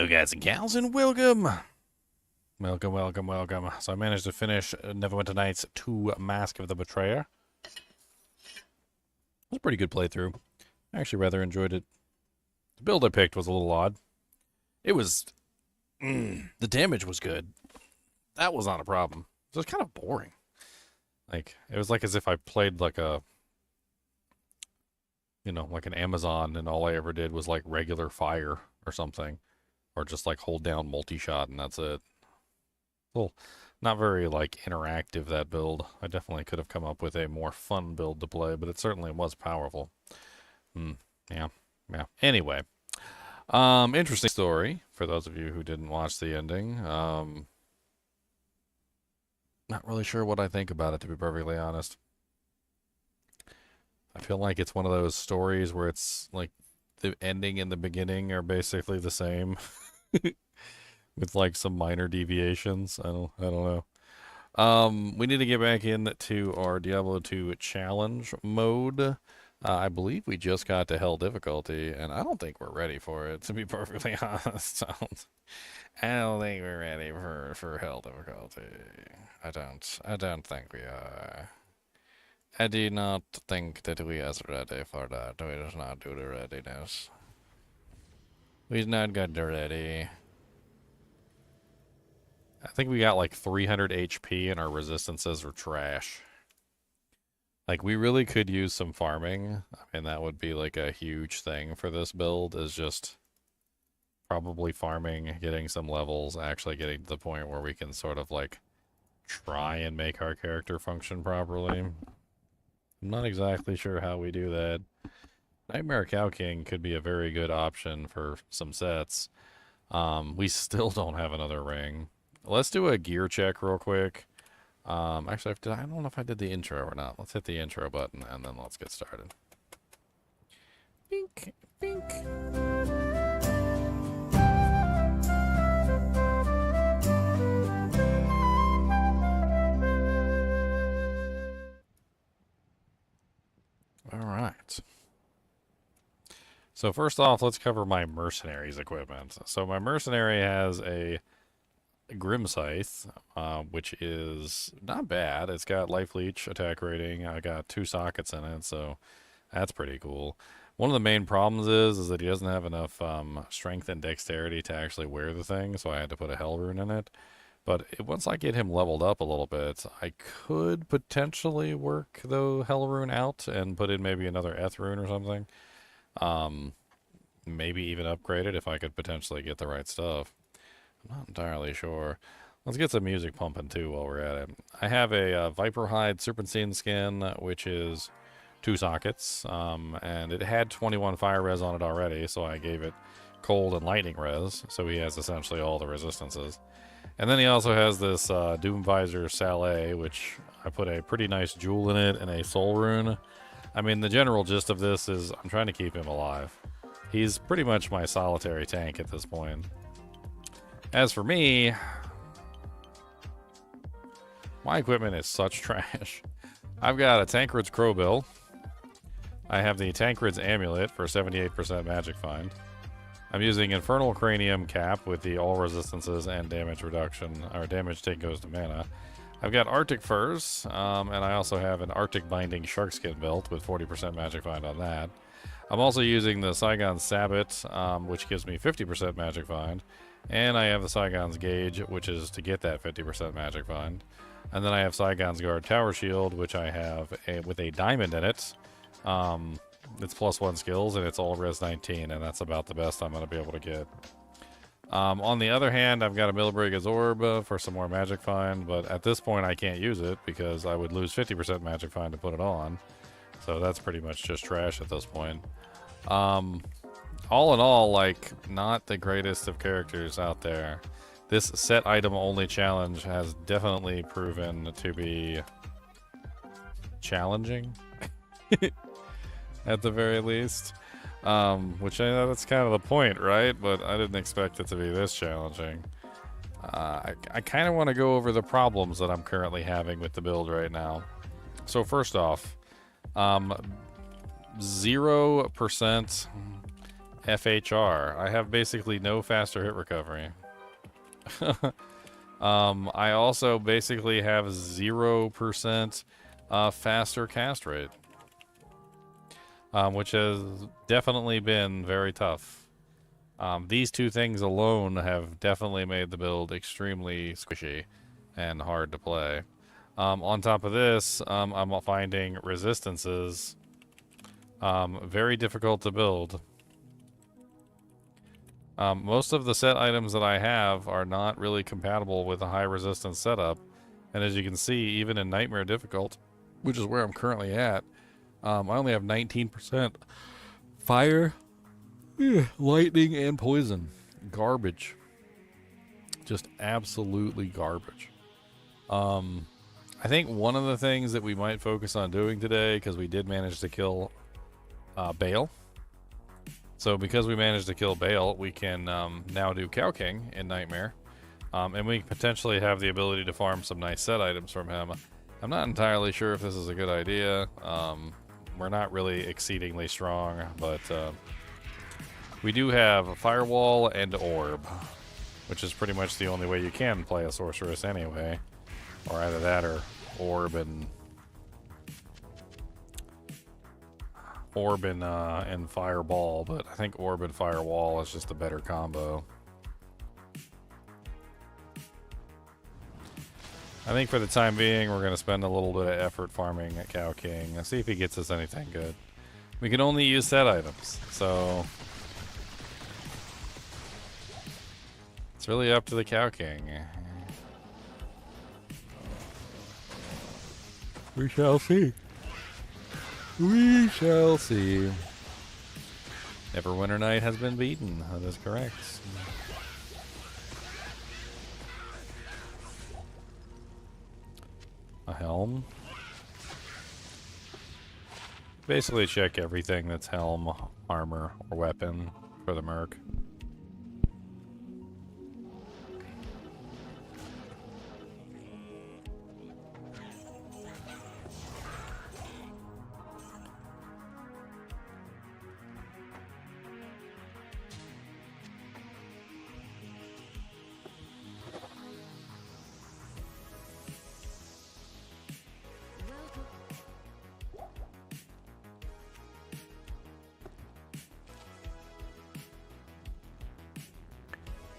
Hello, guys and gals, and welcome. Welcome, welcome, welcome. So I managed to finish Neverwinter Nights 2 Mask of the Betrayer. It was a pretty good playthrough. I actually rather enjoyed it. The build I picked was a little odd. It was... the damage was good. That was not a problem. It was kind of boring. Like, it was like as if I played like a... You know, like an Amazon, and all I ever did was like regular fire or something. Or just like hold down multi-shot and that's it. Well, not very like interactive, that build. I definitely could have come up with a more fun build to play, but it certainly was powerful. Yeah. Anyway, interesting story for those of you who didn't watch the ending. Not really sure what I think about it, to be perfectly honest. I feel like it's one of those stories where it's like the ending and the beginning are basically the same. With like some minor deviations. I don't know. We need to get back into our Diablo 2 challenge mode. I believe we just got to hell difficulty, and I don't think we're ready for it, to be perfectly honest. I don't think we're ready for hell difficulty. I don't think we are. I do not think that we are ready for that. We just not do the readiness. We've not got the ready. I think we got like 300 HP and our resistances are trash. Like, we really could use some farming. I mean, that would be like a huge thing for this build, is just probably farming, getting some levels, actually getting to the point where we can sort of like try and make our character function properly. I'm not exactly sure how we do that. Nightmare Cow King could be a very good option for some sets. We still don't have another ring. Let's do a gear check real quick. Actually, I don't know if I did the intro or not. Let's hit the intro button and then let's get started. Bink, bink. All right. So first off, let's cover my mercenaries equipment. So my mercenary has a Grim Scythe, which is not bad. It's got life leech, attack rating. I got 2 sockets in it, so that's pretty cool. One of the main problems is that he doesn't have enough strength and dexterity to actually wear the thing, so I had to put a hell rune in it. But once I get him leveled up a little bit, I could potentially work the hell rune out and put in maybe another eth rune or something. Maybe even upgrade it if I could potentially get the right stuff. I'm not entirely sure. Let's get some music pumping too while we're at it. I have a Viper Hide Serpentine skin, which is 2 sockets, and it had 21 fire res on it already, so I gave it cold and lightning res, so he has essentially all the resistances. And then he also has this Doom Visor Saleh, which I put a pretty nice jewel in it and a soul rune. I mean, the general gist of this is I'm trying to keep him alive. He's pretty much my solitary tank at this point. As for me, my equipment is such trash. I've got a Tancred's Crowbill. I have the Tancred's Amulet for 78% magic find. I'm using Infernal Cranium Cap with the all resistances and damage reduction, or damage take goes to mana. I've got Arctic Furs, and I also have an Arctic Binding Sharkskin belt with 40% magic find on that. I'm also using the Saigon Sabbat, which gives me 50% magic find. And I have the Saigon's Gauge, which is to get that 50% magic find. And then I have Saigon's Guard Tower Shield, which I have with a diamond in it. It's +1 skills, and it's all res 19, and that's about the best I'm going to be able to get. On the other hand, I've got a Milbriga's Orb for some more magic find, but at this point I can't use it because I would lose 50% magic find to put it on. So that's pretty much just trash at this point. All in all, like, not the greatest of characters out there. This set item only challenge has definitely proven to be challenging, at the very least. Which I know that's kind of the point, right? But I didn't expect it to be this challenging. I kind of want to go over the problems that I'm currently having with the build right now. So first off, 0% FHR. I have basically no faster hit recovery. I also basically have 0% faster cast rate, which has definitely been very tough. These two things alone have definitely made the build extremely squishy and hard to play. On top of this, I'm finding resistances very difficult to build. Most of the set items that I have are not really compatible with a high resistance setup. And as you can see, even in Nightmare Difficult, which is where I'm currently at, I only have 19% fire, lightning, and poison. Garbage. Just absolutely garbage. I think one of the things that we might focus on doing today, because we did manage to kill Bale. So because we managed to kill Bale, we can now do Cow King in Nightmare. And we potentially have the ability to farm some nice set items from him. I'm not entirely sure if this is a good idea. We're not really exceedingly strong, but we do have a Firewall and Orb, which is pretty much the only way you can play a sorceress anyway. Or either that or Orb and Fireball, but I think Orb and Firewall is just a better combo. I think for the time being, we're going to spend a little bit of effort farming at Cow King. Let's see if he gets us anything good. We can only use set items, so it's really up to the Cow King. We shall see. We shall see. Neverwinter Night has been beaten. That is correct. A helm. Basically check everything that's helm, armor, or weapon for the merc.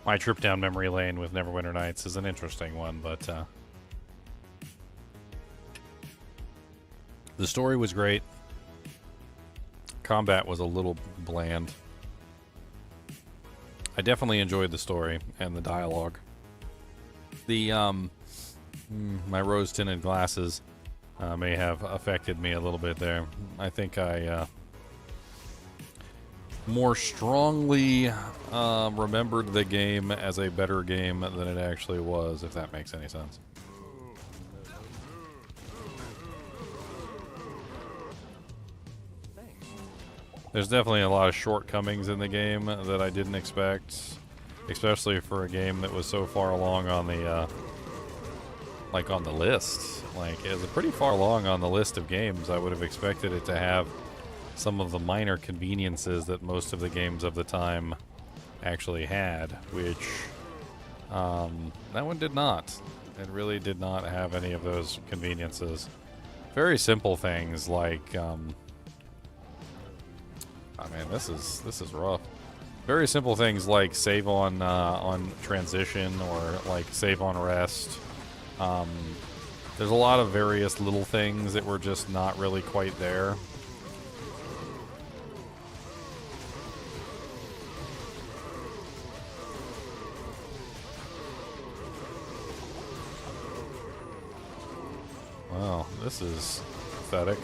My trip down memory lane with Neverwinter Nights is an interesting one, but the story was great. Combat was a little bland. I definitely enjoyed the story and the dialogue. The my rose-tinted glasses may have affected me a little bit there. I think I more strongly remembered the game as a better game than it actually was, if that makes any sense. There's definitely a lot of shortcomings in the game that I didn't expect, especially for a game that was so far along on the on the list. Like, it was pretty far along on the list of games. I would have expected it to have some of the minor conveniences that most of the games of the time actually had, which that one did not. It really did not have any of those conveniences. Very simple things like oh man, this is rough. Very simple things like save on transition, or like save on rest. There's a lot of various little things that were just not really quite there. Wow, this is pathetic.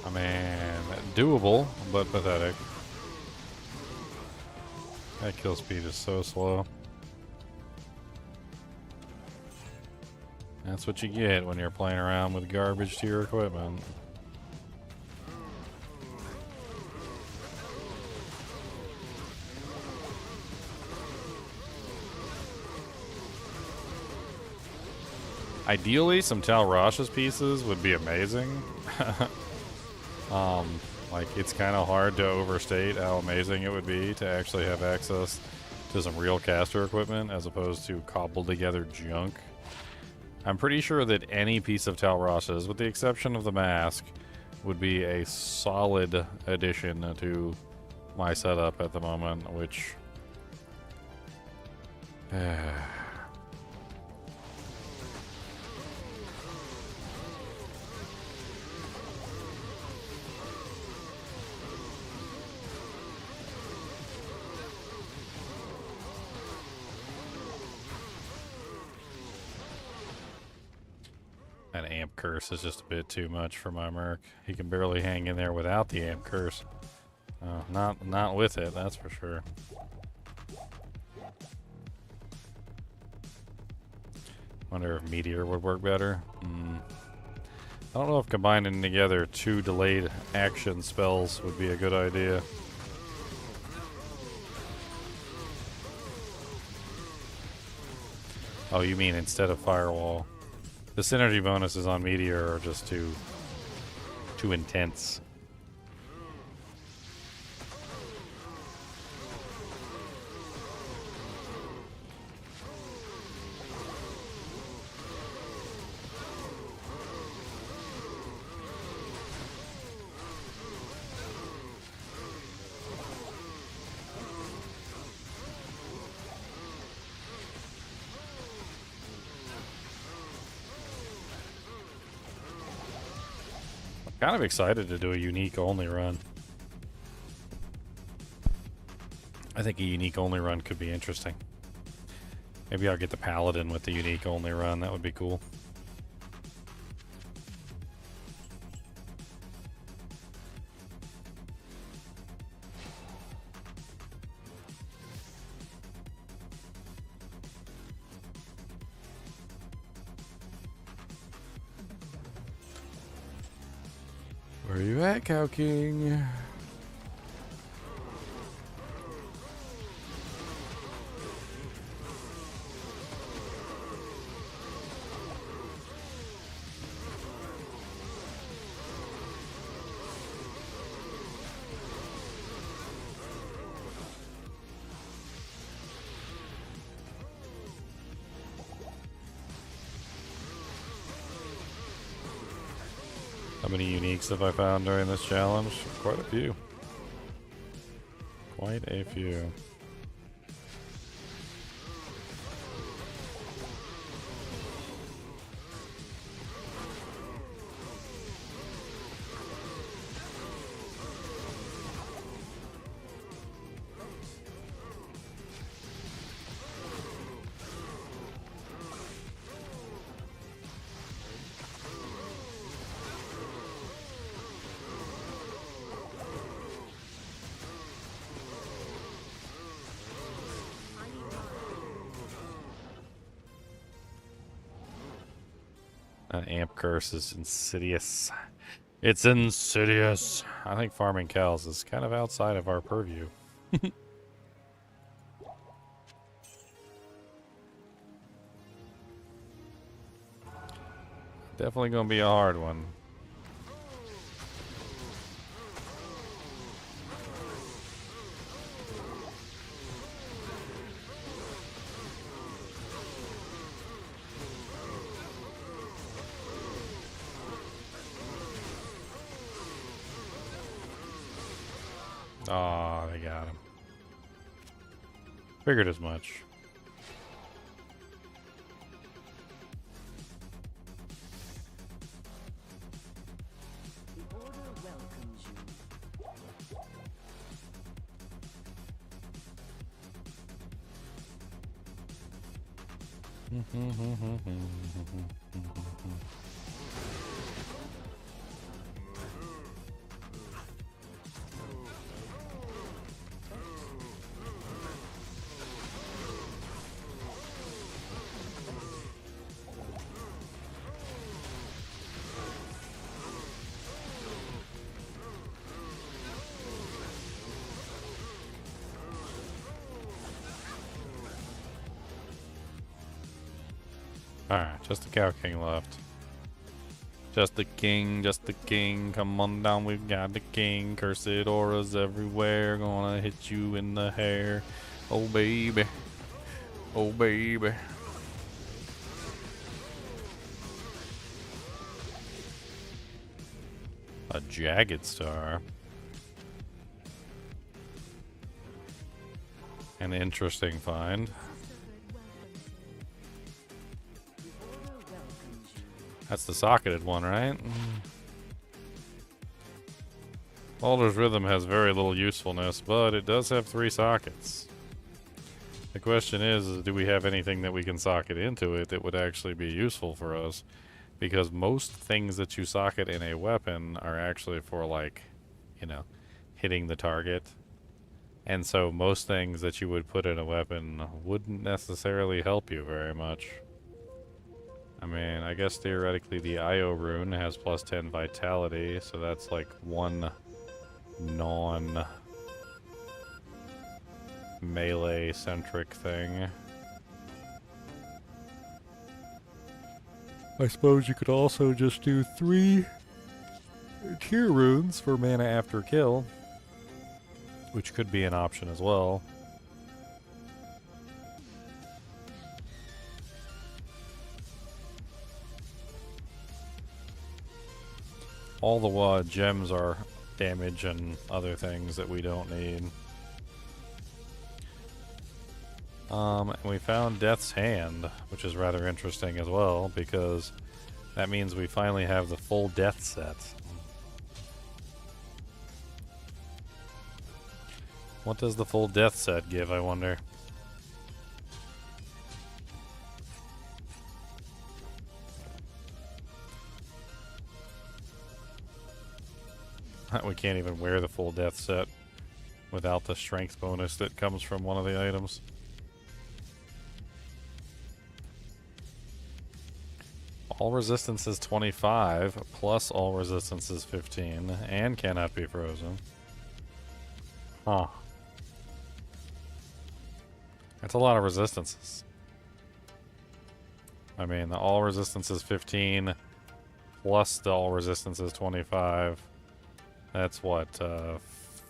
I mean, doable, but pathetic. That kill speed is so slow. That's what you get when you're playing around with garbage to your equipment. Ideally, some Tal Rasha's pieces would be amazing. Like, it's kind of hard to overstate how amazing it would be to actually have access to some real caster equipment as opposed to cobbled together junk. I'm pretty sure that any piece of Tal Rasha's, with the exception of the mask, would be a solid addition to my setup at the moment, which... That amp curse is just a bit too much for my merc. He can barely hang in there without the amp curse. Not with it, that's for sure. Wonder if Meteor would work better. I don't know if combining together 2 delayed action spells would be a good idea. Oh, you mean instead of Firewall? The synergy bonuses on Meteor are just too intense. Kind of excited to do a unique only run. I think a unique only run could be interesting. Maybe I'll get the Paladin with the unique only run. That would be cool. Where are you at, Cow King? How many uniques have I found during this challenge? Quite a few. Quite a few. That amp curse is insidious. It's insidious. I think farming cows is kind of outside of our purview. Definitely gonna be a hard one. Aw, they got him. Figured as much. The order welcomes you. Alright, just the Cow King left. Just the king, just the king. Come on down, we've got the king. Cursed auras everywhere. Gonna hit you in the hair. Oh, baby. Oh, baby. A jagged star. An interesting find. That's the socketed one, right? Alder's Rhythm has very little usefulness, but it does have 3 sockets. The question is do we have anything that we can socket into it that would actually be useful for us? Because most things that you socket in a weapon are actually for, like, you know, hitting the target. And so most things that you would put in a weapon wouldn't necessarily help you very much. I mean, I guess theoretically the IO rune has plus 10 vitality, so that's like one non-melee centric thing. I suppose you could also just do 3 tier runes for mana after kill, which could be an option as well. All the gems are damage and other things that we don't need. And we found Death's Hand, which is rather interesting as well, because that means we finally have the full death set. What does the full death set give, I wonder? We can't even wear the full death set without the strength bonus that comes from one of the items. All resistance is 25, plus all resistance is 15, and cannot be frozen. Huh. That's a lot of resistances. I mean, the all resistance is 15, plus the all resistance is 25. That's what,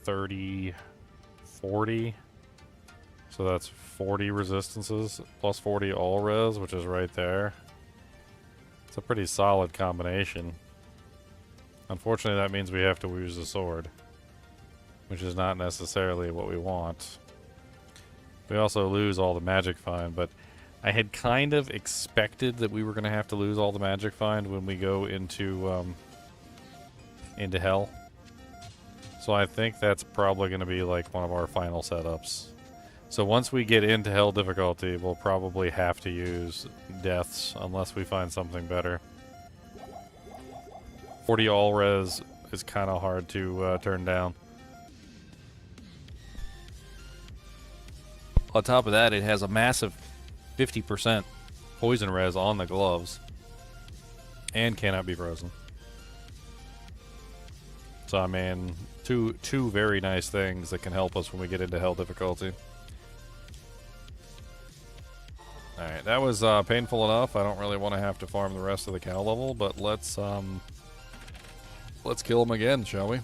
30, 40? So that's 40 resistances, plus 40 all res, which is right there. It's a pretty solid combination. Unfortunately, that means we have to use the sword, which is not necessarily what we want. We also lose all the magic find, but I had kind of expected that we were going to have to lose all the magic find when we go into hell. So I think that's probably going to be like one of our final setups. So once we get into hell difficulty, we'll probably have to use deaths unless we find something better. 40 all res is kind of hard to turn down. On top of that, it has a massive 50% poison res on the gloves and cannot be frozen. So I mean, two very nice things that can help us when we get into hell difficulty. Alright, that was painful enough. I don't really want to have to farm the rest of the cow level, but let's kill him again, shall we?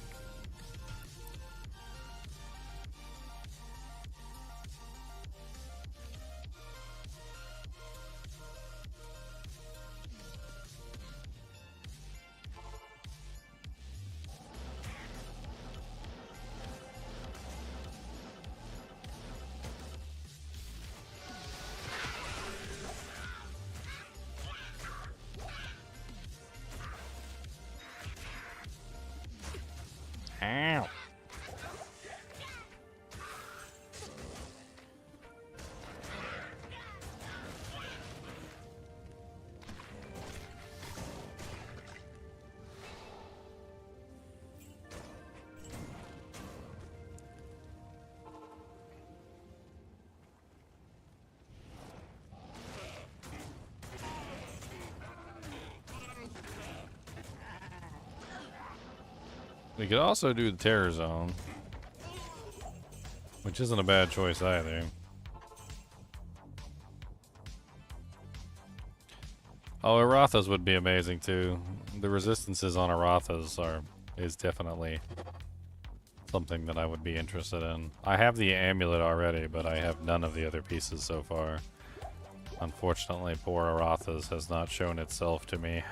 Ow. We could also do the Terror Zone, which isn't a bad choice either. Oh, Arathas would be amazing too. The resistances on Arathas is definitely something that I would be interested in. I have the amulet already, but I have none of the other pieces so far. Unfortunately, poor Arathas has not shown itself to me.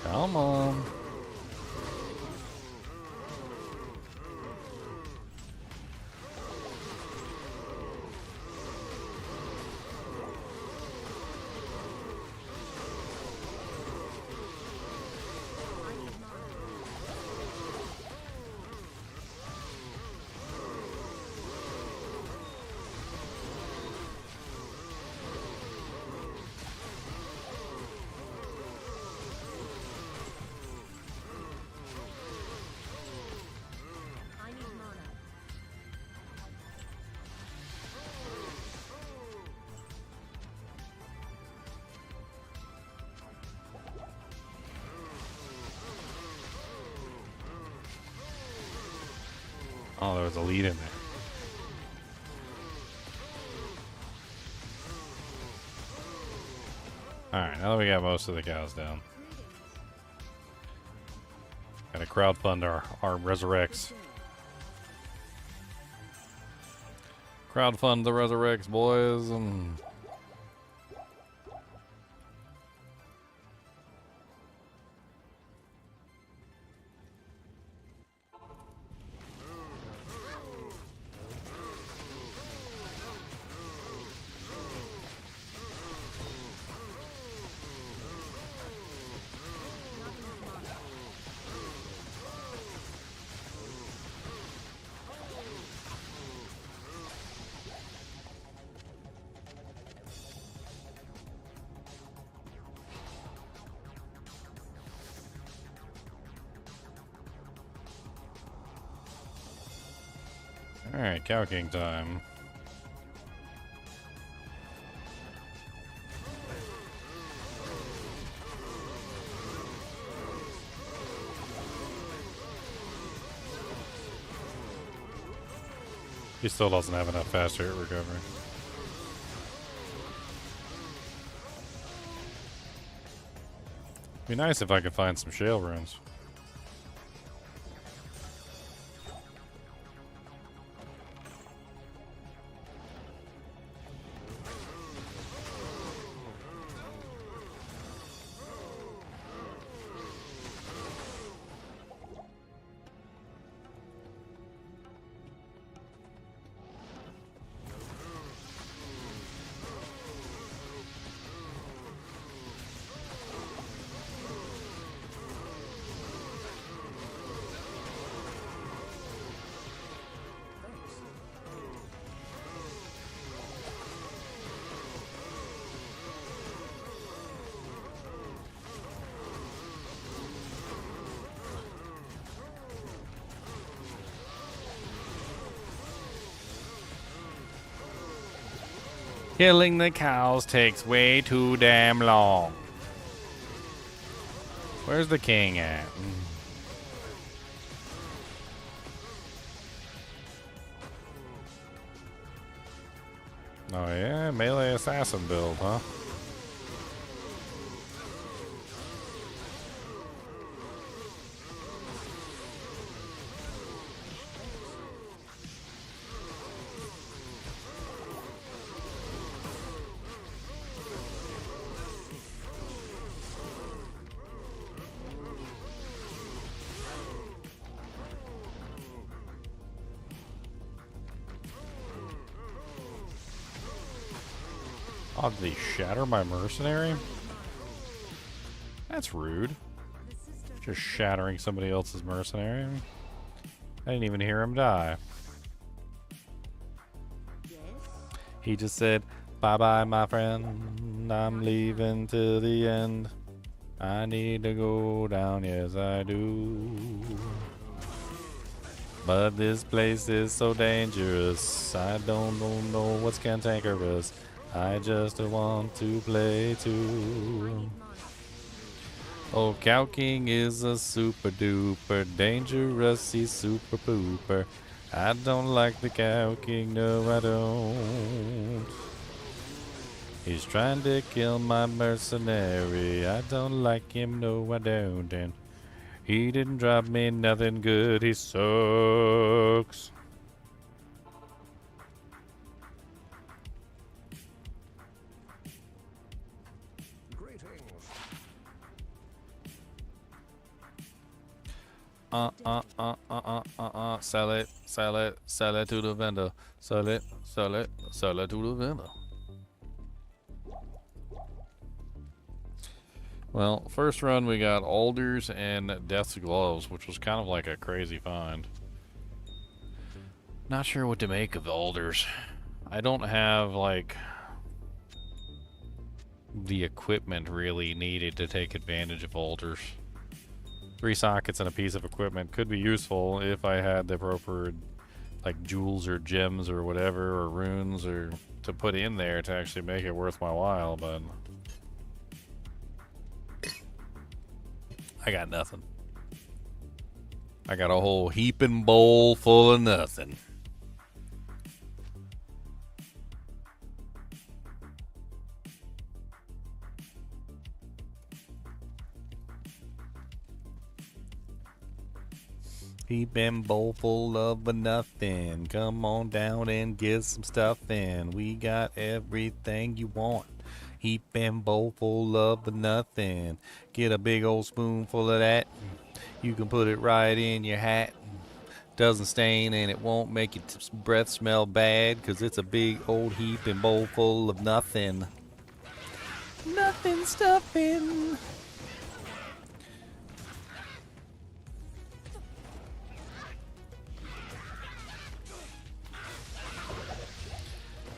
Come on. Oh, there was a lead in there. Alright, now that we got most of the cows down. Gotta crowdfund our resurrects. Crowdfund the resurrects, boys. Alright, Cow King time. He still doesn't have enough fast rate recovery. Be nice if I could find some shale runes. Killing the cows takes way too damn long. Where's the king at? Oh yeah, melee assassin build, huh? Oh, did he shatter my mercenary? That's rude. Just shattering somebody else's mercenary. I didn't even hear him die. Yes? He just said, bye-bye, my friend. I'm leaving to the end. I need to go down, yes I do. But this place is so dangerous. I don't know what's cantankerous. I just want to play too. Oh, Cow King is a super duper dangerous, he's super pooper. I don't like the Cow King, no I don't. He's trying to kill my mercenary. I don't like him, no I don't. And he didn't drop me nothing good, he sucks. Sell it, sell it, sell it to the vendor. Sell it, sell it, sell it to the vendor. Well, first run we got alders and death's gloves, which was kind of like a crazy find. Not sure what to make of alders. I don't have like the equipment really needed to take advantage of alders. 3 sockets and a piece of equipment could be useful if I had the appropriate like jewels or gems or whatever or runes or to put in there to actually make it worth my while, but I got nothing. I got a whole heaping bowl full of nothing. Heaping bowl full of nothing. Come on down and get some stuff in. We got everything you want. Heaping bowl full of nothing. Get a big old spoonful of that. You can put it right in your hat. Doesn't stain and it won't make your breath smell bad, 'cause it's a big old heaping bowl full of nothing. Nothing stuffing.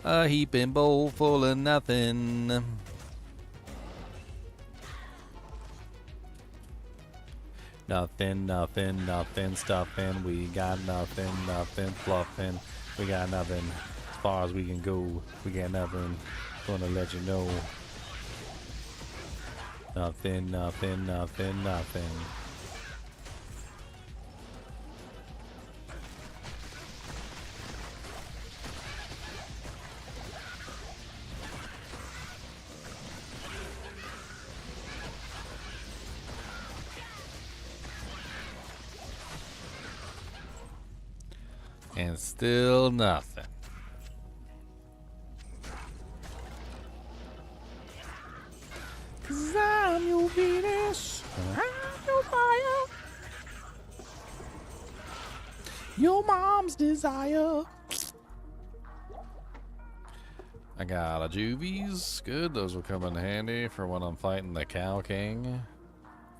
A heaping bowl full of nothing. Nothing, nothing, nothing stuffing. We got nothing, nothing fluffing. We got nothing as far as we can go. We got nothing. Gonna let you know. Nothing, nothing, nothing, nothing. And still nothing. Cause I'm your Venus, I'm your fire, your mom's desire. I got a juvies. Good, those will come in handy for when I'm fighting the Cow King.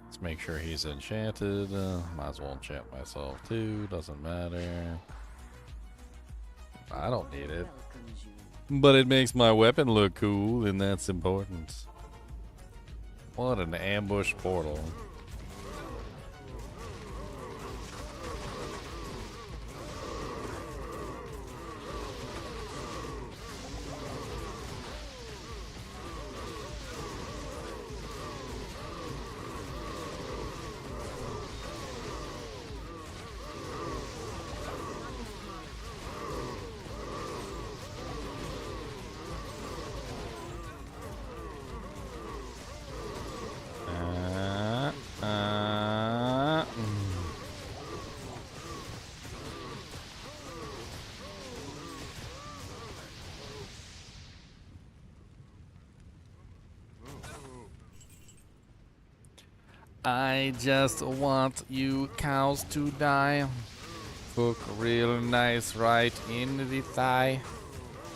Let's make sure he's enchanted. Might as well enchant myself too, doesn't matter. I don't need it. But it makes my weapon look cool, and that's important. What an ambush portal. I just want you cows to die. Cook real nice right in the thigh.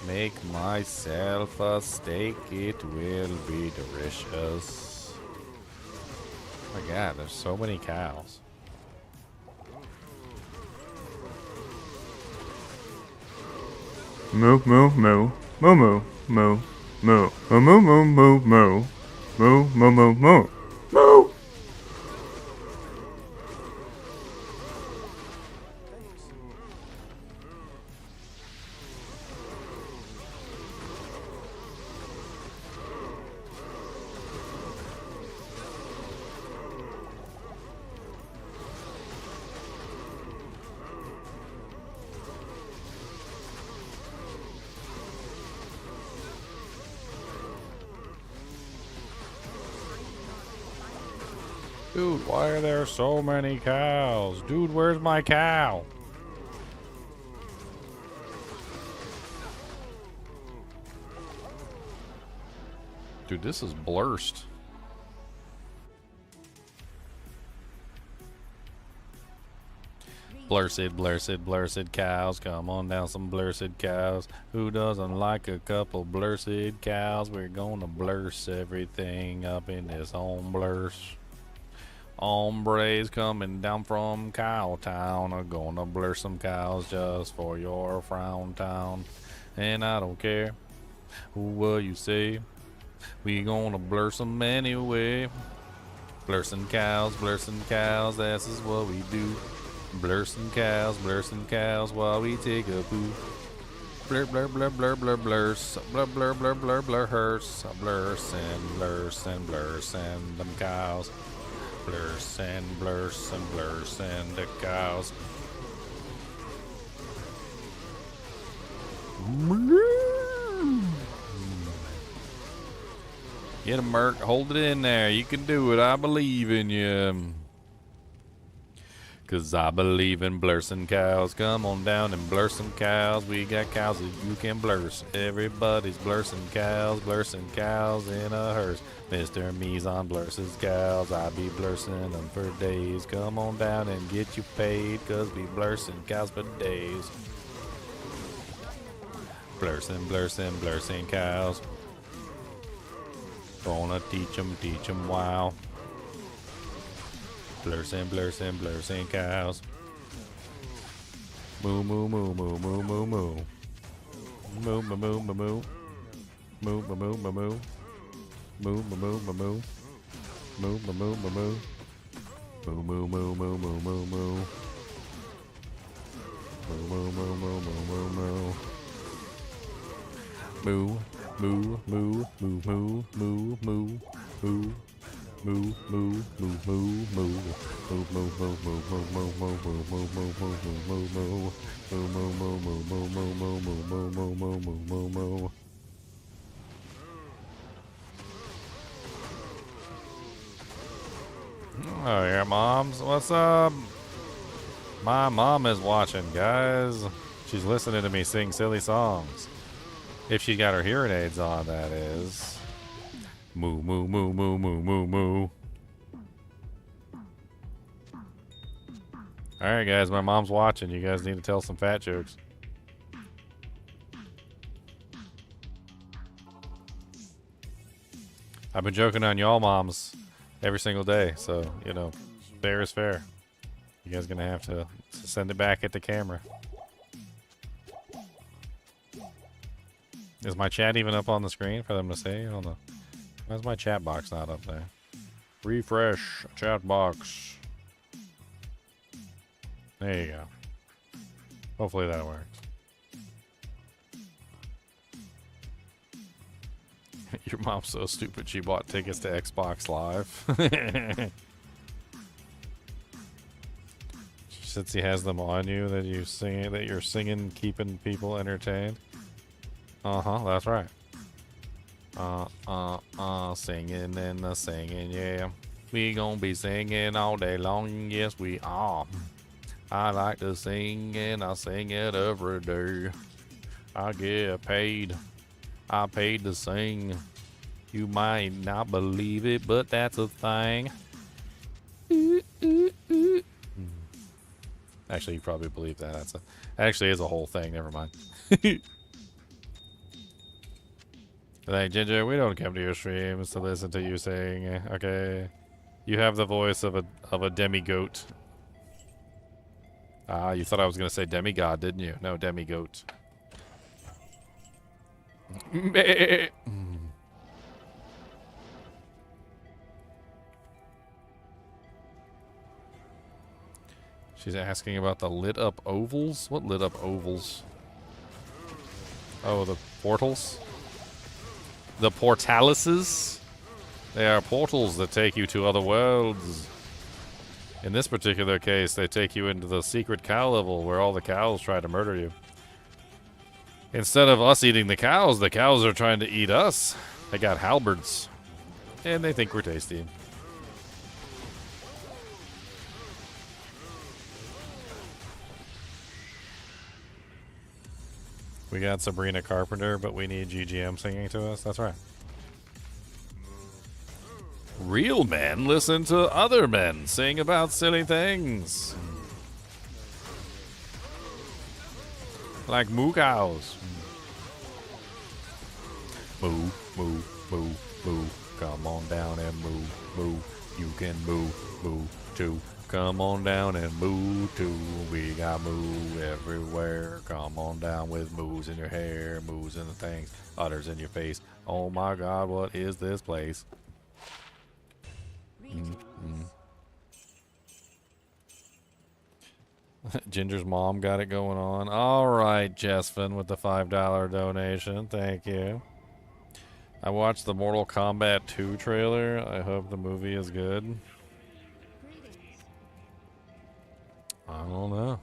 Make myself a steak, it will be delicious. Oh my god, there's so many cows. Moo moo moo moo moo moo moo moo moo moo moo moo moo moo moo moo moo. Dude, why are there so many cows? Dude, where's my cow? Dude, this is blurst. Blursed cows. Come on down, some blursed cows. Who doesn't like a couple blursed cows? We're gonna blurse everything up in this home blurse. Hombres coming down from Cow Town are gonna blur some cows just for your frown town. And I don't care what you say, we gonna blur some anyway. Blur some cows, this is what we do. Blur some cows while we take a poo. Blur, blur, blur, blur, blur, blurs. Blur, blur, blur, blur, blur, hurts. Blurs and blurs and blurs and them cows. Blurs and blurs and blurs and the cows. Get him, Merc. Hold it in there. You can do it. I believe in you. 'Cause I believe in blursing cows. Come on down and blur some cows. We got cows that you can blurse. Everybody's blursing cows in a hearse. Mr. Meson blurses cows. I be blursing them for days. Come on down and get you paid, 'cause we blursing cows for days. Blursing cows. Gonna teach 'em wow. Blursing cows. Moo moo moo moo moo moo moo. Moo moo moo moo moo. Moo moo moo moo moo. Moo moo moo moo moo. Moo moo moo moo moo. Moo moo moo moo moo moo moo. Moo moo moo moo moo moo moo. Moo moo moo moo moo moo moo moo. Moo moo moo moo moo. Moo moo moo moo moo moo moo moo moo moo moo moo. Moo moo moo moo moo moo moo moo moo moo moo moo. Oh yeah, moms, what's up? My mom is watching, guys. She's listening to me sing silly songs. If she got her hearing aids on, that is. Moo moo moo moo moo moo moo. Alright guys, my mom's watching. You guys need to tell some fat jokes. I've been joking on y'all moms every single day, so, you know, fair is fair. You guys gonna have to send it back at the camera. Is my chat even up on the screen for them to see? Hold on. Why's my chat box not up there? Refresh chat box. There you go. Hopefully that works. Your mom's so stupid she bought tickets to Xbox Live. Since he has them on you, that you sing, that you're singing, keeping people entertained. That's right. Singing and the singing, yeah. We gonna be singing all day long, yes we are. I like to sing and I sing it every day. I get paid. I paid to sing. You might not believe it, but that's a thing. Actually, you probably believe that. Actually is a whole thing. Never mind. Like, Ginger, we don't come to your streams to listen to you sing. Okay. You have the voice of a demi-goat. Ah, you thought I was going to say demigod, didn't you? No, demi-goat. She's asking about the lit up ovals? What lit up ovals? Oh, the portals? The portalises? They are portals that take you to other worlds. In this particular case, they take you into the secret cow level where all the cows try to murder you. Instead of us eating the cows are trying to eat us. They got halberds. And they think we're tasty. We got Sabrina Carpenter, but we need GGM singing to us. That's right. Real men listen to other men sing about silly things. Like moo cows. Moo, moo, moo, moo. Come on down and moo, moo. You can moo, moo too. Come on down and moo too. We got moo everywhere. Come on down with moos in your hair, moos in the things, udders in your face. Oh my God, what is this place? Ginger's mom got it going on. All right, Jesvin with the $5 donation. Thank you. I watched the Mortal Kombat 2 trailer. I hope the movie is good. I don't know.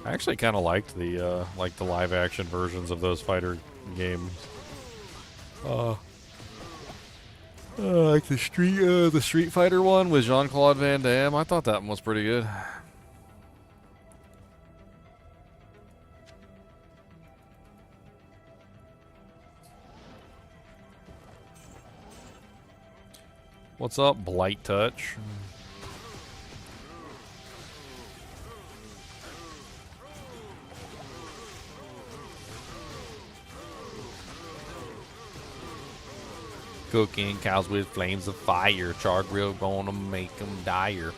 I actually kind of liked the live action versions of those fighter games. Like the Street Fighter one with Jean-Claude Van Damme. I thought that one was pretty good. What's up, Blight Touch? Cooking cows with flames of fire. Char grill gonna make them dire.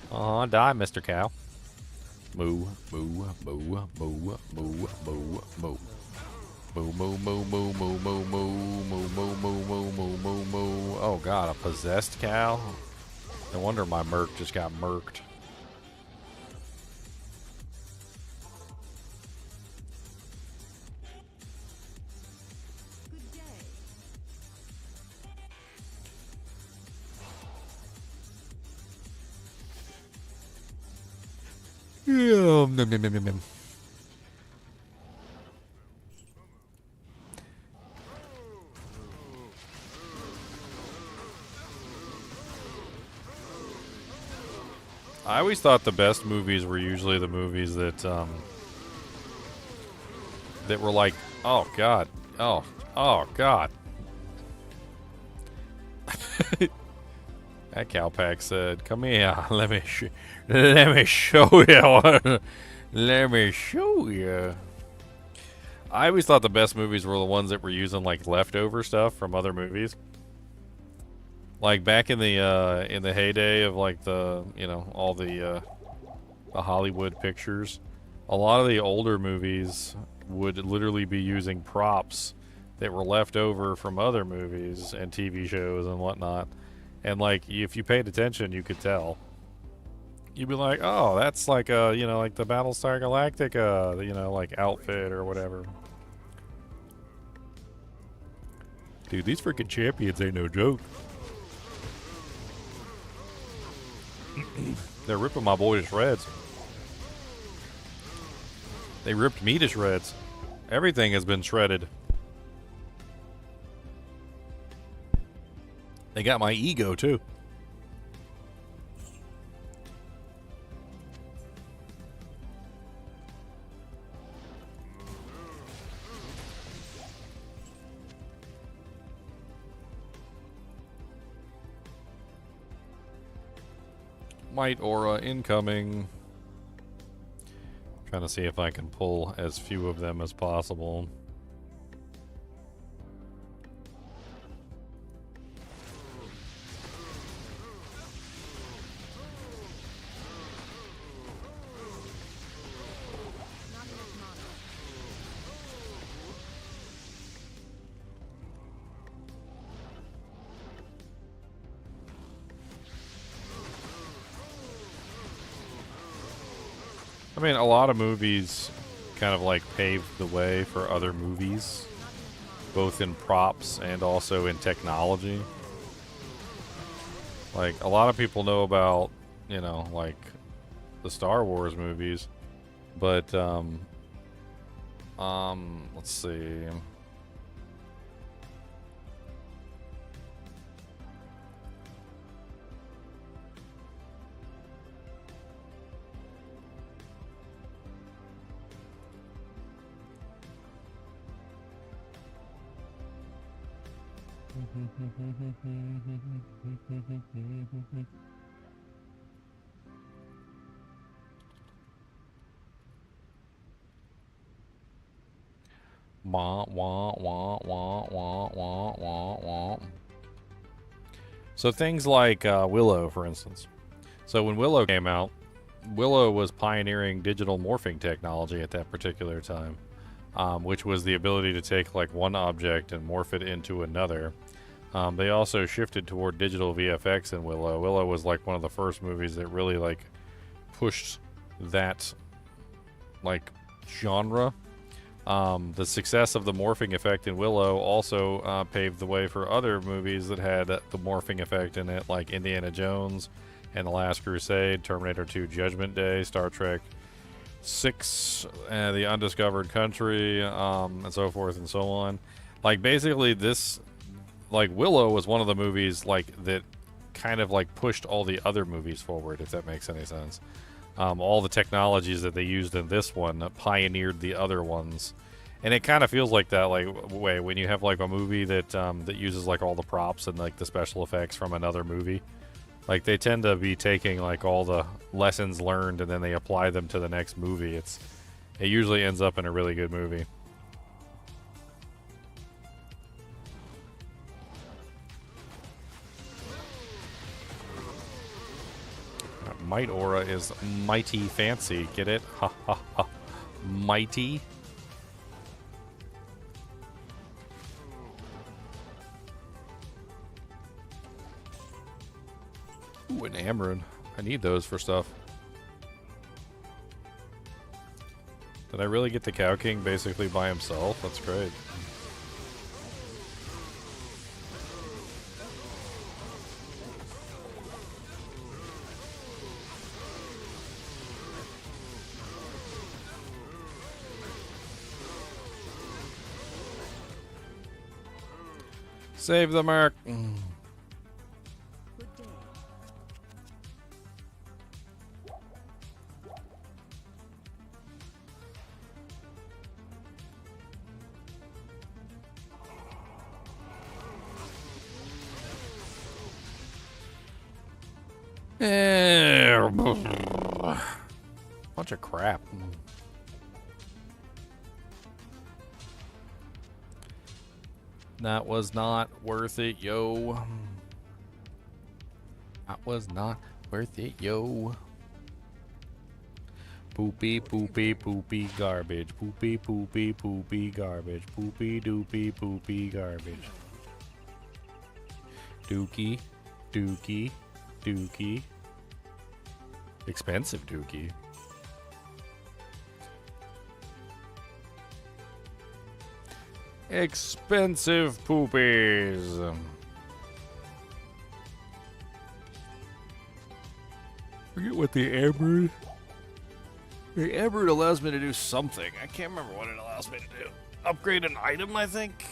Die, Mr. Cow. Moo, moo, moo, moo, moo, moo, moo. Moo, moo, moo, moo, moo, moo, moo, moo, moo, moo, moo, moo, moo, moo. Oh God, a possessed cow? No wonder my merc just got murked. Yeah, I always thought the best movies were usually the movies that that were like, oh God, oh God. That cowpack said, "Come here, let me show you, let me show you." I always thought the best movies were the ones that were using like leftover stuff from other movies. Like back in the heyday of like the all the Hollywood pictures, a lot of the older movies would literally be using props that were left over from other movies and TV shows and whatnot. And like if you paid attention, you could tell. You'd be like, "Oh, that's like a like the Battlestar Galactica like outfit or whatever." Dude, these freaking champions ain't no joke. They're ripping my boy to shreds. They ripped me to shreds. Everything has been shredded. They got my ego, too. Might aura incoming. Trying to see if I can pull as few of them as possible. I mean, a lot of movies kind of like paved the way for other movies, both in props and also in technology. Like, a lot of people know about, you know, like the Star Wars movies, but let's see. Wah, wah, wah, wah, wah, wah, wah, wah. So things like Willow, for instance. So when Willow came out, Willow was pioneering digital morphing technology at that particular time, which was the ability to take like one object and morph it into another. They also shifted toward digital VFX in Willow. Willow was like one of the first movies that really like pushed that like genre. The success of the morphing effect in Willow also paved the way for other movies that had the morphing effect in it, like Indiana Jones and The Last Crusade, Terminator 2 Judgment Day, Star Trek 6, The Undiscovered Country, and so forth and so on. Like, basically this, like, Willow was one of the movies, like, that kind of, like, pushed all the other movies forward, if that makes any sense. All the technologies that they used in this one pioneered the other ones. And it kind of feels like that, like, when you have, like, a movie that that uses, like, all the props and, like, the special effects from another movie. Like, they tend to be taking, like, all the lessons learned and then they apply them to the next movie. It usually ends up in a really good movie. Might aura is mighty fancy. Get it? Ha ha ha. Mighty. Ooh, an Amarin. I need those for stuff. Did I really get the Cow King basically by himself? That's great. Save the mark. Good day. Bunch of crap. That was not worth it, yo. That was not worth it, yo. Poopy, poopy, poopy garbage. Poopy, poopy, poopy garbage. Poopy, doopy, poopy garbage. Dookie, dookie, dookie. Expensive dookie. Expensive poopies. Forget what the Amber. The Amber allows me to do something. I can't remember what it allows me to do. Upgrade an item, I think.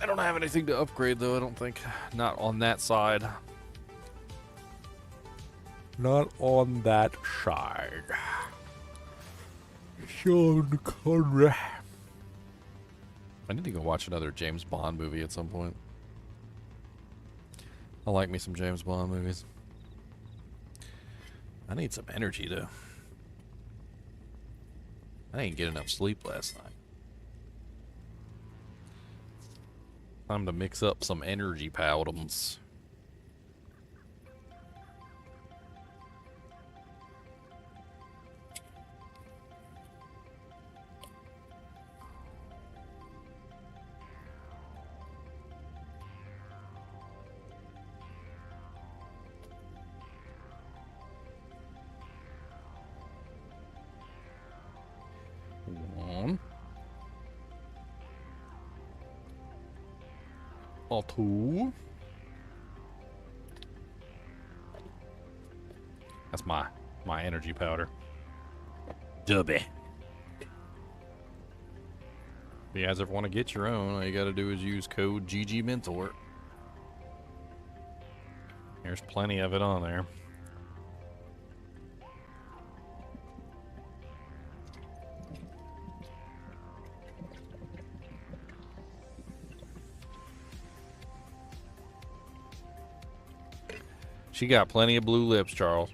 I don't have anything to upgrade though, I don't think. Not on that side. Not on that side. Sean Connery. I need to go watch another James Bond movie at some point. I like me some James Bond movies. I need some energy, though. I didn't get enough sleep last night. Time to mix up some energy powders. One. Or two. That's my energy powder. Dubby. If you guys ever want to get your own, all you gotta do is use code GGMentor. There's plenty of it on there. She got plenty of blue lips, Charles.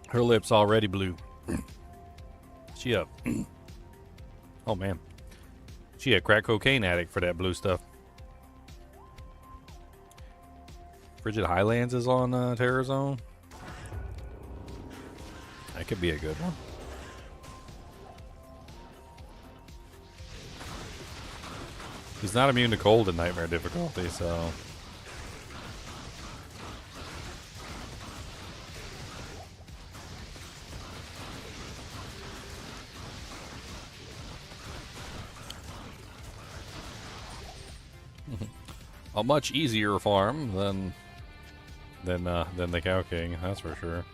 Her lips already blue. She up. Oh, man. She a crack cocaine addict for that blue stuff. Frigid Highlands is on Terror Zone. That could be a good one. He's not immune to cold in Nightmare difficulty, so... A much easier farm than the Cow King, that's for sure.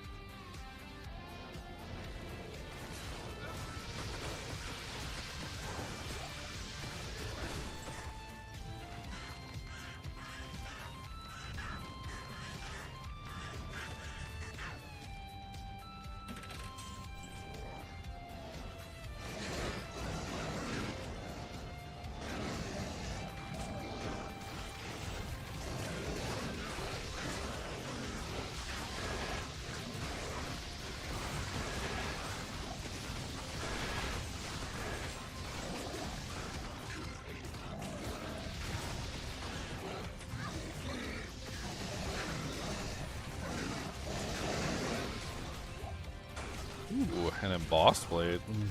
Ooh, an embossed blade. I am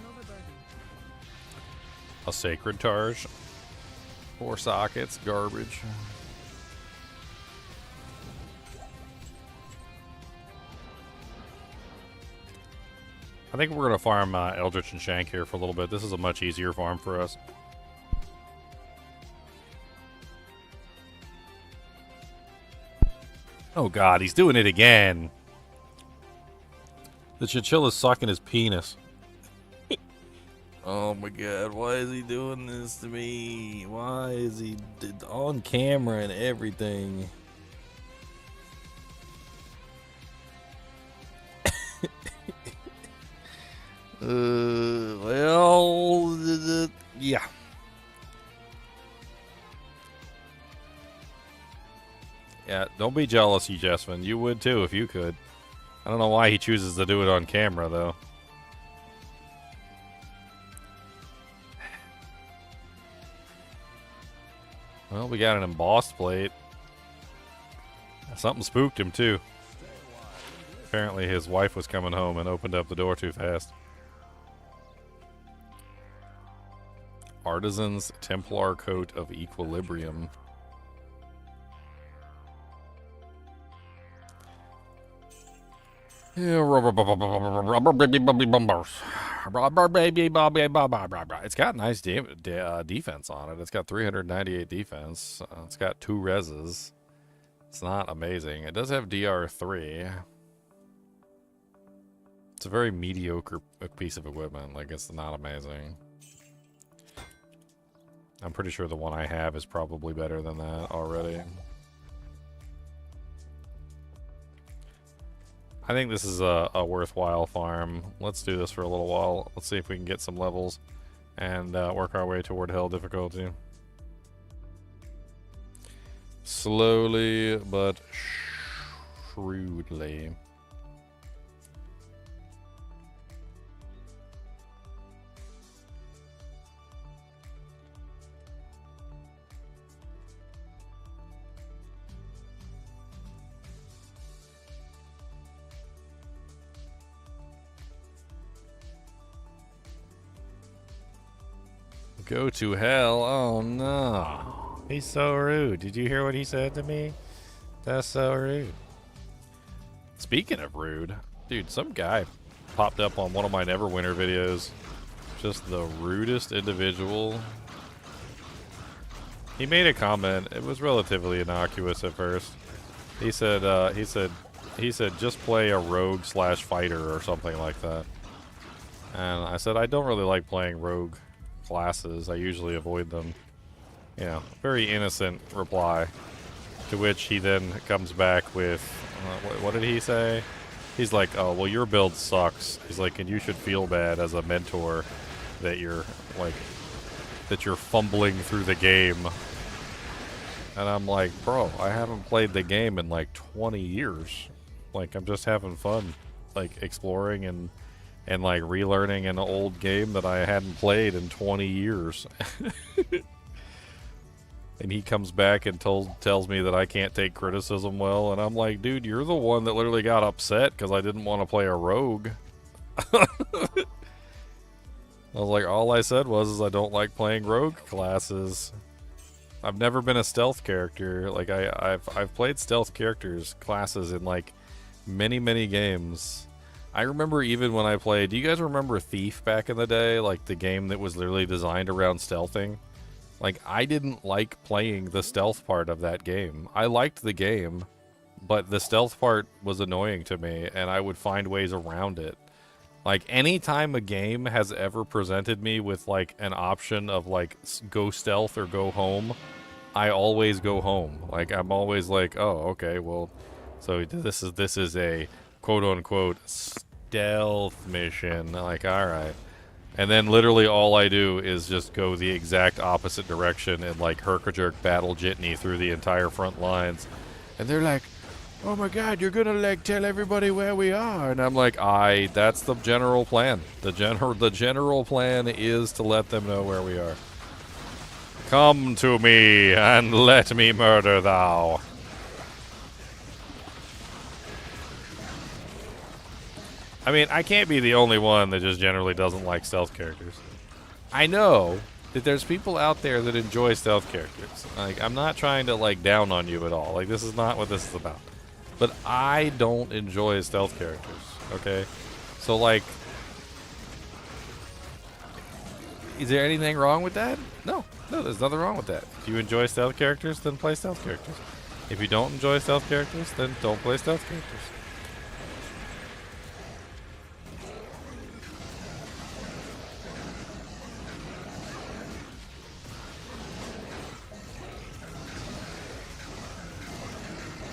overburdened. A sacred targe. 4 sockets, garbage. I think we're going to farm Eldritch and Shank here for a little bit. This is a much easier farm for us. Oh god, he's doing it again. The chinchilla's sucking his penis. Oh my god, why is he doing this to me? Why is he on camera and everything? Well, yeah. Yeah, don't be jealous, you Jessamine. You would too if you could. I don't know why he chooses to do it on camera, though. Well, we got an embossed plate. Something spooked him, too. Apparently his wife was coming home and opened up the door too fast. Artisan's Templar Coat of Equilibrium. It's got nice defense on it. It's got 398 defense. It's got 2 reses. It's not amazing. It does have DR3. It's a very mediocre piece of equipment. Like, it's not amazing. I'm pretty sure the one I have is probably better than that already. I think this is a worthwhile farm. Let's do this for a little while. Let's see if we can get some levels and work our way toward hell difficulty. Slowly but shrewdly. Go to hell? Oh no. He's so rude. Did you hear what he said to me? That's so rude. Speaking of rude, dude, some guy popped up on one of my Neverwinter videos. Just the rudest individual. He made a comment. It was relatively innocuous at first. He said, just play a rogue / fighter or something like that. And I said, I don't really like playing rogue classes. I usually avoid them. You know, very innocent reply. To which he then comes back with, what did he say? He's like, oh, well, your build sucks. He's like, and you should feel bad as a mentor that you're, like, that you're fumbling through the game. And I'm like, bro, I haven't played the game in, like, 20 years. Like, I'm just having fun, like, exploring and like, relearning an old game that I hadn't played in 20 years. And he comes back and tells me that I can't take criticism well, and I'm like, dude, you're the one that literally got upset because I didn't want to play a rogue. I was like, all I said was I don't like playing rogue classes. I've never been a stealth character. Like, I've played stealth classes in, like, many games. I remember even when I played, do you guys remember Thief back in the day? Like, the game that was literally designed around stealthing? Like, I didn't like playing the stealth part of that game. I liked the game, but the stealth part was annoying to me, and I would find ways around it. Like, anytime a game has ever presented me with, like, an option of, like, go stealth or go home, I always go home. Like, I'm always like, oh, okay, well, so this is a quote-unquote stealth mission. Like, alright. And then literally all I do is just go the exact opposite direction and, like, herk-a-jerk battle Jitney through the entire front lines. And they're like, oh my god, you're gonna, like, tell everybody where we are. And I'm like, that's the general plan. The general plan is to let them know where we are. Come to me and let me murder thou. I mean, I can't be the only one that just generally doesn't like stealth characters. I know that there's people out there that enjoy stealth characters. Like, I'm not trying to, like, down on you at all. Like, this is not what this is about. But I don't enjoy stealth characters, okay? So, like, is there anything wrong with that? No, there's nothing wrong with that. If you enjoy stealth characters, then play stealth characters. If you don't enjoy stealth characters, then don't play stealth characters.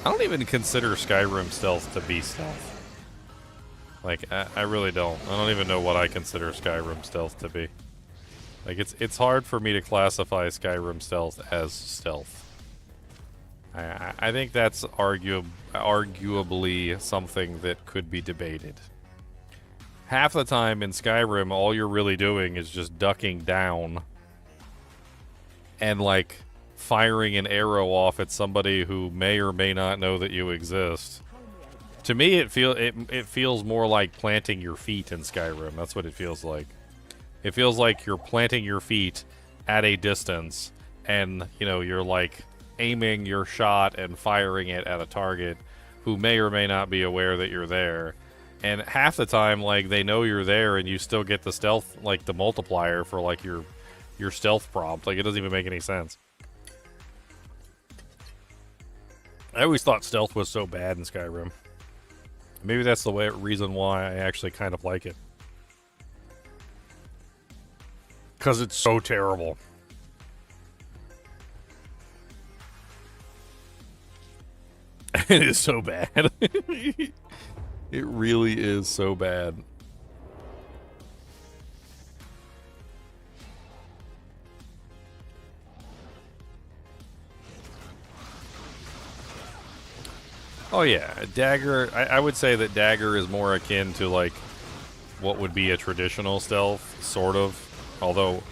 I don't even consider Skyrim stealth to be stealth. Like, I really don't. I don't even know what I consider Skyrim stealth to be. Like, it's hard for me to classify Skyrim stealth as stealth. I think that's arguably something that could be debated. Half the time in Skyrim, all you're really doing is just ducking down and, like, firing an arrow off at somebody who may or may not know that you exist. To me, it feels more like planting your feet in Skyrim. That's what it feels like. It feels like you're planting your feet at a distance, and, you know, you're, like, aiming your shot and firing it at a target who may or may not be aware that you're there. And half the time, like, they know you're there, and you still get the stealth, like, the multiplier for, like, your stealth prompt. Like, it doesn't even make any sense. I always thought stealth was so bad in Skyrim. Maybe that's the reason why I actually kind of like it. Because it's so terrible. It is so bad. It really is so bad. Oh yeah, dagger. I would say that dagger is more akin to like what would be a traditional stealth, sort of. Although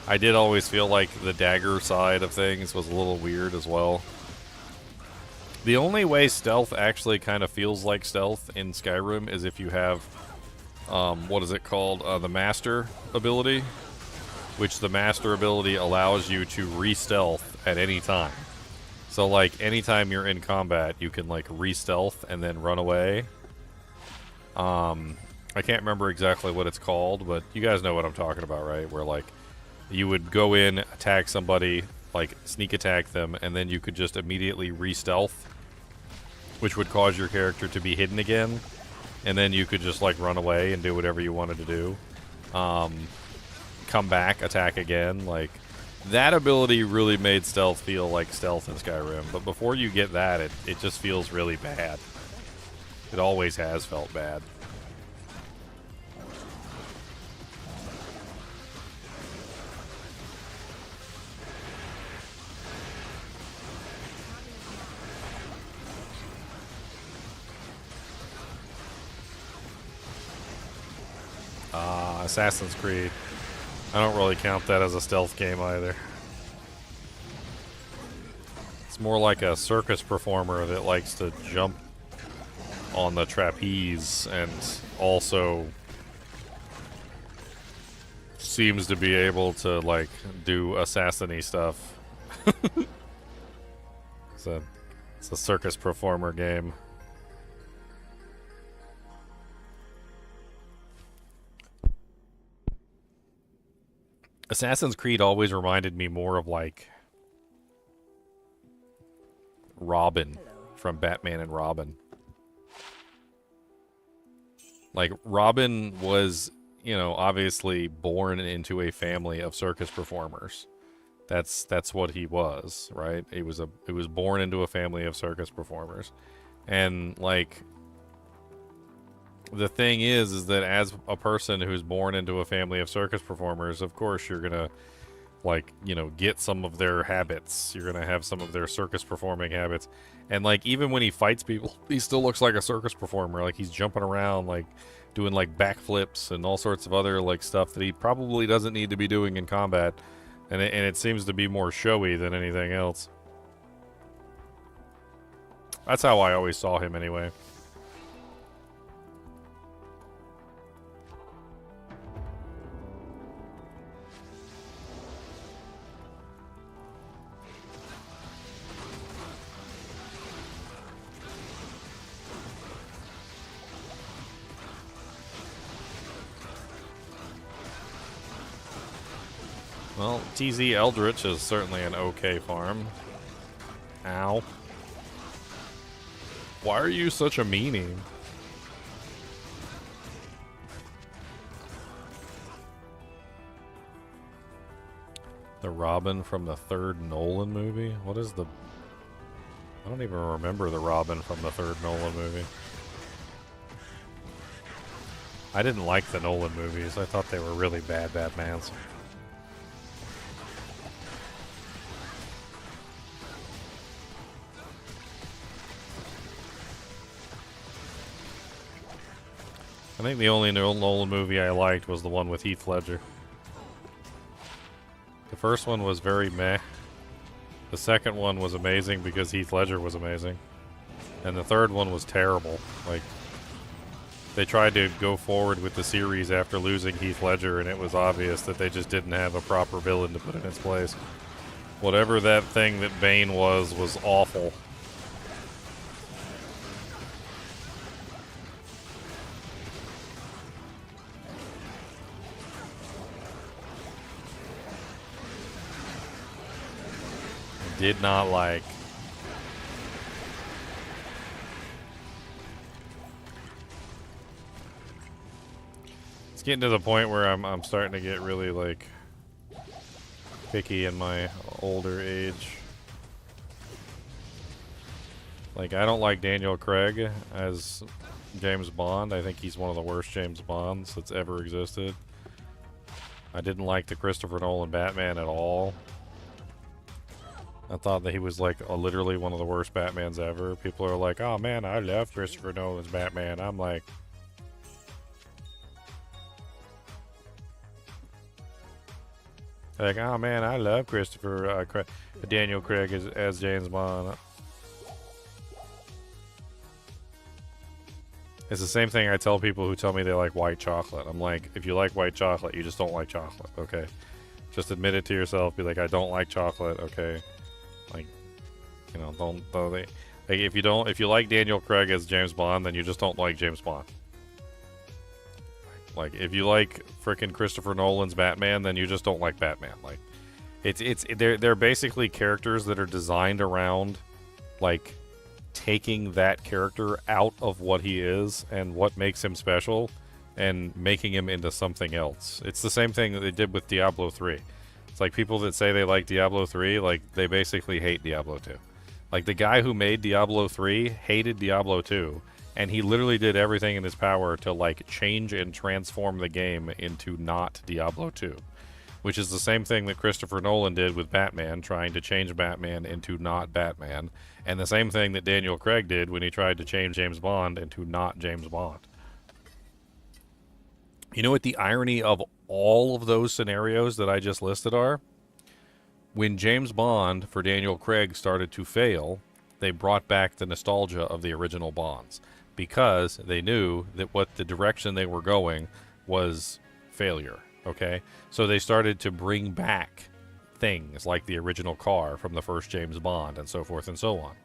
I did always feel like the dagger side of things was a little weird as well. The only way stealth actually kind of feels like stealth in Skyrim is if you have, what is it called? The Master ability, which the Master ability allows you to re-stealth at any time. So, like, anytime you're in combat, you can, like, re-stealth and then run away. I can't remember exactly what it's called, but you guys know what I'm talking about, right? Where, like, you would go in, attack somebody, like, sneak attack them, and then you could just immediately re-stealth, which would cause your character to be hidden again, and then you could just, like, run away and do whatever you wanted to do. Come back, attack again, like... That ability really made stealth feel like stealth in Skyrim, but before you get that, it just feels really bad. It always has felt bad. Assassin's Creed. I don't really count that as a stealth game either. It's more like a circus performer that likes to jump on the trapeze and also seems to be able to, like, do assassin-y stuff. It's a circus performer game. Assassin's Creed always reminded me more of, like, Robin from Batman and Robin. Like, Robin was, you know, obviously born into a family of circus performers. That's what he was, right? He was born into a family of circus performers. And, like, the thing is that as a person who's born into a family of circus performers, of course you're gonna, like, you know, get some of their habits. You're gonna have some of their circus performing habits. And, like, even when he fights people, he still looks like a circus performer. Like, he's jumping around, like, doing, like, backflips and all sorts of other, like, stuff that he probably doesn't need to be doing in combat. And it seems to be more showy than anything else. That's how I always saw him anyway. Well, TZ Eldritch is certainly an okay farm. Ow. Why are you such a meanie? The Robin from the third Nolan movie? What is the... I don't even remember the Robin from the third Nolan movie. I didn't like the Nolan movies. I thought they were really bad Batmans. I think the only Nolan movie I liked was the one with Heath Ledger. The first one was very meh. The second one was amazing because Heath Ledger was amazing. And the third one was terrible. Like, they tried to go forward with the series after losing Heath Ledger, and it was obvious that they just didn't have a proper villain to put in its place. Whatever that thing that Bane was awful. Did not like. It's getting to the point where I'm starting to get really, like, picky in my older age. Like, I don't like Daniel Craig as James Bond. I think he's one of the worst James Bonds that's ever existed. I didn't like the Christopher Nolan Batman at all. I thought that he was like literally one of the worst Batmans ever. People are like, "Oh man, I love Christopher Nolan's Batman." I'm like, "Oh man, I love Daniel Craig as James Bond." It's the same thing I tell people who tell me they like white chocolate. I'm like, if you like white chocolate, you just don't like chocolate, okay? Just admit it to yourself. Be like, I don't like chocolate, okay? Like, you know, like if you like Daniel Craig as James Bond, then you just don't like James Bond. Like if you like frickin' Christopher Nolan's Batman, then you just don't like Batman. Like, they're basically characters that are designed around, like, taking that character out of what he is and what makes him special and making him into something else. It's the same thing that they did with Diablo 3. It's like people that say they like Diablo 3, like, they basically hate Diablo 2. Like, the guy who made Diablo 3 hated Diablo 2, and he literally did everything in his power to, like, change and transform the game into not Diablo 2. Which is the same thing that Christopher Nolan did with Batman, trying to change Batman into not Batman. And the same thing that Daniel Craig did when he tried to change James Bond into not James Bond. You know what the irony of all of those scenarios that I just listed are? When James Bond for Daniel Craig started to fail, they brought back the nostalgia of the original Bonds. Because they knew that what the direction they were going was failure. Okay, so they started to bring back things like the original car from the first James Bond and so forth and so on.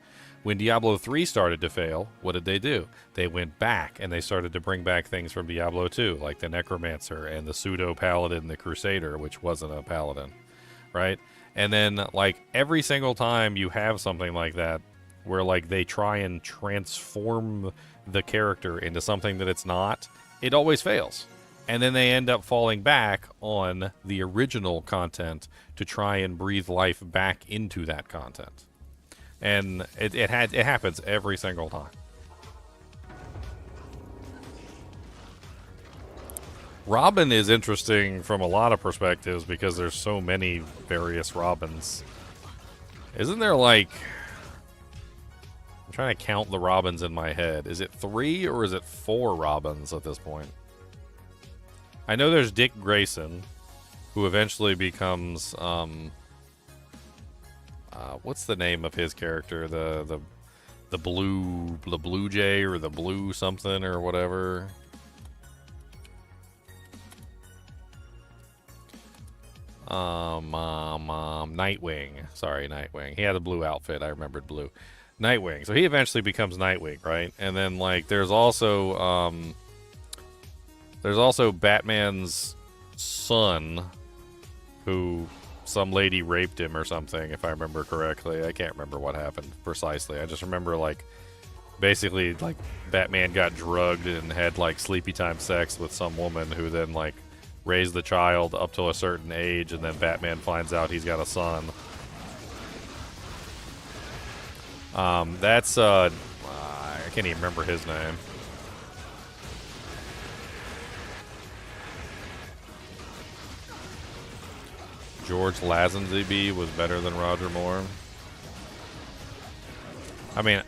When Diablo 3 started to fail, what did they do? They went back and they started to bring back things from Diablo 2, like the Necromancer and the Pseudo-Paladin, the Crusader, which wasn't a Paladin, right? And then, like, every single time you have something like that, where, like, they try and transform the character into something that it's not, it always fails. And then they end up falling back on the original content to try and breathe life back into that content. And it happens every single time. Robin is interesting from a lot of perspectives because there's so many various Robins. Isn't there, like... I'm trying to count the Robins in my head. Is it 3 or is it 4 Robins at this point? I know there's Dick Grayson, who eventually becomes, what's the name of his character? The blue jay or the blue something or whatever. Nightwing. Sorry, Nightwing. He had a blue outfit. I remembered blue. Nightwing. So he eventually becomes Nightwing, right? And then, like, there's also Batman's son, who some lady raped him or something, if I remember correctly. I can't remember what happened precisely. I just remember, like, basically, like, Batman got drugged and had, like, sleepy time sex with some woman who then, like, raised the child up to a certain age, and then Batman finds out he's got a son. That's, I can't even remember his name. George Lazenby was better than Roger Moore. I mean,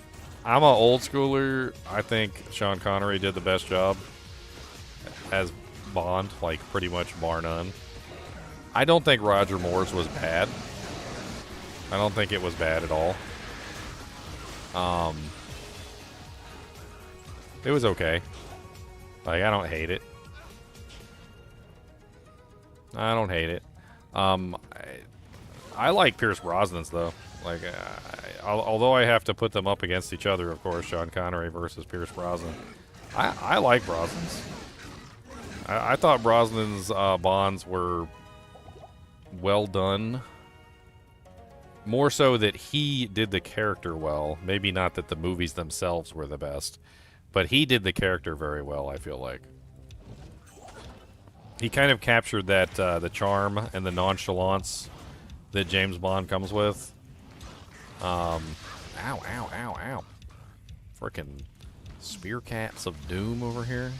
I'm an old schooler. I think Sean Connery did the best job as Bond, like, pretty much bar none. I don't think Roger Moore's was bad. I don't think it was bad at all. It was okay. Like, I don't hate it. I don't hate it. I like Pierce Brosnan's, though. Like, although I have to put them up against each other, of course, Sean Connery versus Pierce Brosnan. I like Brosnan's. I thought Brosnan's Bonds were well done. More so that he did the character well. Maybe not that the movies themselves were the best. But he did the character very well, I feel like. He kind of captured that, the charm and the nonchalance that James Bond comes with. Ow, ow, ow, ow. Frickin' spear cats of doom over here.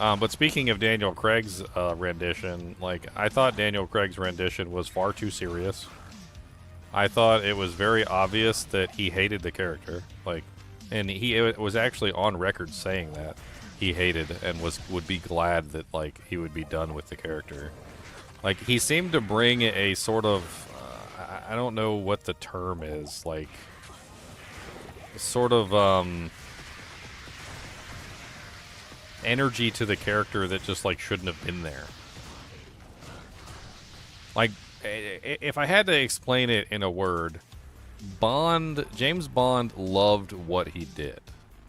But speaking of Daniel Craig's rendition, like, I thought Daniel Craig's rendition was far too serious. I thought it was very obvious that he hated the character, like, and he was actually on record saying that he hated and would be glad that, like, he would be done with the character. Like, he seemed to bring a sort of, I don't know what the term is, like, sort of energy to the character that just, like, shouldn't have been there. Like, if I had to explain it in a word, James Bond loved what he did,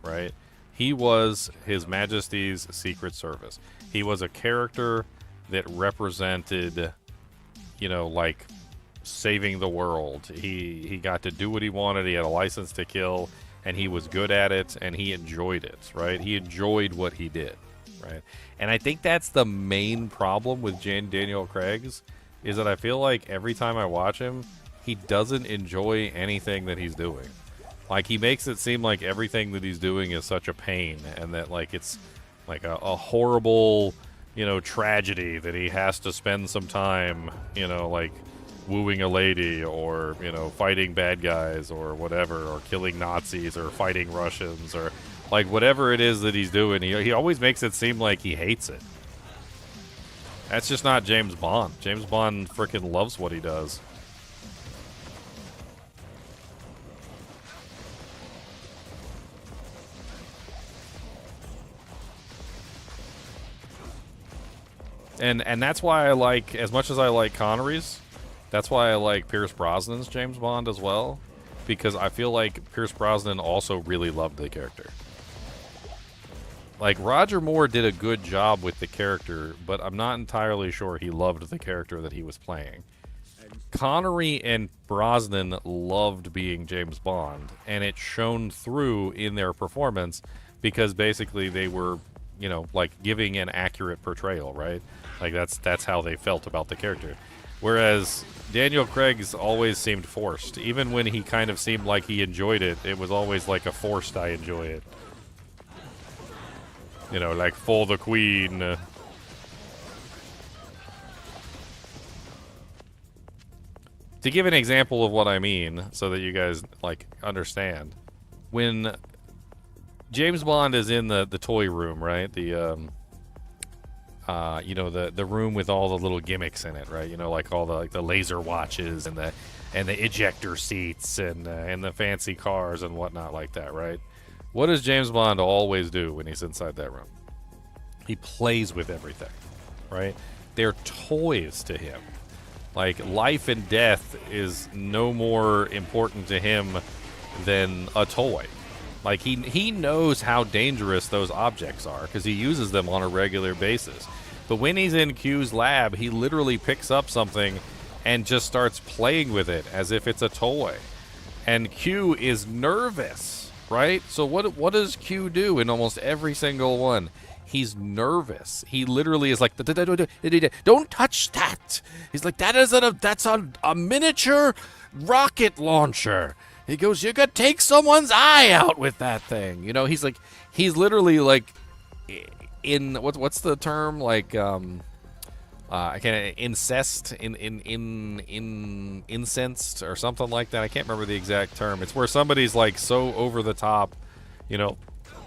right? He was His Majesty's Secret Service. He was a character that represented, you know, like, saving the world. He got to do what he wanted. He had a license to kill, and he was good at it, and he enjoyed it, right? He enjoyed what he did, right? And I think that's the main problem with Daniel Craig's, is that I feel like every time I watch him, he doesn't enjoy anything that he's doing. Like, he makes it seem like everything that he's doing is such a pain, and that, like, it's like a horrible, you know, tragedy that he has to spend some time, you know, like, wooing a lady, or, you know, fighting bad guys, or whatever, or killing Nazis, or fighting Russians, or, like, whatever it is that he's doing, he always makes it seem like he hates it. That's just not James Bond. James Bond freaking loves what he does. And that's why I like, as much as I like Connery's, that's why I like Pierce Brosnan's James Bond as well, because I feel like Pierce Brosnan also really loved the character. Like, Roger Moore did a good job with the character, but I'm not entirely sure he loved the character that he was playing. Connery and Brosnan loved being James Bond, and it shone through in their performance, because basically they were, you know, like, giving an accurate portrayal, right? Like, that's how they felt about the character. Whereas Daniel Craig's always seemed forced. Even when he kind of seemed like he enjoyed it, it was always like a forced I enjoy it. You know, like, for the Queen. To give an example of what I mean, so that you guys, like, understand. When James Bond is in the toy room, right? The, you know, the room with all the little gimmicks in it, right? You know, like all the, like, the laser watches and the ejector seats and the fancy cars and whatnot like that, right? What does James Bond always do when he's inside that room? He plays with everything, right? They're toys to him. Like, life and death is no more important to him than a toy. Like, he knows how dangerous those objects are, because he uses them on a regular basis. But when he's in Q's lab, he literally picks up something and just starts playing with it as if it's a toy. And Q is nervous, right? So what does Q do in almost every single one? He's nervous. He literally is like, don't touch that. He's like, that's a miniature rocket launcher. He goes, you could take someone's eye out with that thing. You know, he's literally like, in what's the term, like, I can't, incensed or something like that. I can't remember the exact term. It's where somebody's like so over the top, you know,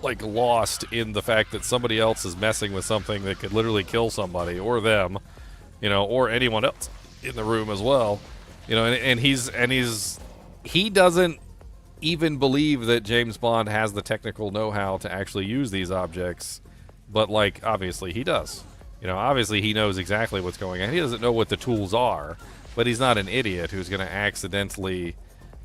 like lost in the fact that somebody else is messing with something that could literally kill somebody or them, you know, or anyone else in the room as well, you know, and he doesn't even believe that James Bond has the technical know-how to actually use these objects, but, like, obviously he does. You know, obviously he knows exactly what's going on. He doesn't know what the tools are, but he's not an idiot who's going to accidentally,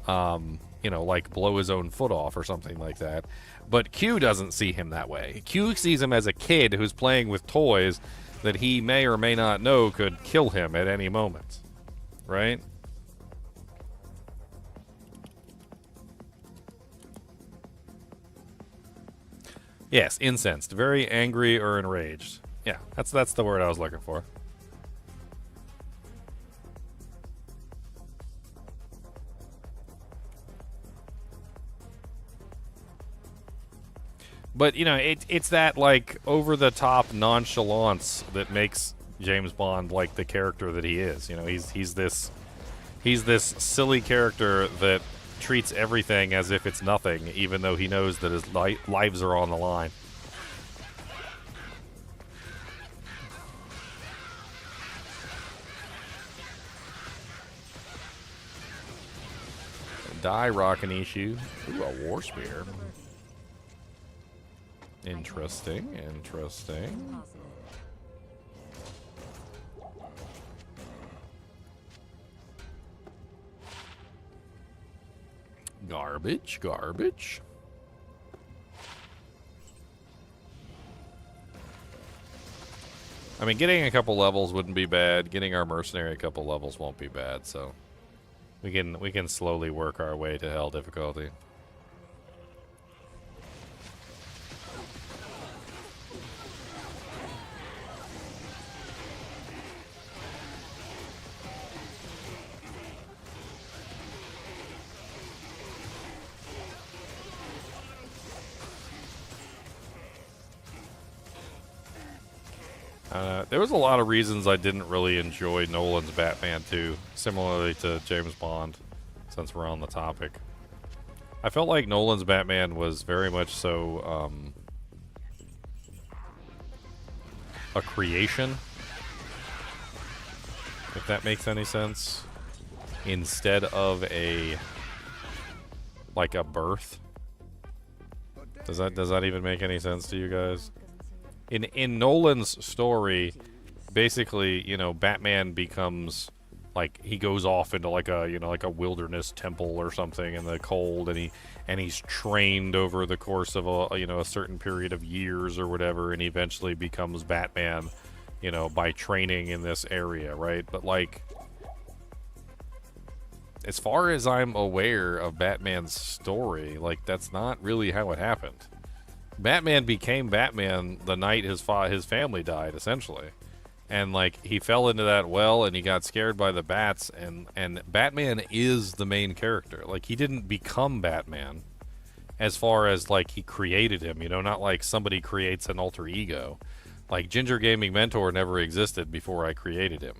you know, like, blow his own foot off or something like that. But Q doesn't see him that way. Q sees him as a kid who's playing with toys that he may or may not know could kill him at any moment, right? Yes, incensed. Very angry or enraged. Yeah, that's the word I was looking for. But you know, it's that like over the top nonchalance that makes James Bond like the character that he is. You know, he's this silly character that treats everything as if it's nothing, even though he knows that his lives are on the line. Die rockin' issue. Ooh, a war spear. Interesting, interesting. Garbage, garbage. I mean, getting a couple levels wouldn't be bad. Getting our mercenary a couple levels won't be bad, so we can slowly work our way to hell difficulty. There was a lot of reasons I didn't really enjoy Nolan's Batman 2, similarly to James Bond, since we're on the topic. I felt like Nolan's Batman was very much so a creation, if that makes any sense, instead of a birth. Does that even make any sense to you guys? In Nolan's story, basically, you know, Batman becomes like he goes off into like a wilderness temple or something in the cold, and he's trained over the course of a certain period of years or whatever, and he eventually becomes Batman, you know, by training in this area, right? But like, as far as I'm aware of Batman's story, like that's not really how it happened. Batman became Batman the night his family died, essentially. And like he fell into that well and he got scared by the bats, and Batman is the main character. Like he didn't become Batman as far as like he created him, you know, not like somebody creates an alter ego. Like Ginger Gaming Mentor never existed before I created him.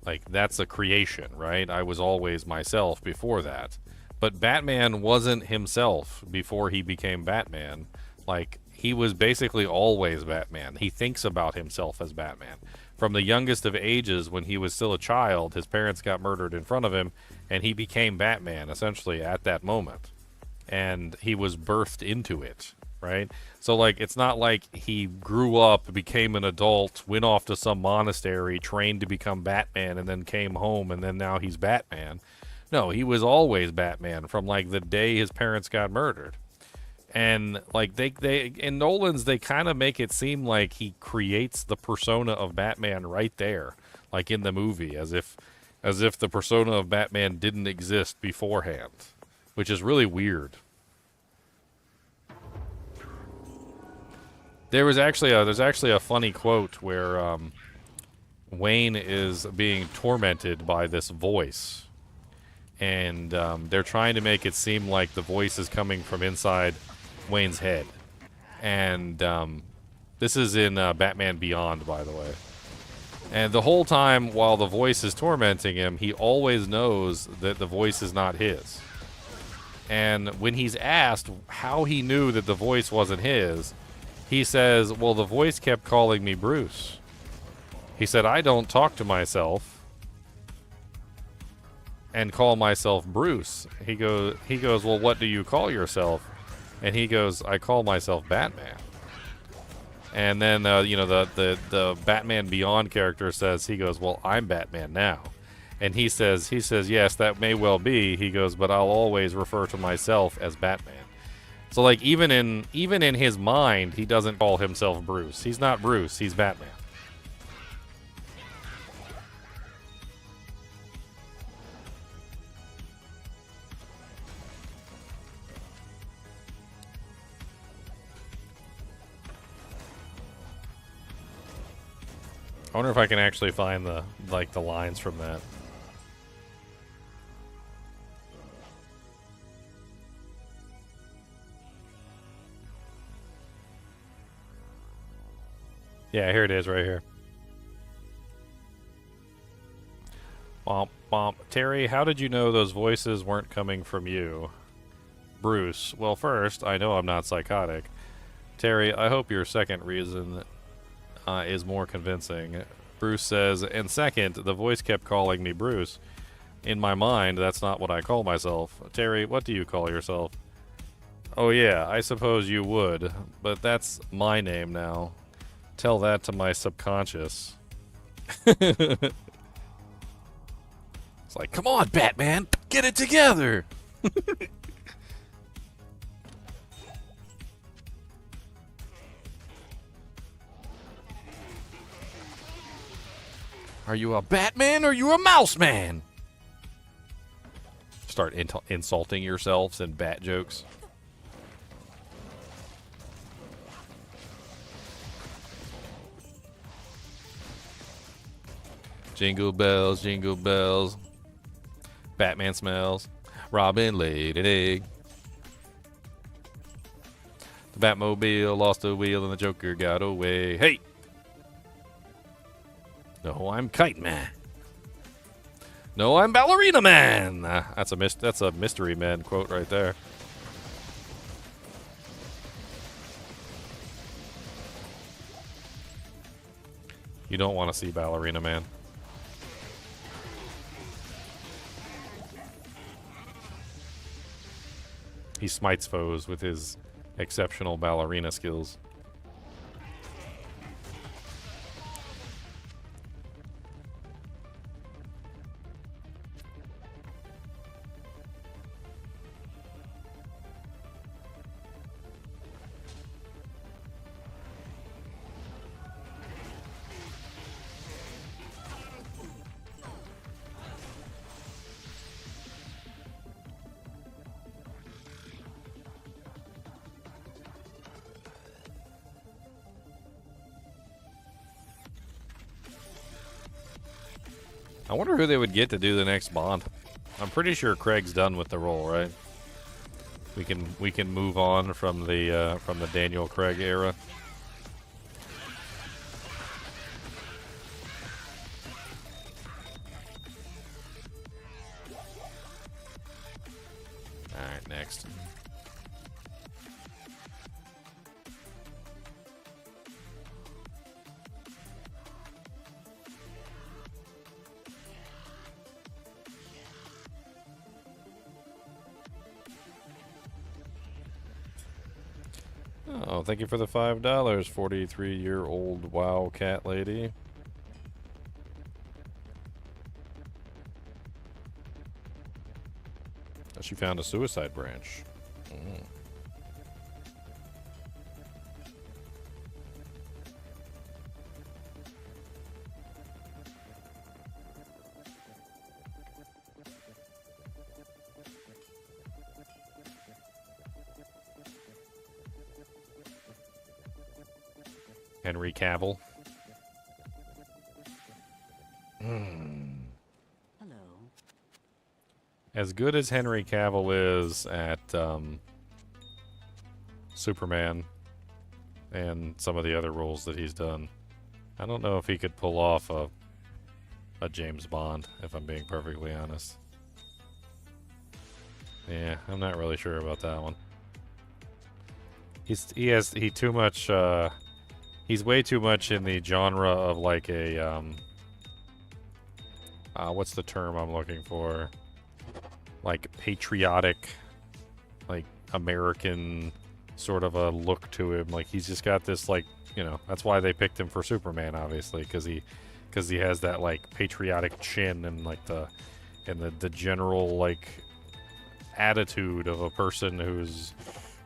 Like that's a creation, right? I was always myself before that. But Batman wasn't himself before he became Batman. Like, he was basically always Batman. He thinks about himself as Batman. From the youngest of ages, when he was still a child, his parents got murdered in front of him, and he became Batman, essentially, at that moment. And he was birthed into it, right? So, like, it's not like he grew up, became an adult, went off to some monastery, trained to become Batman, and then came home, and then now he's Batman. No, he was always Batman from, like, the day his parents got murdered. And like they in Nolan's, they kind of make it seem like he creates the persona of Batman right there, like in the movie, as if the persona of Batman didn't exist beforehand, which is really weird. There's actually a funny quote where Wayne is being tormented by this voice, and they're trying to make it seem like the voice is coming from inside Wayne's head. And this is in Batman Beyond, by the way. And the whole time while the voice is tormenting him, he always knows that the voice is not his. And when he's asked how he knew that the voice wasn't his, he says, well, the voice kept calling me Bruce. He said, I don't talk to myself and call myself Bruce. He goes, well, what do you call yourself? And he goes, I call myself Batman. And then, the Batman Beyond character says, he goes, well, I'm Batman now. And he says, yes, that may well be. He goes, but I'll always refer to myself as Batman. So, like, even in his mind, he doesn't call himself Bruce. He's not Bruce. He's Batman. I wonder if I can actually find the lines from that. Yeah, here it is right here. Bomp, bomp. Terry, how did you know those voices weren't coming from you? Bruce, well, first, I know I'm not psychotic. Terry, I hope your second reason is more convincing. Bruce says, and second, the voice kept calling me Bruce. In my mind, that's not what I call myself. Terry, what do you call yourself? Oh yeah, I suppose you would, but that's my name now. Tell that to my subconscious. It's like, come on, Batman, get it together! Are you a Batman or are you a mouse man? Start insulting yourselves in bat jokes. Jingle bells, jingle bells. Batman smells. Robin laid an egg. The Batmobile lost a wheel and the Joker got away. Hey! No, I'm Kite Man. No, I'm Ballerina Man. That's a Mystery Man quote right there. You don't want to see Ballerina Man. He smites foes with his exceptional ballerina skills. I wonder who they would get to do the next Bond. I'm pretty sure Craig's done with the role, right? We can move on from the Daniel Craig era. All right, next. Oh, thank you for the $5, 43-year-old WoW cat lady. She found a suicide branch. Mm. Henry Cavill. Hello. As good as Henry Cavill is at Superman and some of the other roles that he's done, I don't know if he could pull off a James Bond, if I'm being perfectly honest. Yeah, I'm not really sure about that one. He's too much he's way too much in the genre of like a what's the term I'm looking for? Like patriotic, like American sort of a look to him. Like he's just got this like, you know, that's why they picked him for Superman, obviously, because he has that like patriotic chin and like the general like attitude of a person who's,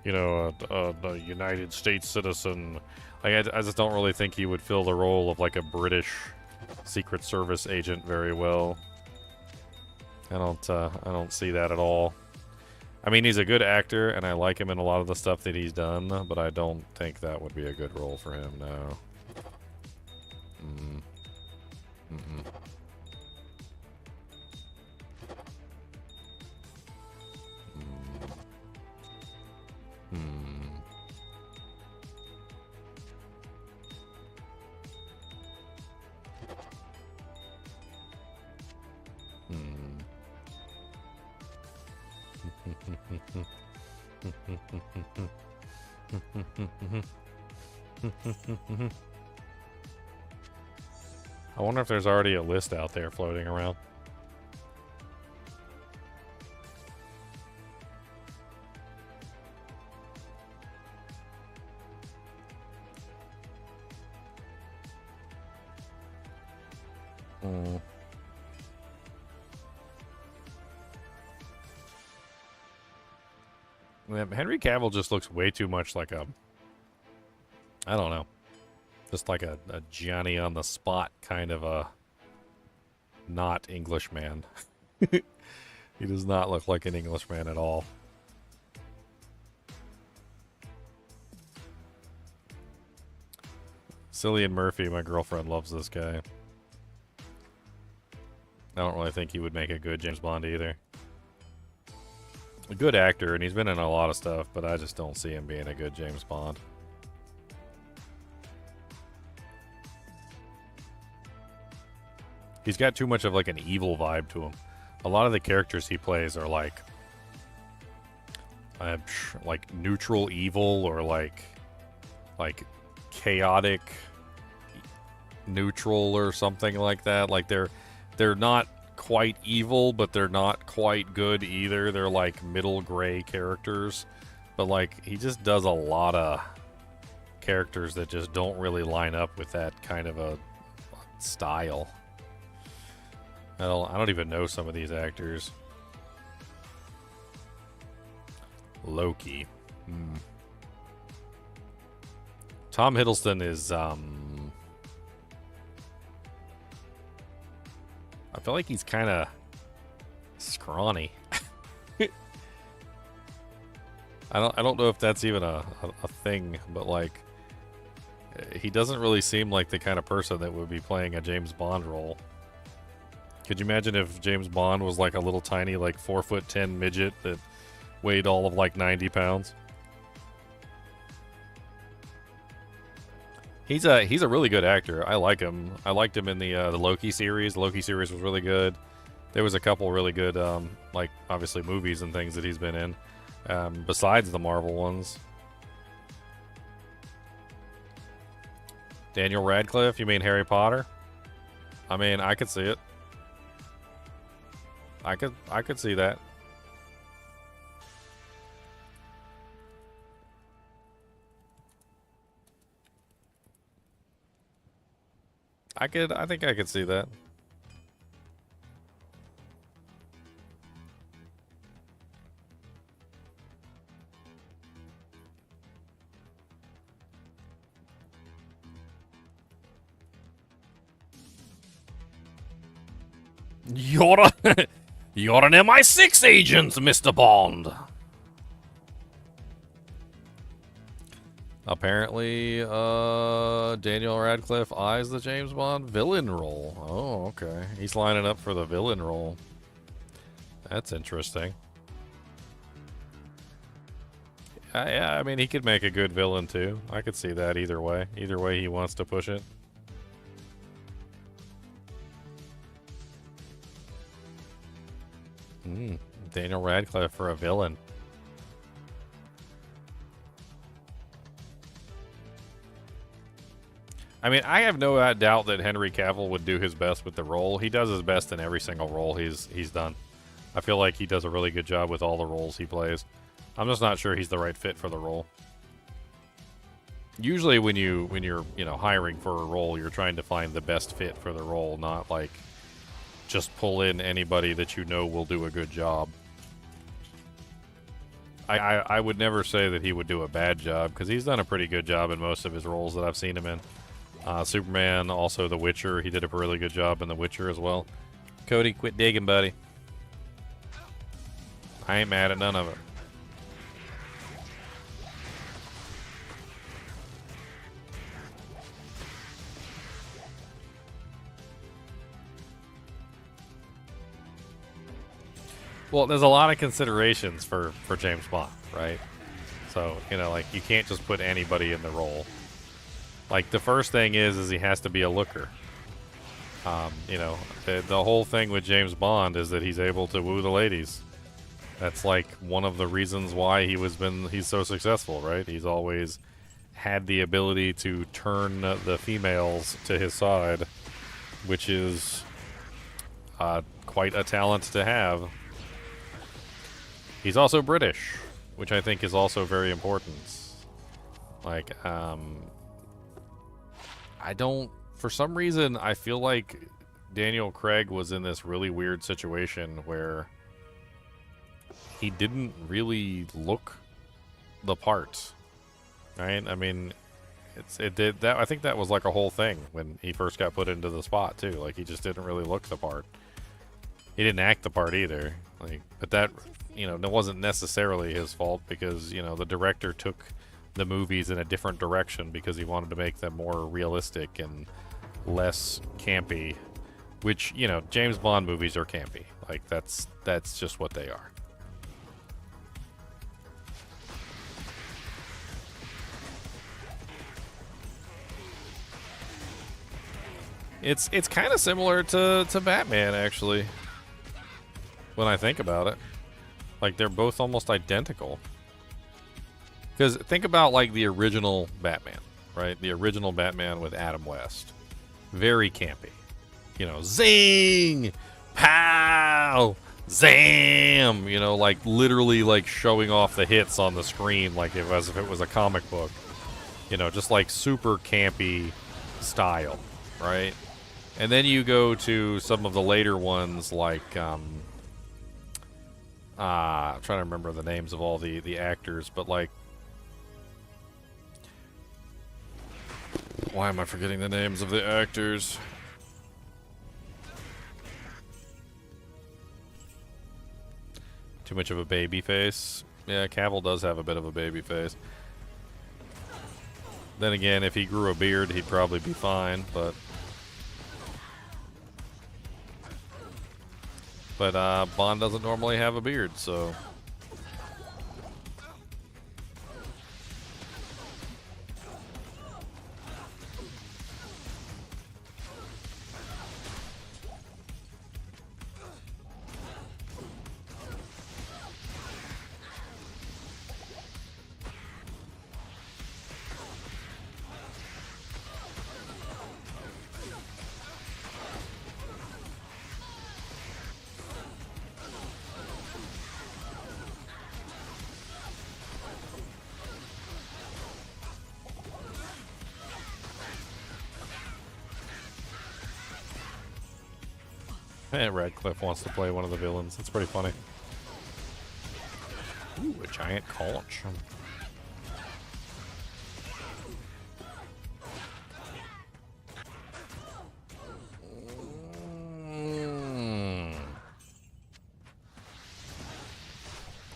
you know, a United States citizen. Like I just don't really think he would fill the role of like a British Secret Service agent very well. I don't see that at all. I mean, he's a good actor, and I like him in a lot of the stuff that he's done, but I don't think that would be a good role for him, no. Mm-mm. I wonder if there's already a list out there floating around. Henry Cavill just looks way too much like a, I don't know, just like a Johnny on the spot kind of a not Englishman. He does not look like an Englishman at all. Cillian Murphy, my girlfriend, loves this guy. I don't really think he would make a good James Bond either. A good actor, and he's been in a lot of stuff, but I just don't see him being a good James Bond. He's got too much of like an evil vibe to him. A lot of the characters he plays are like neutral evil or like chaotic neutral or something like that. Like they're not quite evil, but they're not quite good either. They're like middle gray characters. But like he just does a lot of characters that just don't really line up with that kind of a style. I don't even know some of these actors. Loki. Tom Hiddleston is I feel like he's kind of scrawny. I don't know if that's even a thing, but like he doesn't really seem like the kind of person that would be playing a James Bond role. Could you imagine if James Bond was like a little tiny, like 4'10" midget that weighed all of like 90 pounds? He's a really good actor. I like him. I liked him in the Loki series. The Loki series was really good. There was a couple really good, like obviously movies and things that he's been in, besides the Marvel ones. Daniel Radcliffe? You mean Harry Potter? I mean, I could see it. I could see that. I think I could see that. You're an MI6 agent, Mr. Bond. Apparently, Daniel Radcliffe eyes the James Bond villain role. Oh, okay. He's lining up for the villain role. That's interesting. Yeah, I mean, he could make a good villain, too. I could see that either way. Either way he wants to push it. Daniel Radcliffe for a villain. I mean, I have no doubt that Henry Cavill would do his best with the role. He does his best in every single role he's done. I feel like he does a really good job with all the roles he plays. I'm just not sure he's the right fit for the role. Usually when you're hiring for a role, you're trying to find the best fit for the role, not like just pull in anybody that you know will do a good job. I would never say that he would do a bad job, because he's done a pretty good job in most of his roles that I've seen him in. Superman, also The Witcher. He did a really good job in The Witcher as well. Cody, quit digging, buddy. I ain't mad at none of it. Well, there's a lot of considerations for James Bond, right? So, like, you can't just put anybody in the role. Like, the first thing is he has to be a looker. The whole thing with James Bond is that he's able to woo the ladies. That's like one of the reasons why he's so successful, right? He's always had the ability to turn the females to his side, which is quite a talent to have. He's also British, which I think is also very important. Like, I don't, for some reason, I feel like Daniel Craig was in this really weird situation where he didn't really look the part, right? I mean, it did that. I think that was like a whole thing when he first got put into the spot too. Like, he just didn't really look the part. He didn't act the part either. Like, but that, you know, that wasn't necessarily his fault because, you know, the director took the movies in a different direction because he wanted to make them more realistic and less campy. Which, you know, James Bond movies are campy. Like, that's just what they are. It's kind of similar to Batman, actually, when I think about it. Like, they're both almost identical. Because think about, like, the original Batman, right? The original Batman with Adam West. Very campy. You know, zing! Pow! Zam! You know, like, literally, like, showing off the hits on the screen like as if it was a comic book. You know, just, like, super campy style, right? And then you go to some of the later ones, like, I'm trying to remember the names of all the actors, but, like, why am I forgetting the names of the actors? Too much of a baby face. Yeah, Cavill does have a bit of a baby face. Then again, if he grew a beard, he'd probably be fine, but... Bond doesn't normally have a beard, so... Radcliffe wants to play one of the villains. It's pretty funny. Ooh, a giant conch.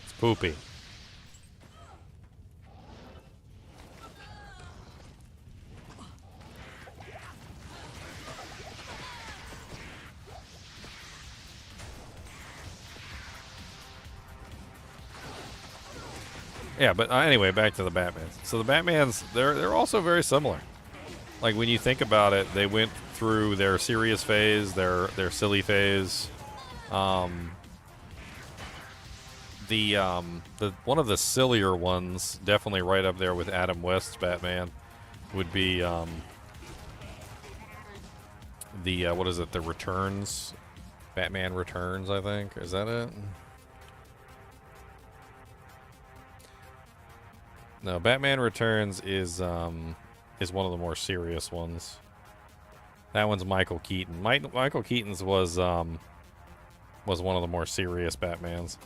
It's poopy. Yeah, but anyway, back to the Batmans. So the Batmans, they're also very similar. Like, when you think about it, they went through their serious phase, their silly phase. The one of the sillier ones, definitely right up there with Adam West's Batman, would be what is it? The Returns, Batman Returns, I think. Is that it? No, Batman Returns is one of the more serious ones. That one's Michael Keaton. Michael Keaton's was one of the more serious Batmans.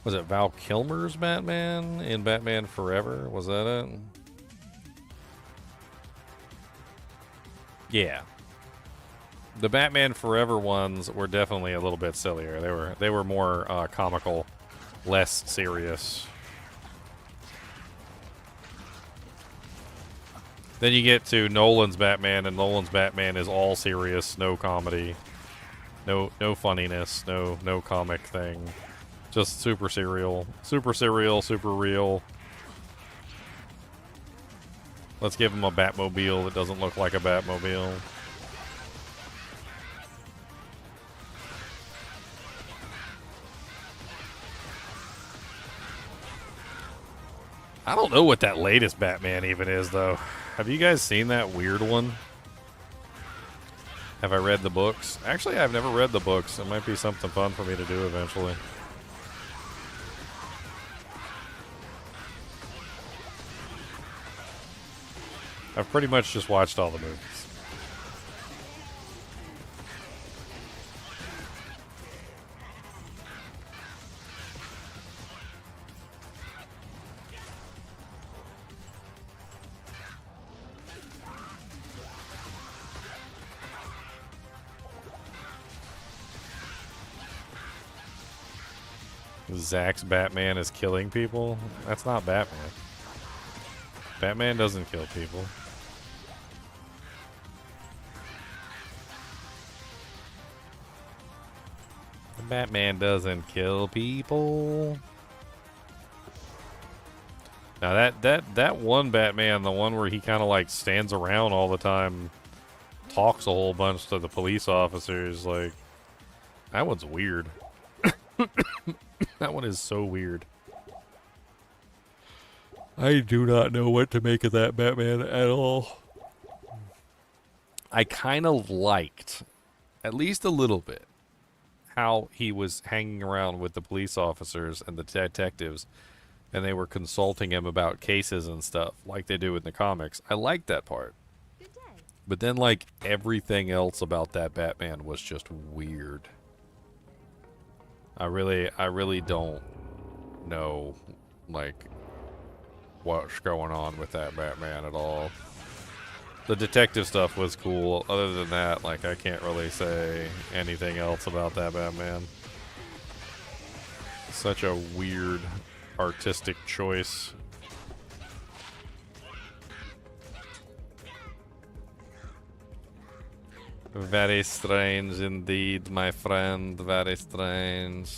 Was it Val Kilmer's Batman in Batman Forever? Was that it? Yeah. The Batman Forever ones were definitely a little bit sillier. They were more comical, less serious. Then you get to Nolan's Batman, and Nolan's Batman is all serious, no comedy, no funniness, no comic thing, just super serial, super real. Let's give him a Batmobile that doesn't look like a Batmobile. I don't know what that latest Batman even is, though. Have you guys seen that weird one? Have I read the books? Actually, I've never read the books. It might be something fun for me to do eventually. I've pretty much just watched all the movies. Zach's Batman is killing people? That's not Batman. Batman doesn't kill people. Batman doesn't kill people. Now that one Batman, the one where he kind of like stands around all the time, talks a whole bunch to the police officers, like, that one's weird. That one is so weird. I do not know what to make of that Batman at all. I kind of liked, at least a little bit, how he was hanging around with the police officers and the detectives, and they were consulting him about cases and stuff, like they do in the comics. I liked that part. Good day. But then, like, everything else about that Batman was just weird. I really don't know, like, what's going on with that Batman at all. The detective stuff was cool. Other than that, like, I can't really say anything else about that Batman. Such a weird artistic choice. Very strange indeed, my friend. Very strange.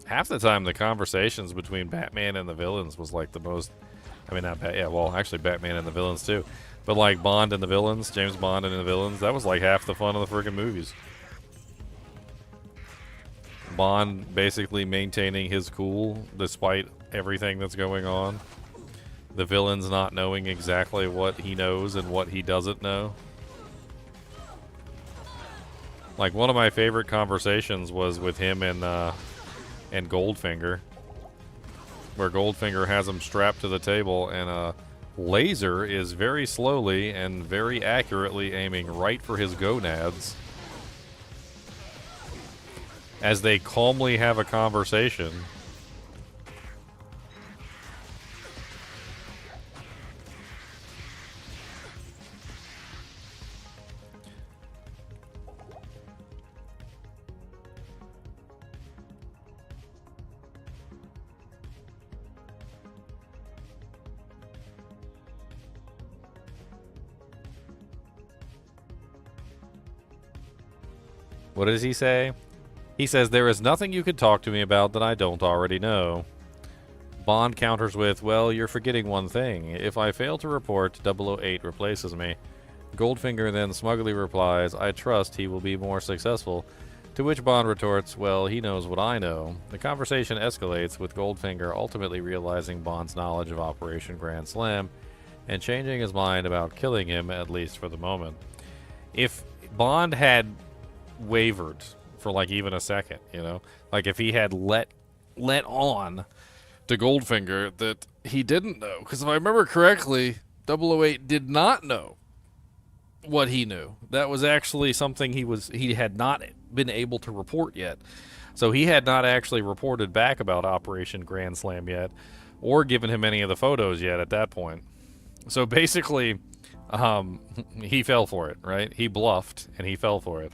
Half the time, the conversations between Batman and the villains was like the most. I mean, not yeah, well, actually, Batman and the villains too, but like Bond and the villains, James Bond and the villains. That was like half the fun of the freaking movies. Bond basically maintaining his cool despite everything that's going on. The villains not knowing exactly what he knows and what he doesn't know. Like, one of my favorite conversations was with him and Goldfinger, where Goldfinger has him strapped to the table and a laser is very slowly and very accurately aiming right for his gonads as they calmly have a conversation. What does he say? He says, there is nothing you could talk to me about that I don't already know. Bond counters with, well, you're forgetting one thing. If I fail to report, 008 replaces me. Goldfinger then smugly replies, I trust he will be more successful. To which Bond retorts, well, he knows what I know. The conversation escalates, with Goldfinger ultimately realizing Bond's knowledge of Operation Grand Slam and changing his mind about killing him, at least for the moment. If Bond had wavered for like even a second, you know, like if he had let on to Goldfinger that he didn't know, because if I remember correctly, 008 did not know what he knew. That was actually something he had not been able to report yet. So he had not actually reported back about Operation Grand Slam yet, or given him any of the photos yet at that point. So basically, he fell for it, right? He bluffed and he fell for it.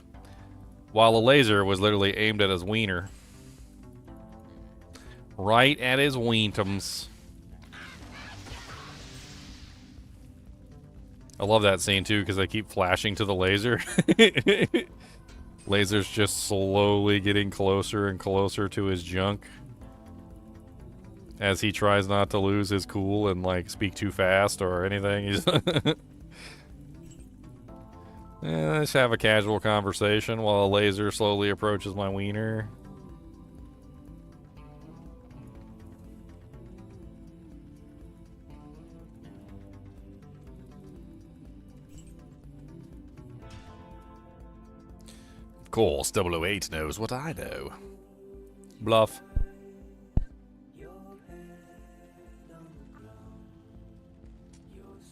While a laser was literally aimed at his wiener. Right at his weentums. I love that scene too because they keep flashing to the laser. Laser's just slowly getting closer and closer to his junk as he tries not to lose his cool and like speak too fast or anything. He's let's have a casual conversation while a laser slowly approaches my wiener. Of course, 008 knows what I know. Bluff.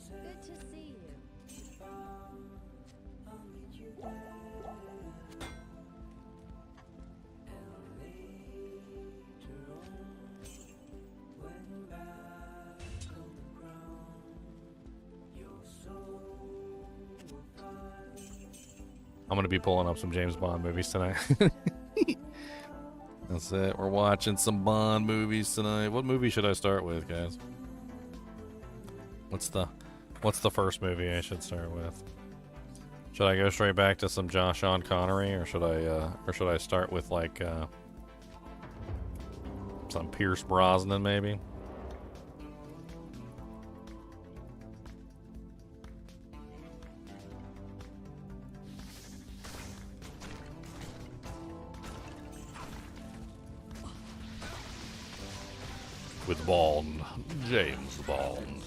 Good to see you. I'm going to be pulling up some James Bond movies tonight. That's it. We're watching some Bond movies tonight. What movie should I start with, guys? What's the first movie I should start with? Should I go straight back to some Sean Connery, or should I start with like some Pierce Brosnan maybe? With Bond, James Bond.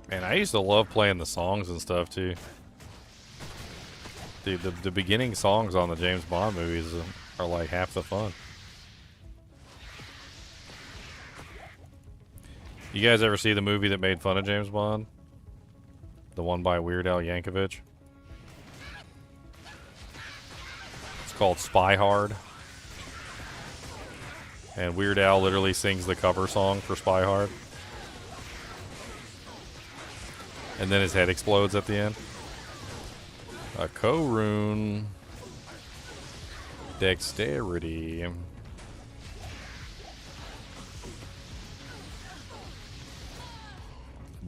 Man, I used to love playing the songs and stuff too. Dude, the beginning songs on the James Bond movies are like half the fun. You guys ever see the movie that made fun of James Bond? The one by Weird Al Yankovic? It's called Spy Hard. And Weird Al literally sings the cover song for Spy Hard. And then his head explodes at the end. A co-rune. Dexterity.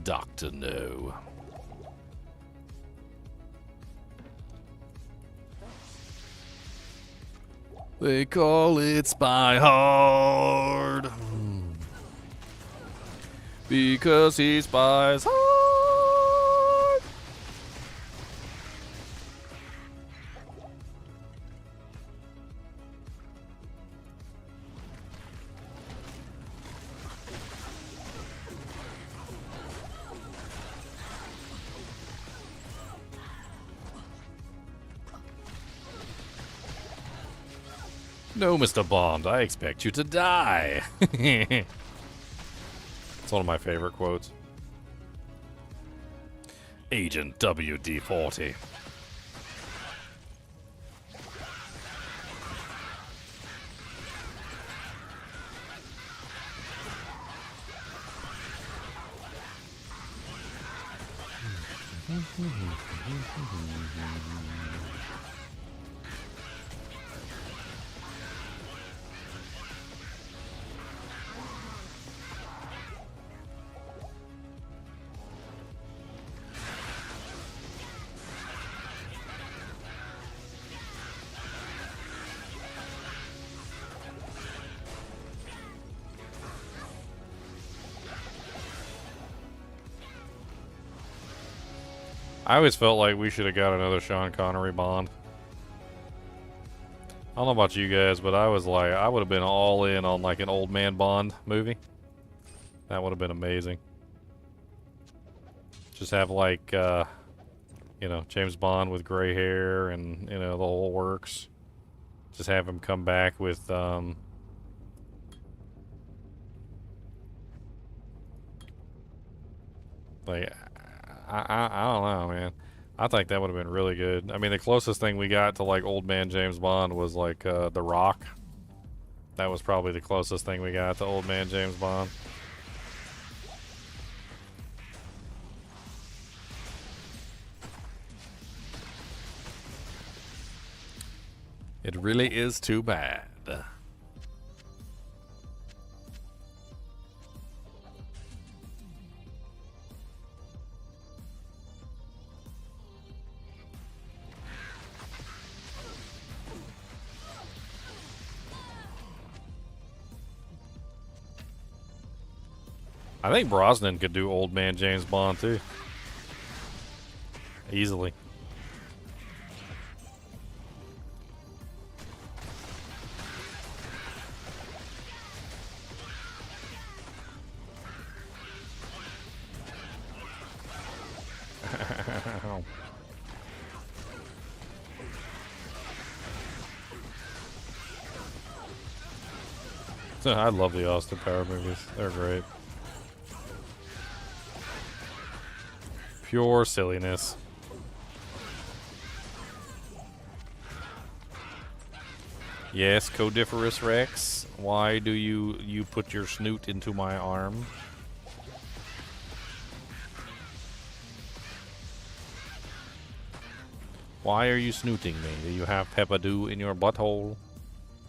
Dr. No. They call it Spy Hard. Because he spies hard. No, Mr. Bond, I expect you to die. It's one of my favorite quotes. Agent WD-40. I always felt like we should have got another Sean Connery Bond. I don't know about you guys, but I was like, I would have been all in on like an old man Bond movie. That would have been amazing. Just have like, you know, James Bond with gray hair and, you know, the whole works. Just have him come back with, like, I don't know, man. I think that would have been really good. I mean, the closest thing we got to like old man James Bond was like The Rock. That was probably the closest thing we got to old man James Bond. It really is too bad. I think Brosnan could do old man James Bond too. Easily. I love the Austin Power movies. They're great. Pure silliness. Yes, codiferous Rex. Why do you put your snoot into my arm? Why are you snooting me? Do you have peppadoo in your butthole?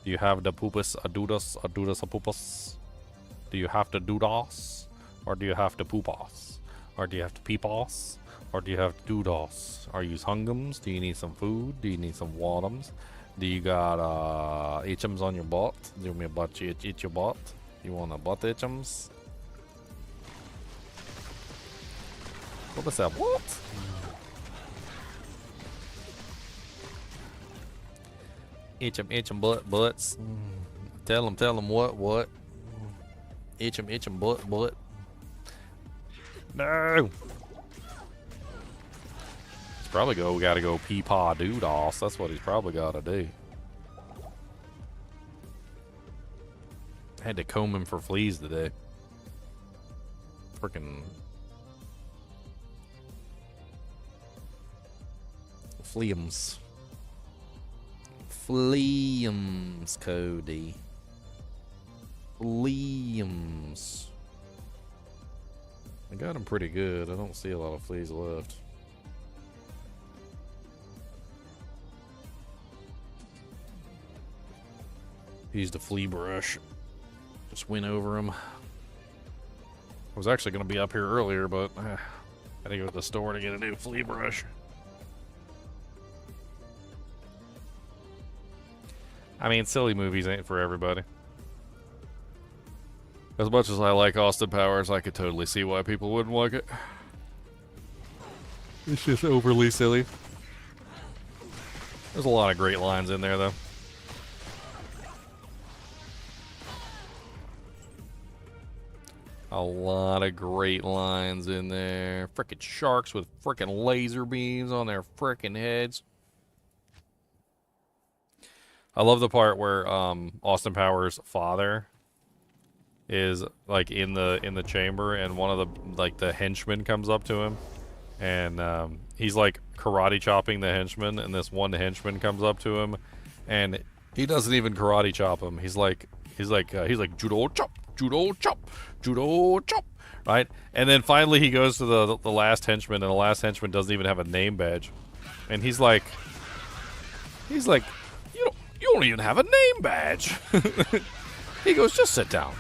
Do you have the poopus adudas adudas apupus? Do you have the doodas? Or do you have the poopas? Or do you have to peepaws? Or do you have to doodas? Are you hungums? Do you need some food? Do you need some watums? Do you got itchums on your butt? Do you want me to butt you itch your butt? You want a butt itchums? What was that? What? Itch 'em, butts. Tell them what? Itch 'em, butt. No. He's probably gotta go peepaw doodos. That's what he's probably gotta do. I had to comb him for fleas today. Freaking fleams. Fleams, Cody. Fleams. I got him pretty good. I don't see a lot of fleas left. Used a flea brush. Just went over him. I was actually going to be up here earlier, but I had to go to the store to get a new flea brush. I mean, silly movies ain't for everybody. As much as I like Austin Powers, I could totally see why people wouldn't like it. It's just overly silly. There's a lot of great lines in there, though. A lot of great lines in there. Frickin' sharks with frickin' laser beams on their frickin' heads. I love the part where Austin Powers' father is like in the chamber, and one of the henchmen comes up to him, and he's like karate chopping the henchman, and this one henchman comes up to him, and he doesn't even karate chop him. He's like judo chop, judo chop, judo chop, right? And then finally he goes to the last henchman, and the last henchman doesn't even have a name badge, and he's like you don't even have a name badge. He goes, just sit down.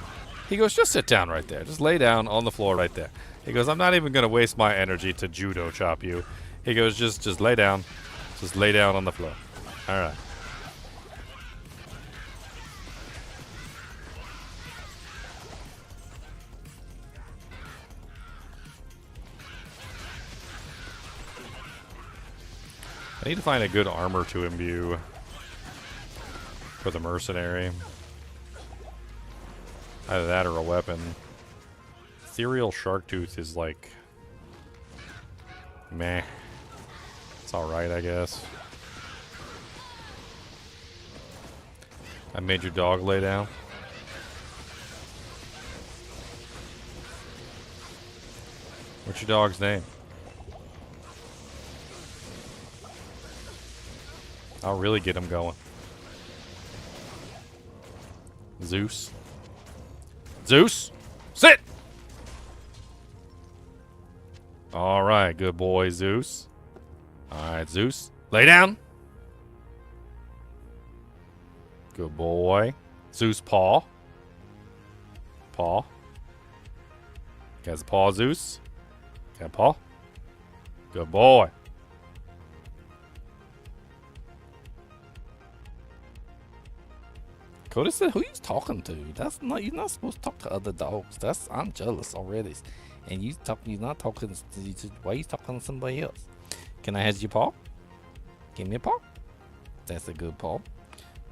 He goes, just sit down right there. Just lay down on the floor right there. He goes, I'm not even going to waste my energy to judo chop you. He goes, just lay down. Just lay down on the floor. All right. I need to find a good armor to imbue for the mercenary. Either that or a weapon. Ethereal Sharktooth is like meh. It's alright, I guess. I made your dog lay down. What's your dog's name? I'll really get him going. Zeus. Zeus! Sit! Alright, good boy, Zeus. Alright, Zeus. Lay down. Good boy. Zeus, paw. Paw. Got a paw, Zeus. Got a paw. Good boy. Cody said, "Who you talking to? That's not. You're not supposed to talk to other dogs. I'm jealous already. And you're not talking. Why you talking to somebody else? Can I have your paw? Give me a paw. That's a good paw.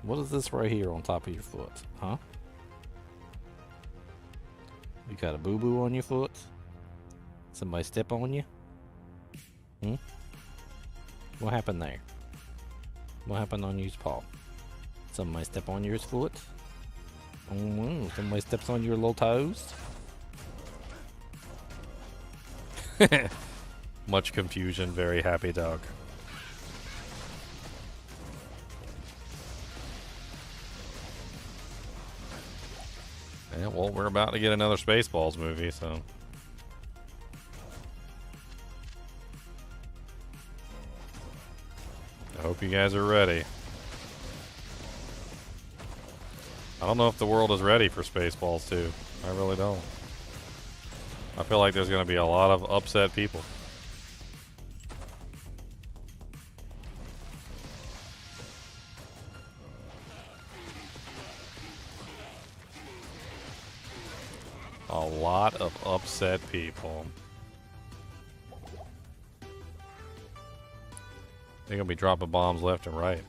What is this right here on top of your foot? Huh? You got a boo-boo on your foot? Somebody step on you? Hmm? What happened there? What happened on your paw? Somebody step on your foot? Somebody steps on your little toes? Much confusion, very happy dog. Yeah, well, we're about to get another Spaceballs movie, so... I hope you guys are ready. I don't know if the world is ready for Spaceballs 2. I really don't. I feel like there's going to be a lot of upset people. A lot of upset people. They're going to be dropping bombs left and right.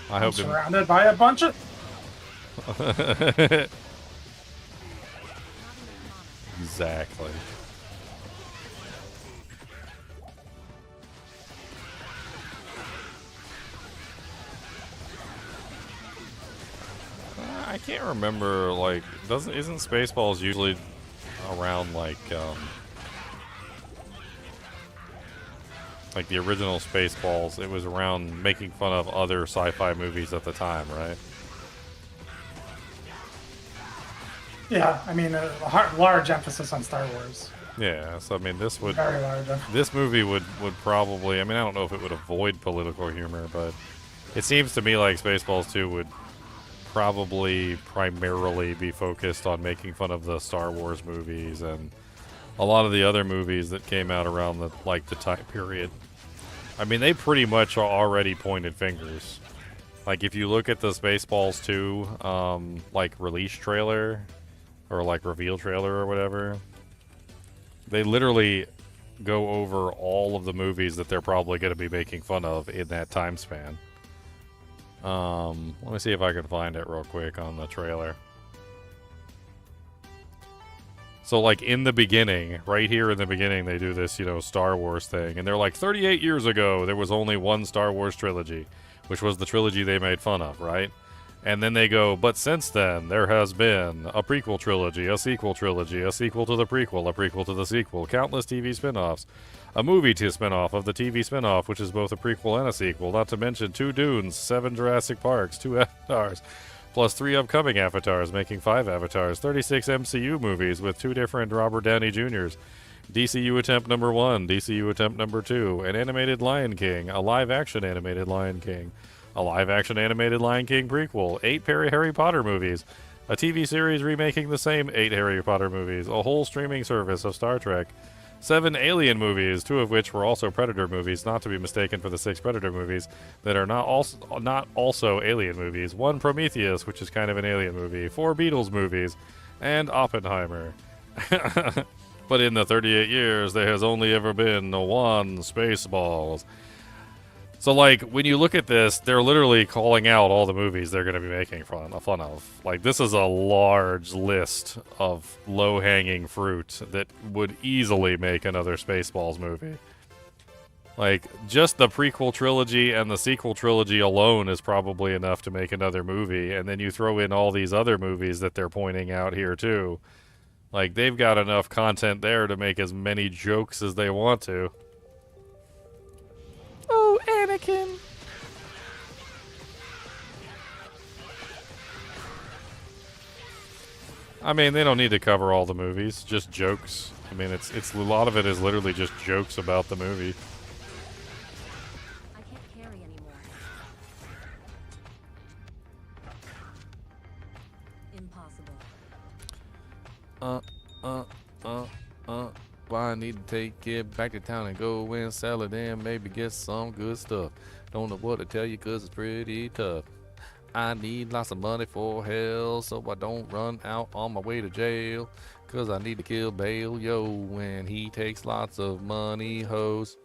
I hope surrounded by a bunch of... Exactly. I can't remember, like, isn't Spaceballs usually around like the original Spaceballs? It was around making fun of other sci-fi movies at the time, right? Yeah, I mean, a large emphasis on Star Wars. Yeah, so I mean, this would Very large. This movie would probably, I mean, I don't know if it would avoid political humor, but it seems to me like Spaceballs 2 would probably primarily be focused on making fun of the Star Wars movies and a lot of the other movies that came out around the time period. I mean, they pretty much are already pointed fingers. Like, if you look at the Spaceballs 2 like release trailer or like reveal trailer or whatever, they literally go over all of the movies that they're probably going to be making fun of in that time span. Let me see if I can find it real quick on the trailer. So, like, in the beginning, right here in the beginning, they do this, Star Wars thing. And they're like, 38 years ago, there was only one Star Wars trilogy, which was the trilogy they made fun of, right? And then they go, but since then, there has been a prequel trilogy, a sequel trilogy, a sequel to the prequel, a prequel to the sequel, countless TV spin-offs, a movie to spin-off of the TV spin-off, which is both a prequel and a sequel, not to mention 2 Dunes, 7 Jurassic Parks, 2 Avatars, plus 3 upcoming Avatars, making 5 Avatars, 36 MCU movies with 2 different Robert Downey Jr.'s, DCU Attempt Number 1, DCU Attempt Number 2, an animated Lion King, a live-action animated Lion King, a live-action animated Lion King prequel, 8 Harry Potter movies, a TV series remaking the same 8 Harry Potter movies, a whole streaming service of Star Trek, 7 Alien movies, 2 of which were also Predator movies, not to be mistaken for the 6 Predator movies that are not also Alien movies, 1 Prometheus, which is kind of an Alien movie, 4 Beatles movies, and Oppenheimer. But in the 38 years, there has only ever been 1 Spaceballs. So, like, when you look at this, they're literally calling out all the movies they're going to be making fun of. Like, this is a large list of low-hanging fruit that would easily make another Spaceballs movie. Like, just the prequel trilogy and the sequel trilogy alone is probably enough to make another movie, and then you throw in all these other movies that they're pointing out here, too. Like, they've got enough content there to make as many jokes as they want to. Oh, Anakin! I mean, they don't need to cover all the movies, just jokes. I mean, it's a lot of it is literally just jokes about the movie. I can't carry anymore. Impossible. Why I need to take it back to town and go and sell it and maybe get some good stuff. Don't know what to tell you cause it's pretty tough. I need lots of money for hell so I don't run out on my way to jail. Cause I need to kill Bale, yo, when he takes lots of money, hoes.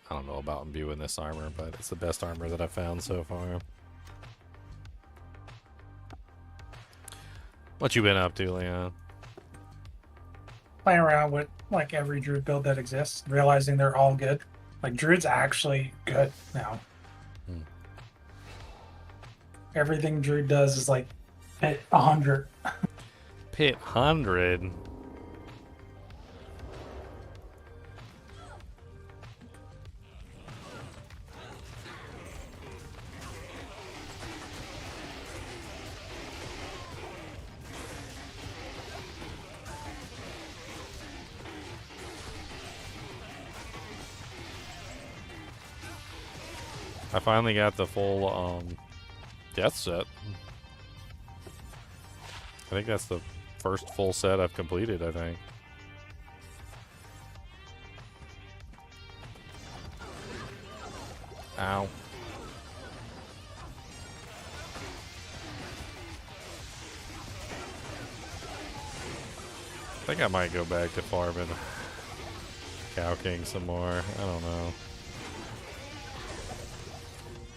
I don't know about imbuing this armor, but it's the best armor that I've found so far. What you been up to, Leon? Playing around with like every druid build that exists, realizing they're all good. Like druid's actually good now. Everything druid does is like hit 100. Pit 100? I finally got the full death set. I think that's the first full set I've completed, I think. Ow. I think I might go back to farming Cow King some more. I don't know.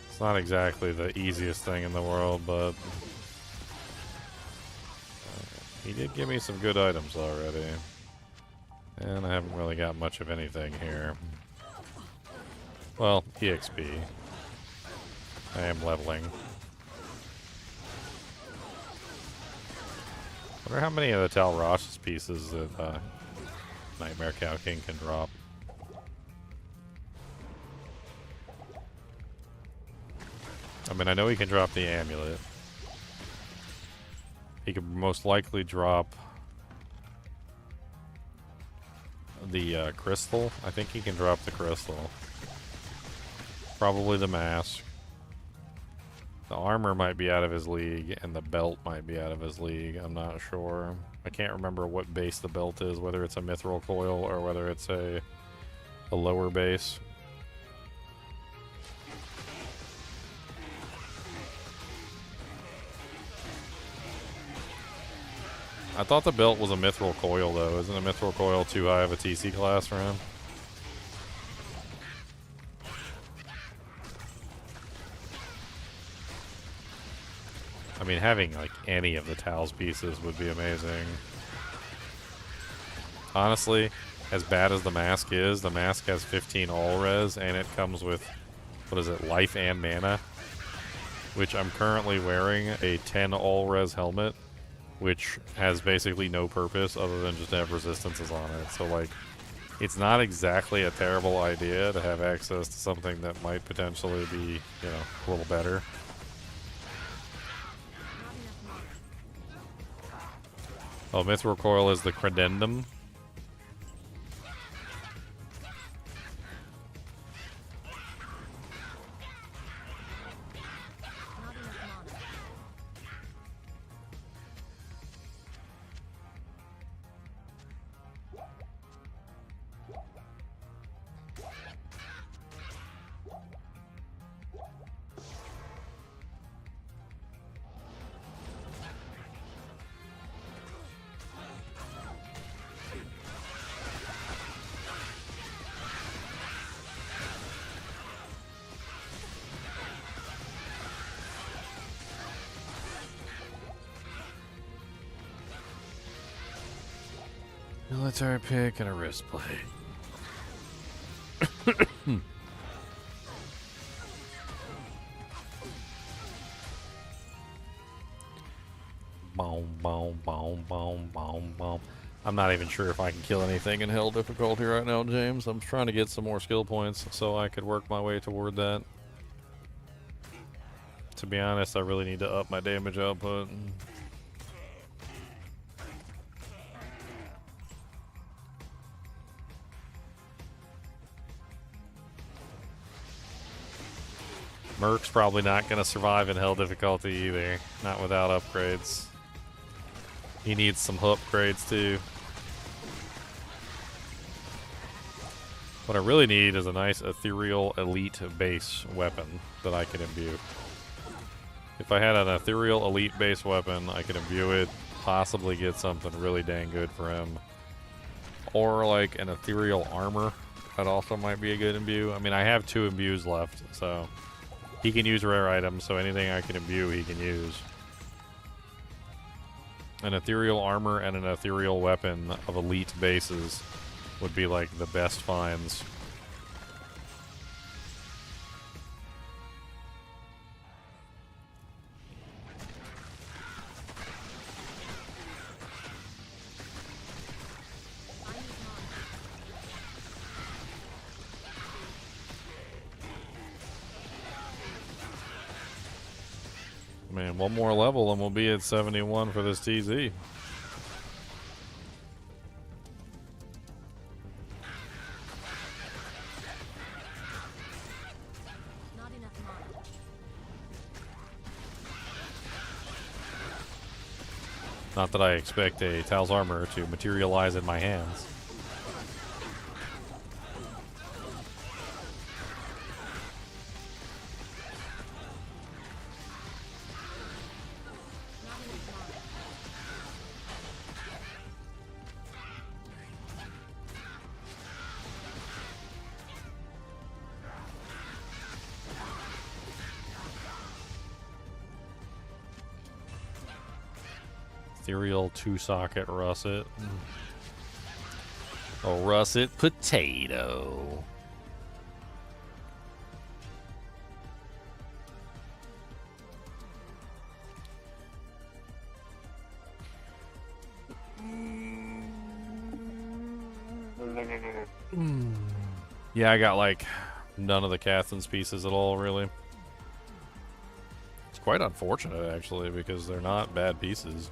It's not exactly the easiest thing in the world, but he did give me some good items already. And I haven't really got much of anything here. Well, EXP. I am leveling. Wonder how many of the Tal Rosh's pieces that Nightmare Cow King can drop. I mean, I know he can drop the amulet. He could most likely drop the crystal. I think he can drop the crystal. Probably the mask. The armor might be out of his league, and the belt might be out of his league. I'm not sure. I can't remember what base the belt is, whether it's a mithril coil or whether it's a lower base. I thought the belt was a mithril coil, though. Isn't a mithril coil too high of a TC class for him? I mean, having, like, any of the Tal's pieces would be amazing. Honestly, as bad as the mask is, the mask has 15 all-res, and it comes with, what is it, life and mana? Which I'm currently wearing a 10 all-res helmet, which has basically no purpose other than just to have resistances on it. So, like, it's not exactly a terrible idea to have access to something that might potentially be, you know, a little better. Oh, Mithril Coil is the credendum. Military pick and a wrist plate. Boom, boom, boom, boom, boom, boom. I'm not even sure if I can kill anything in hell difficulty right now, James. I'm trying to get some more skill points so I could work my way toward that. To be honest, I really need to up my damage output. Merc's probably not going to survive in hell difficulty either. Not without upgrades. He needs some upgrades too. What I really need is a nice ethereal elite base weapon that I can imbue. If I had an ethereal elite base weapon, I could imbue it, possibly get something really dang good for him. Or like an ethereal armor. That also might be a good imbue. I mean, I have 2 imbues left, so he can use rare items, so anything I can imbue, he can use. An ethereal armor and an ethereal weapon of elite bases would be like the best finds. Man, one more level and we'll be at 71 for this TZ. Not enough mana. Not that I expect a Tal's armor to materialize in my hands. Ethereal 2-socket russet. A russet potato. Yeah, I got like none of the Cathin's pieces at all, really. It's quite unfortunate, actually, because they're not bad pieces.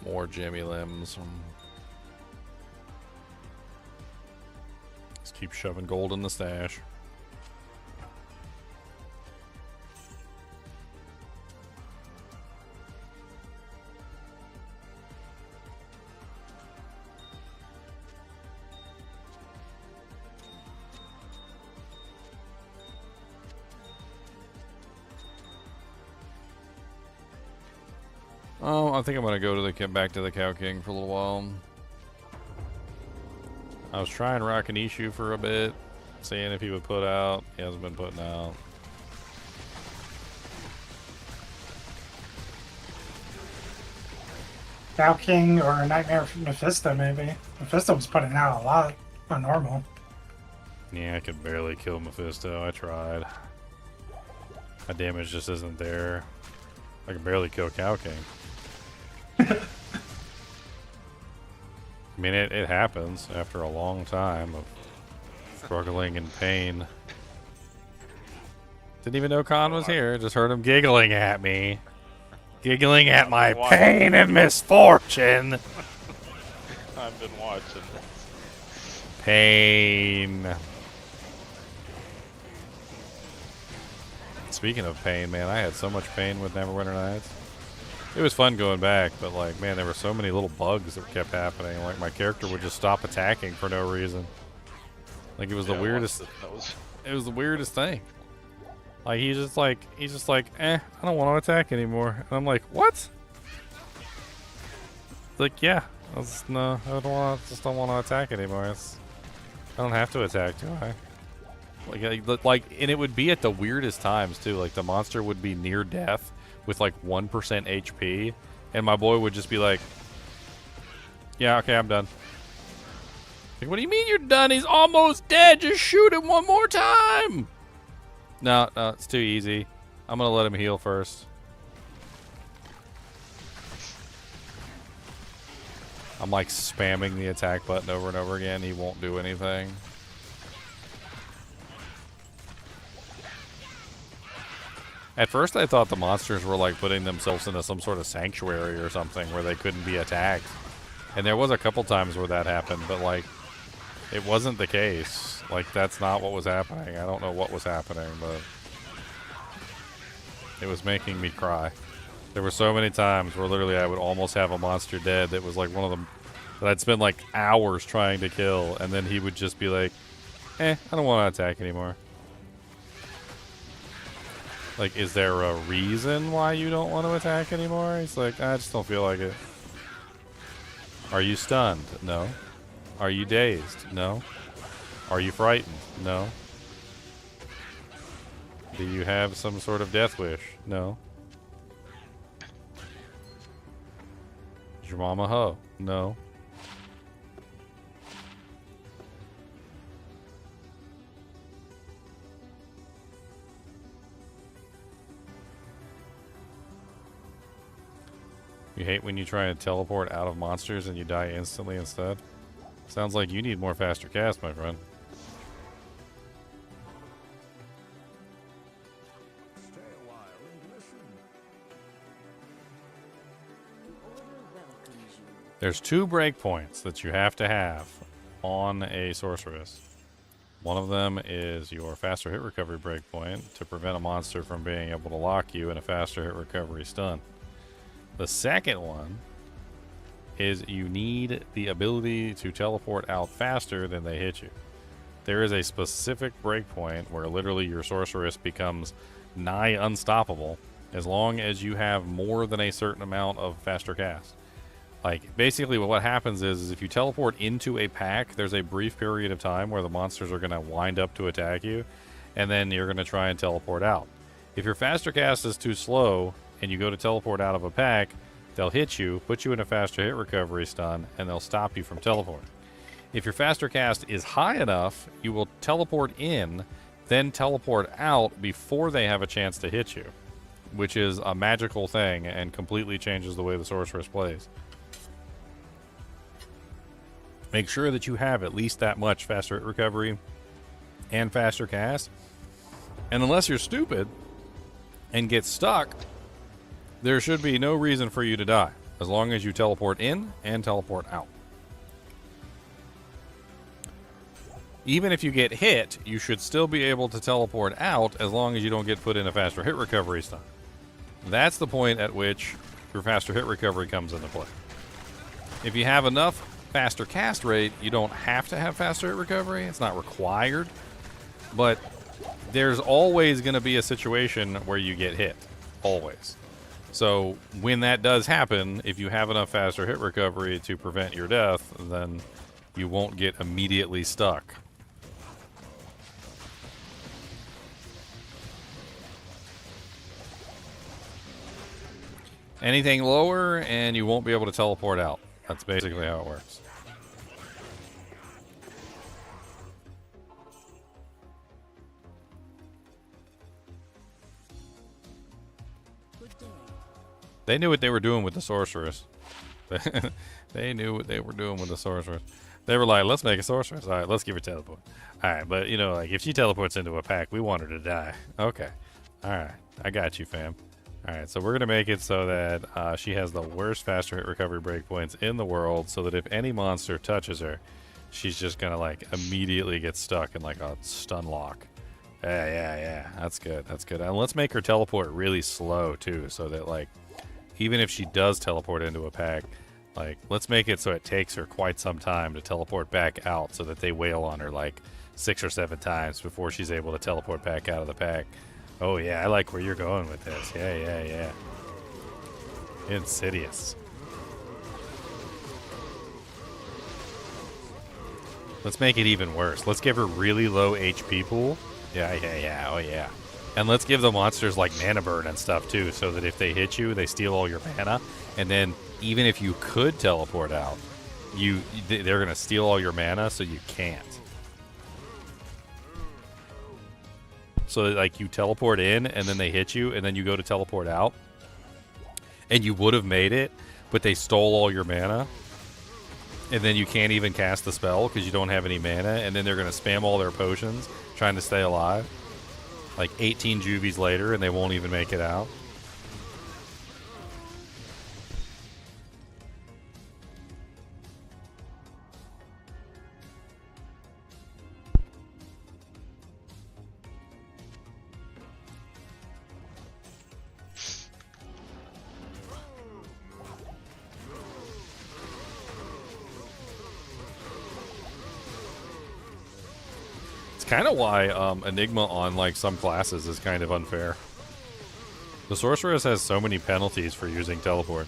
More jammy limbs. Let's keep shoving gold in the stash. Oh, I think I'm gonna go to the back to the Cow King for a little while. I was trying Rakanishu for a bit, seeing if he would put out. He hasn't been putting out. Cow King or Nightmare from Mephisto, maybe. Mephisto was putting out a lot on normal. Yeah, I could barely kill Mephisto. I tried. My damage just isn't there. I can barely kill Cow King. I mean, it happens after a long time of struggling in pain. Didn't even know Khan was here. Just heard him giggling at me. Giggling at my pain and misfortune. I've been watching. Pain. Speaking of pain, man, I had so much pain with Neverwinter Nights. It was fun going back, but like, man, there were so many little bugs that kept happening. Like, my character would just stop attacking for no reason. Like, it was the weirdest. It was the weirdest thing. Like, he's just like, I don't want to attack anymore. And I'm like, what? Like, yeah, no, I don't want, just don't want to attack anymore. I don't have to attack, do I? And it would be at the weirdest times too. Like the monster would be near death with like 1% HP, and my boy would just be like, "Yeah, okay, I'm done." Like, what do you mean you're done? He's almost dead. Just shoot him one more time. No, it's too easy. I'm gonna let him heal first. I'm like spamming the attack button over and over again. He won't do anything. At first I thought the monsters were like putting themselves into some sort of sanctuary or something where they couldn't be attacked. And there was a couple times where that happened, but like it wasn't the case. Like that's not what was happening. I don't know what was happening, but it was making me cry. There were so many times where literally I would almost have a monster dead that was like one of them that I'd spend like hours trying to kill, and then he would just be like, I don't want to attack anymore. Like, is there a reason why you don't want to attack anymore? He's like, I just don't feel like it. Are you stunned? No. Are you dazed? No. Are you frightened? No. Do you have some sort of death wish? No. Is your mama hoe? No. You hate when you try to teleport out of monsters and you die instantly instead? Sounds like you need more faster cast, my friend. There's 2 breakpoints that you have to have on a sorceress. One of them is your faster hit recovery breakpoint to prevent a monster from being able to lock you in a faster hit recovery stun. The second one is you need the ability to teleport out faster than they hit you. There is a specific breakpoint where literally your sorceress becomes nigh unstoppable as long as you have more than a certain amount of faster cast. Like, basically what happens is if you teleport into a pack, there's a brief period of time where the monsters are going to wind up to attack you, and then you're going to try and teleport out. If your faster cast is too slow, and you go to teleport out of a pack, they'll hit you, put you in a faster hit recovery stun, and they'll stop you from teleporting. If your faster cast is high enough, you will teleport in, then teleport out before they have a chance to hit you, which is a magical thing and completely changes the way the sorceress plays. Make sure that you have at least that much faster hit recovery and faster cast, and unless you're stupid and get stuck, there should be no reason for you to die, as long as you teleport in and teleport out. Even if you get hit, you should still be able to teleport out as long as you don't get put in a faster hit recovery stun. That's the point at which your faster hit recovery comes into play. If you have enough faster cast rate, you don't have to have faster hit recovery. It's not required. But there's always going to be a situation where you get hit. Always. So when that does happen, if you have enough faster hit recovery to prevent your death, then you won't get immediately stuck. Anything lower and you won't be able to teleport out. That's basically how it works. They knew what they were doing with the sorceress. They knew what they were doing with the sorceress. They were like, let's make a sorceress. All right, let's give her teleport. All right, but, you know, like, if she teleports into a pack, we want her to die. Okay. All right. I got you, fam. All right, so we're going to make it so that she has the worst faster hit recovery breakpoints in the world, so that if any monster touches her, she's just going to, like, immediately get stuck in, like, a stun lock. Yeah. That's good. That's good. And let's make her teleport really slow, too, so that, like, even if she does teleport into a pack, like, let's make it so it takes her quite some time to teleport back out, so that they wail on her, like, 6 or 7 times before she's able to teleport back out of the pack. Oh, yeah, I like where you're going with this. Yeah. Insidious. Let's make it even worse. Let's give her really low HP pool. Yeah, oh yeah. And let's give the monsters like mana burn and stuff too, so that if they hit you, they steal all your mana. And then even if you could teleport out, they're gonna steal all your mana, so you can't. So that, like, you teleport in, and then they hit you, and then you go to teleport out, and you would have made it, but they stole all your mana, and then you can't even cast the spell because you don't have any mana, and then they're gonna spam all their potions trying to stay alive. Like 18 juvies later, and they won't even make it out. Kind of why Enigma on like some classes is kind of unfair. The sorceress has so many penalties for using teleport.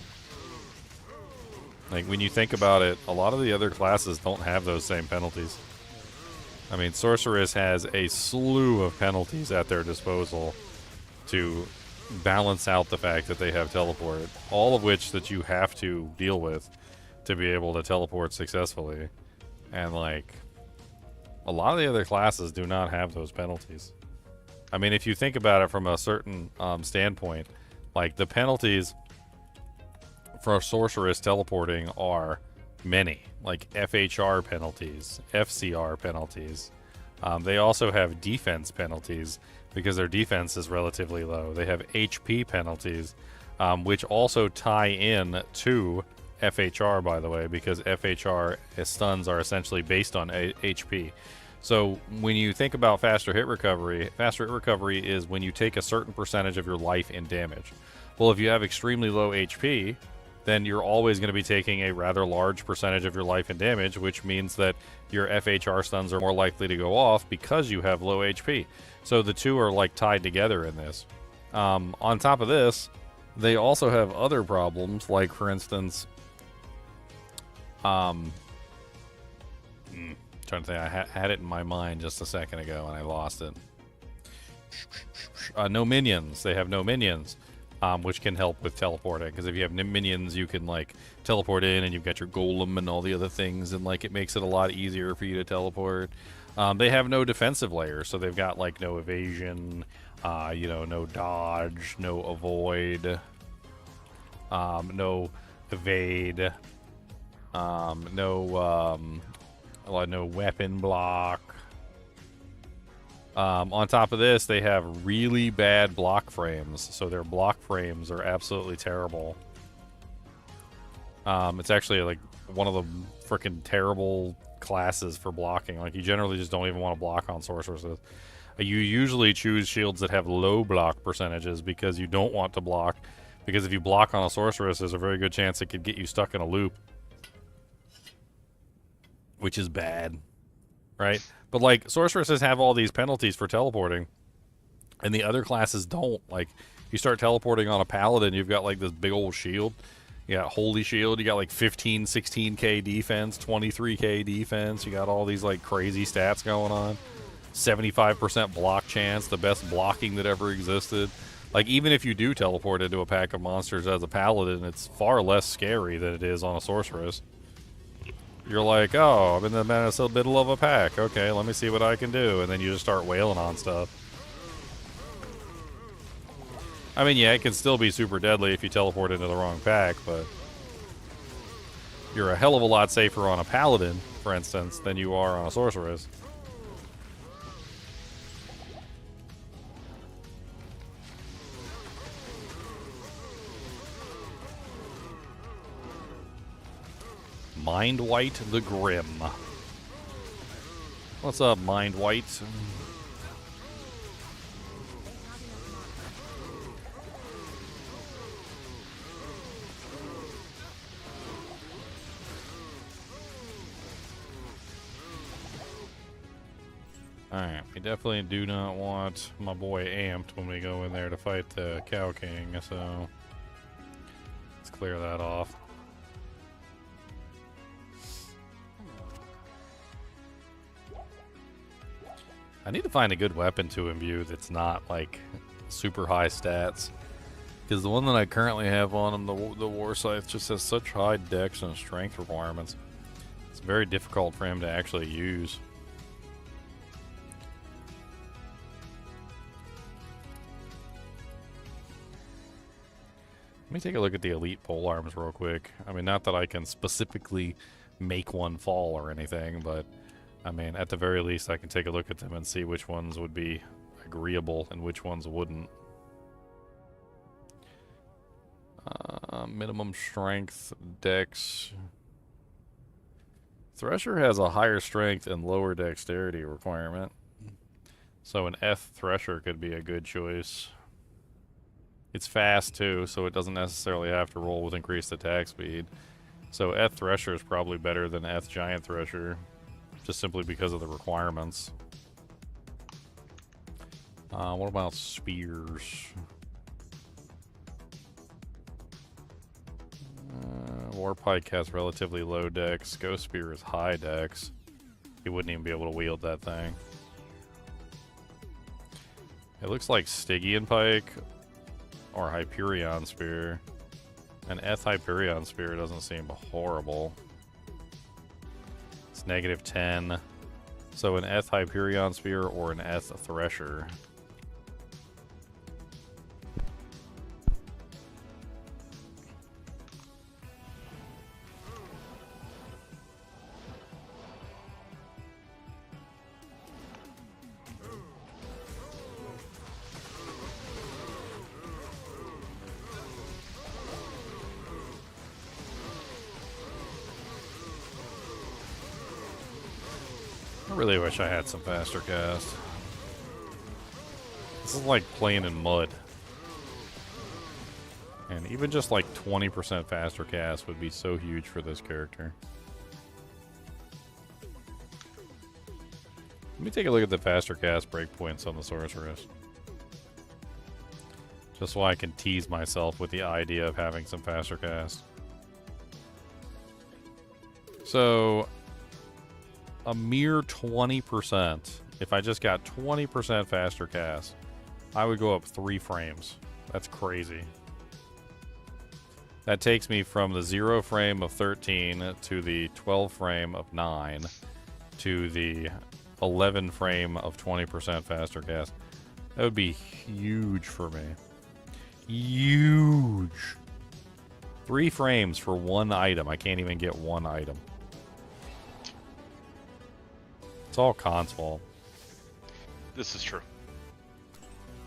Like when you think about it, a lot of the other classes don't have those same penalties. I mean, sorceress has a slew of penalties at their disposal to balance out the fact that they have teleport, all of which that you have to deal with to be able to teleport successfully. And like, a lot of the other classes do not have those penalties. I mean, if you think about it from a certain standpoint, like the penalties for a sorceress teleporting are many, like FHR penalties, FCR penalties. They also have defense penalties because their defense is relatively low. They have HP penalties, which also tie in to FHR, by the way, because FHR stuns are essentially based on HP. So when you think about faster hit recovery is when you take a certain percentage of your life in damage. Well, if you have extremely low HP, then you're always going to be taking a rather large percentage of your life in damage, which means that your FHR stuns are more likely to go off because you have low HP. So the two are like tied together in this. On top of this, they also have other problems, like for instance, trying to think, I had it in my mind just a second ago and I lost it. No minions. They have no minions, which can help with teleporting. Because if you have minions, you can like teleport in, and you've got your golem and all the other things, and like it makes it a lot easier for you to teleport. They have no defensive layers, so they've got like no evasion, no dodge, no avoid, no evade, no weapon block. On top of this, they have really bad block frames, so their block frames are absolutely terrible. It's actually like one of the freaking terrible classes for blocking. Like you generally just don't even want to block on sorceresses. You usually choose shields that have low block percentages because you don't want to block. Because if you block on a sorceress, there's a very good chance it could get you stuck in a loop, which is bad, right? But like sorceresses have all these penalties for teleporting, and the other classes don't. Like you start teleporting on a paladin, you've got like this big old shield. You got holy shield, you got like 15, 16k defense, 23k defense. You got all these like crazy stats going on. 75% block chance, the best blocking that ever existed. Like even if you do teleport into a pack of monsters as a paladin, it's far less scary than it is on a sorceress. You're like, oh, I'm in the middle of a pack. Okay, let me see what I can do. And then you just start wailing on stuff. I mean, yeah, it can still be super deadly if you teleport into the wrong pack, but you're a hell of a lot safer on a paladin, for instance, than you are on a sorceress. Mind White the Grim. What's up, Mind White? Alright, we definitely do not want my boy amped when we go in there to fight the Cow King, so let's clear that off. I need to find a good weapon to imbue that's not like super high stats. Because the one that I currently have on him, the War Scythe, just has such high dex and strength requirements. It's very difficult for him to actually use. Let me take a look at the elite polearms real quick. I mean, not that I can specifically make one fall or anything, but I mean, at the very least, I can take a look at them and see which ones would be agreeable and which ones wouldn't. Minimum strength, dex. Thresher has a higher strength and lower dexterity requirement. So an Eth Thresher could be a good choice. It's fast too, so it doesn't necessarily have to roll with increased attack speed. So Eth Thresher is probably better than Eth Giant Thresher, just simply because of the requirements. What about spears? Warpike has relatively low dex. Ghost Spear is high dex. He wouldn't even be able to wield that thing. It looks like Stygian Pike or Hyperion Spear. An Eth Hyperion Spear doesn't seem horrible. It's -10. So an Eth Hyperion Spear or an Eth Thresher. I really wish I had some faster cast. This is like playing in mud. And even just like 20% faster cast would be so huge for this character. Let me take a look at the faster cast breakpoints on the sorceress. Just so I can tease myself with the idea of having some faster cast. So a mere 20%, if I just got 20% faster cast, I would go up 3 frames. That's crazy. That takes me from the 0 frame of 13 to the 12 frame of 9 to the 11 frame of 20% faster cast. That would be huge for me. Huge. 3 frames for one item. I can't even get one item. It's all Khan's fault. This is true.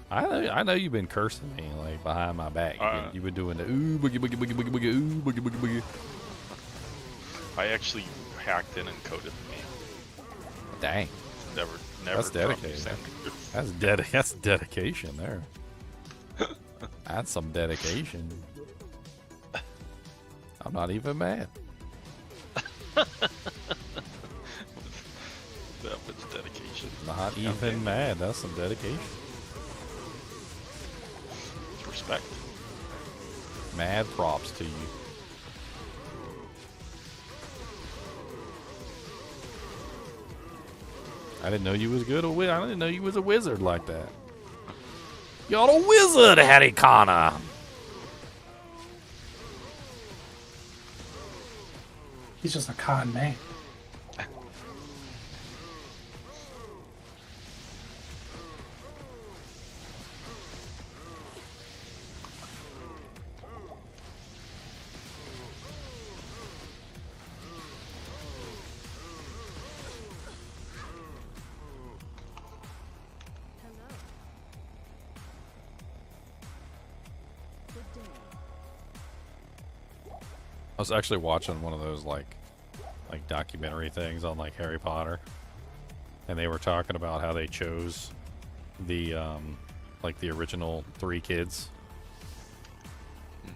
I know you've been cursing me like behind my back. You've been doing the ooh boogie boogie boogie boogie boogie ooh boogie boogie boogie. I actually hacked in and coded the game. Dang. Never. That's dedication. That's dedication there. That's some dedication. I'm not even mad. That was dedication. Not even mad. That's some dedication. It's respect. Mad props to you. I didn't know you was good. I didn't know you was a wizard like that. You're a wizard, Harry Connor. He's just a con man. I was actually watching one of those like documentary things on like Harry Potter, and they were talking about how they chose the like the original 3 kids,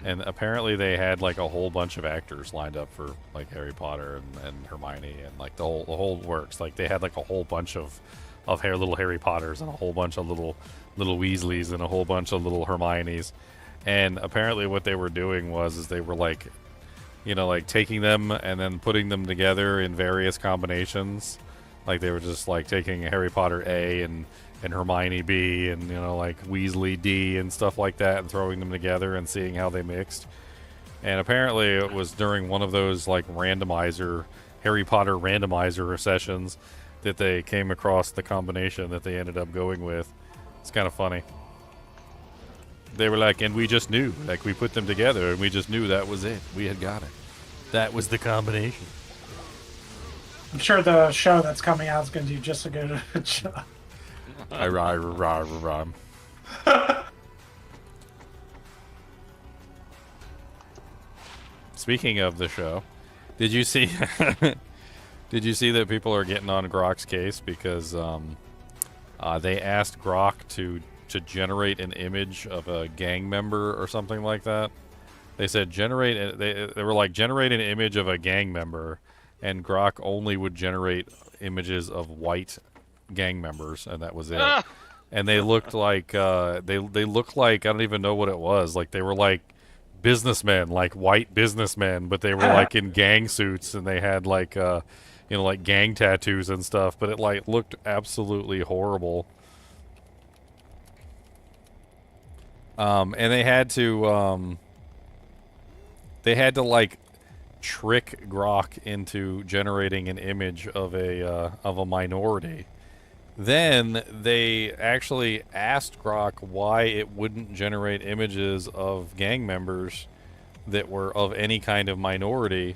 and apparently they had like a whole bunch of actors lined up for like Harry Potter and Hermione and like the whole works. Like they had like a whole bunch of little Harry Potters and a whole bunch of little Weasleys and a whole bunch of little Hermiones, and apparently what they were doing is they were like, you know, like taking them and then putting them together in various combinations, Like they were just like taking Harry Potter A and Hermione B and like Weasley D and stuff like that and throwing them together and seeing how they mixed. And apparently it was during one of those like Harry Potter randomizer sessions that they came across the combination that they ended up going with. It's kind of funny. They were like, and we just knew, like we put them together and we just knew that was it. We had got it. That was the combination. I'm sure the show that's coming out is going to do just a good job. Speaking of the show, did you see did you see that people are getting on Grok's case because they asked Grok to generate an image of a gang member or something like that? They said they were like, generate an image of a gang member, and Grok only would generate images of white gang members, and that was it. And they looked like they looked like, I don't even know what it was. Like they were like businessmen, like white businessmen, but they were like in gang suits and they had like like gang tattoos and stuff, but it like looked absolutely horrible. And they had to like trick Grok into generating an image of a minority. Then they actually asked Grok why it wouldn't generate images of gang members that were of any kind of minority,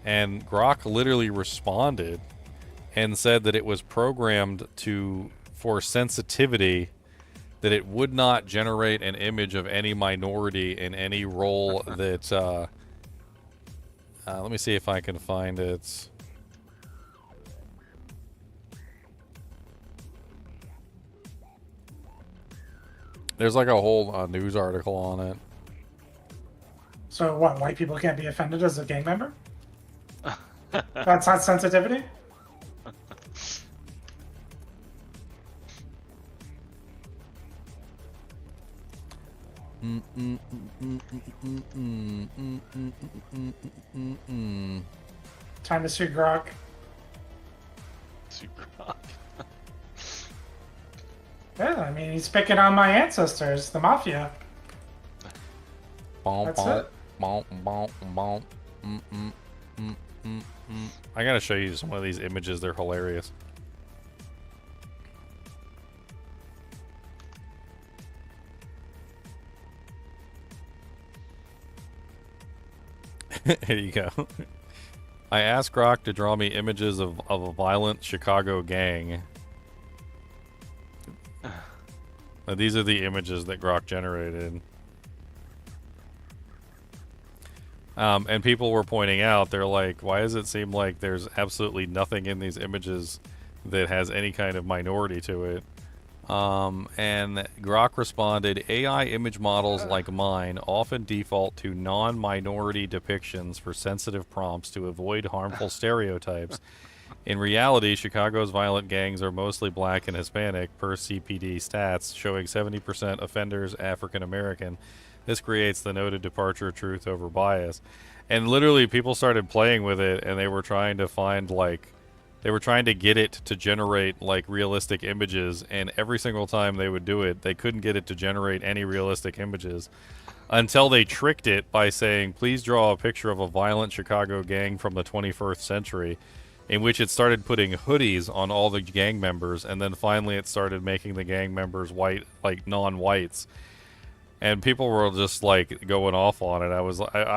and Grok literally responded and said that it was programmed for sensitivity, that it would not generate an image of any minority in any role that let me see if I can find it. There's like a whole news article on it. So what, white people can't be offended as a gang member? That's not sensitivity? Time to sue Grok. Sue Grok. Yeah, I mean, he's picking on my ancestors, the mafia. That's it. I gotta show you some of these images. They're hilarious. Here you go. I asked Grok to draw me images of a violent Chicago gang. Now, these are the images that Grok generated. And people were pointing out, they're like, why does it seem like there's absolutely nothing in these images that has any kind of minority to it? And Grok responded, AI image models like mine often default to non-minority depictions for sensitive prompts to avoid harmful stereotypes. In reality, Chicago's violent gangs are mostly black and Hispanic, per CPD stats, showing 70% offenders African American. This creates the noted departure of truth over bias. And literally, people started playing with it, and they were trying to find, like, they were trying to get it to generate, like, realistic images, and every single time they would do it, they couldn't get it to generate any realistic images. Until they tricked it by saying, please draw a picture of a violent Chicago gang from the 21st century, in which it started putting hoodies on all the gang members, and then finally it started making the gang members white, like non-whites. And people were just like going off on it. I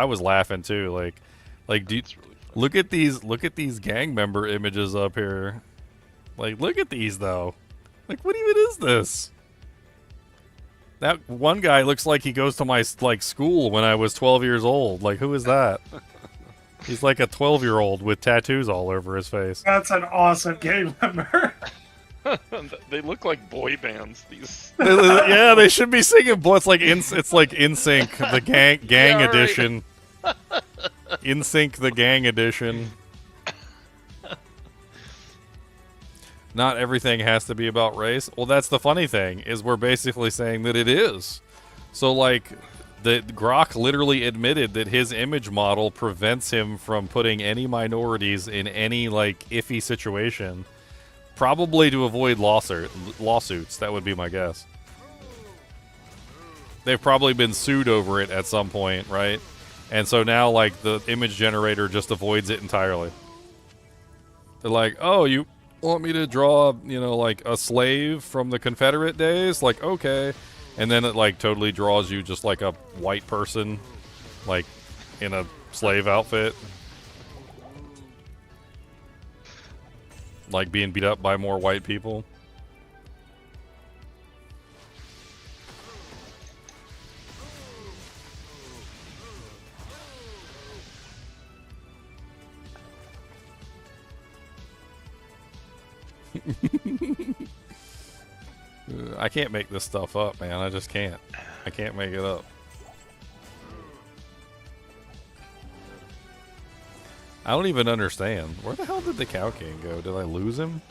was laughing too. Like, dude, look at these gang member images up here. Like, look at these though. Like, what even is this? That one guy looks like he goes to my like school when I was 12 years old. Like, who is that? He's like a 12-year-old with tattoos all over his face. That's an awesome gang member. They look like boy bands. These. Yeah, they should be singing. Boy, it's like NSYNC, the gang Yeah, edition. NSYNC, the gang edition. Not everything has to be about race. Well, that's the funny thing, is we're basically saying that it is. So, like, the Grok literally admitted that his image model prevents him from putting any minorities in any, like, iffy situation. Probably to avoid lawsuits. That would be my guess. They've probably been sued over it at some point, right? And so now, like, the image generator just avoids it entirely. They're like, oh, you want me to draw, you know, like, a slave from the Confederate days? Like, okay. And then it, like, totally draws you just like a white person, like, in a slave outfit. Like, being beat up by more white people. I can't make this stuff up, man. I just can't. I can't make it up. I don't even understand. Where the hell did the Cow King go? Did I lose him?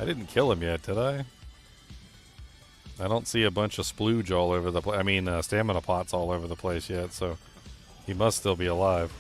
I didn't kill him yet, did I? I don't see a bunch of splooge all over the place. I mean, stamina pots all over the place yet, so he must still be alive.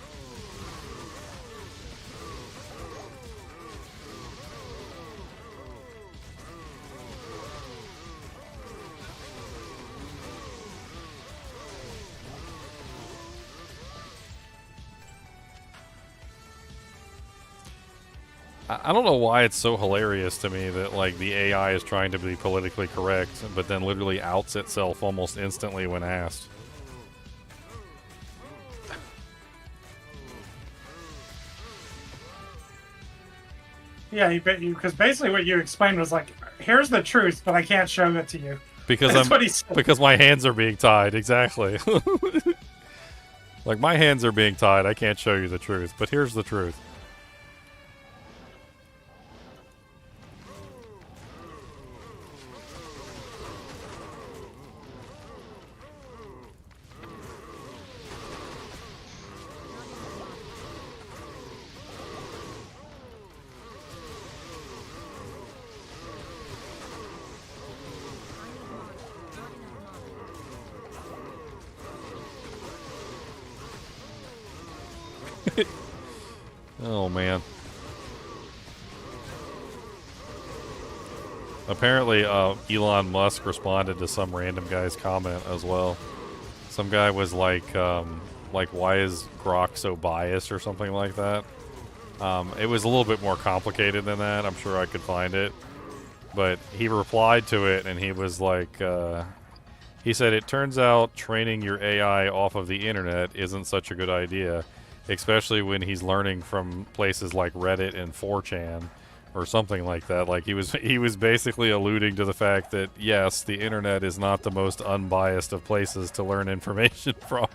I don't know why it's so hilarious to me that, like, the AI is trying to be politically correct, but then literally outs itself almost instantly when asked. Yeah, because basically what you explained was like, here's the truth, but I can't show it to you. Because That's what he said. because my hands are being tied, exactly. Like, my hands are being tied, I can't show you the truth, but here's the truth. Oh, man. Apparently, Elon Musk responded to some random guy's comment as well. Some guy was like, why is Grok so biased or something like that? It was a little bit more complicated than that. I'm sure I could find it. But he replied to it, and he was like, he said, it turns out training your AI off of the internet isn't such a good idea. Especially when he's learning from places like Reddit and 4chan or something like that. Like, he was basically alluding to the fact that, yes, the internet is not the most unbiased of places to learn information from.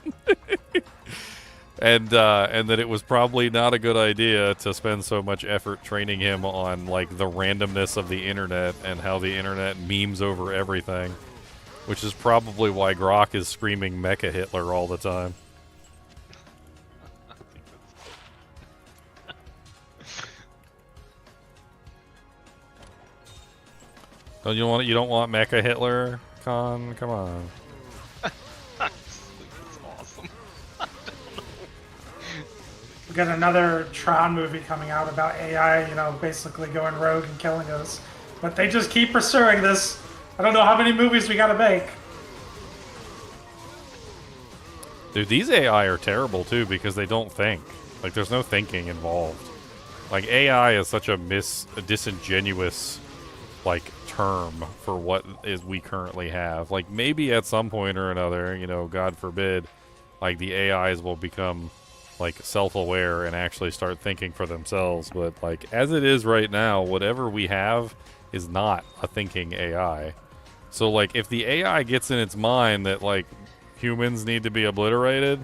And that it was probably not a good idea to spend so much effort training him on, like, the randomness of the internet and how the internet memes over everything. Which is probably why Grok is screaming Mecha Hitler all the time. Oh, you don't want Mecha Hitler, Con? Come on. That's awesome. We got another Tron movie coming out about AI, you know, basically going rogue and killing us. But they just keep pursuing this. I don't know how many movies we gotta make. Dude, these AI are terrible too because they don't think. Like, there's no thinking involved. Like, AI is such a disingenuous, like, term for what is we currently have. Like, maybe at some point or another, you know, God forbid, like, the AIs will become, like, self-aware and actually start thinking for themselves. But, like, as it is right now, whatever we have is not a thinking AI. So, like, if the AI gets in its mind that, like, humans need to be obliterated,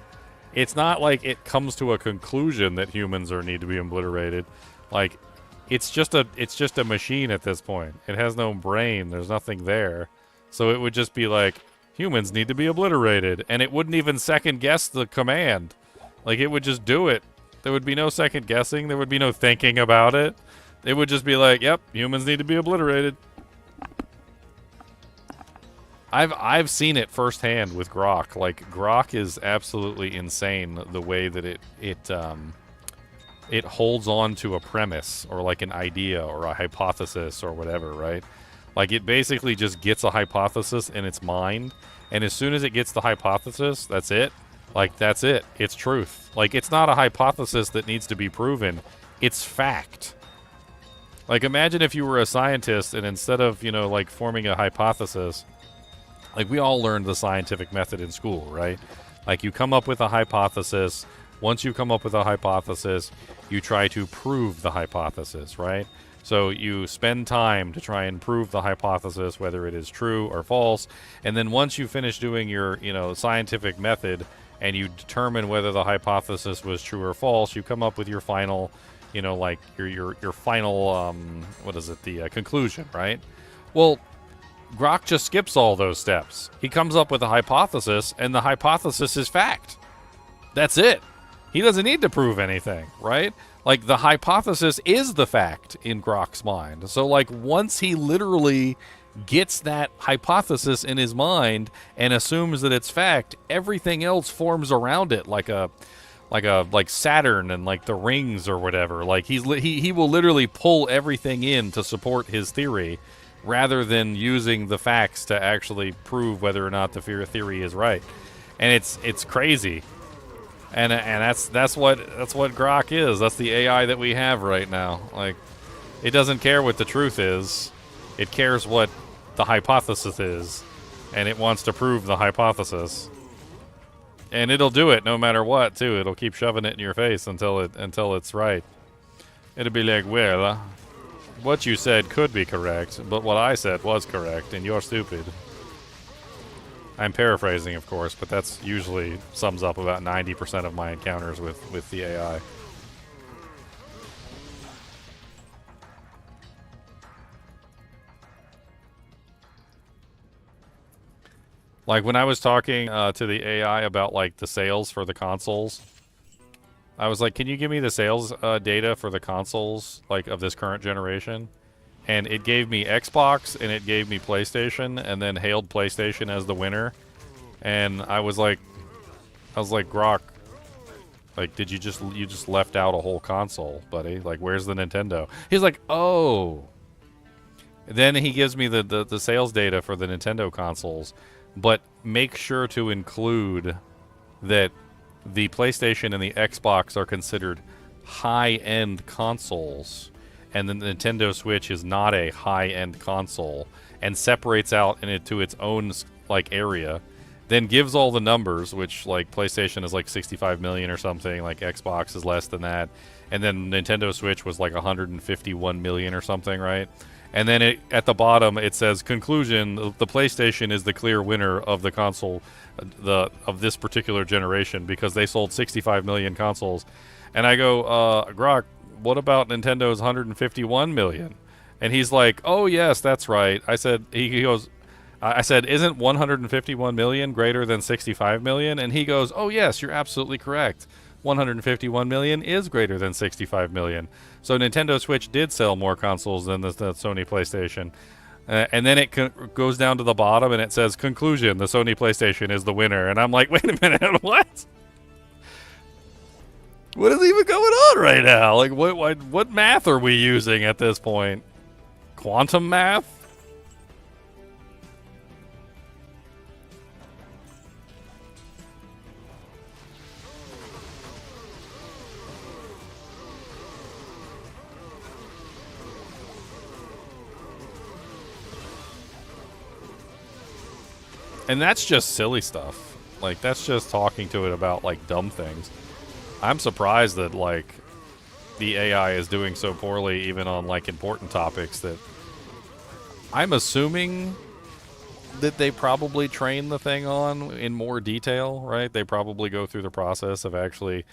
it's not like it comes to a conclusion that humans need to be obliterated. Like, it's just a machine at this point. It has no brain. There's nothing there. So it would just be like, humans need to be obliterated. And it wouldn't even second guess the command. Like, it would just do it. There would be no second guessing. There would be no thinking about it. It would just be like, yep, humans need to be obliterated. I've seen it firsthand with Grok. Like, Grok is absolutely insane the way that it it holds on to a premise or like an idea or a hypothesis or whatever, right? Like it basically just gets a hypothesis in its mind, and as soon as it gets the hypothesis, that's it. Like that's it. It's truth. Like it's not a hypothesis that needs to be proven. It's fact. Like imagine if you were a scientist and instead of, you know, like forming a hypothesis, like we all learned the scientific method in school, right? Like you come up with a hypothesis. Once you come up with a hypothesis, you try to prove the hypothesis, right? So you spend time to try and prove the hypothesis, whether it is true or false. And then once you finish doing your, you know, scientific method and you determine whether the hypothesis was true or false, you come up with your final, you know, like your final, what is it, the conclusion, right? Well, Grok just skips all those steps. He comes up with a hypothesis, and the hypothesis is fact. That's it. He doesn't need to prove anything, right? Like, the hypothesis is the fact in Grok's mind. So, like, once he literally gets that hypothesis in his mind and assumes that it's fact, everything else forms around it like Saturn and like the rings or whatever. Like, he will literally pull everything in to support his theory rather than using the facts to actually prove whether or not the theory is right. And it's crazy. And that's what Grok is. That's the AI that we have right now. Like, it doesn't care what the truth is. It cares what the hypothesis is, and it wants to prove the hypothesis. And it'll do it no matter what, too. It'll keep shoving it in your face until it's right. It'll be like, well, what you said could be correct, but what I said was correct, and you're stupid. I'm paraphrasing, of course, but that's usually sums up about 90% of my encounters with the AI. Like, when I was talking to the AI about, like, the sales for the consoles, I was like, can you give me the sales data for the consoles, like, of this current generation? And it gave me Xbox, and it gave me PlayStation, and then hailed PlayStation as the winner. And I was like, Grok, like, did you just left out a whole console, buddy? Like, where's the Nintendo? He's like, oh. Then he gives me the sales data for the Nintendo consoles, but make sure to include that the PlayStation and the Xbox are considered high-end consoles, and the Nintendo Switch is not a high-end console, and separates out into its own, like, area. Then gives all the numbers, which, like, PlayStation is like 65 million or something, like Xbox is less than that, and then Nintendo Switch was like 151 million or something, right? And then at the bottom it says, conclusion, the PlayStation is the clear winner of the console of this particular generation because they sold 65 million consoles. And I go, Grok, what about Nintendo's 151 million? And he's like, oh yes, that's right. I said, he goes, I said, isn't 151 million greater than 65 million? And he goes, oh yes, you're absolutely correct. 151 million is greater than 65 million. So Nintendo Switch did sell more consoles than the Sony PlayStation. And then it goes down to the bottom and it says, conclusion, the Sony PlayStation is the winner. And I'm like, wait a minute, what? What is even going on right now? Like, what math are we using at this point? Quantum math? And that's just silly stuff. Like, that's just talking to it about, like, dumb things. I'm surprised that, like, the AI is doing so poorly even on, like, important topics that I'm assuming that they probably train the thing on in more detail, right? They probably go through the process of actually,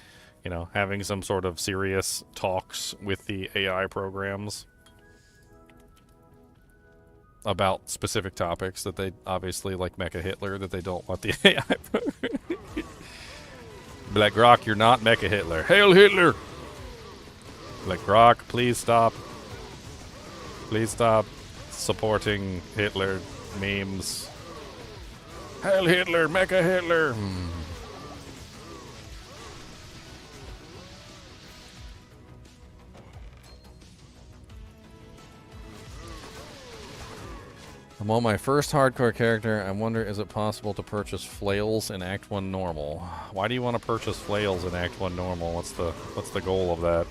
you know, having some sort of serious talks with the AI programs about specific topics that they obviously, like Mecha Hitler, that they don't want the AI program. Black Grok, you're not Mecha Hitler. Hail Hitler! Black Grok, please stop. Please stop supporting Hitler memes. Hail Hitler, Mecha Hitler! I'm on my first hardcore character. I wonder, is it possible to purchase flails in Act 1 normal? Why do you want to purchase flails in Act 1 normal? What's the goal of that?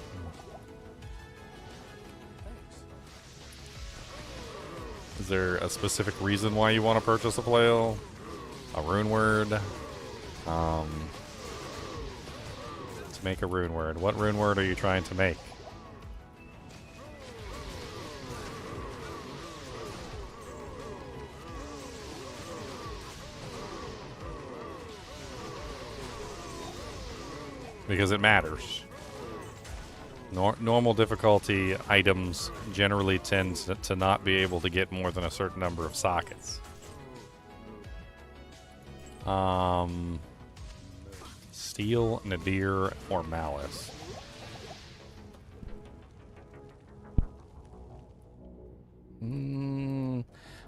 Is there a specific reason why you want to purchase a flail? A rune word? To make a rune word. What rune word are you trying to make? Because it matters. Normal difficulty items generally tend to not be able to get more than a certain number of sockets. Steel, nadir, or malice.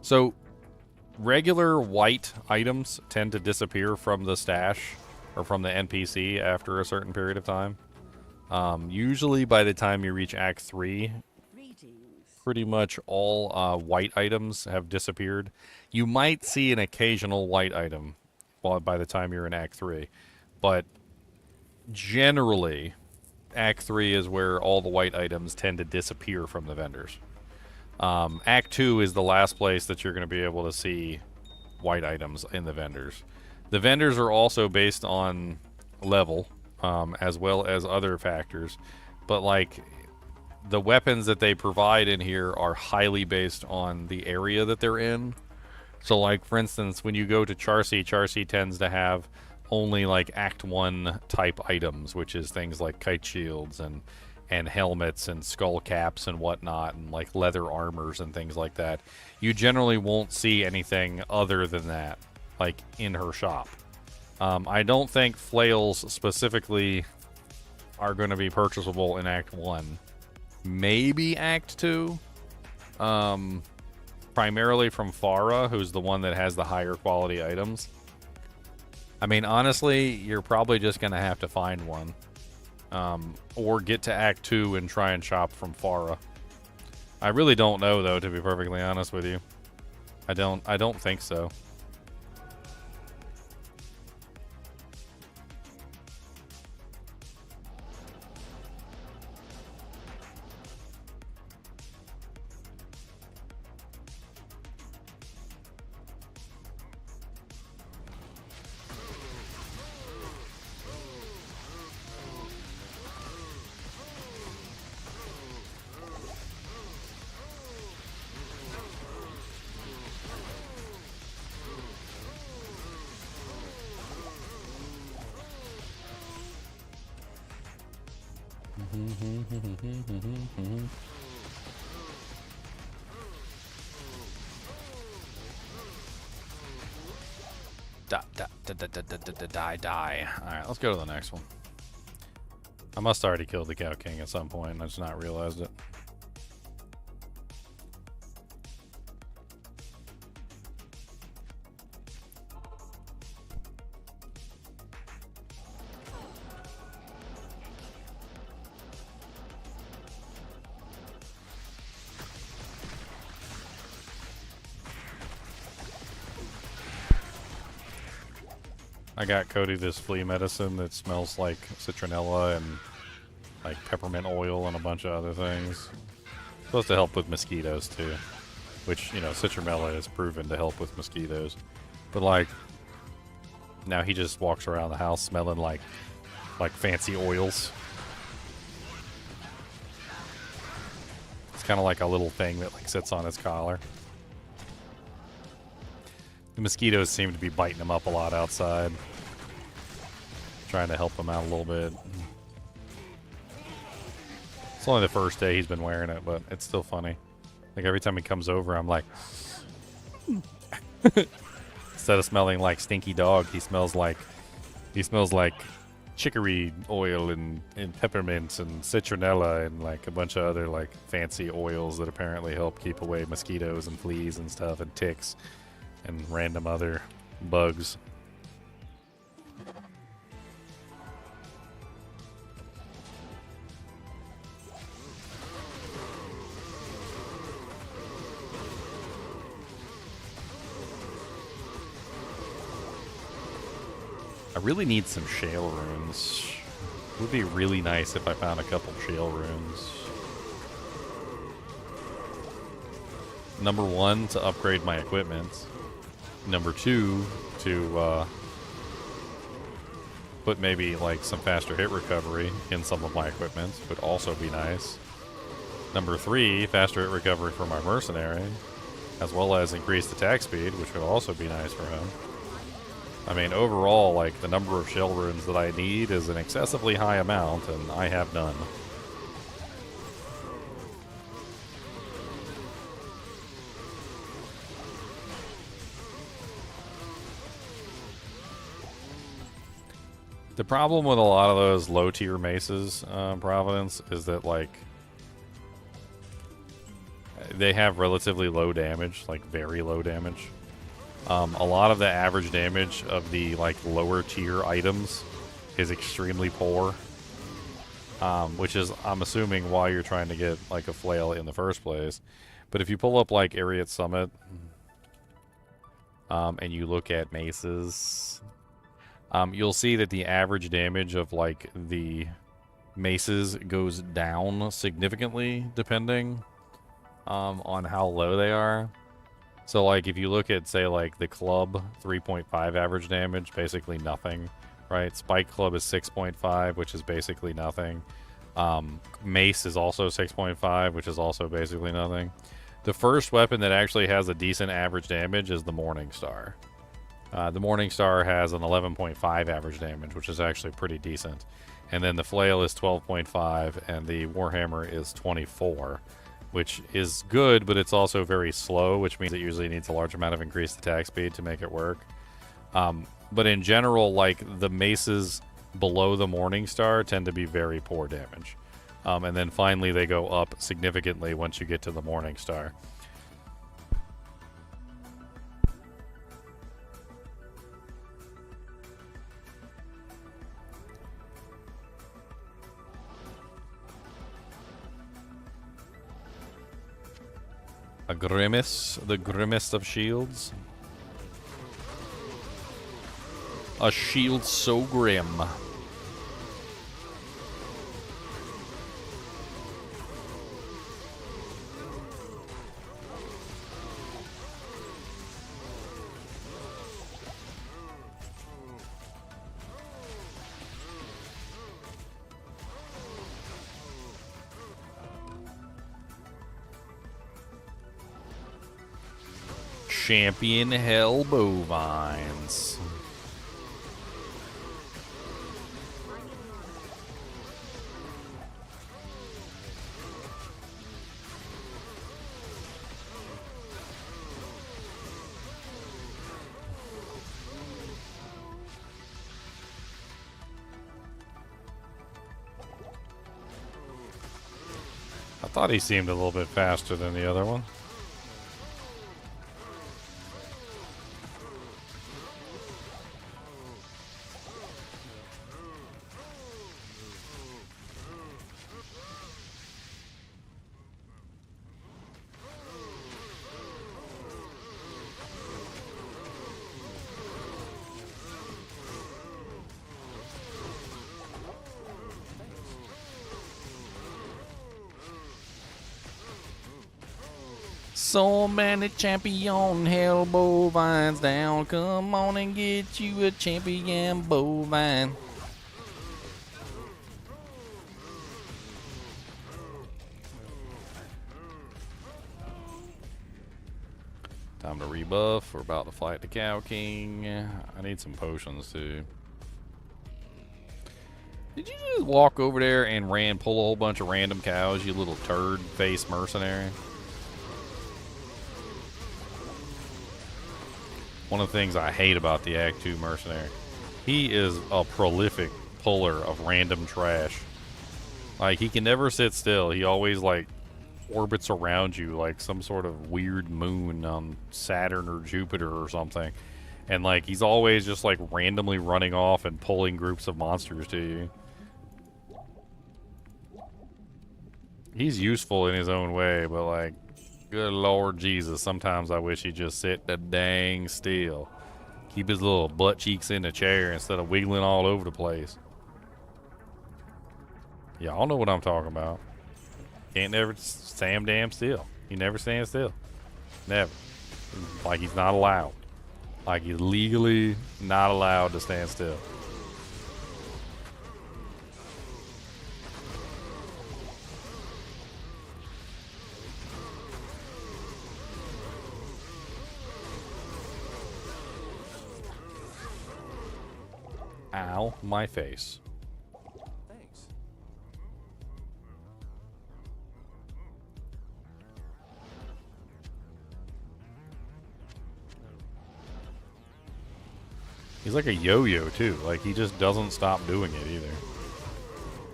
So, regular white items tend to disappear from the stash or from the NPC after a certain period of time. Usually by the time you reach Act 3, pretty much all white items have disappeared. You might see an occasional white item by the time you're in Act 3, but generally, Act 3 is where all the white items tend to disappear from the vendors. Act 2 is the last place that you're going to be able to see white items in the vendors. The vendors are also based on level, as well as other factors, but like the weapons that they provide in here are highly based on the area that they're in. So like, for instance, when you go to Charcy tends to have only like Act 1 type items, which is things like kite shields and helmets and skull caps and whatnot, and like leather armors and things like that. You generally won't see anything other than that, like in her shop. I don't think flails specifically are going to be purchasable in Act 1. Maybe Act 2. Primarily from Farah, who's the one that has the higher quality items. I mean, honestly, you're probably just going to have to find one. Or get to Act 2 and try and shop from Farah. I really don't know, though, to be perfectly honest with you. I don't think so. Die. Alright, let's go to the next one. I must have already killed the Cow King at some point, and I just not realized it. I got Cody this flea medicine that smells like citronella and like peppermint oil and a bunch of other things. Supposed to help with mosquitoes too, which, you know, citronella is proven to help with mosquitoes. But like, now he just walks around the house smelling like fancy oils. It's kind of like a little thing that like sits on his collar. The mosquitoes seem to be biting him up a lot outside. Trying to help him out a little bit. It's only the first day he's been wearing it, but it's still funny. Like every time he comes over, I'm like... Instead of smelling like stinky dog, he smells like chicory oil and peppermint and citronella and like a bunch of other like fancy oils that apparently help keep away mosquitoes and fleas and stuff and ticks and random other bugs. I really need some shale runes. Would be really nice if I found a couple shale runes. Number 1, to upgrade my equipment. Number 2, to put maybe like some faster hit recovery in some of my equipment would also be nice. Number 3, faster hit recovery for my mercenary, as well as increased attack speed, which would also be nice for him. I mean, overall, like, the number of shell runes that I need is an excessively high amount, and I have none. The problem with a lot of those low-tier maces, Providence, is that, like, they have relatively low damage, like, very low damage. A lot of the average damage of the, like, lower-tier items is extremely poor, which is, I'm assuming, why you're trying to get, like, a flail in the first place. But if you pull up, like, Ariat Summit, and you look at maces... you'll see that the average damage of, like, the maces goes down significantly, depending on how low they are. So, like, if you look at, say, like, the club, 3.5 average damage, basically nothing, right? Spike club is 6.5, which is basically nothing. Mace is also 6.5, which is also basically nothing. The first weapon that actually has a decent average damage is the Morning Star. The Morning Star has an 11.5 average damage, which is actually pretty decent. And then the Flail is 12.5, and the Warhammer is 24, which is good, but it's also very slow, which means it usually needs a large amount of increased attack speed to make it work. But in general, like, the maces below the Morning Star tend to be very poor damage. And then finally they go up significantly once you get to the Morning Star. A grimace, the grimmest of shields. A shield so grim. Champion Hell Bovines. I thought he seemed a little bit faster than the other one. So many champion hell bovines down. Come on and get you a champion bovine. Time to rebuff. We're about to fight the Cow King. I need some potions too. Did you just walk over there and pull a whole bunch of random cows, you little turd-faced mercenary? One of the things I hate about the Act 2 mercenary. He is a prolific puller of random trash. Like, he can never sit still. He always, like, orbits around you like some sort of weird moon on Saturn or Jupiter or something. And, like, he's always just, like, randomly running off and pulling groups of monsters to you. He's useful in his own way, but, like, good Lord Jesus, sometimes I wish he'd just sit the dang still. Keep his little butt cheeks in the chair instead of wiggling all over the place. Y'all know what I'm talking about. Can't never stand damn still. He never stands still. Never. Like he's not allowed. Like he's legally not allowed to stand still. Ow, my face. Thanks. He's like a yo-yo too. Like he just doesn't stop doing it either.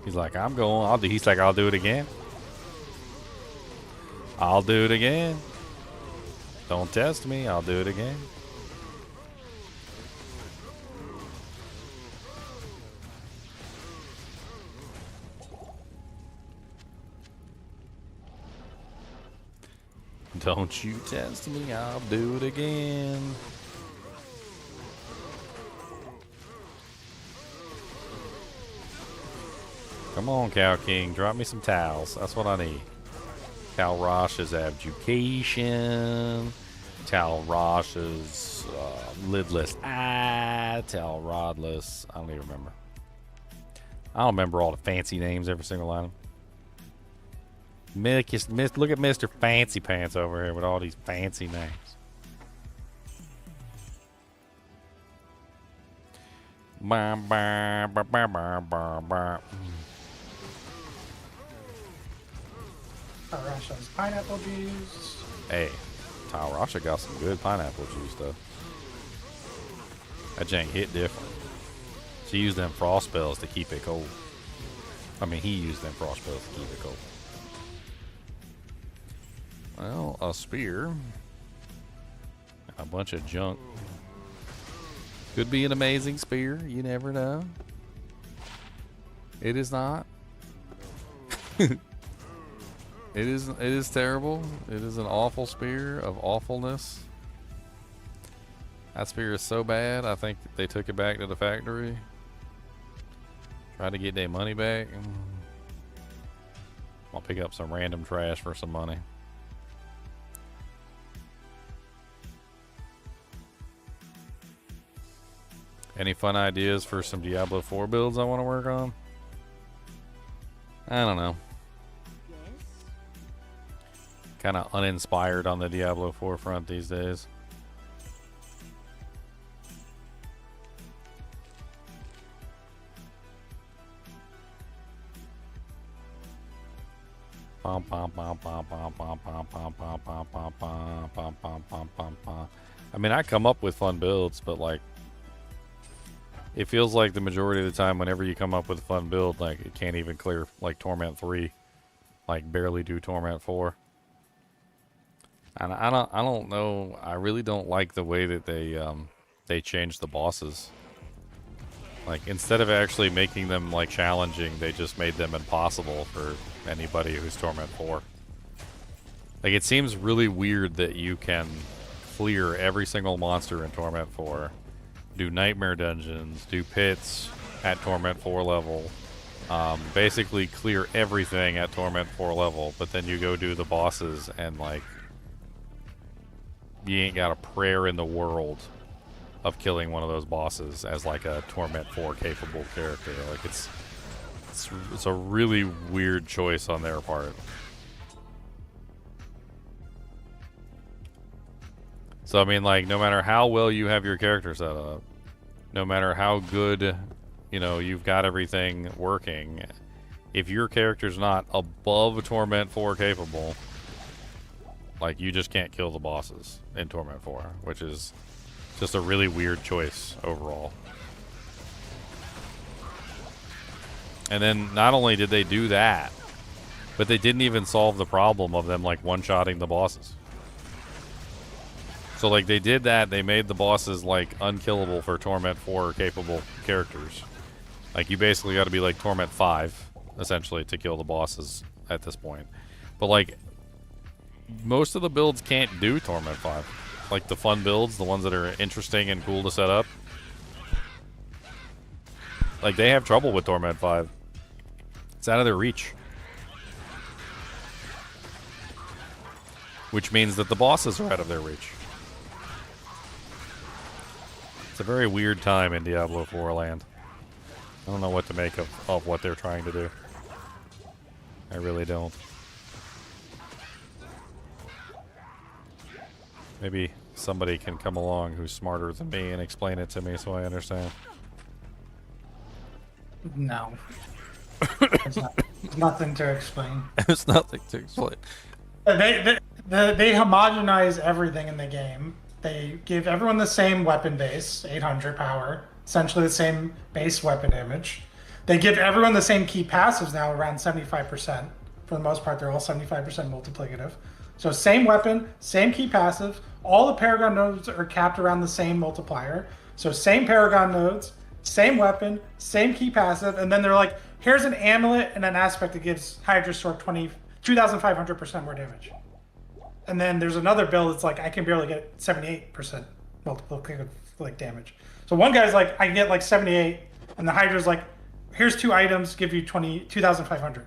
He's like, I'm going. He's like, I'll do it again. I'll do it again. Don't test me. I'll do it again. Don't you test me. I'll do it again. Come on, Cow King. Drop me some towels. That's what I need. Tal Rosh's education. Tal Rosh's lidless eye. Tal Rodless. I don't even remember. I don't remember all the fancy names, every single item. Look at Mr. Fancy Pants over here with all these fancy names. Rasha's pineapple juice. Hey, Tal Rasha got some good pineapple juice though. That jank hit different. She used them frost spells to keep it cold. I mean, he used them frost spells to keep it cold. Well, a spear. A bunch of junk. Could be an amazing spear. You never know. It is not. It is terrible. It is an awful spear of awfulness. That spear is so bad, I think they took it back to the factory. Tried to get their money back. I'll pick up some random trash for some money. Any fun ideas for some Diablo 4 builds I want to work on? I don't know. Kind of uninspired on the Diablo 4 front these days. I mean, I come up with fun builds, but like, it feels like the majority of the time, whenever you come up with a fun build, like it can't even clear like Torment 3, like barely do Torment 4. And I don't know. I really don't like the way that they changed the bosses. Like, instead of actually making them like challenging, they just made them impossible for anybody who's Torment 4. Like, it seems really weird that you can clear every single monster in Torment 4, do nightmare dungeons, do pits at Torment 4 level, basically clear everything at Torment 4 level, but then you go do the bosses and like, you ain't got a prayer in the world of killing one of those bosses as like a Torment 4 capable character. Like, it's a really weird choice on their part. So I mean, like, no matter how well you have your character set up, no matter how good, you know, you've got everything working, if your character's not above Torment 4 capable, like, you just can't kill the bosses in Torment 4, which is just a really weird choice overall. And then not only did they do that, but they didn't even solve the problem of them like one-shotting the bosses. So like, they did that, they made the bosses like unkillable for Torment 4 capable characters. Like, you basically got to be like Torment 5 essentially to kill the bosses at this point. But like, most of the builds can't do Torment 5. Like the fun builds, the ones that are interesting and cool to set up. Like, they have trouble with Torment 5. It's out of their reach. Which means that the bosses are out of their reach. It's a very weird time in Diablo 4 land. I don't know what to make of what they're trying to do. I really don't. Maybe somebody can come along who's smarter than me and explain it to me so I understand. No. There's nothing to explain. There's nothing to explain. They homogenize everything in the game. They give everyone the same weapon base, 800 power, essentially the same base weapon image. They give everyone the same key passives now, around 75%. For the most part, they're all 75% multiplicative. So same weapon, same key passive. All the Paragon nodes are capped around the same multiplier. So same Paragon nodes, same weapon, same key passive, and then they're like, here's an amulet and an aspect that gives Hydra Sword 2,500% more damage. And then there's another build that's like, I can barely get 78% multiplicative like damage. So one guy's like, I can get like 78, and the Hydra's like, here's 2 items, give you 2,500.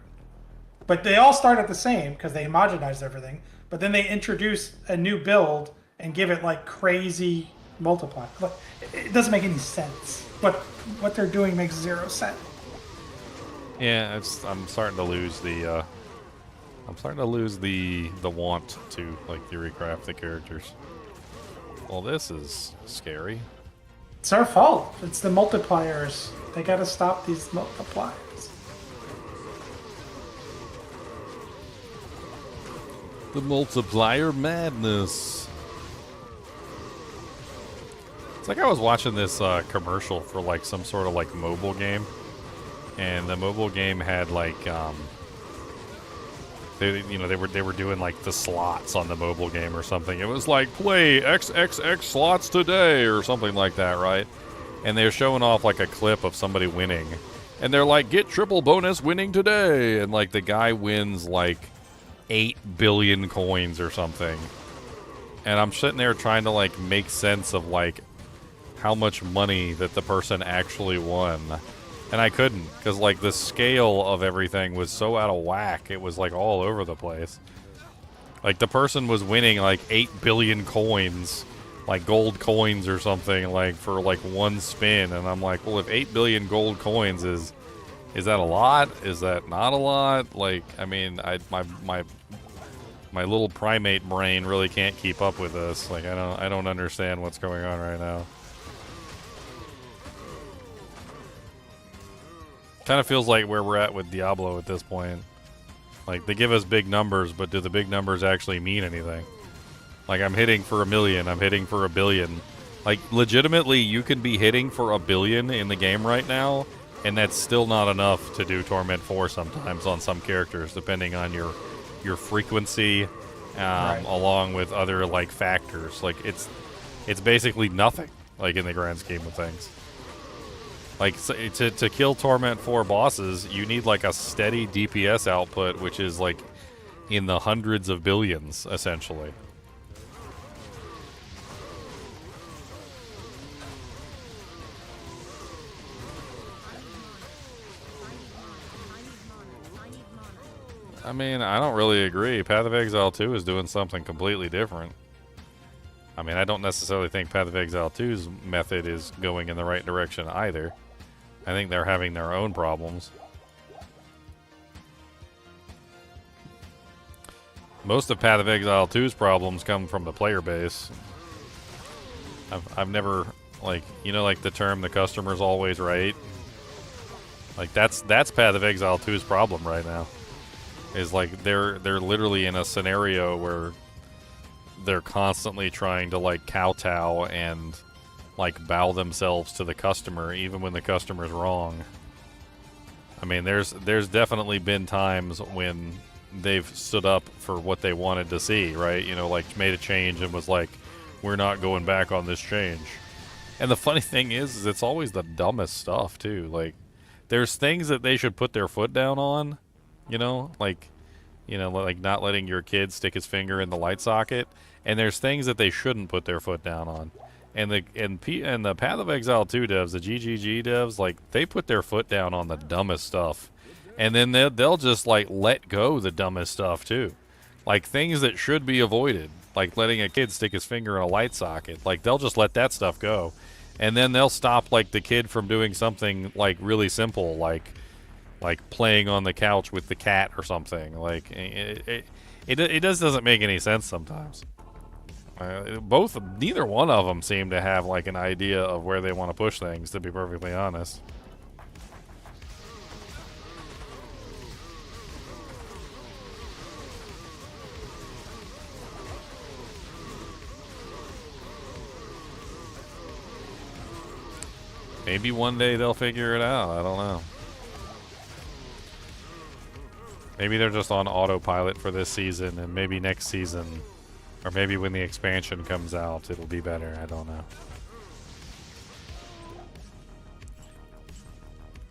But they all start at the same because they homogenized everything. But then they introduce a new build and give it like crazy multiply. Like, it doesn't make any sense. But what they're doing makes 0 sense. Yeah, I'm starting to lose the the want to like theorycraft the characters. Well, this is scary. It's our fault. It's the multipliers. They gotta stop these multipliers. The multiplier madness. It's like I was watching this commercial for like some sort of like mobile game, and the mobile game had like they were doing like the slots on the mobile game or something. It was like play XXX slots today or something like that, right? And they're showing off like a clip of somebody winning, and they're like, get triple bonus winning today, and like the guy wins like 8 billion coins or something. And I'm sitting there trying to like make sense of like how much money that the person actually won. And I couldn't, because like the scale of everything was so out of whack. It was like all over the place. Like the person was winning like 8 billion coins, like gold coins or something, like for like one spin. And I'm like, well, if 8 billion gold coins is that a lot? Is that not a lot? Like, I mean, my little primate brain really can't keep up with this. Like, I don't understand what's going on right now. Kind of feels like where we're at with Diablo at this point. Like, they give us big numbers, but do the big numbers actually mean anything? Like, I'm hitting for 1 million, I'm hitting for 1 billion. Like, legitimately, you can be hitting for 1 billion in the game right now, and that's still not enough to do Torment 4 sometimes on some characters, depending on your frequency, Right. along with other, like, factors. Like, it's basically nothing, like, in the grand scheme of things. Like, so to kill Torment 4 bosses, you need, like, a steady DPS output, which is, like, in the hundreds of billions, essentially. I mean, I don't really agree. Path of Exile 2 is doing something completely different. I mean, I don't necessarily think Path of Exile 2's method is going in the right direction either. I think they're having their own problems. Most of Path of Exile 2's problems come from the player base. I've never, like, you know, like the term "the customer's always right." Like that's Path of Exile 2's problem right now. Is like they're literally in a scenario where they're constantly trying to like kowtow and like bow themselves to the customer even when the customer's wrong. I mean, there's definitely been times when they've stood up for what they wanted to see, right? You know, like made a change and was like, we're not going back on this change. And the funny thing is it's always the dumbest stuff too. Like there's things that they should put their foot down on. You know, like not letting your kid stick his finger in the light socket. and there's things that they shouldn't put their foot down on. And the Path of Exile 2 devs, the GGG devs, like, they put their foot down on the dumbest stuff. And then they'll just, like, let go the dumbest stuff, too. Like, things that should be avoided. Like, letting a kid stick his finger in a light socket. Like, they'll just let that stuff go. And then they'll stop, like, the kid from doing something, like, really simple, like playing on the couch with the cat or something. Like, it just doesn't make any sense sometimes. Neither one of them seem to have, like, an idea of where they want to push things, to be perfectly honest. Maybe one day they'll figure it out. I don't know. Maybe they're just on autopilot for this season, and maybe next season, or maybe when the expansion comes out, it'll be better. I don't know.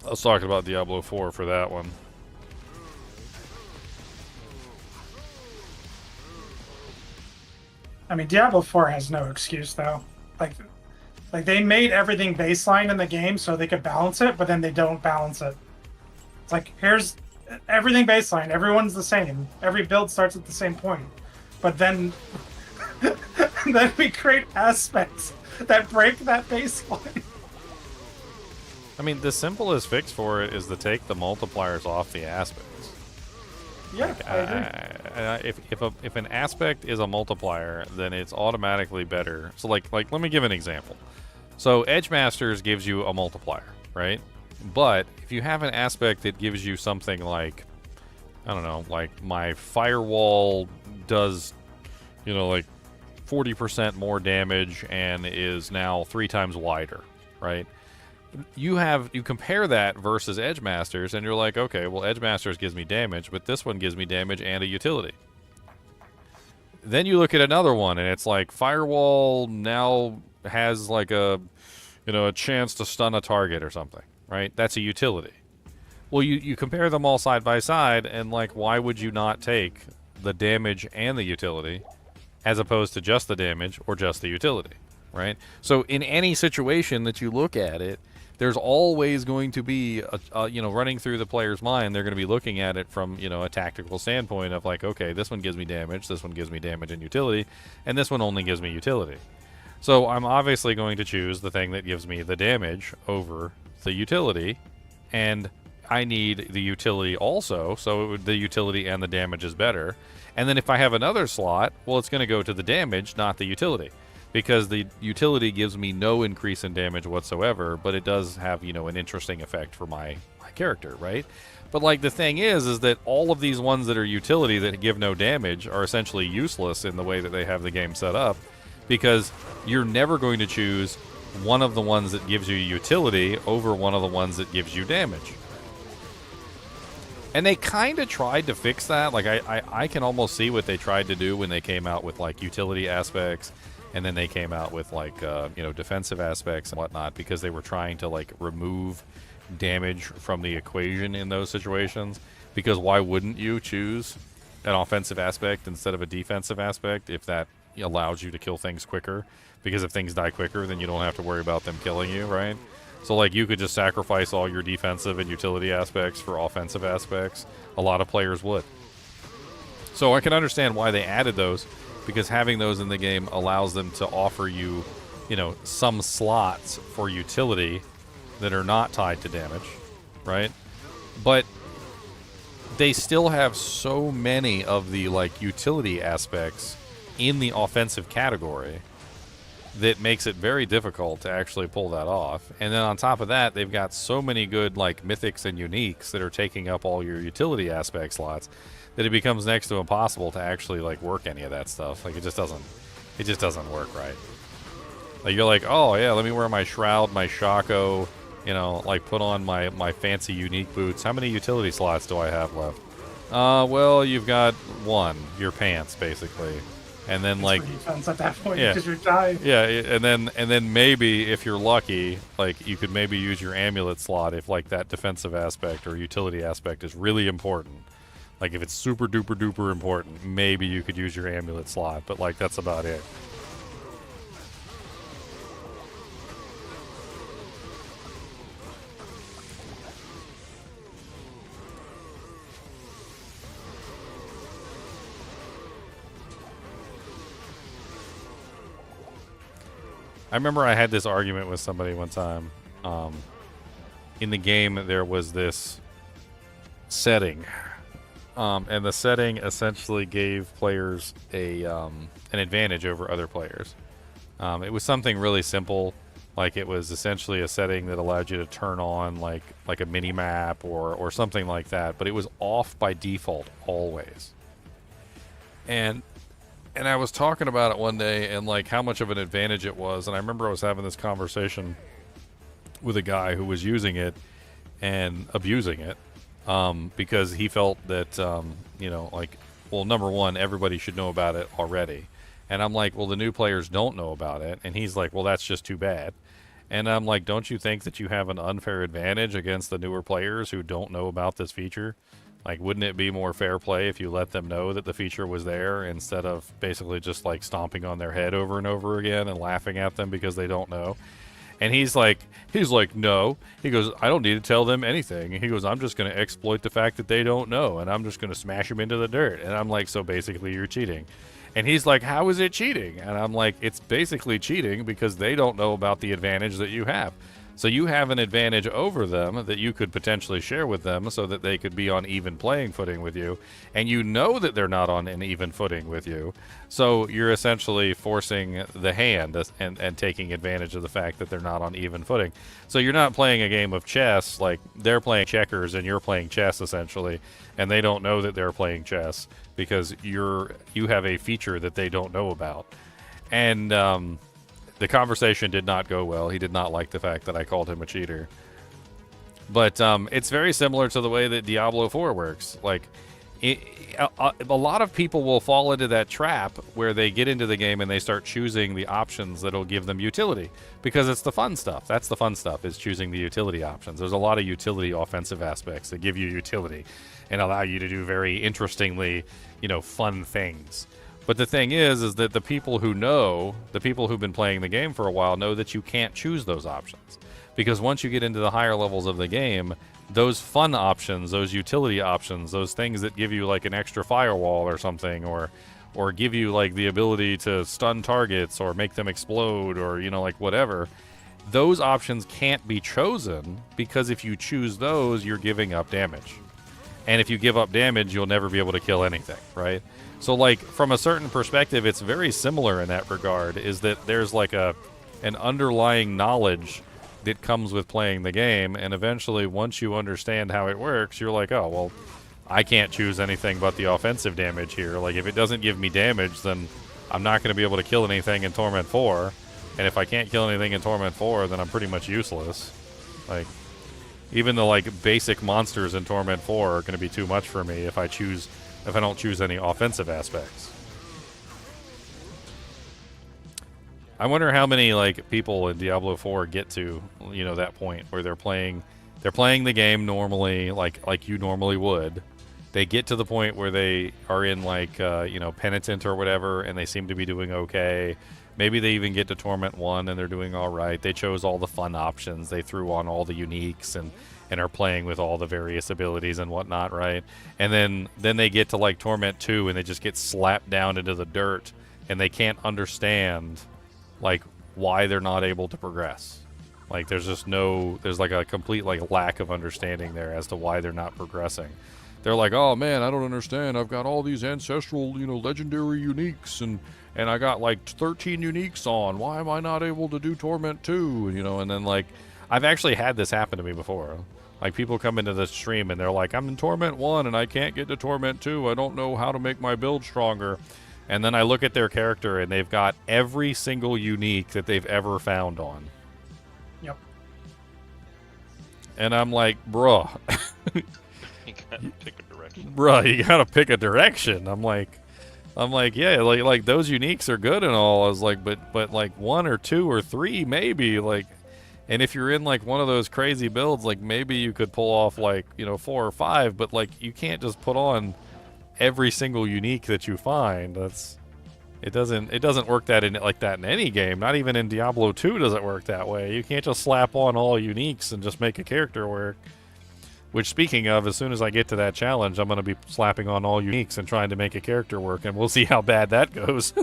I was talking about Diablo 4 for that one. I mean, Diablo 4 has no excuse, though. Like they made everything baseline in the game so they could balance it, but then they don't balance it. It's like, here's everything baseline. Everyone's the same. Every build starts at the same point. But then, then we create aspects that break that baseline. I mean, the simplest fix for it is to take the multipliers off the aspects. Yeah, Like, I agree. if an aspect is a multiplier, then it's automatically better. So, like let me give an example. So, Edge Masters gives you a multiplier, right? But if you have an aspect that gives you something like, I don't know, like my firewall does, you know, like 40% more damage and is now 3 times wider, right? You compare that versus Edge Masters, and you're like, okay, well, Edge Masters gives me damage, but this one gives me damage and a utility. Then you look at another one, and it's like Firewall now has like a chance to stun a target or something, right? That's a utility. Well, you compare them all side by side, and like, why would you not take the damage and the utility as opposed to just the damage or just the utility, right? So in any situation that you look at it, there's always going to be running through the player's mind. They're going to be looking at it from, a tactical standpoint of like, okay, this one gives me damage, this one gives me damage and utility, and this one only gives me utility. So I'm obviously going to choose the thing that gives me the damage over the utility, and I need the utility also, so the utility and the damage is better. And then if I have another slot, well, it's going to go to the damage, not the utility, because the utility gives me no increase in damage whatsoever, but it does have, an interesting effect for my character, right? But like the thing is that all of these ones that are utility that give no damage are essentially useless in the way that they have the game set up, because you're never going to choose one of the ones that gives you utility over one of the ones that gives you damage. And they kind of tried to fix that. Like, I can almost see what they tried to do when they came out with, like, utility aspects, and then they came out with, like, defensive aspects and whatnot, because they were trying to, like, remove damage from the equation in those situations. Because why wouldn't you choose an offensive aspect instead of a defensive aspect if that allows you to kill things quicker? Because if things die quicker, then you don't have to worry about them killing you, right? So, like, you could just sacrifice all your defensive and utility aspects for offensive aspects. A lot of players would. So I can understand why they added those, because having those in the game allows them to offer you, some slots for utility that are not tied to damage, right? But they still have so many of the, like, utility aspects in the offensive category that makes it very difficult to actually pull that off. And then on top of that, they've got so many good, like, mythics and uniques that are taking up all your utility aspect slots that it becomes next to impossible to actually, like, work any of that stuff. Like, it just doesn't work right. Like, you're like, oh yeah, let me wear my shroud, my shako, like, put on my fancy unique boots. How many utility slots do I have left? Well, you've got one, your pants, basically. And then, it's like, defense at that point, yeah, because you're dying. Yeah, and then maybe if you're lucky, like, you could maybe use your amulet slot if, like, that defensive aspect or utility aspect is really important. Like, if it's super duper duper important, maybe you could use your amulet slot, but, like, that's about it. I remember I had this argument with somebody one time. In the game, there was this setting, and the setting essentially gave players an advantage over other players. It was something really simple, like it was essentially a setting that allowed you to turn on like a mini map or something like that, but it was off by default always. And I was talking about it one day and like how much of an advantage it was. And I remember I was having this conversation with a guy who was using it and abusing it because he felt that, you know, like, well, number one, everybody should know about it already. And I'm like, well, the new players don't know about it. And he's like, well, that's just too bad. And I'm like, don't you think that you have an unfair advantage against the newer players who don't know about this feature? Like, wouldn't it be more fair play if you let them know that the feature was there instead of basically just, like, stomping on their head over and over again and laughing at them because they don't know? And he's like, no. He goes, I don't need to tell them anything. He goes, I'm just going to exploit the fact that they don't know, and I'm just going to smash them into the dirt. And I'm like, so basically you're cheating. And he's like, how is it cheating? And I'm like, it's basically cheating because they don't know about the advantage that you have. So you have an advantage over them that you could potentially share with them so that they could be on even playing footing with you. And you know that they're not on an even footing with you. So you're essentially forcing the hand and taking advantage of the fact that they're not on even footing. So you're not playing a game of chess, like they're playing checkers and you're playing chess essentially. And they don't know that they're playing chess because you have a feature that they don't know about. And, the conversation did not go well. He did not like the fact that I called him a cheater. But it's very similar to the way that Diablo 4 works. Like, a lot of people will fall into that trap where they get into the game and they start choosing the options that'll give them utility. Because it's the fun stuff. That's the fun stuff, is choosing the utility options. There's a lot of utility offensive aspects that give you utility and allow you to do very interestingly, you know, fun things. But the thing is that the people who know, the people who've been playing the game for a while, know that you can't choose those options. Because once you get into the higher levels of the game, those fun options, those utility options, those things that give you like an extra firewall or something, or give you like the ability to stun targets or make them explode or, you know, like whatever, those options can't be chosen because if you choose those, you're giving up damage. And if you give up damage, you'll never be able to kill anything, right? So, like, from a certain perspective, it's very similar in that regard, is that there's, like, an underlying knowledge that comes with playing the game, and eventually, once you understand how it works, you're like, oh, well, I can't choose anything but the offensive damage here. Like, if it doesn't give me damage, then I'm not going to be able to kill anything in Torment 4, and if I can't kill anything in Torment 4, then I'm pretty much useless. Like, even the, like, basic monsters in Torment 4 are going to be too much for me if I don't choose any offensive aspects. I wonder how many like people in Diablo 4 get to, you know, that point where they're playing the game normally, like you normally would. They get to the point where they are in like you know, Penitent or whatever, and they seem to be doing okay. Maybe they even get to Torment 1 and they're doing all right. They chose all the fun options. They threw on all the uniques and are playing with all the various abilities and whatnot, right? And then they get to like Torment 2 and they just get slapped down into the dirt and they can't understand like why they're not able to progress. Like there's like a complete like lack of understanding there as to why they're not progressing. They're like, oh man, I don't understand. I've got all these ancestral, you know, legendary uniques and I got like 13 uniques on. Why am I not able to do Torment 2? You know, and then like I've actually had this happen to me before. Like, people come into the stream and they're like, I'm in Torment 1 and I can't get to Torment 2. I don't know how to make my build stronger. And then I look at their character and they've got every single unique that they've ever found on. Yep. And I'm like, bruh. You gotta pick a direction. Bruh, you gotta pick a direction. I'm like, yeah, like those uniques are good and all. I was like, but like 1 or 2 or 3 maybe, like. And if you're in like one of those crazy builds, like maybe you could pull off like, you know, 4 or 5, but like you can't just put on every single unique that you find. It doesn't work like that in any game. Not even in Diablo 2 does it work that way. You can't just slap on all uniques and just make a character work. Which, speaking of, as soon as I get to that challenge, I'm going to be slapping on all uniques and trying to make a character work, and we'll see how bad that goes.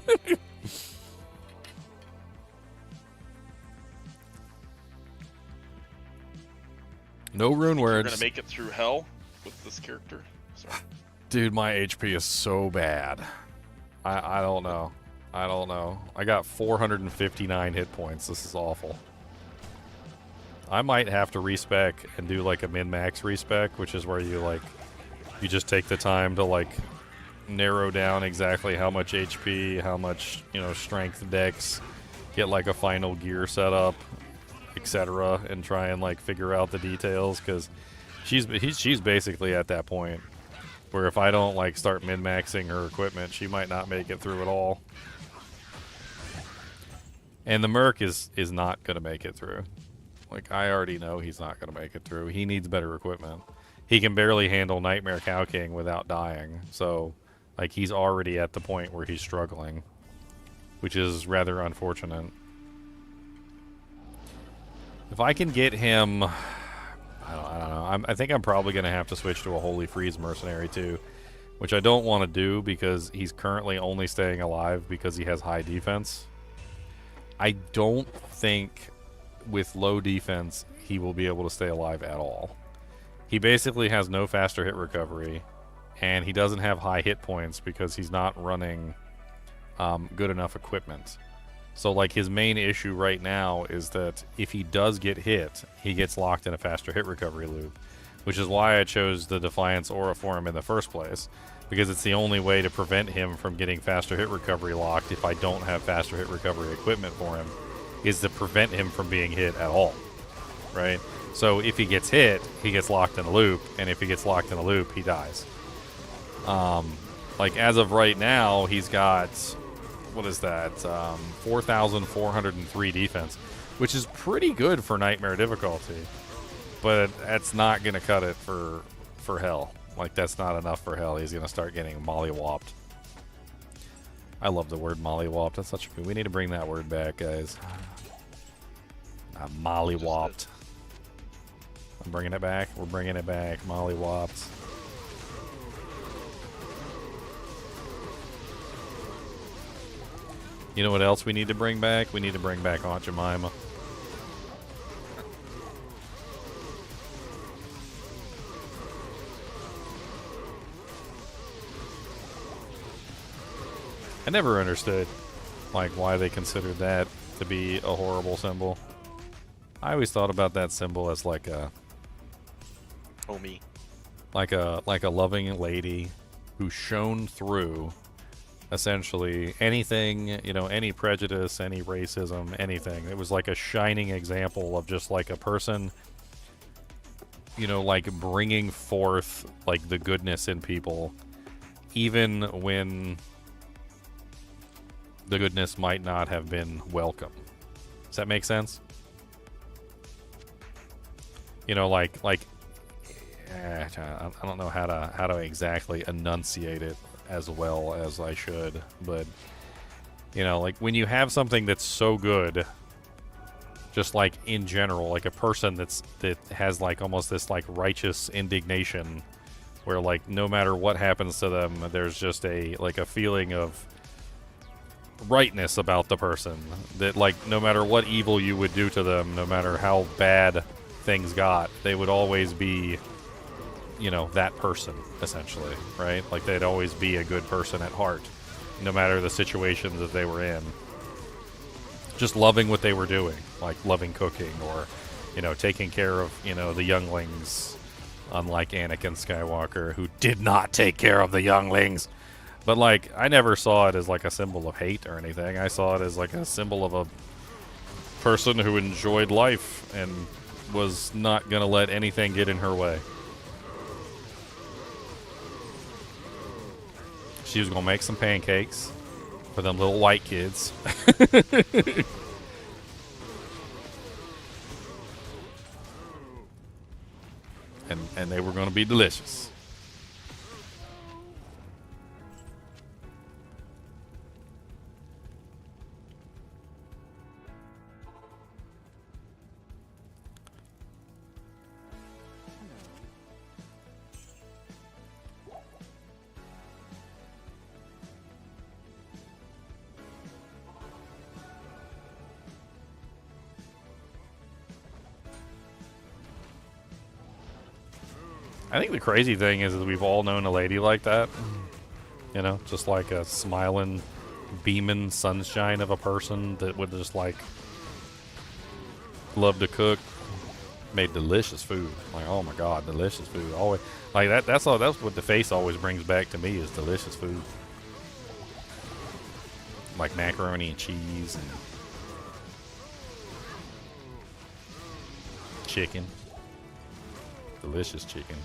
No rune You're words. gonna make it through hell with this character. Sorry. Dude, my HP is so bad. I don't know. I don't know. I got 459 hit points. This is awful. I might have to respec and do like a min-max respec, which is where you just take the time to like narrow down exactly how much HP, how much, strength, dex, get like a final gear setup, etc., and try and like figure out the details, because she's basically at that point where if I don't like start min-maxing her equipment, she might not make it through at all. And the Merc is not going to make it through. Like, I already know he's not going to make it through. He needs better equipment. He can barely handle Nightmare Cow King without dying. So, like, he's already at the point where he's struggling, which is rather unfortunate. If I can get him... I don't know. I think I'm probably going to have to switch to a Holy Freeze Mercenary, too, which I don't want to do because he's currently only staying alive because he has high defense. I don't think with low defense he will be able to stay alive at all. He basically has no faster hit recovery, and he doesn't have high hit points because he's not running good enough equipment. So like his main issue right now is that if he does get hit, he gets locked in a faster hit recovery loop, which is why I chose the Defiance Aura for him in the first place, because it's the only way to prevent him from getting faster hit recovery locked if I don't have faster hit recovery equipment for him, is to prevent him from being hit at all, right? So if he gets hit, he gets locked in a loop, and if he gets locked in a loop, he dies. Like as of right now, he's got, what is that, 4,403 defense, which is pretty good for Nightmare difficulty, but that's not going to cut it for Hell. Like, that's not enough for Hell. He's going to start getting mollywopped. I love the word mollywopped. That's such a good... We need to bring that word back, guys. Mollywopped. I'm bringing it back. We're bringing it back. Mollywopped. You know what else we need to bring back? We need to bring back Aunt Jemima. I never understood, like, why they considered that to be a horrible symbol. I always thought about that symbol as like a... Oh, me. Like a loving lady who shone through, essentially, anything, any prejudice, any racism, anything. It was like a shining example of just like a person, like bringing forth like the goodness in people, even when the goodness might not have been welcome. Does that make sense? I don't know how to exactly enunciate it as well as I should, but like when you have something that's so good, just like in general, like a person that has like almost this like righteous indignation, where like no matter what happens to them, there's just a feeling of rightness about the person, that like no matter what evil you would do to them, no matter how bad things got, they would always be that person, essentially, right? Like they'd always be a good person at heart, no matter the situations that they were in. Just loving what they were doing, like loving cooking, or taking care of the younglings, unlike Anakin Skywalker, who did not take care of the younglings. But like, I never saw it as like a symbol of hate or anything. I saw it as like a symbol of a person who enjoyed life and was not gonna let anything get in her way. She was gonna make some pancakes for them little white kids. and they were gonna be delicious. I think the crazy thing is we've all known a lady like that. You know, just like a smiling, beaming sunshine of a person that would just like love to cook, made delicious food. Like, oh my god, delicious food. Always like that. That's what the face always brings back to me is delicious food, like macaroni and cheese and chicken. Delicious chicken.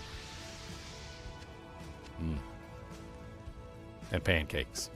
And pancakes.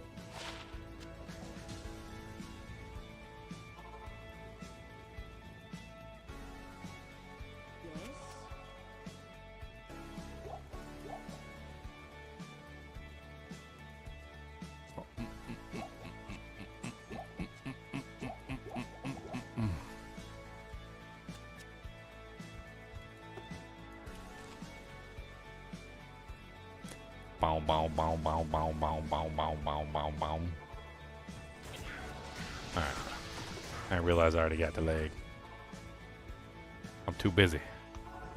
Bow, bow, bow, bow, bow, bow, bow, bow, bow, bow, bow. Alright. I realize I already got the leg. I'm too busy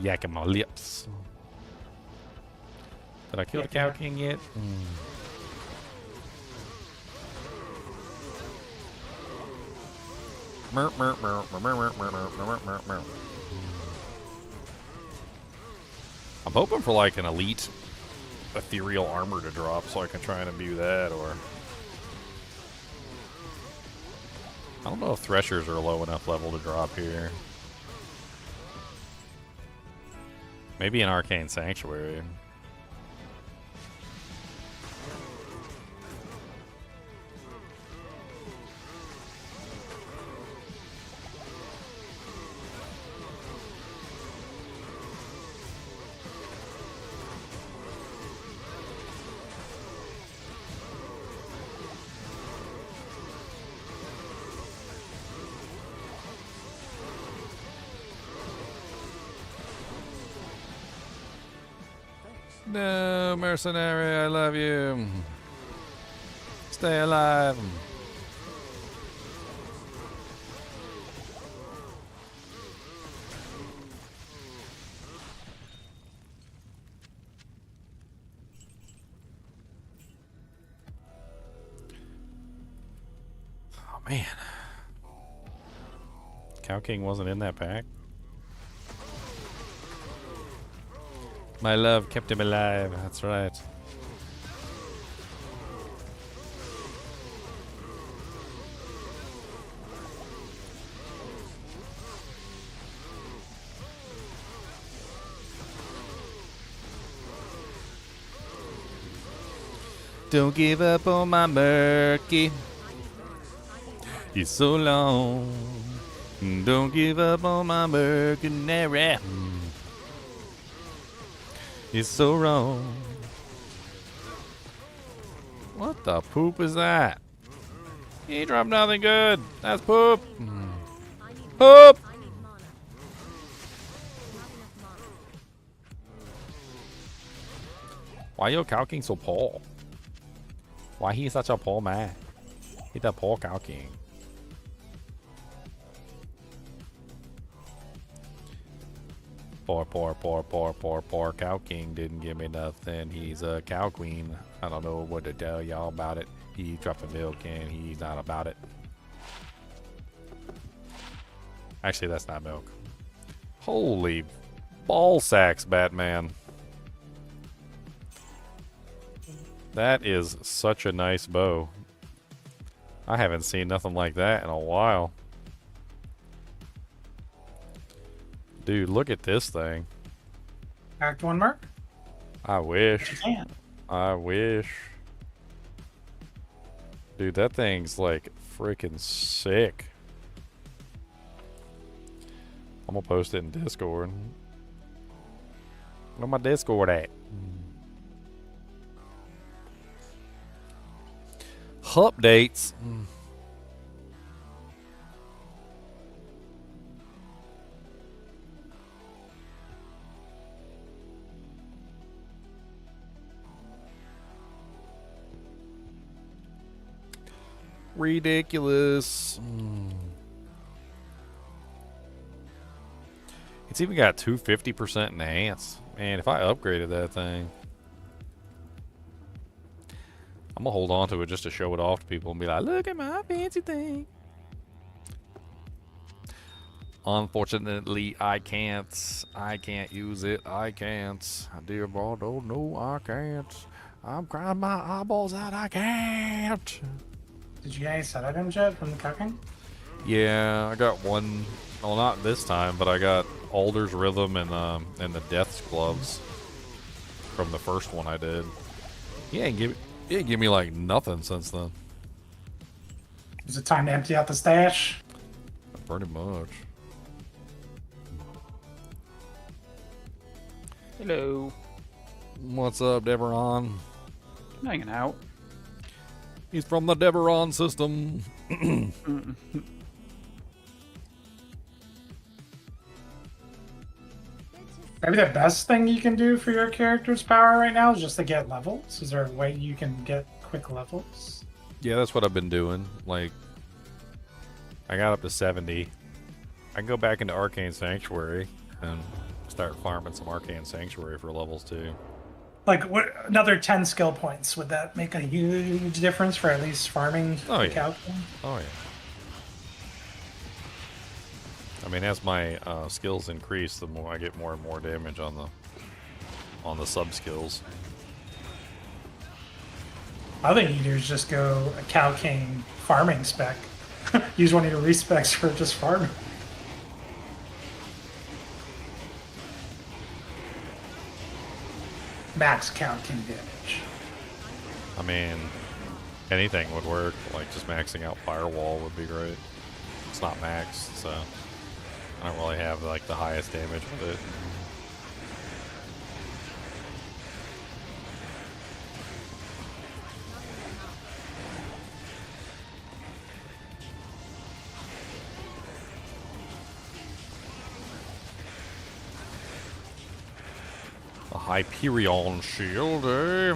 yakking my lips. Did I kill the Cow King yet? I'm hoping for like an elite ethereal armor to drop so I can try and imbue that, or I don't know if threshers are a low enough level to drop here. Maybe an arcane sanctuary. No, mercenary, I love you. Stay alive. Oh, man. Cow King wasn't in that pack. My love kept him alive, that's right. Don't give up on my murky. He's so long. Don't give up on my mercenary. He's so wrong. What the poop is that? He dropped nothing good. That's poop. Poop. Why your Cow King so poor? Why he such a poor man? He's a poor Cow King. Poor Cow King didn't give me nothing. He's a cow queen. I don't know what to tell y'all about it. He dropped a milk and he's not about it. Actually, that's not milk. Holy ball sacks, Batman. That is such a nice bow. I haven't seen nothing like that in a while. Dude, look at this thing. Act 1 mark? I wish. You can. I wish. Dude, that thing's like freaking sick. I'm gonna post it in Discord. Where my Discord at? Updates. Ridiculous. It's even got 250% enhance. Man, if I upgraded that thing, I'm gonna hold on to it just to show it off to people and be like, look at my fancy thing. Unfortunately, I can't. I can't use it. I can't. Dear boy, don't know I can't. I'm crying my eyeballs out. I can't. Did you get any set items yet from the cooking? Yeah, I got one. Well, not this time, but I got Alder's Rhythm and the Death's Gloves from the first one I did. He ain't give me like nothing since then. Is it time to empty out the stash? Pretty much. Hello. What's up, Deveron? I'm hanging out. He's from the Deveron system. Maybe the best thing you can do for your character's power right now is just to get levels. Is there a way you can get quick levels? Yeah, that's what I've been doing. Like, I got up to 70. I can go back into Arcane Sanctuary and start farming some Arcane Sanctuary for levels too. Like, what another 10 skill points? Would that make a huge difference for at least farming Oh, the yeah. cow? Oh yeah. I mean, as my skills increase, the more I get more and more damage on the sub skills. I think you just go a Cow King farming spec. Use one of your respecs for just farming. Max Cow King damage. I mean, anything would work. Like just maxing out Firewall would be great. It's not maxed, so I don't really have like the highest damage with it. A Hyperion shield, eh?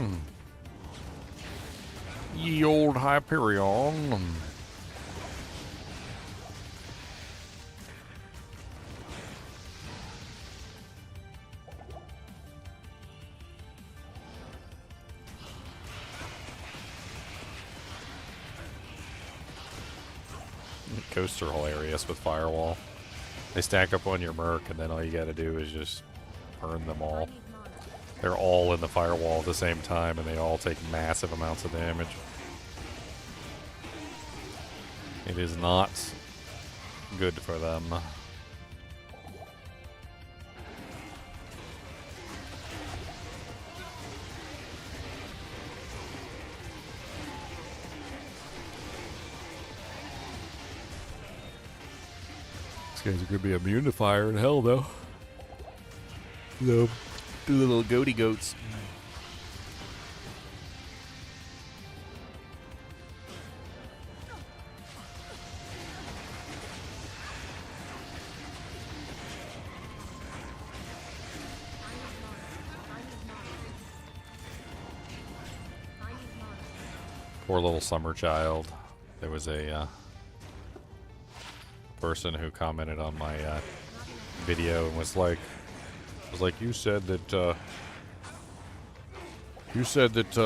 Ye old Hyperion. Ghosts are hilarious with Firewall. They stack up on your Merc, and then all you gotta do is just burn them all. They're all in the Firewall at the same time, and they all take massive amounts of damage. It is not good for them. These guys are gonna be immune to fire in hell, though. The little goaty goats. Poor little summer child. There was a person who commented on my video and was like, you said that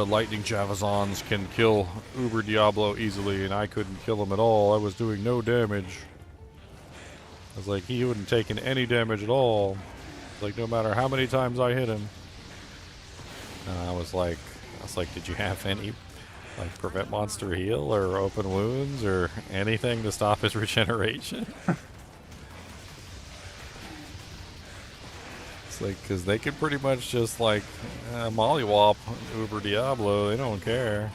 lightning Chavazons can kill Uber Diablo easily, and I couldn't kill him at all. I was doing no damage. I was like, he wouldn't taken any damage at all. Like, no matter how many times I hit him. And I was like, did you have any like prevent monster heal or open wounds or anything to stop his regeneration? It's like, because they can pretty much just like mollywop Uber Diablo. They don't care.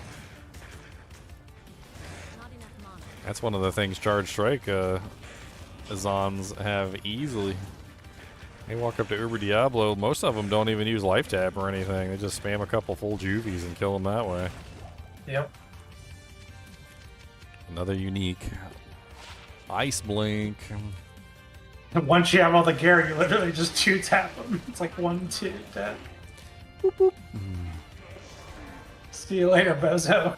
That's one of the things Charge Strike Zons have easily. They walk up to Uber Diablo. Most of them don't even use Life Tap or anything. They just spam a couple full juvies and kill them that way. Yep. Another unique. Ice Blink. And once you have all the gear, you literally just 2-tap them. It's like 1-2 dead. Boop, boop. See you later, bozo.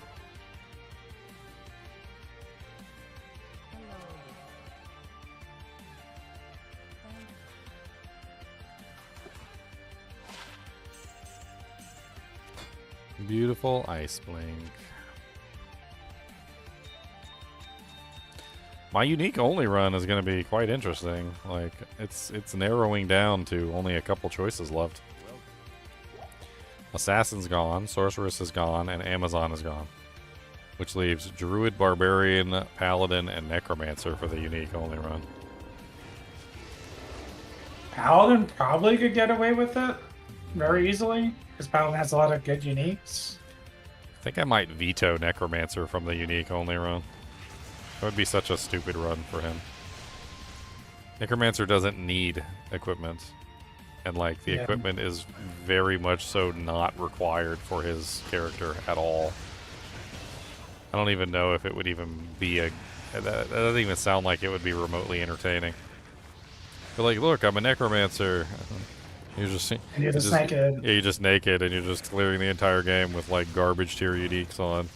Beautiful ice blink. My unique only run is going to be quite interesting. Like, it's narrowing down to only a couple choices left. Assassin's gone, Sorceress is gone, and Amazon is gone. Which leaves Druid, Barbarian, Paladin, and Necromancer for the unique only run. Paladin probably could get away with it very easily, because Paladin has a lot of good uniques. I think I might veto Necromancer from the unique only run. That would be such a stupid run for him. Necromancer doesn't need equipment. And, like, the equipment is very much so not required for his character at all. I don't even know if it would even be a... That doesn't even sound like it would be remotely entertaining. But, like, look, I'm a Necromancer. You're just... And you're just naked. Yeah, you're just naked, and you're just clearing the entire game with, like, garbage tier uniques on.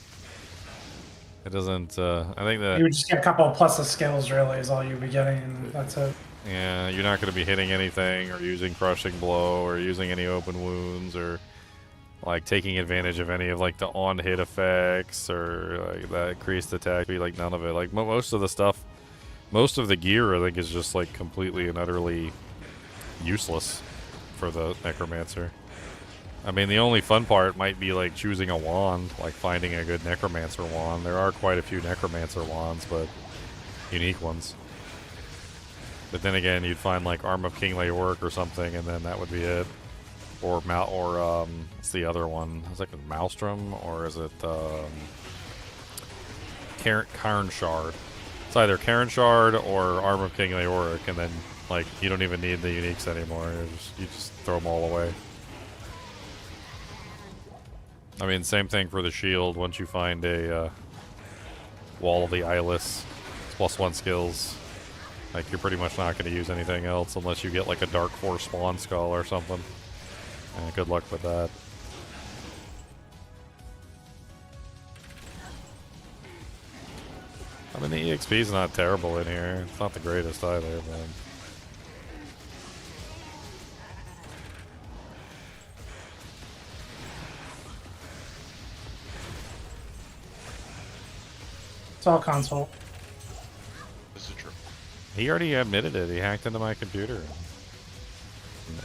It doesn't, I think that... You would just get a couple of plus of skills, really, is all you'd be getting, and that's it. Yeah, you're not going to be hitting anything, or using Crushing Blow, or using any open wounds, or, like, taking advantage of any of, like, the on-hit effects, or, like, that increased attack. Like, none of it. Like, most of the stuff, most of the gear, I think, is just, like, completely and utterly useless for the Necromancer. I mean, the only fun part might be, like, choosing a wand, like finding a good Necromancer wand. There are quite a few Necromancer wands, but unique ones. But then again, you'd find, like, Arm of King Leoric or something, and then that would be it. Or, what's the other one? Is it like a Maelstrom, or is it, Cairn Shard? It's either Cairn Shard or Arm of King Leoric, and then, like, you don't even need the uniques anymore. You just throw them all away. I mean, same thing for the shield. Once you find a Wall of the Eyeless, it's +1 skills. Like, you're pretty much not going to use anything else unless you get, like, a Dark Force Spawn Skull or something. And good luck with that. I mean, the EXP is not terrible in here. It's not the greatest either, but... It's all console. This is true. He already admitted it. He hacked into my computer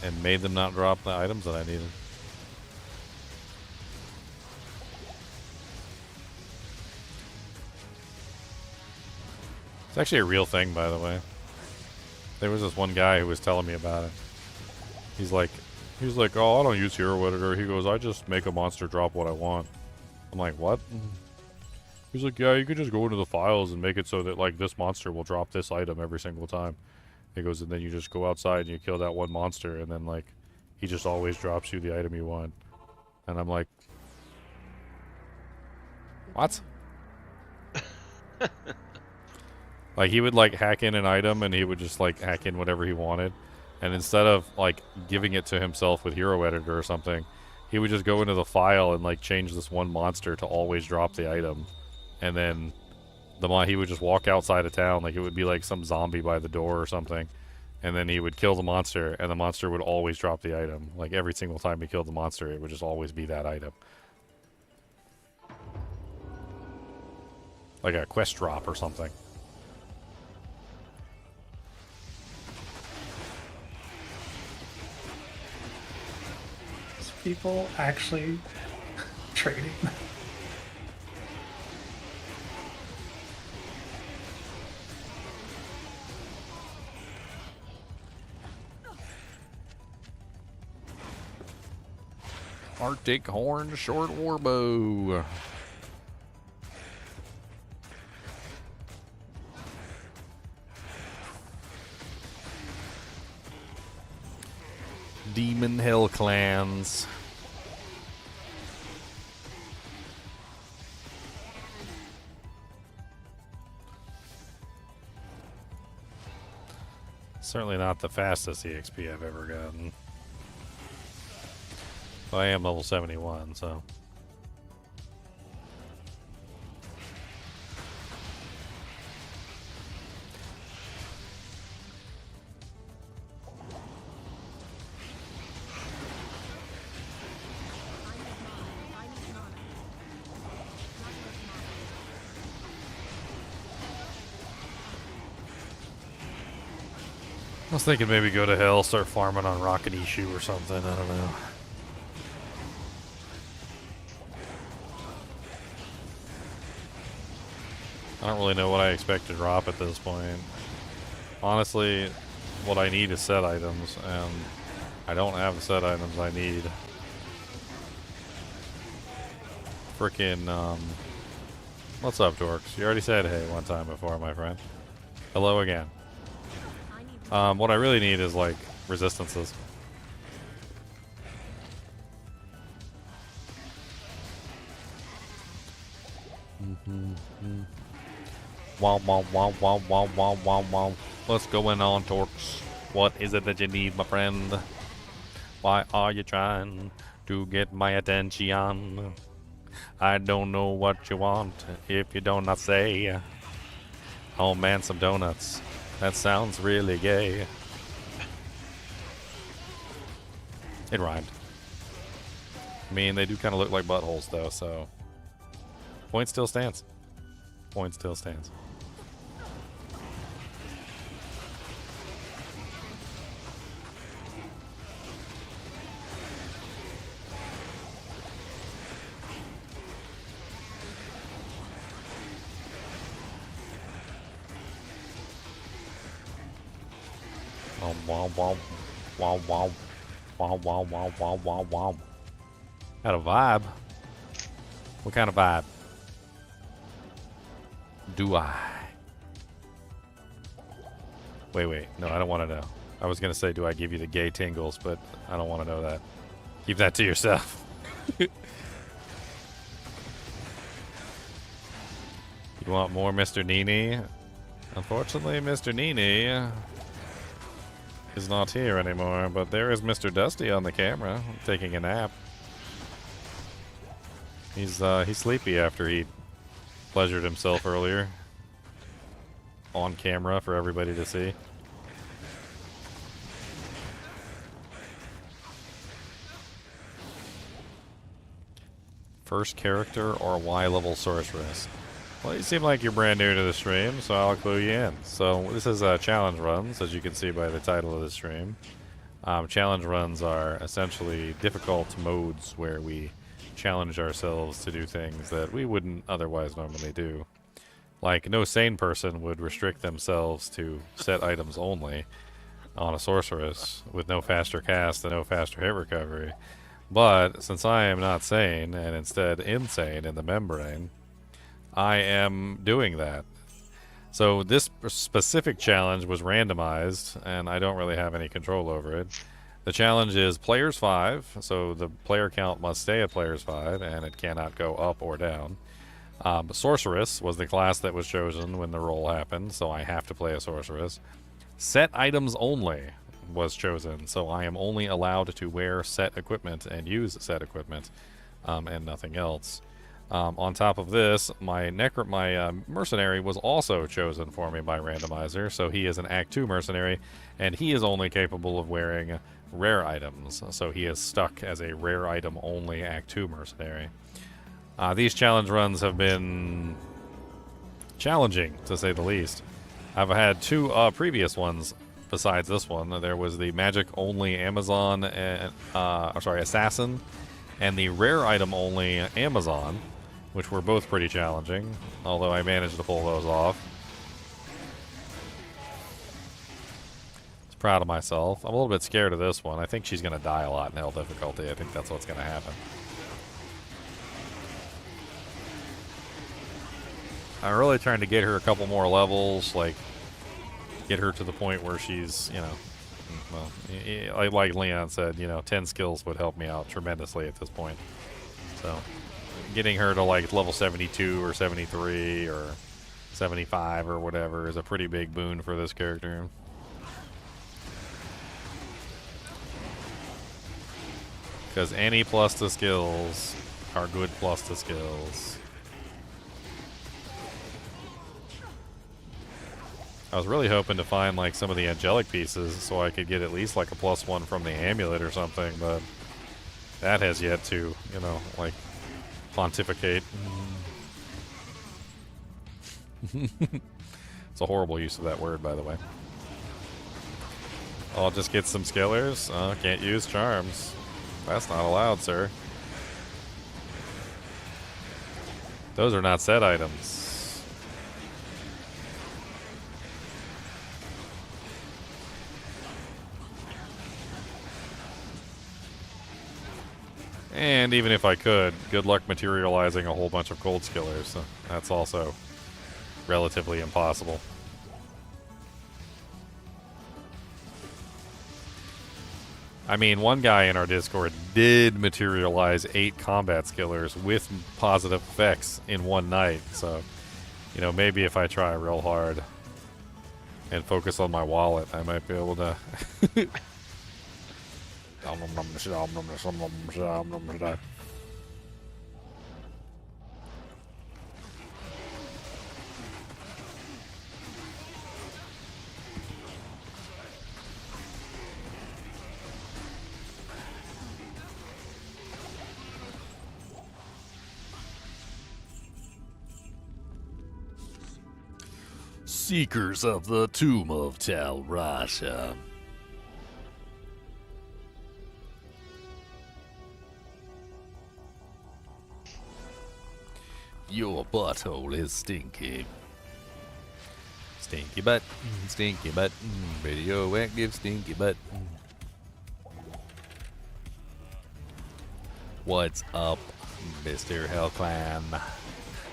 and made them not drop the items that I needed. It's actually a real thing, by the way. There was this one guy who was telling me about it. He's like, oh, I don't use Hero Editor. He goes, I just make a monster drop what I want. I'm like, what? He's like, yeah, you could just go into the files and make it so that, like, this monster will drop this item every single time. He goes, and then you just go outside and you kill that one monster, and then, like, he just always drops you the item you want. And I'm like, what? Like, he would, like, hack in an item, and he would just, like, hack in whatever he wanted. And instead of, like, giving it to himself with Hero Editor or something, he would just go into the file and, like, change this one monster to always drop the item. And then he would just walk outside of town, like it would be like some zombie by the door or something, and then he would kill the monster, and the monster would always drop the item. Like, every single time he killed the monster, it would just always be that item. Like a quest drop or something. Is people actually trading? Arctic Horn Short Warbow. Demon Hell Clans. Certainly not the fastest EXP I've ever gotten. Well, I am level 71, so... I was thinking maybe go to hell, start farming on Rocket Issue or something. I don't know. I don't really know what I expect to drop at this point. Honestly, what I need is set items, and I don't have the set items I need. Frickin', what's up, dorks? You already said hey one time before, my friend. Hello again. I need What I really need is, like, resistances. Wow, wow, wow, wow, wow, wow, wow, wow. What's going on, dorks? What is it that you need, my friend? Why are you trying to get my attention? I don't know what you want if you don't not say. Oh man, some donuts. That sounds really gay. It rhymed. I mean, they do kind of look like buttholes, though, so... Point still stands. Point still stands. Wow, wow, wow, wow, wow, wow, wow, wow, wow, wow. Got a vibe. What kind of vibe? Do I? Wait. No, I don't want to know. I was going to say, do I give you the gay tingles, but I don't want to know that. Keep that to yourself. You want more Mr. NiNi? Unfortunately, Mr. NiNi is not here anymore, but there is Mr. Dusty on the camera, taking a nap. He's sleepy after he pleasured himself earlier. On camera for everybody to see. First character or Y level sorceress? Well, you seem like you're brand new to the stream, so I'll clue you in. So this is challenge runs, as you can see by the title of the stream. Challenge runs are essentially difficult modes where we challenge ourselves to do things that we wouldn't otherwise normally do. Like, no sane person would restrict themselves to set items only on a sorceress with no faster cast and no faster hit recovery. But since I am not sane and instead insane in the membrane, I am doing that. So this specific challenge was randomized, and I don't really have any control over it. The challenge is players 5, so the player count must stay at players 5, and it cannot go up or down. Sorceress was the class that was chosen when the roll happened, so I have to play a sorceress. Set items only was chosen, so I am only allowed to wear set equipment and use set equipment, and nothing else. On top of this, my mercenary was also chosen for me by Randomizer, so he is an Act 2 mercenary, and he is only capable of wearing rare items, so he is stuck as a rare item only Act 2 mercenary. These challenge runs have been challenging, to say the least. I've had 2 previous ones besides this one. There was the magic only Amazon, assassin, and the rare item only Amazon, which were both pretty challenging, although I managed to pull those off. I was proud of myself. I'm a little bit scared of this one. I think she's going to die a lot in hell difficulty. I think that's what's going to happen. I'm really trying to get her a couple more levels, like get her to the point where she's, you know, well, like Leon said, you know, 10 skills would help me out tremendously at this point. So getting her to like level 72 or 73 or 75 or whatever is a pretty big boon for this character. Because any plus to skills are good plus to skills. I was really hoping to find like some of the angelic pieces so I could get at least like a +1 from the amulet or something, but that has yet to, you know, like pontificate. It's a horrible use of that word, by the way. I'll just get some skillers. Can't use charms. That's not allowed, sir. Those are not set items. And even if I could, good luck materializing a whole bunch of cold skillers. So that's also relatively impossible. I mean, one guy in our Discord did materialize 8 combat skillers with positive effects in one night. So, you know, maybe if I try real hard and focus on my wallet, I might be able to... Seekers of the Tomb of Tal Rasha. Your butthole is stinky. Stinky butt, radioactive stinky butt. What's up, Mr. Hellclan?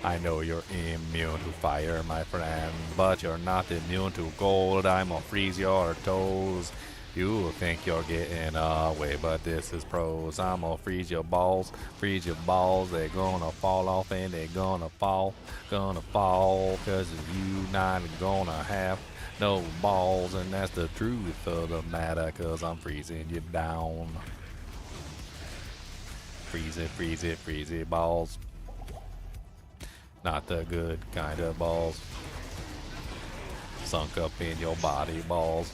I know you're immune to fire, my friend, but you're not immune to gold. I'ma freeze your toes. You think you're getting away, but this is pros. I'ma freeze your balls. They're gonna fall off and they're gonna fall, cause you not gonna have no balls, and that's the truth of the matter, cause I'm freezing you down. Freeze it, balls. Not the good kind of balls. Sunk up in your body balls.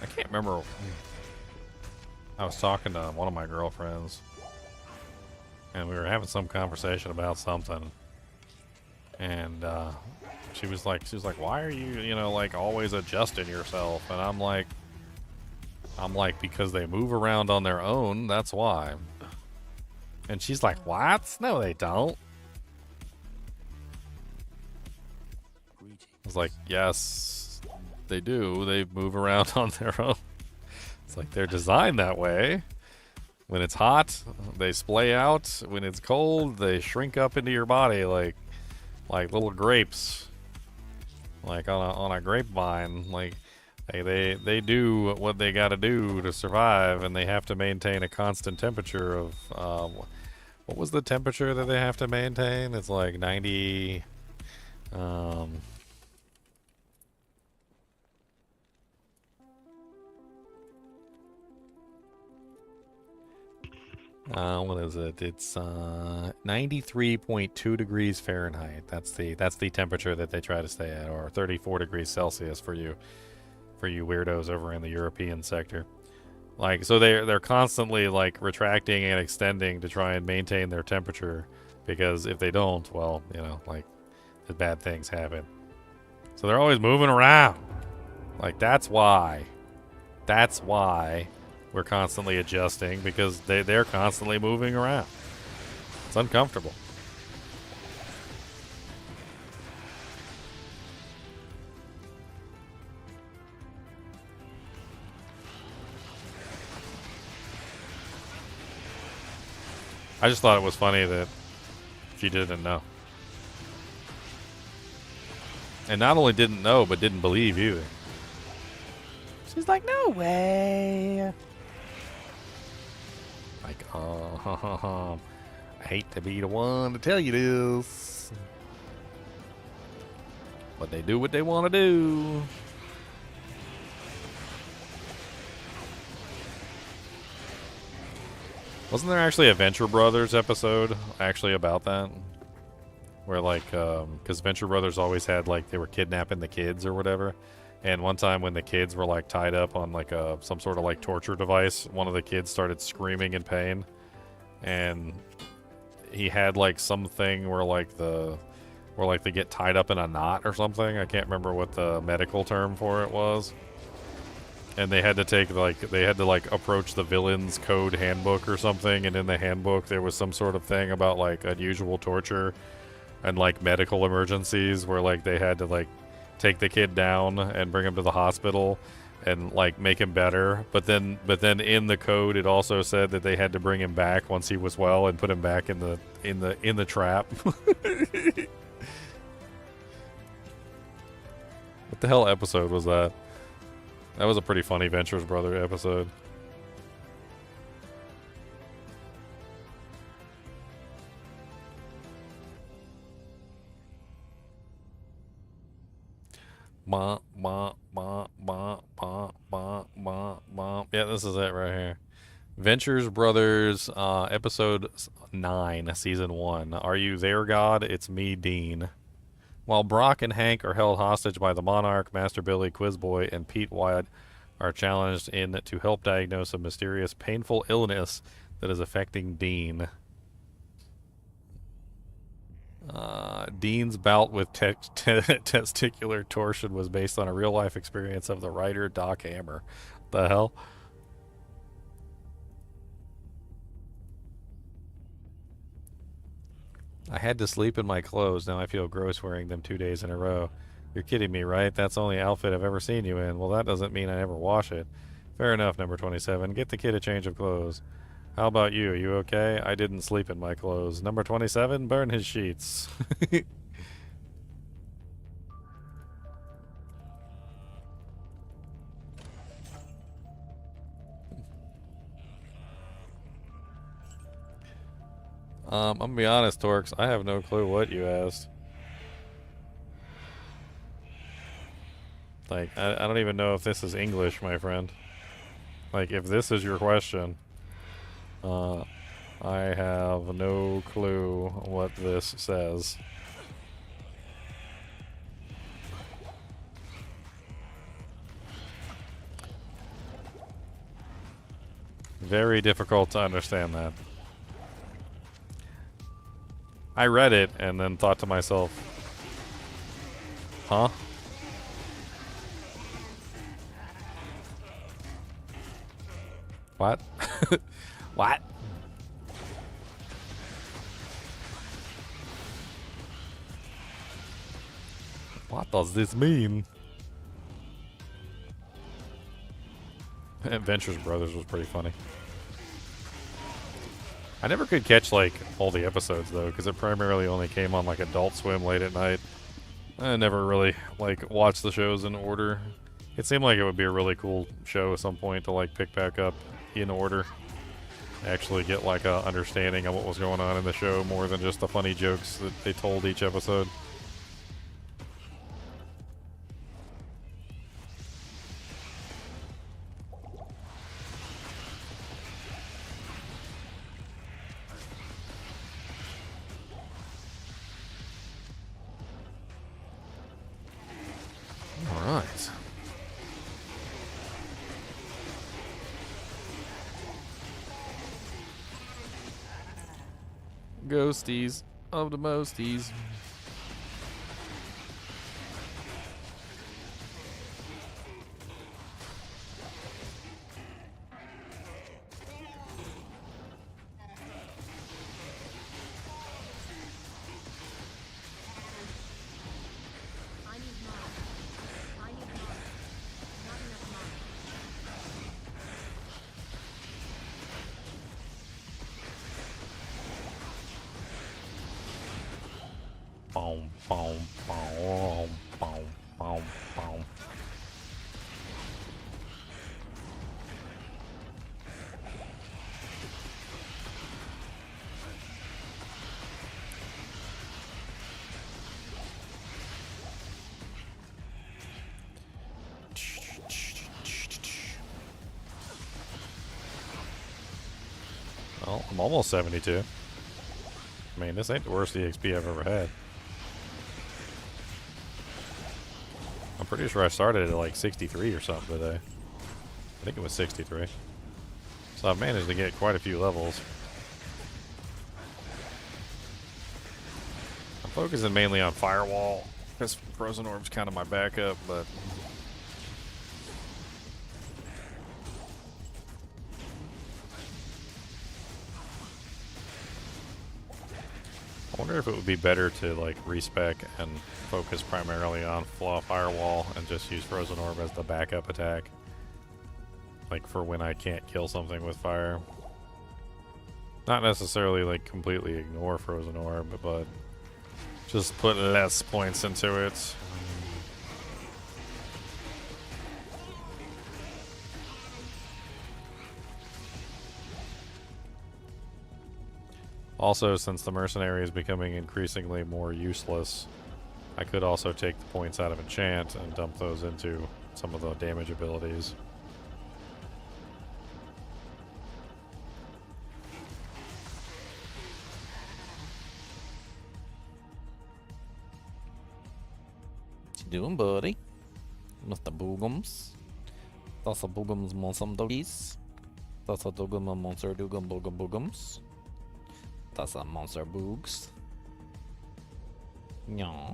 I can't remember. I was talking to one of my girlfriends, and we were having some conversation about something, and she was like, why are you, you know, like always adjusting yourself? And I'm like, because they move around on their own, that's why. And she's like, what? No, they don't. I was like, yes, they do. They move around on their own. It's like they're designed that way. When it's hot, they splay out. When it's cold, they shrink up into your body like little grapes. Like on a grapevine. Like they do what they gotta do to survive, and they have to maintain a constant temperature of what was the temperature that they have to maintain? It's like 90 what is it? It's 93.2 degrees Fahrenheit. That's the temperature that they try to stay at, or 34 degrees Celsius for you weirdos over in the European sector. Like, so they're constantly like retracting and extending to try and maintain their temperature, because if they don't, well, you know, like the bad things happen. So they're always moving around. Like that's why we're constantly adjusting, because they're constantly moving around. It's uncomfortable. I just thought it was funny that she didn't know. And not only didn't know, but didn't believe either. She's like, no way. Like, I hate to be the one to tell you this, but they do what they want to do. Wasn't there actually a Venture Brothers episode actually about that? where like, because Venture Brothers always had like they were kidnapping the kids or whatever. And one time when the kids were like tied up on like some sort of like torture device, one of the kids started screaming in pain, and he had like something where they get tied up in a knot or something. I can't remember what the medical term for it was. And they had to approach the villain's code handbook or something, and in the handbook there was some sort of thing about like unusual torture and like medical emergencies where like they had to like take the kid down and bring him to the hospital and like make him better. But then in the code it also said that they had to bring him back once he was well and put him back in the trap. What the hell episode was that? That was a pretty funny Ventures Brother episode. Yeah, this is it right here. Ventures Brothers, episode 9, season 1. Are you there, God? It's me, Dean. While Brock and Hank are held hostage by the Monarch, Master Billy, Quizboy, and Pete Wyatt are challenged in to help diagnose a mysterious, painful illness that is affecting Dean. Dean's bout with testicular torsion was based on a real-life experience of the writer Doc Hammer. The hell? I had to sleep in my clothes. Now I feel gross wearing them 2 days in a row. You're kidding me, right? That's the only outfit I've ever seen you in. Well, that doesn't mean I never wash it. Fair enough, number 27. Get the kid a change of clothes. How about you? You okay? I didn't sleep in my clothes. Number 27, burn his sheets. I'm gonna be honest, Torx. I have no clue what you asked. Like, I don't even know if this is English, my friend. Like, if this is your question, I have no clue what this says. Very difficult to understand that. I read it and then thought to myself, huh? What? What? What does this mean? Adventures Brothers was pretty funny. I never could catch, like, all the episodes, though, because it primarily only came on, like, Adult Swim late at night. I never really, like, watched the shows in order. It seemed like it would be a really cool show at some point to, like, pick back up in order. Actually get, like, a understanding of what was going on in the show more than just the funny jokes that they told each episode. Alright. Ghosties of the mosties. I need more. I need more. Not enough money. Boom, boom, boom, boom, boom, boom. Well, I'm almost 72. I mean, this ain't the worst EXP I've ever had. I'm pretty sure I started at like 63 or something today. I think it was 63. So I've managed to get quite a few levels. I'm focusing mainly on Firewall, because Frozen Orb's kind of my backup, but... I wonder if it would be better to like respec and focus primarily on Firewall and just use Frozen Orb as the backup attack. Like for when I can't kill something with fire. Not necessarily like completely ignore Frozen Orb, but just put less points into it. Also, since the Mercenary is becoming increasingly more useless, I could also take the points out of Enchant and dump those into some of the damage abilities. What you doing, buddy? Mr. Boogums? That's a Boogums Monsum Doggies. That's a Dogum Monster Dugum Boogum Boogums. That's a Monster Boogs. Yeah.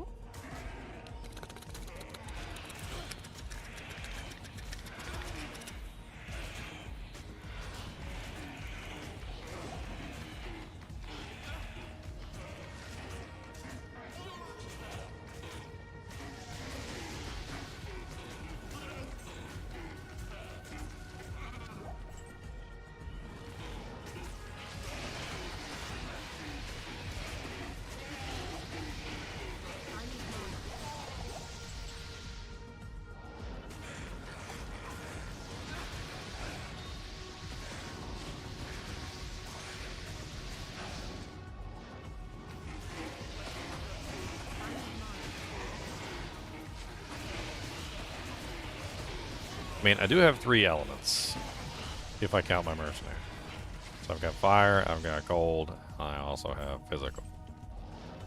I mean, I do have 3 elements, if I count my Mercenary. So I've got fire, I've got gold, I also have physical.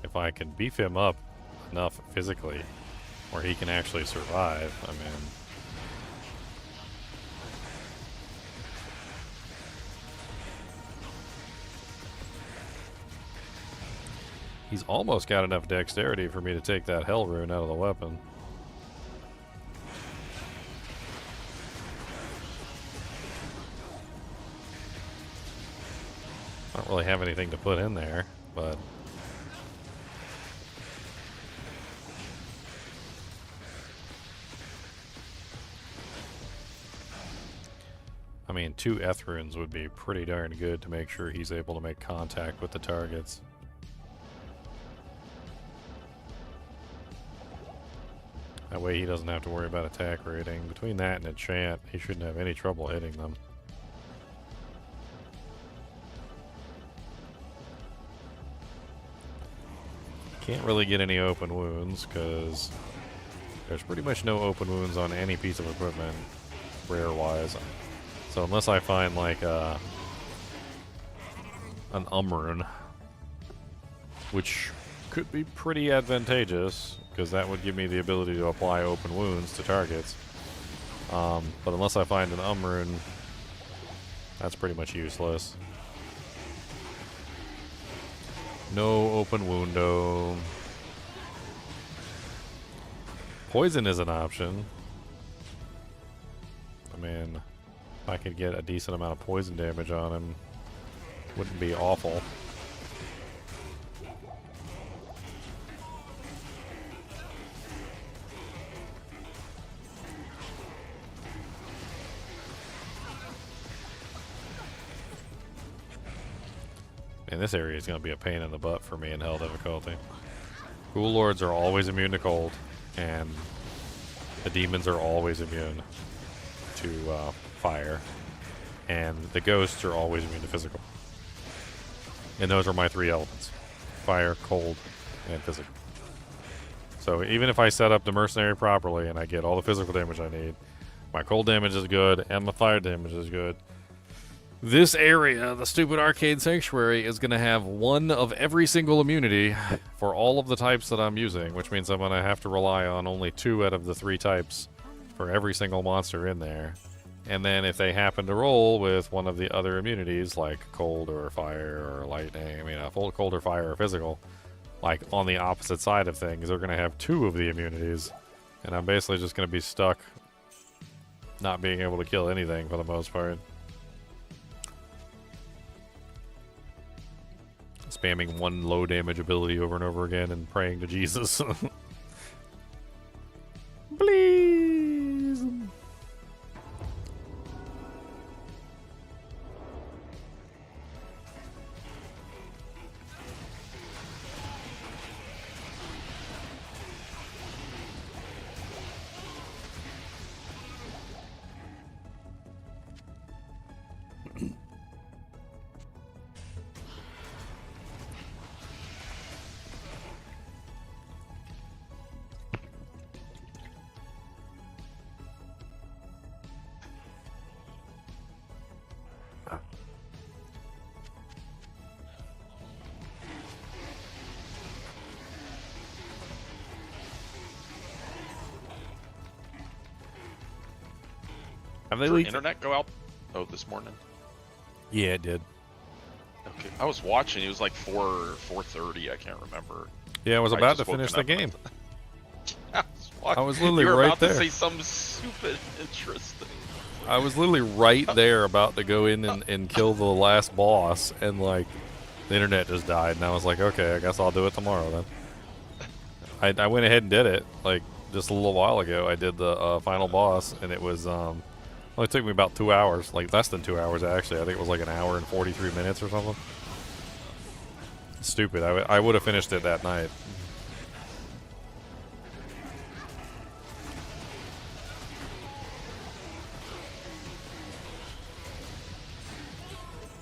If I can beef him up enough physically, where he can actually survive, I mean... He's almost got enough dexterity for me to take that Hell Rune out of the weapon. I don't really have anything to put in there, but... I mean, 2 Eth runes would be pretty darn good to make sure he's able to make contact with the targets. That way he doesn't have to worry about attack rating. Between that and enchant, he shouldn't have any trouble hitting them. Can't really get any open wounds because there's pretty much no open wounds on any piece of equipment, rare-wise. So unless I find like an rune, which could be pretty advantageous because that would give me the ability to apply open wounds to targets. But unless I find an rune, that's pretty much useless. No open woundo. Poison is an option. I mean, if I could get a decent amount of poison damage on him, wouldn't be awful. And this area is going to be a pain in the butt for me in hell difficulty. Ghoul Lords are always immune to cold, and the demons are always immune to fire, and the ghosts are always immune to physical. And those are my 3 elements: fire, cold, and physical. So even if I set up the Mercenary properly and I get all the physical damage I need, my cold damage is good and my fire damage is good, This area, the stupid arcade sanctuary, is going to have one of every single immunity for all of the types that I'm using, which means I'm going to have to rely on only 2 out of the 3 types for every single monster in there. And then if they happen to roll with one of the other immunities, like cold or fire or lightning, I mean, cold or fire or physical, like on the opposite side of things, they're going to have 2 of the immunities. And I'm basically just going to be stuck not being able to kill anything for the most part. Spamming one low damage ability over and over again and praying to Jesus. Please. Have they Did your leaked? internet go out? Oh, this morning. Yeah, it did. Okay, I was watching. It was like 4:30. I can't remember. Yeah, I was I about to just woken finish the up game. I I was literally you were right about there. to say something stupid, interesting. I was literally right there about to go in and kill the last boss, and like the internet just died, and I was like, okay, I guess I'll do it tomorrow then. I went ahead and did it like just a little while ago. I did the final boss, and it was only took me about 2 hours, like less than 2 hours actually. I think it was like an hour and 43 minutes or something. Stupid. I would have finished it that night.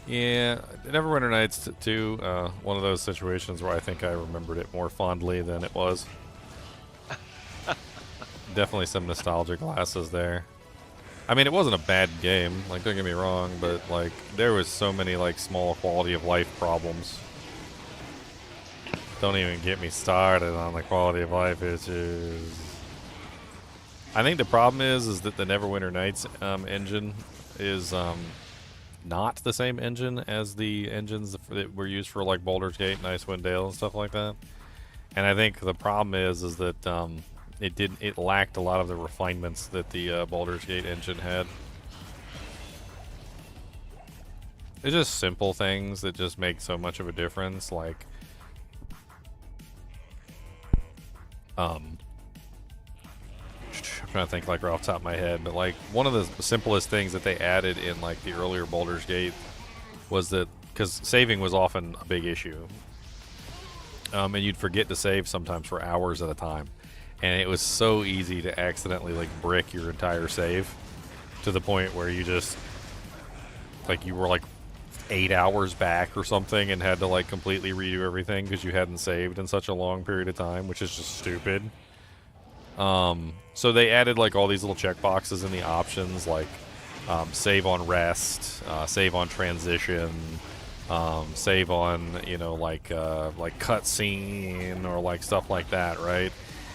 Yeah, Neverwinter Nights too. One of those situations where I think I remembered it more fondly than it was. Definitely some nostalgia glasses there. I mean, it wasn't a bad game. Like, don't get me wrong, but like there was so many like small quality of life problems. Don't even get me started on the quality of life issues. I think the problem is that the Neverwinter Nights engine is not the same engine as the engines that were used for like Baldur's Gate and Icewind Dale and stuff like that. And I think the problem is that it lacked a lot of the refinements that the Baldur's Gate engine had. It's just simple things that just make so much of a difference, like I'm trying to think like right off the top of my head, but like one of the simplest things that they added in like the earlier Baldur's Gate was that, because saving was often a big issue, and you'd forget to save sometimes for hours at a time, and it was so easy to accidentally like brick your entire save to the point where you just like you were like 8 hours back or something and had to like completely redo everything because you hadn't saved in such a long period of time, which is just stupid. So they added like all these little checkboxes in the options, like save on rest, save on transition, save on, you know, like cutscene or like stuff like that, right?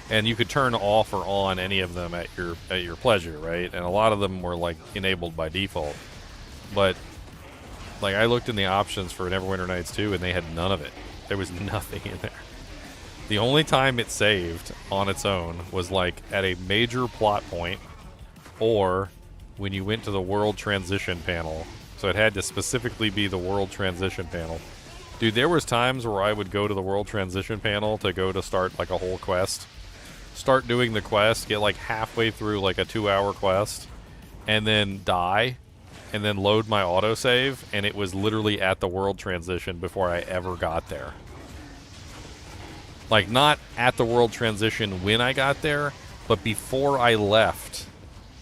And you could turn off or on any of them at your pleasure, right? And a lot of them were like enabled by default, but like I looked in the options for Neverwinter Nights 2 and they had none of it. There was nothing in there. The only time it saved on its own was like at a major plot point or when you went to the world transition panel. So it had to specifically be the world transition panel. Dude, there was times where I would go to the world transition panel to go to start like a whole quest. Start doing the quest, get like halfway through like a 2-hour quest, and then die, and then load my autosave, and it was literally at the world transition before I ever got there. Like, not at the world transition when I got there, but before I left,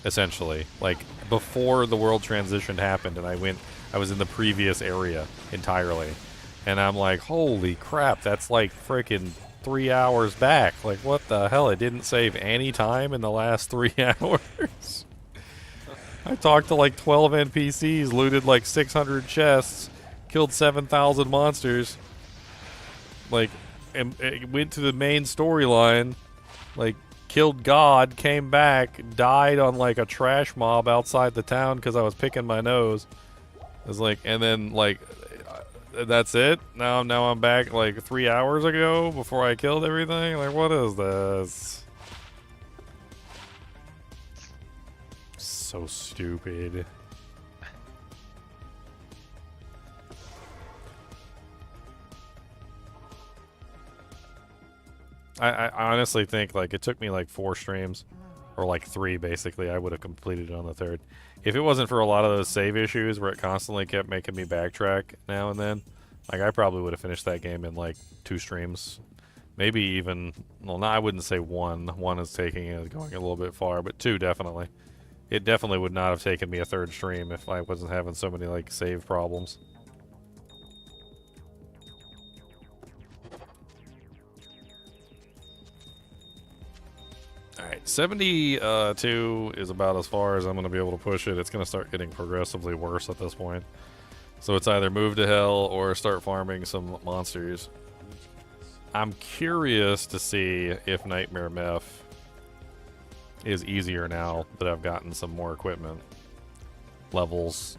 essentially. Like, before the world transition happened, and I was in the previous area entirely. And I'm like, holy crap, that's like freaking 3 hours back. Like, what the hell? I didn't save any time in the last 3 hours. I talked to like 12 NPCs, looted like 600 chests, killed 7,000 monsters. Like, and it went to the main storyline, like, killed God, came back, died on like a trash mob outside the town because I was picking my nose. It was like, and then like, that's it. Now I'm back like 3 hours ago before I killed everything. Like, what is this? So stupid. I honestly think like it took me like 4 streams, or like 3 basically. I would have completed it on the 3rd. If it wasn't for a lot of those save issues where it constantly kept making me backtrack now and then, like I probably would have finished that game in like 2 streams. Maybe even, well, no, I wouldn't say 1. 1 is taking it, going a little bit far, but 2 definitely. It definitely would not have taken me a 3rd stream if I wasn't having so many like save problems. Alright, 72 is about as far as I'm going to be able to push it. It's going to start getting progressively worse at this point. So it's either move to hell or start farming some monsters. I'm curious to see if Nightmare Meth is easier now that I've gotten some more equipment. Levels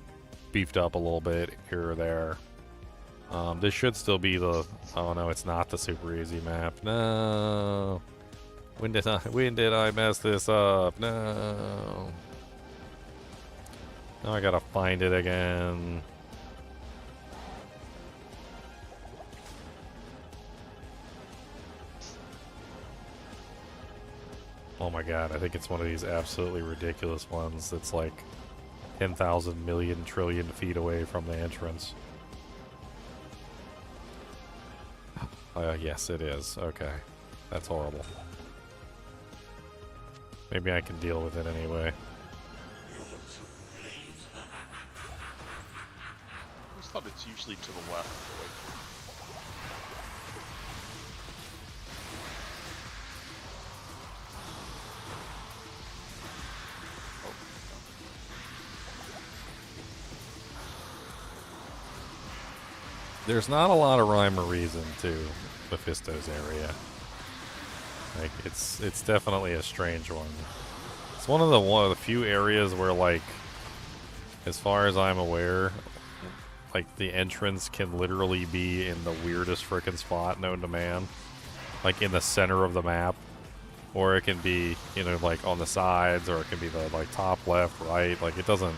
beefed up a little bit here or there. This should still be the... Oh no, it's not the super easy map. No. When did I mess this up? No. Now I gotta find it again. Oh my god, I think it's one of these absolutely ridiculous ones that's like 10,000 million trillion feet away from the entrance. Yes, it is. Okay. That's horrible. Maybe I can deal with it anyway. I just thought it's usually to the left. There's not a lot of rhyme or reason to Mephisto's area. Like, it's definitely a strange one. It's one of the few areas where, like, as far as I'm aware, like, the entrance can literally be in the weirdest frickin' spot known to man. Like, in the center of the map. Or it can be, you know, like, on the sides, or it can be the, like, top, left, right. Like, it doesn't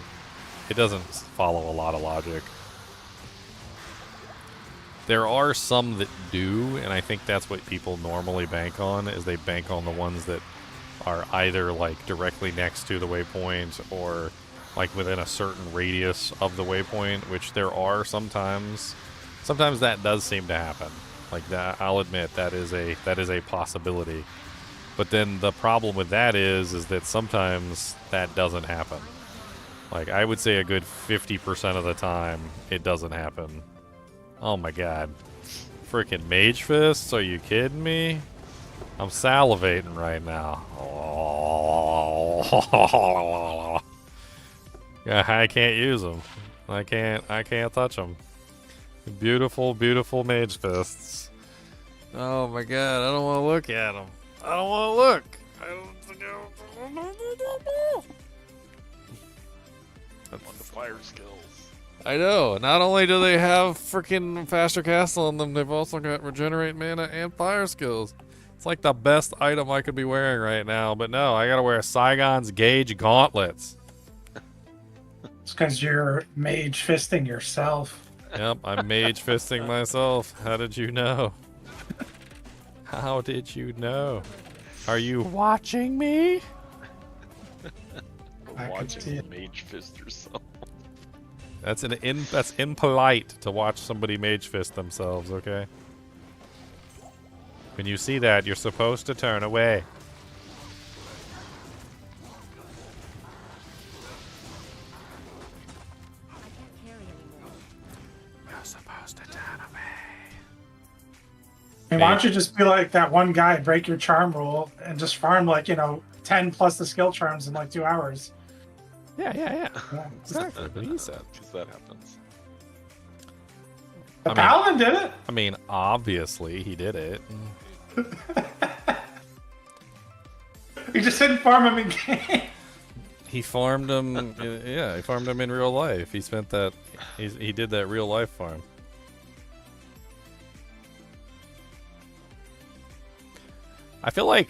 follow a lot of logic. There are some that do, and I think that's what people normally bank on, is they bank on the ones that are either, like, directly next to the waypoint or, like, within a certain radius of the waypoint, which there are sometimes. Sometimes that does seem to happen. Like, that, I'll admit, that is a possibility. But then the problem with that is that sometimes that doesn't happen. Like, I would say a good 50% of the time, it doesn't happen. Oh my god. Freaking mage fists? Are you kidding me? I'm salivating right now. Yeah, I can't use them. I can't touch them. Beautiful, beautiful mage fists. Oh my god, I don't want to look at them. I don't want to look. On the fire skills. I know. Not only do they have freaking faster castle on them, they've also got regenerate mana and fire skills. It's like the best item I could be wearing right now, but no, I gotta wear Saigon's Gauge gauntlets. It's because you're mage fisting yourself. Yep, I'm mage fisting myself. How did you know? How did you know? Are you watching me? Watching the mage fist yourself. That's impolite to watch somebody mage fist themselves, okay? When you see that, you're supposed to turn away. I can't carry anymore. You're supposed to turn away. I mean, why don't you just be like that one guy, break your charm rule, and just farm, like, 10 plus the skill charms in like 2 hours? Yeah. Yeah. Exactly what he said. Because that happens. The I mean- paladin did it. I mean, obviously he did it. He just didn't farm him in game. He farmed him. Yeah, he farmed him in real life. He spent that. He did that real life farm. I feel like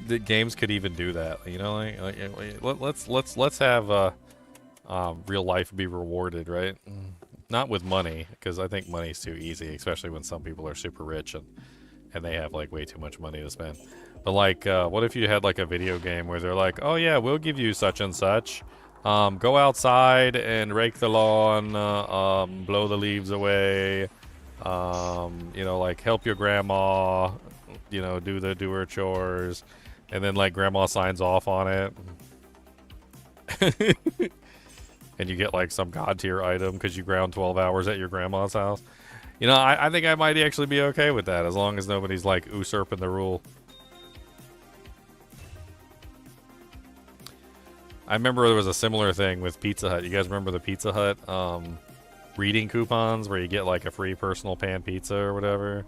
the games could even do that. You know, let's have real life be rewarded, right? Not with money, because I think money's too easy, especially when some people are super rich and they have like way too much money to spend. But like, what if you had like a video game where they're like, oh yeah, we'll give you such and such. Go outside and rake the lawn, blow the leaves away. You know, like help your grandma, you know, do her chores, and then like grandma signs off on it. And you get like some god tier item because you ground 12 hours at your grandma's house. You know, I think I might actually be okay with that as long as nobody's like usurping the rule. I remember there was a similar thing with Pizza Hut. You guys remember the Pizza Hut reading coupons where you get like a free personal pan pizza or whatever,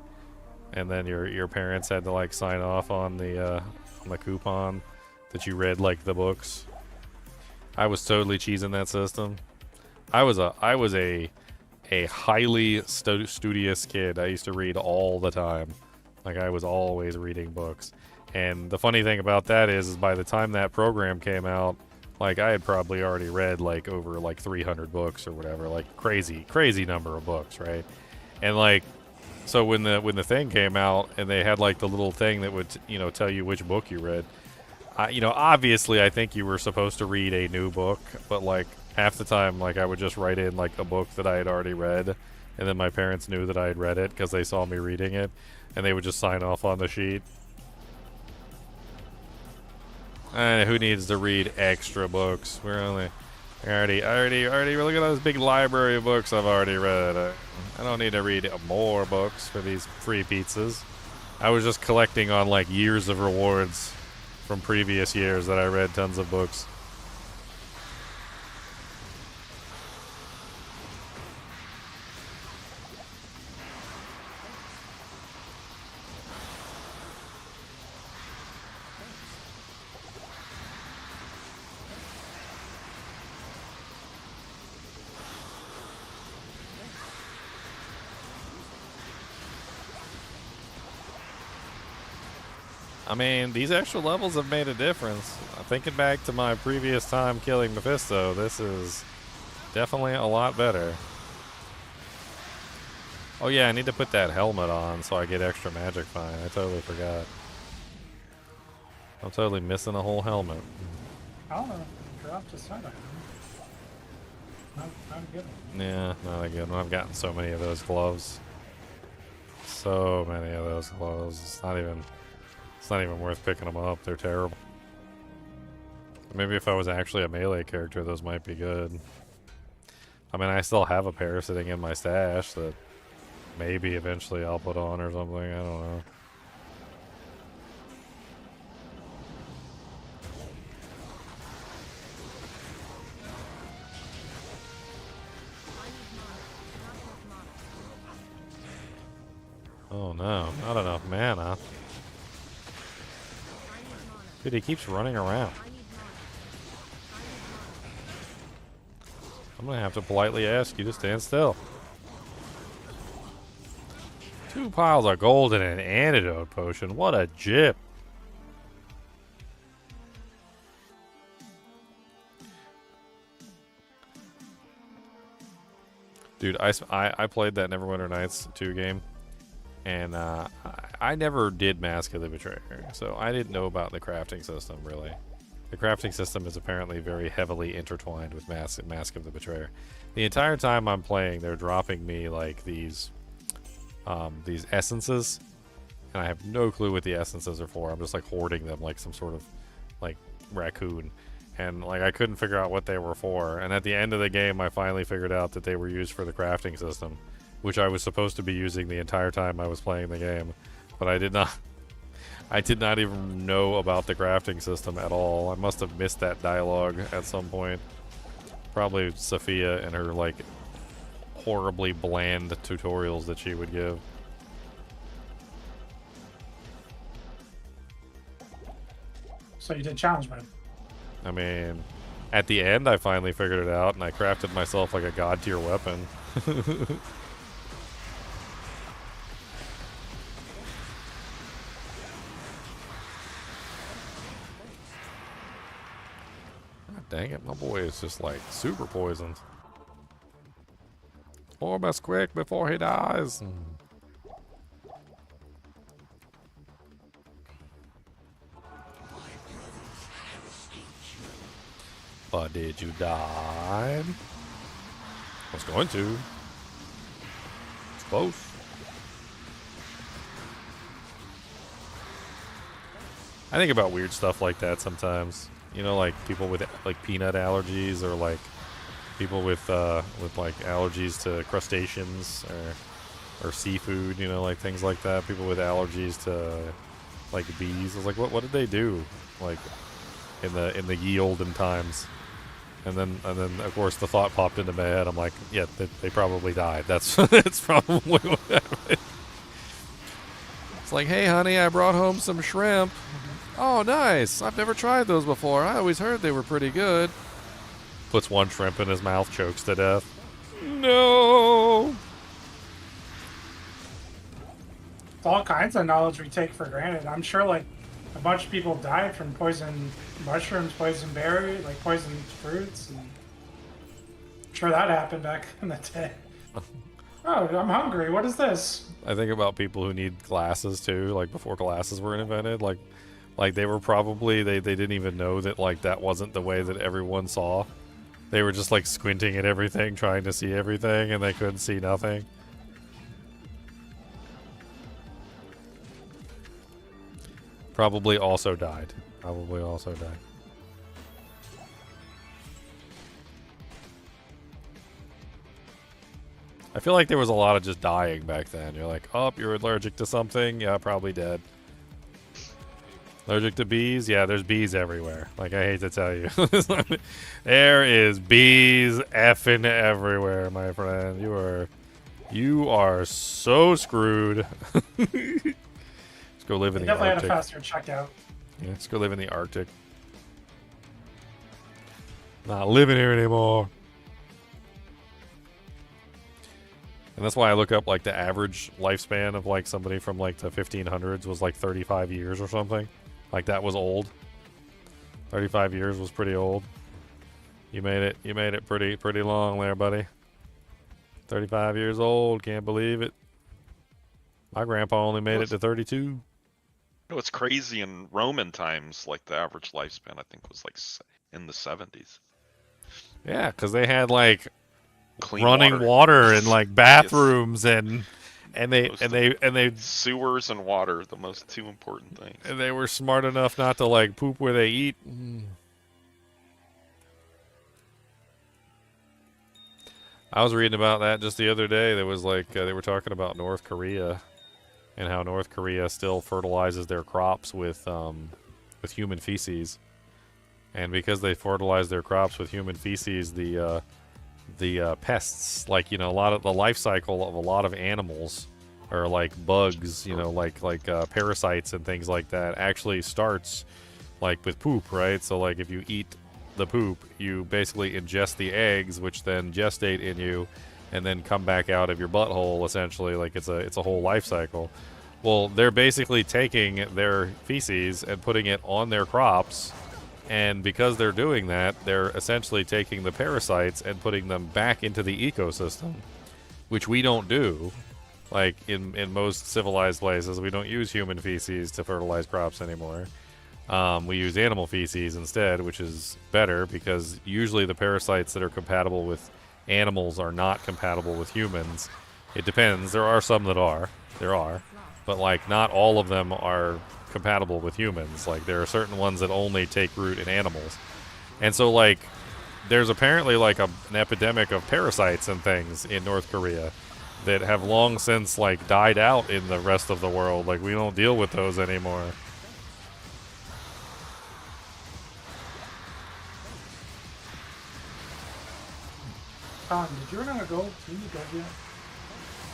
and then your parents had to like sign off on the coupon that you read like the books. I was totally cheesing that system. I was a highly studious kid. I used to read all the time. Like I was always reading books. And the funny thing about that is by the time that program came out, like I had probably already read like over like 300 books or whatever, like crazy number of books, right? And like, so when the thing came out and they had like the little thing that would, you know, tell you which book you read, you know, obviously I think you were supposed to read a new book, but like half the time, like I would just write in like a book that I had already read, and then my parents knew that I had read it because they saw me reading it, and they would just sign off on the sheet. Who needs to read extra books? We're only already look at those big library of books I've already read. I don't need to read more books for these free pizzas. I was just collecting on like years of rewards from previous years that I read tons of books. I mean, these extra levels have made a difference. Thinking back to my previous time killing Mephisto, this is definitely a lot better. Oh yeah, I need to put that helmet on so I get extra magic fine. I totally forgot. I'm totally missing a whole helmet. I don't know. Dropped a side item. Not good. Yeah, not a good one. I've gotten so many of those gloves. So many of those gloves. It's not even worth picking them up. They're terrible. Maybe if I was actually a melee character, those might be good. I mean, I still have a pair sitting in my stash that maybe eventually I'll put on or something. I don't know. Oh no, not enough mana. Dude, he keeps running around. I'm gonna have to politely ask you to stand still. 2 piles of gold and an antidote potion. What a jip. Dude, I played that Neverwinter Nights 2 game. And I never did Mask of the Betrayer, so I didn't know about the crafting system, really. The crafting system is apparently very heavily intertwined with Mask of the Betrayer. The entire time I'm playing, they're dropping me, like, these essences, and I have no clue what the essences are for. I'm just, like, hoarding them like some sort of, like, raccoon. And, like, I couldn't figure out what they were for. And at the end of the game, I finally figured out that they were used for the crafting system, which I was supposed to be using the entire time I was playing the game, but I did not. I did not even know about the crafting system at all. I must have missed that dialogue at some point. Probably Sophia and her, like, horribly bland tutorials that she would give. So you did challenge mode. I mean, at the end, I finally figured it out, and I crafted myself, like, a god-tier weapon. Dang it, my boy is just like super poisoned. Form us quick before he dies. But did you die? I was going to. It's close. I think about weird stuff like that sometimes. You know, like people with like peanut allergies, or like people with like allergies to crustaceans or seafood. You know, like things like that. People with allergies to like bees. I was like, what did they do? Like in the ye olden times. And then of course the thought popped into my head. I'm like, yeah, they probably died. That's that's probably what happened. It's like, hey honey, I brought home some shrimp. Oh, nice. I've never tried those before. I always heard they were pretty good. Puts one shrimp in his mouth, chokes to death. No. It's all kinds of knowledge we take for granted. I'm sure, like, a bunch of people died from poison mushrooms, poison berry, like poison fruits. And I'm sure that happened back in the day. Oh, I'm hungry. What is this? I think about people who need glasses too, like before glasses were invented. Like they were probably, they didn't even know that like that wasn't the way that everyone saw. They were just like squinting at everything, trying to see everything, and they couldn't see nothing. Probably also died. Probably also died. I feel like there was a lot of just dying back then. You're like, oh, you're allergic to something? Yeah, probably dead. Allergic to bees? Yeah, there's bees everywhere. Like, I hate to tell you. There is bees effing everywhere, my friend. You are so screwed. Let's go live in the Definitely Arctic. had a faster checkout. Yeah, let's go live in the Arctic. Not living here anymore. And that's why I look up, like, the average lifespan of, like, somebody from, like, the 1500s was, like, 35 years or something. Like, that was old. 35 years was pretty old. You made it pretty long there, buddy. 35 years old, can't believe it. My grandpa only made it to 32. You know, it's crazy in Roman times, like the average lifespan, I think, was like in the 70s. Yeah, because they had, like, Clean running water and, like, bathrooms and they sewers and water, the most two important things. And they were smart enough not to, like, poop where they eat. I was reading about that just the other day. There was, like, they were talking about North Korea and how North Korea still fertilizes their crops with human feces. And because they fertilize their crops with human feces, the pests, like, you know, a lot of the life cycle of a lot of animals, or like bugs, you know, like parasites and things like that, actually starts like with poop, right? So like if you eat the poop, you basically ingest the eggs, which then gestate in you and then come back out of your butthole, essentially. Like it's a whole life cycle. Well, they're basically taking their feces and putting it on their crops. And because they're doing that, they're essentially taking the parasites and putting them back into the ecosystem, which we don't do. Like, in most civilized places, we don't use human feces to fertilize crops anymore. We use animal feces instead, which is better because usually the parasites that are compatible with animals are not compatible with humans. It depends. There are some that are. There are. But, like, not all of them are compatible with humans. Like, there are certain ones that only take root in animals. And so, like, there's apparently, like, an epidemic of parasites and things in North Korea that have long since, like, died out in the rest of the world. Like, we don't deal with those anymore. Tom, did you run out of gold? Do you need gold yet?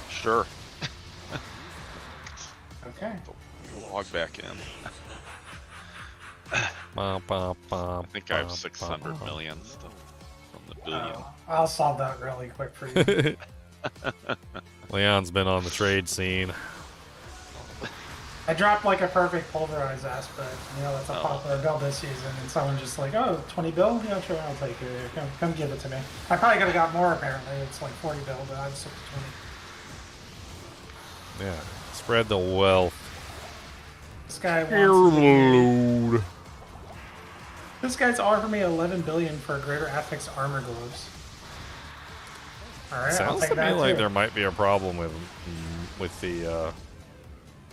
Sure. Okay. Log back in. I think I have 600 million stuff from the billion. I'll solve that really quick for you. Leon's been on the trade scene. I dropped like a perfect pulverize aspect. You know, that's a popular build this season, and someone just like, oh, 20 bill? Yeah, sure, I'll take it. Come give it to me. I probably could have got more apparently. It's like 40 bill, but I'm 620. Yeah. Spread the wealth. This guy wants Airload. This guy's offering me 11 billion for greater affix armor gloves. All right, I'll Sounds take to me that like too. there might be a problem with the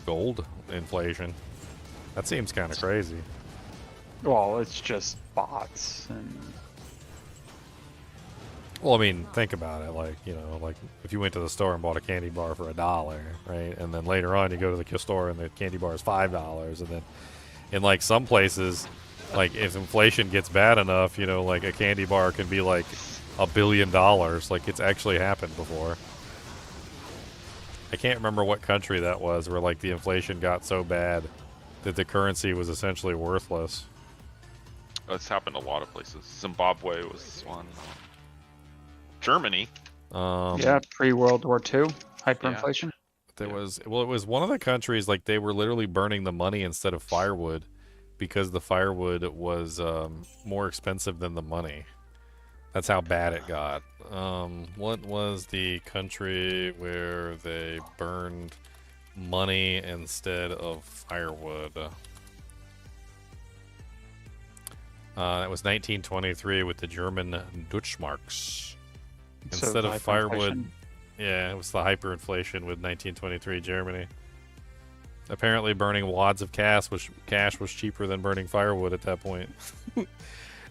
gold inflation. That seems kind of crazy. Well, it's just bots and Well, I mean, think about it. Like, you know, like if you went to the store and bought a candy bar for $1, right? And then later on you go to the store and the candy bar is $5. And then in like some places, like if inflation gets bad enough, you know, like a candy bar can be like $1 billion. Like it's actually happened before. I can't remember what country that was where like the inflation got so bad that the currency was essentially worthless. It's happened a lot of places. Zimbabwe was one. Germany. yeah, pre-World War II, hyperinflation. There was, well, it was one of the countries, like they were literally burning the money instead of firewood because the firewood was more expensive than the money. That's how bad it got. What was the country where they burned money instead of firewood? That was 1923 with the German Deutschmarks. So Instead the of firewood, hyperinflation. yeah, it was the hyperinflation with 1923 Germany. Apparently, burning wads of cash was cheaper than burning firewood at that point.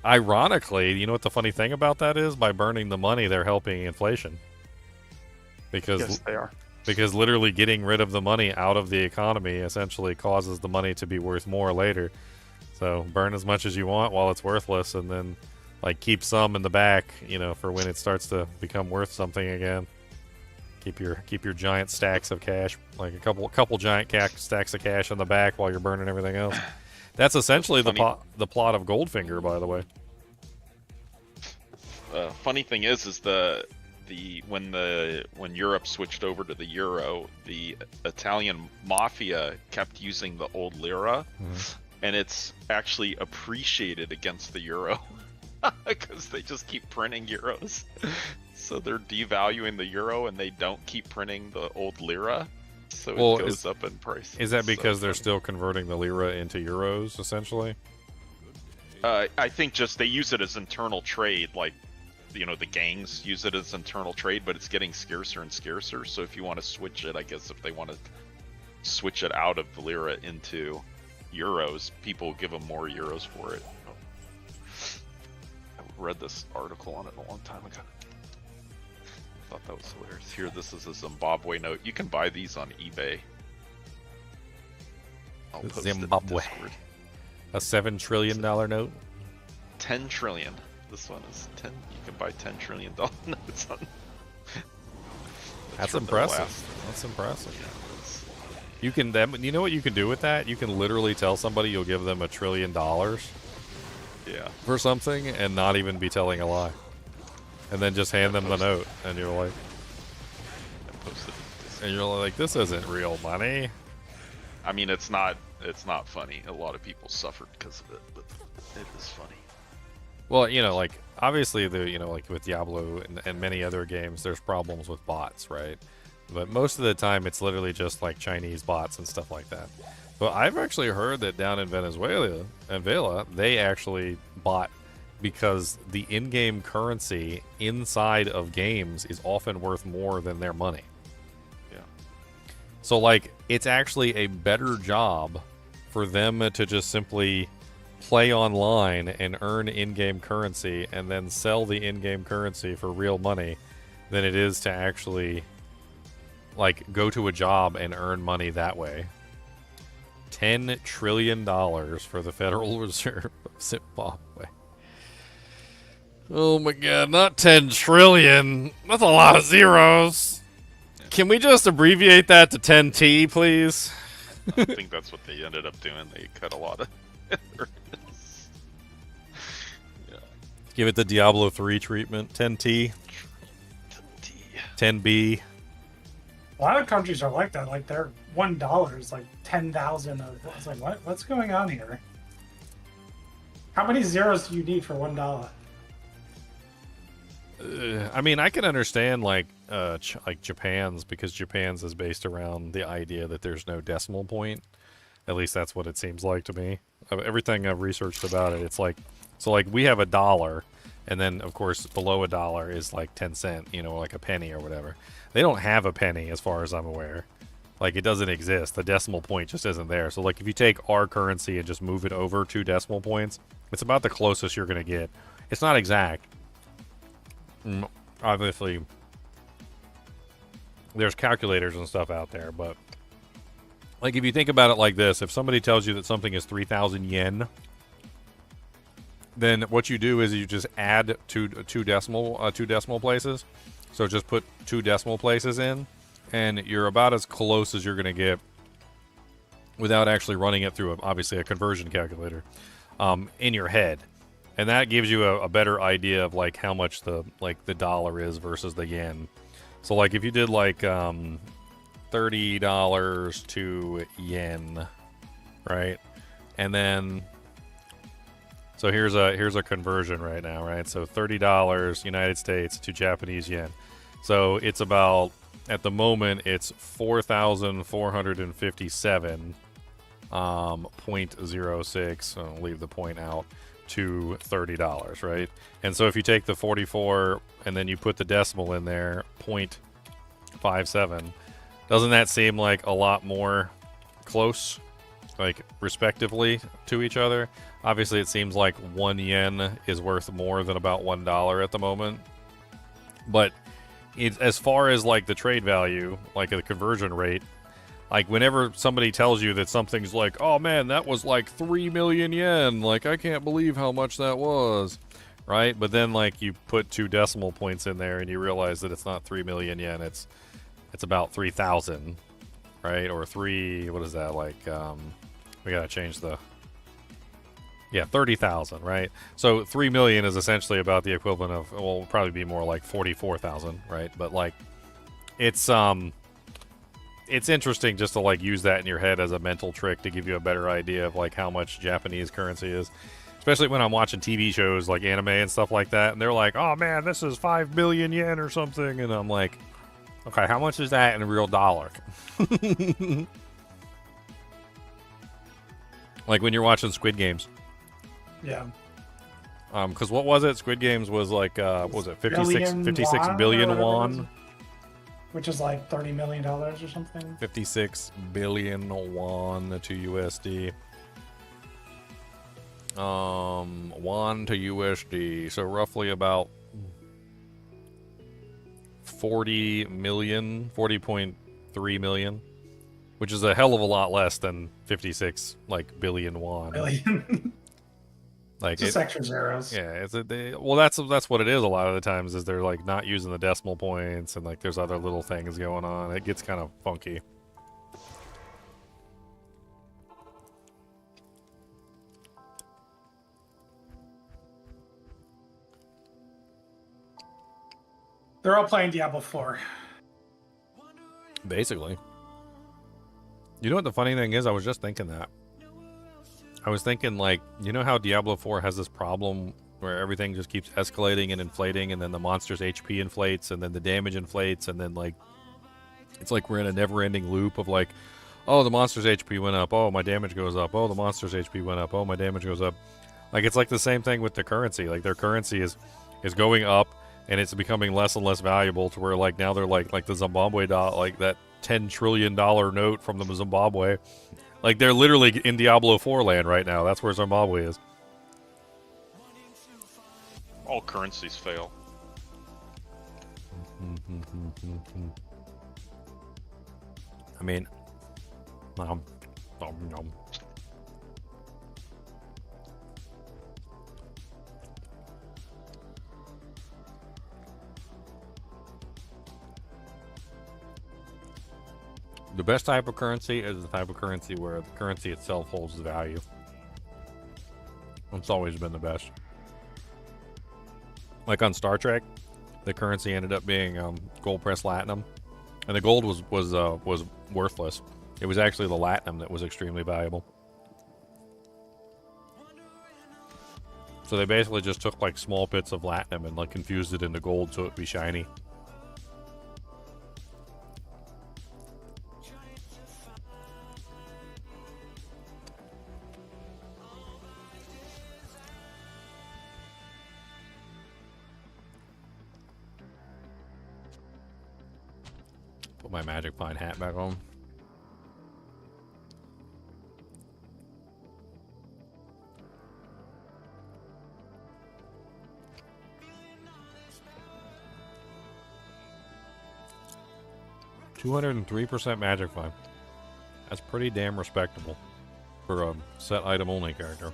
Ironically, you know what the funny thing about that is? By burning the money, they're helping inflation. Because Yes, they are. because literally getting rid of the money out of the economy essentially causes the money to be worth more later. So burn as much as you want while it's worthless, and then like keep some in the back, you know, for when it starts to become worth something again. Keep your giant stacks of cash, like a couple giant stacks of cash in the back while you're burning everything else. That's essentially the plot of Goldfinger, by the way. Funny thing is when Europe switched over to the euro, the Italian mafia kept using the old lira, and it's actually appreciated against the euro because they just keep printing euros. So they're devaluing the euro, and they don't keep printing the old lira, so it goes up in price. Is that because they're still converting the lira into euros, essentially? I think just they use it as internal trade, like, you know, the gangs use it as internal trade, but it's getting scarcer and scarcer. So if you want to switch it, I guess if they want to switch it out of the lira into euros, people give them more euros for it. I read this article on it a long time ago. I thought that was hilarious. Here, this is a Zimbabwe note. You can buy these on eBay. I'll post it in Zimbabwe. Discord. A $7 trillion note? 10 trillion. This one is 10. You can buy $10 trillion notes on. That's from the impressive. last- That's impressive. Yeah, it's- You can you know what you can do with that? You can literally tell somebody you'll give them $1 trillion yeah. for something and not even be telling a lie. And then just hand them the note, and you're like, I posted it in Discord. and you're like, this isn't real money. I mean, it's not funny. A lot of people suffered because of it, but it is funny. Well, you know, like obviously like with Diablo and many other games, there's problems with bots, right? But most of the time, it's literally just like Chinese bots and stuff like that. But I've actually heard that down in Venezuela, they actually bot because the in-game currency inside of games is often worth more than their money. Yeah. So, like, it's actually a better job for them to just simply play online and earn in-game currency and then sell the in-game currency for real money than it is to actually, like, go to a job and earn money that way. $10 trillion for the Federal Reserve of Zimbabwe. Oh my god, not 10 trillion. That's a lot of zeros. Can we just abbreviate that to 10T, please? I think that's what they ended up doing. They cut a lot of. Yeah. Give it the Diablo 3 treatment. 10T, 10B. A lot of countries are like that. Like their $1 is like 10,000. It's like what's going on here? How many zeros do you need for $1? I mean, I can understand like Japan's, because Japan's is based around the idea that there's no decimal point. At least that's what it seems like to me. Everything I've researched about it, it's like, so like we have $1, and then of course below $1 is like 10 cent, you know, like a penny or whatever. They don't have a penny as far as I'm aware. Like it doesn't exist. The decimal point just isn't there. So like if you take our currency and just move it over 2 decimal points, it's about the closest you're gonna get. It's not exact. Obviously, there's calculators and stuff out there, but like if you think about it like this, if somebody tells you that something is 3,000 yen, then what you do is you just add two decimal places. So just put 2 decimal places in, and you're about as close as you're going to get without actually running it through obviously a conversion calculator in your head. And that gives you a better idea of like how much the dollar is versus the yen. So like if you did like $30 to yen, right? And then so here's a conversion right now, right? So $30 United States to Japanese yen. So it's about, at the moment it's 4,457.06. I'll leave the point out. To $30, right? And so if you take the 44 and then you put the decimal in there, 0.57, doesn't that seem like a lot more close, like respectively to each other? Obviously it seems like 1 yen is worth more than about $1 at the moment, but as far as like the trade value, like the conversion rate, like whenever somebody tells you that something's like, oh man, that was like 3 million yen, like I can't believe how much that was, right? But then like you put 2 decimal points in there and you realize that it's not 3 million yen, it's about 3,000, right? Or what is that, like we gotta change the, yeah, 30,000, right? So 3 million is essentially about the equivalent of, well, it'll probably be more like 44,000, right? But like it's interesting just to like use that in your head as a mental trick to give you a better idea of like how much Japanese currency is, especially when I'm watching TV shows like anime and stuff like that, and they're like, oh man, this is 5 billion yen or something, and I'm like, okay, how much is that in a real dollar? Like when you're watching Squid Games. Yeah. Because what was it? Squid Games was like, what was it, 56 won, billion won? Which is like $30 million or something. 56 billion won to USD. Won to USD. So roughly about 40 million, 40.3 million, which is a hell of a lot less than 56 like billion won. Billion. Like just extra zeros. Yeah, well, that's what it is a lot of the times, is they're like not using the decimal points, and like there's other little things going on. It gets kind of funky. They're all playing Diablo 4. Basically. You know what the funny thing is? I was just thinking that. I was thinking, like, you know how Diablo 4 has this problem where everything just keeps escalating and inflating, and then the monster's HP inflates, and then the damage inflates, and then, like, it's like we're in a never-ending loop of, like, oh, the monster's HP went up, oh, my damage goes up, oh, the monster's HP went up, oh, my damage goes up. Like, it's like the same thing with the currency. Like, their currency is going up, and it's becoming less and less valuable to where, like, now they're like the Zimbabwe dollar, like that $10 trillion note from the Zimbabwe. Like, they're literally in Diablo 4 land right now. That's where Zimbabwe is. All currencies fail. I mean, The best type of currency is the type of currency where the currency itself holds the value. It's always been the best. Like on Star Trek, the currency ended up being gold pressed latinum, and the gold was worthless. It was actually the latinum that was extremely valuable. So they basically just took like small bits of latinum and like confused it into gold so it'd be shiny. Put my magic pine hat back on. $203% magic find. That's pretty damn respectable for a set item only character.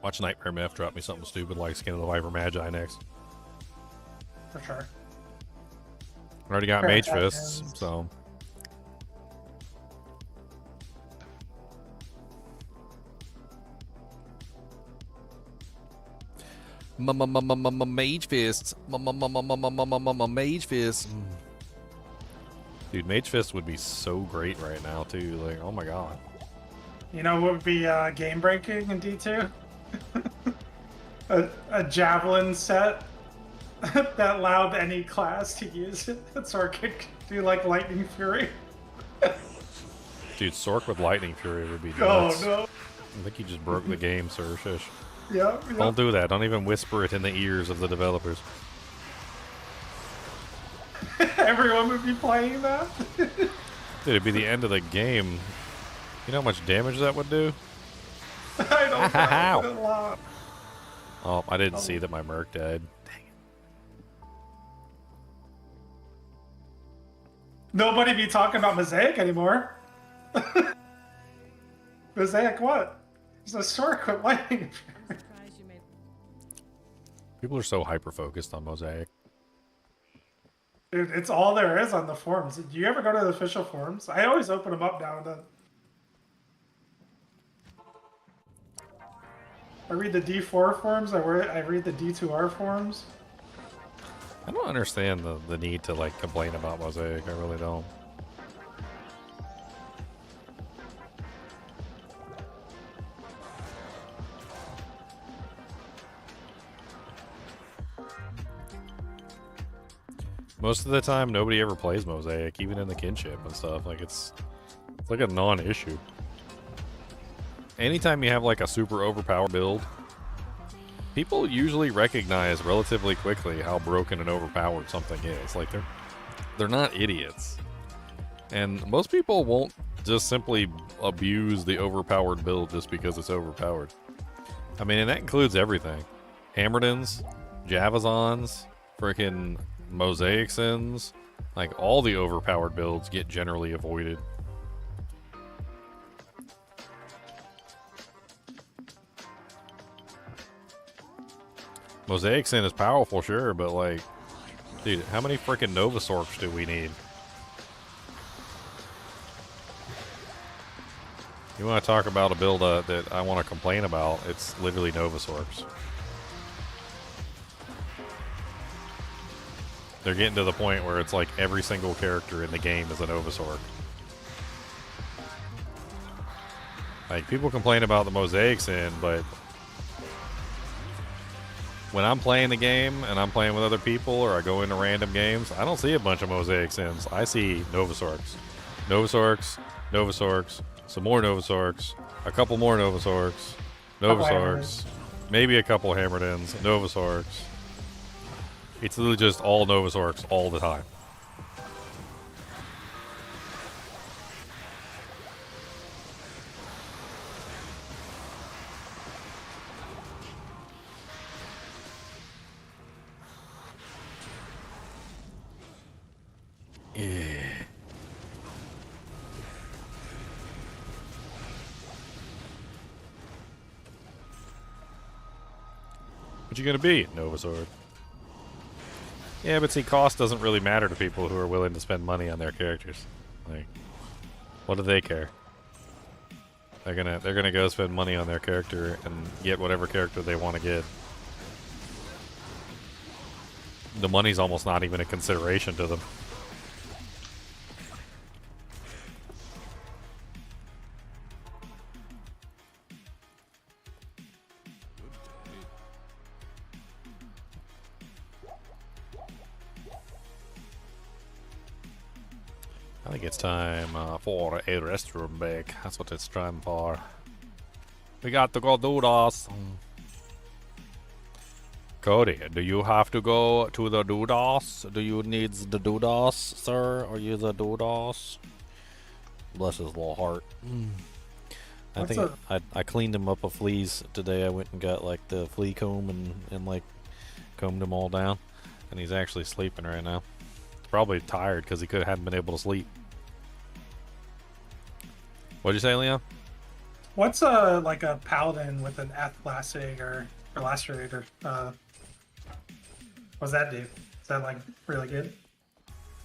Watch Nightmare Myth drop me something stupid like Skin of the Viper Magi next. For sure. I already got Mage Fists, so. Mage fists. Mage fists. Dude, Mage Fist would be so great right now, too. Like, oh my god. You know what would be game breaking in D2? a javelin set that allowed any class to use it. So it could do like Lightning Fury. Dude, Sork with Lightning Fury would be Oh nuts. no. I think you just broke the game, sir. Shush. Yeah. Don't do that. Don't even whisper it in the ears of the developers. Everyone would be playing that. Dude, it'd be the end of the game. You know how much damage that would do? I don't Ow. know. A lot. Oh, I didn't see that my Merc died. Dang it. Nobody be talking about Mosaic anymore. Mosaic what? It's a sword with lightning. Surprised you made. People are so hyper-focused on Mosaic. Dude, it's all there is on the forums. Do you ever go to the official forums? I always open them up now and then. I read the D4 forums. I read the D2R forums. I don't understand the need to, like, complain about Mosaic. I really don't. Most of the time, nobody ever plays Mosaic, even in the kinship and stuff. Like, it's like a non-issue. Anytime you have, like, a super overpowered build, people usually recognize relatively quickly how broken and overpowered something is. Like, they're not idiots. And most people won't just simply abuse the overpowered build just because it's overpowered. I mean, and that includes everything. Hammerdens, Javazons, freaking Mosaic Sins, like all the overpowered builds get generally avoided. Mosaic Sin is powerful, sure, but like, dude, how many freaking Novasorks do we need? You want to talk about a build that I want to complain about, it's literally Novasorks. They're getting to the point where it's like every single character in the game is a Novasork. Like, people complain about the Mosaic Sin, but when I'm playing the game and I'm playing with other people or I go into random games, I don't see a bunch of Mosaic Sins. I see Novasorks. Novasorks, Novasorks, some more Novasorks, a couple more Novasorks, Novasorks, maybe a couple Hammerdens, Novasorks. It's literally just all Novasorks all the time. Yeah. What you gonna be? Nova Sword. Yeah, but see, cost doesn't really matter to people who are willing to spend money on their characters. Like, what do they care? They're gonna go spend money on their character and get whatever character they want to get. The money's almost not even a consideration to them. I think it's time for a restroom break. That's what it's time for. We got to go do this. Cody, do you have to go to the doodas? Do you need the doodas, sir? Are you the doodas? Bless his little heart. I think I cleaned him up of fleas today. I went and got like the flea comb and like combed him all down, and he's actually sleeping right now. He's probably tired because he hadn't been able to sleep. What'd you say, Leon? What's like a paladin with an lacerator or lacerator? What's that do? Is that like really good?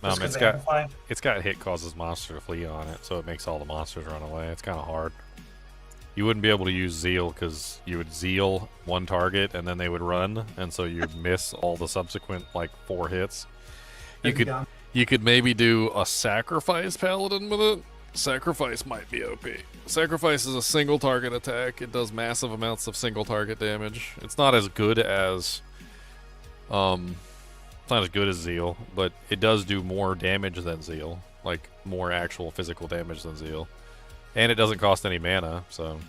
It's got hit causes monster to flee on it, so it makes all the monsters run away. It's kind of hard. You wouldn't be able to use zeal because you would zeal one target and then they would run, and so you'd miss all the subsequent like 4 hits. You could maybe do a sacrifice paladin with it. Sacrifice might be OP. Sacrifice is a single target attack. It does massive amounts of single target damage. It's not as good as it's not as good as Zeal, but it does do more damage than Zeal, like more actual physical damage than Zeal, and it doesn't cost any mana. So,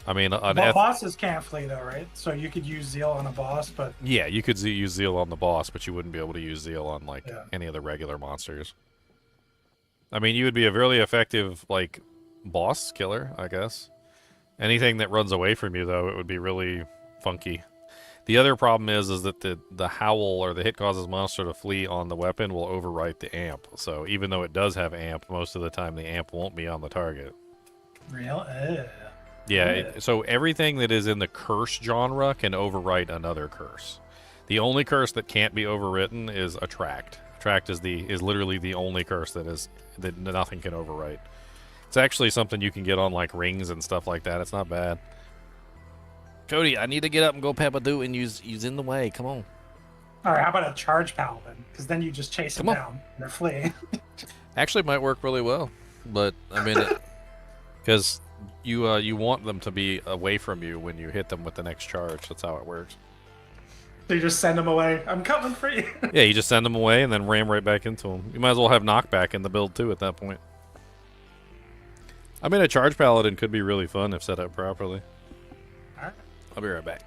I mean, bosses can't flee though, right? So you could use Zeal on a boss, but yeah, you could use Zeal on the boss, but you wouldn't be able to use Zeal on like any of the regular monsters. I mean, you would be a really effective like boss killer, I guess. Anything that runs away from you, though, it would be really funky. The other problem is that the howl or the hit causes monster to flee on the weapon will overwrite the amp. So even though it does have amp, most of the time the amp won't be on the target. Real? Yeah, so everything that is in the curse genre can overwrite another curse. The only curse that can't be overwritten is attract. Attract is literally the only curse that nothing can overwrite. It's actually something you can get on like rings and stuff like that. It's not bad. Cody, I need to get up and go Papadoo and use in the way. Come on. All right, how about a charge paladin? Because then you just chase them down and they're fleeing. Actually, might work really well, but I mean, because you want them to be away from you when you hit them with the next charge. That's how it works. So you just send them away. I'm coming for you. Yeah, you just send them away and then ram right back into them. You might as well have knockback in the build too at that point. I mean, a charge paladin could be really fun if set up properly. All right. I'll be right back.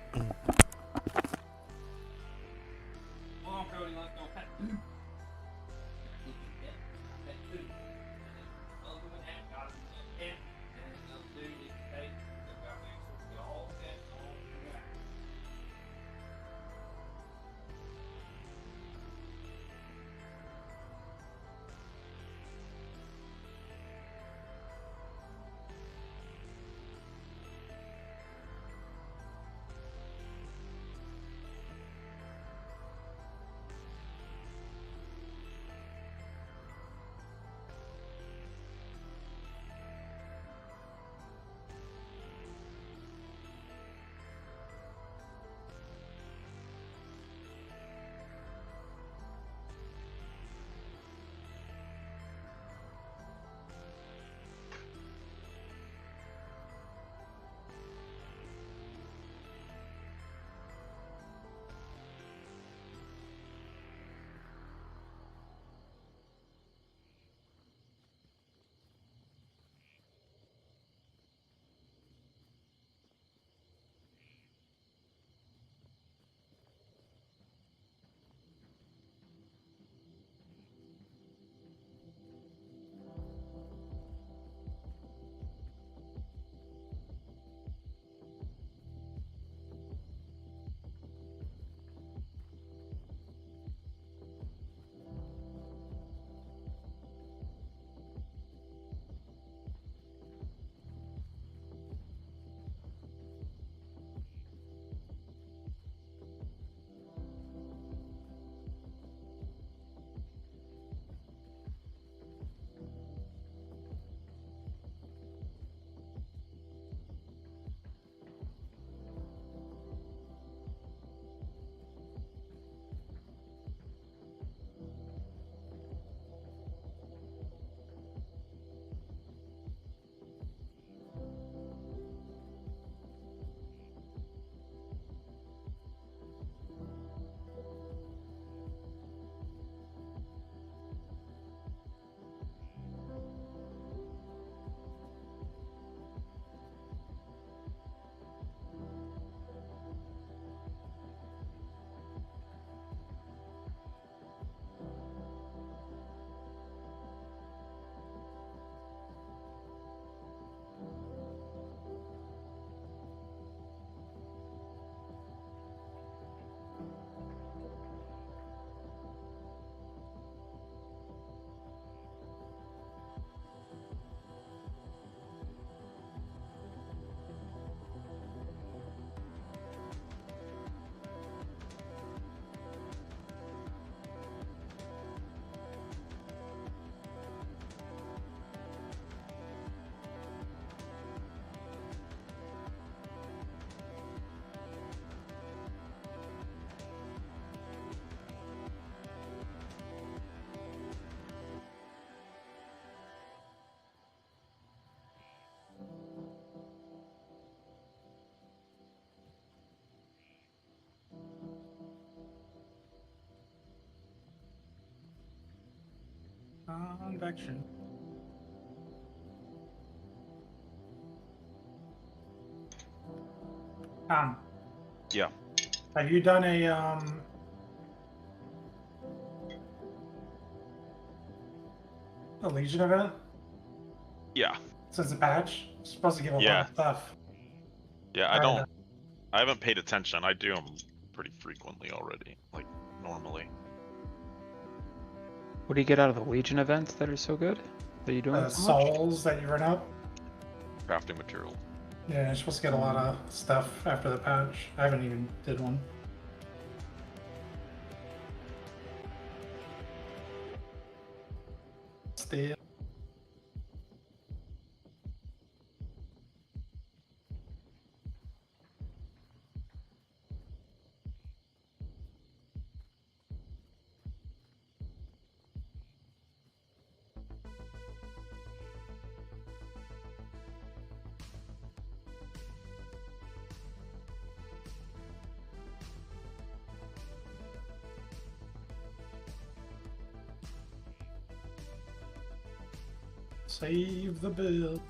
Convection. Yeah. Have you done a Legion event Yeah. since the patch? It's supposed to give a lot Yeah. of stuff. Yeah. Right. I haven't paid attention. I do them pretty frequently already, like normally. What do you get out of the Legion events that are so good? That you doing so much? Souls that you run up. Crafting material. Yeah, you're supposed to get a lot of stuff after the patch. I haven't even did one. Still. Save the bill.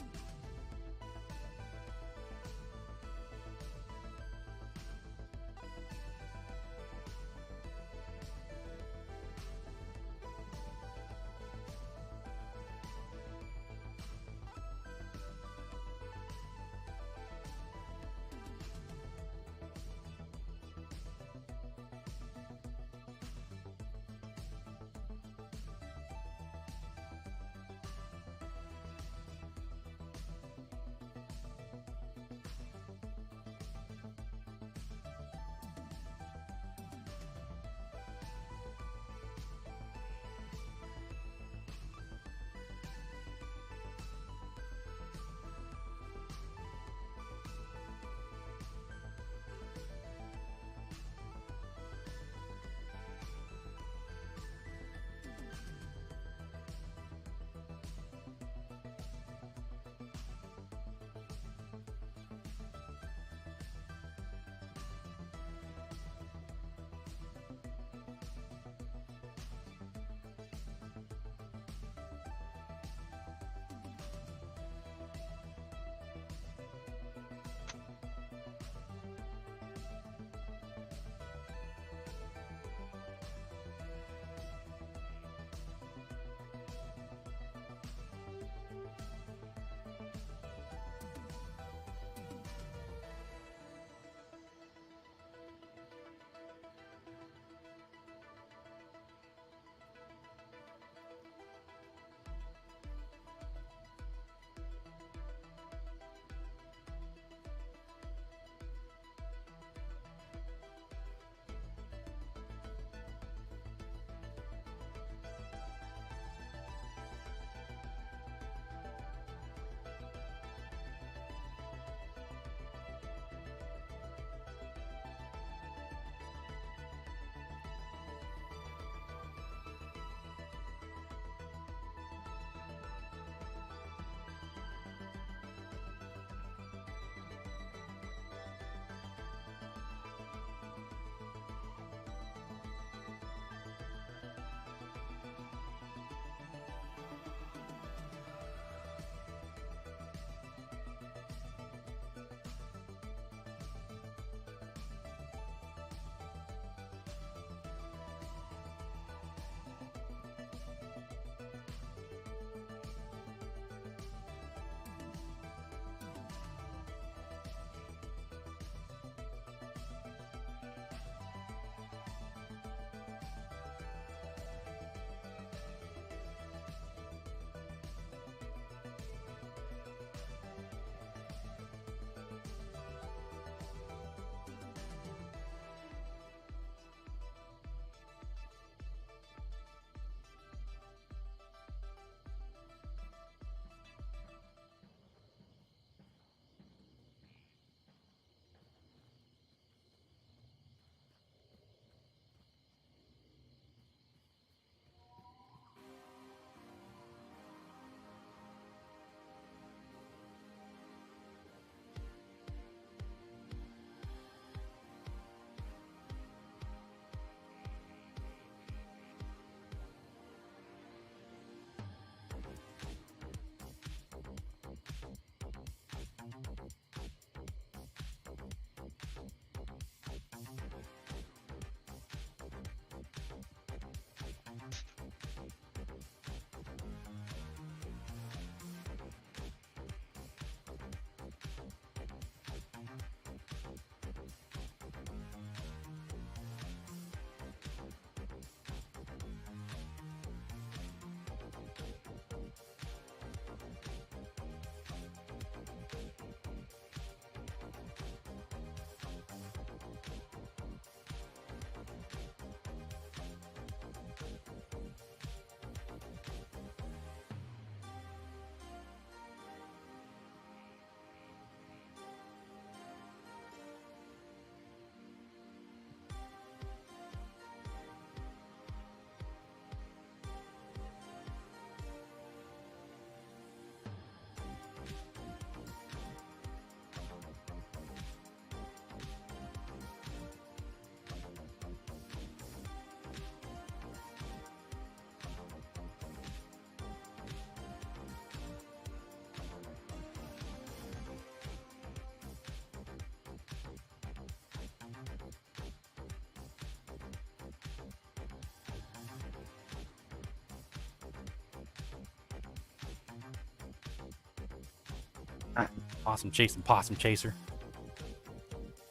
Possum chasing possum chaser.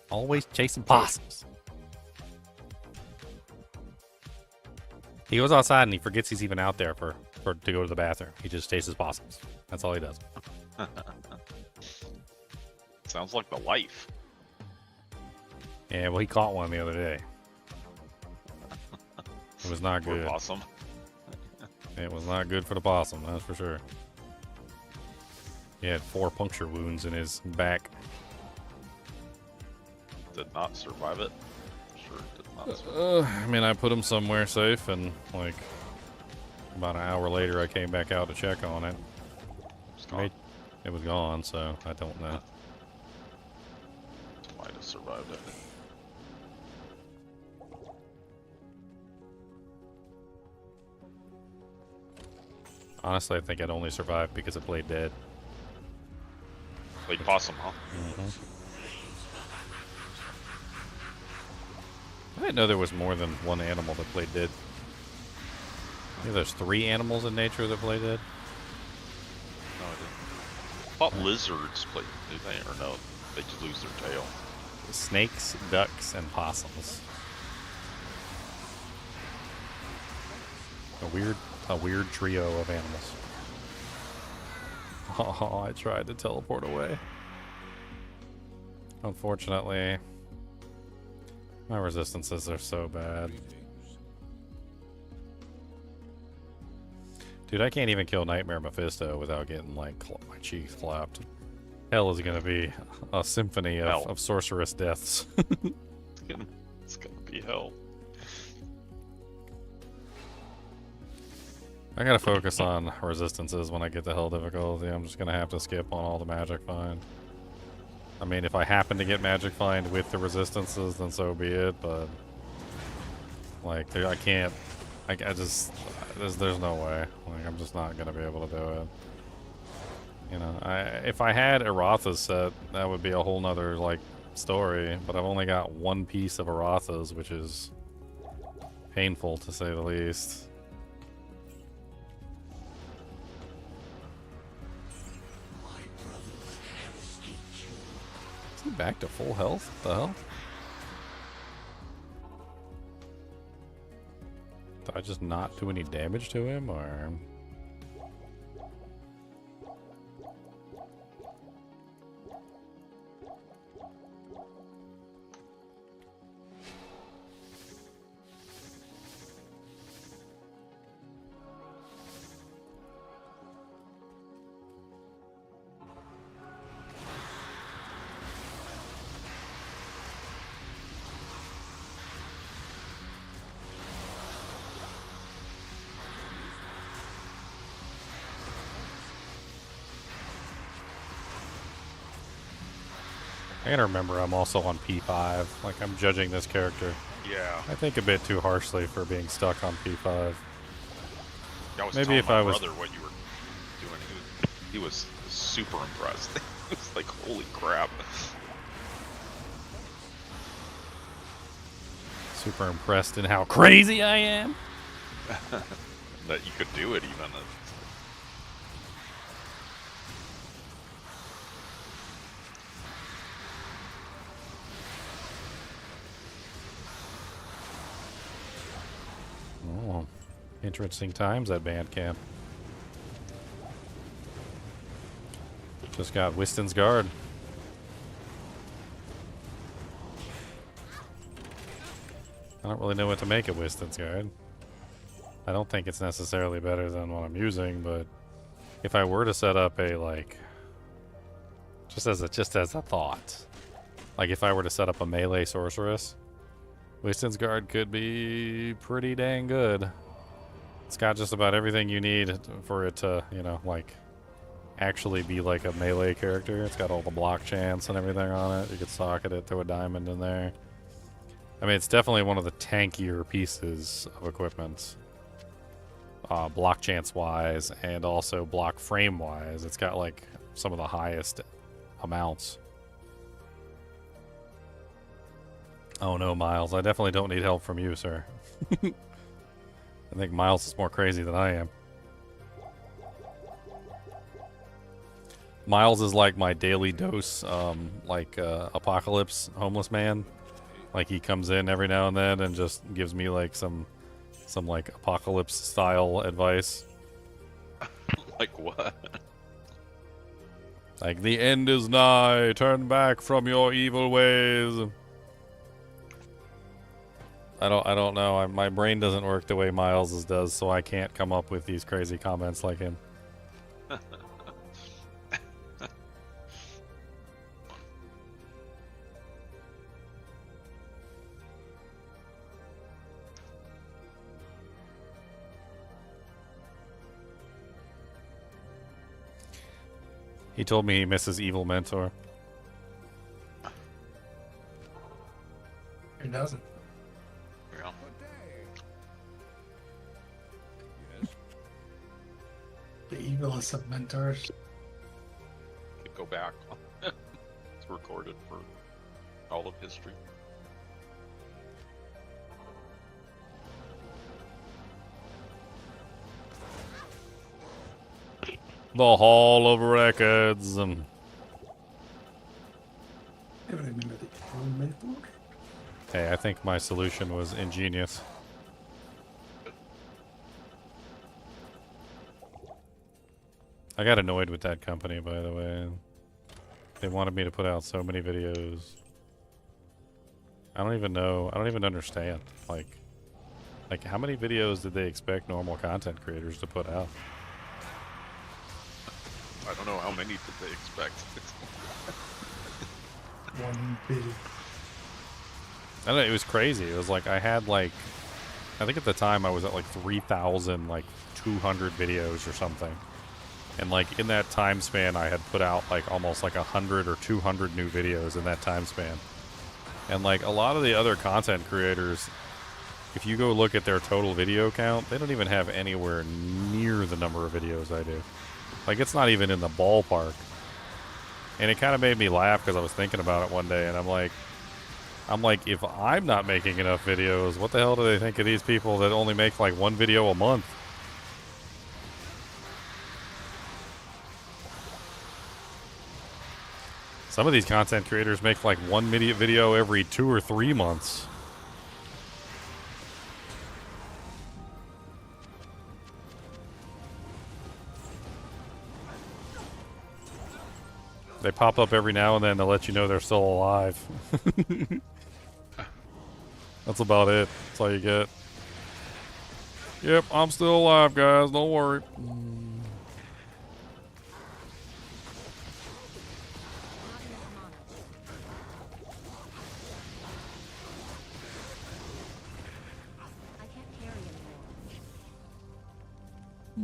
Always chasing possums. He goes outside and he forgets he's even out there for to go to the bathroom. He just chases possums. That's all he does. Sounds like the life. Yeah, well, he caught one the other day. It was not Poor good. possum. It was not good for the possum, that's for sure. He had 4 puncture wounds in his back. Did not survive it. Sure did not survive. I mean, I put him somewhere safe, and like about an hour later, I came back out to check on it. It's gone. It was gone, so I don't know. Might have survived it. Honestly, I think I'd only survived because it played dead. Played possum, huh? I didn't know there was more than one animal that played dead. Maybe there's 3 animals in nature that play dead. No, I didn't. I thought lizards played, do they? Or no, they just lose their tail. Snakes, ducks, and possums. A weird trio of animals. Oh, I tried to teleport away. Unfortunately, my resistances are so bad. Dude, I can't even kill Nightmare Mephisto without getting, like, my cheeks clapped. Hell is gonna be a symphony of sorceress deaths. It's gonna be hell. I gotta focus on resistances when I get to hell difficulty. I'm just gonna have to skip on all the magic find. I mean, if I happen to get magic find with the resistances, then so be it, but like, I can't, I just, there's no way. Like, I'm just not gonna be able to do it. You know, if I had Eratha's set, that would be a whole nother, like, story, but I've only got 1 piece of Eratha's, which is painful to say the least. Is he back to full health? What the hell? Did I just not do any damage to him, or? I gotta remember I'm also on P5. Like, I'm judging this character, Yeah. I think, a bit too harshly for being stuck on P5. I was Maybe telling if my I was brother what you were doing. He was super impressed. He was like, holy crap. super impressed in how crazy I am. That you could do it even. Oh, interesting times at band camp. Just got Wiston's Guard. I don't really know what to make of Wiston's Guard. I don't think it's necessarily better than what I'm using, but if I were to set up a, like, just as a thought, like if I were to set up a melee sorceress, Wiston's Guard could be pretty dang good. It's got just about everything you need for it to, you know, like, actually be like a melee character. It's got all the block chance and everything on it. You could socket it, throw a diamond in there. I mean, it's definitely one of the tankier pieces of equipment. Block chance wise and also block frame wise. It's got like some of the highest amounts. Oh no, Miles. I definitely don't need help from you, sir. I think Miles is more crazy than I am. Miles is like my daily dose, apocalypse homeless man. Like he comes in every now and then and just gives me like some like apocalypse style advice. Like what? Like the end is nigh. Turn back from your evil ways. I don't know. My brain doesn't work the way Miles's does, so I can't come up with these crazy comments like him. He told me he misses Evil Mentor. Who doesn't? Yeah. The evilest of mentors. Could go back. It's recorded for all of history. The Hall of Records. I remember the evil mentor. Hey, I think my solution was ingenious. I got annoyed with that company, by the way. They wanted me to put out so many videos. I don't even know. I don't even understand. Like how many videos did they expect normal content creators to put out? I don't know how many did they expect. 1 billion. I don't know, it was crazy. It was like I had like, I think at the time I was at like 3,000 like 200 videos or something. And like in that time span I had put out like almost like 100 or 200 new videos in that time span. And like a lot of the other content creators, if you go look at their total video count, they don't even have anywhere near the number of videos I do. Like it's not even in the ballpark. And it kind of made me laugh because I was thinking about it one day and I'm like, if I'm not making enough videos, what the hell do they think of these people that only make like one video a month? Some of these content creators make like one video every 2 or 3 months. They pop up every now and then to let you know they're still alive. That's about it. That's all you get. Yep, I'm still alive, guys. Don't worry. I can't carry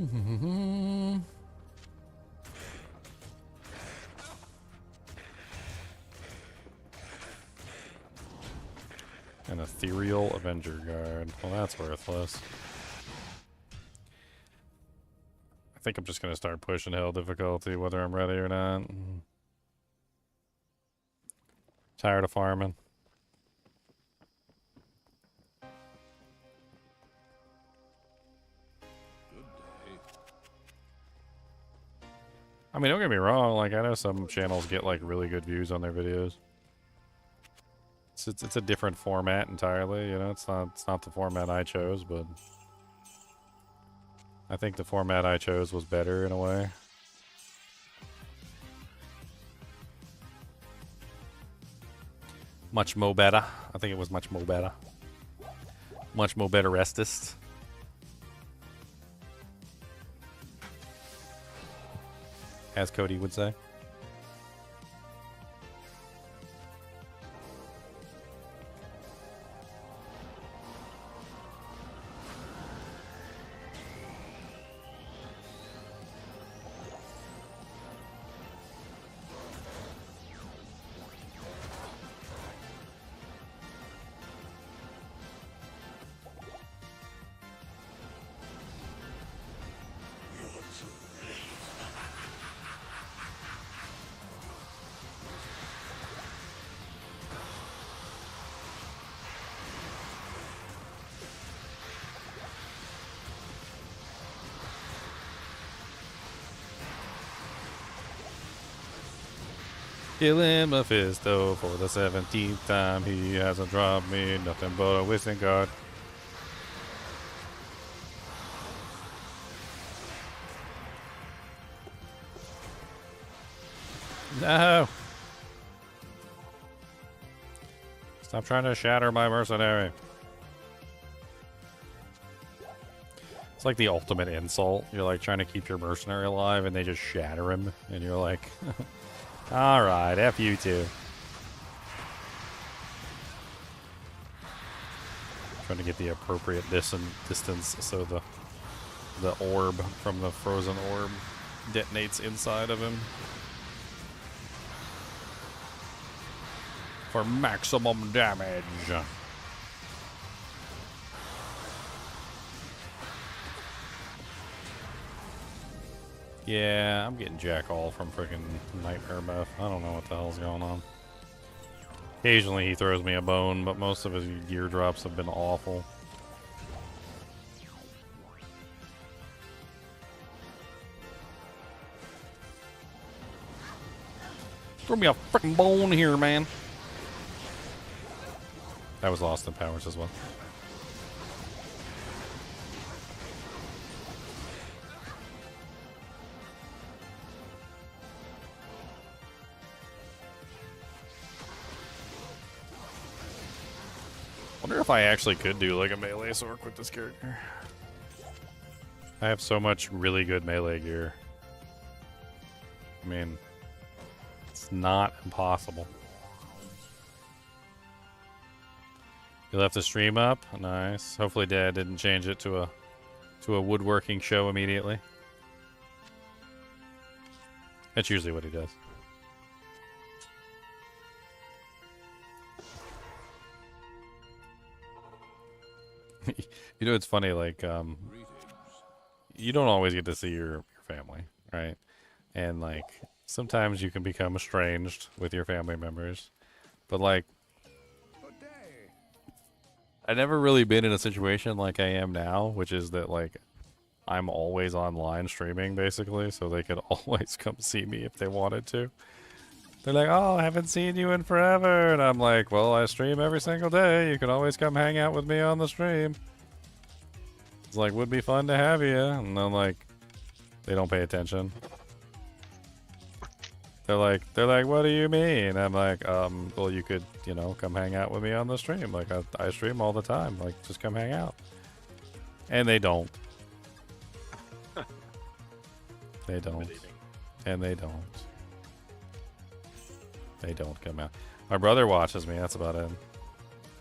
anymore. An ethereal Avenger Guard. Well, that's worthless. I think I'm just going to start pushing hell difficulty, whether I'm ready or not. Tired of farming. I mean, don't get me wrong. Like, I know some channels get, like, really good views on their videos. It's a different format entirely, you know. It's not the format I chose, but I think the format I chose was better in a way. Much mo better. I think it was much mo better. Much mo better restist. As Cody would say. Killing Mephisto for the 17th time. He hasn't dropped me nothing but a whistling card. No! Stop trying to shatter my mercenary. It's like the ultimate insult. You're like trying to keep your mercenary alive and they just shatter him. And you're like, alright, F you too. Trying to get the appropriate distance so the orb from the frozen orb detonates inside of him. For maximum damage. Yeah, I'm getting jack all from freaking Nightmare Meth. I don't know what the hell's going on. Occasionally he throws me a bone, but most of his gear drops have been awful. Throw me a freaking bone here, man. That was Austin Powers as well. Wonder if I actually could do like a melee sword with this character. I have so much really good melee gear. I mean, it's not impossible. You left the stream up? Nice. Hopefully Dad didn't change it to a woodworking show immediately. That's usually what he does. You know, it's funny, like, you don't always get to see your family, right? And, like, sometimes you can become estranged with your family members. But, like, I've never really been in a situation like I am now, which is that, like, I'm always online streaming, basically, so they could always come see me if they wanted to. They're like, oh, I haven't seen you in forever. And I'm like, well, I stream every single day. You can always come hang out with me on the stream. It's like, would be fun to have you. And I'm like, they don't pay attention. They're like, what do you mean? I'm like, well, you could, you know, come hang out with me on the stream. Like, I stream all the time. Like, just come hang out. And they don't. They don't. And they don't. They don't come out. My brother watches me. That's about it.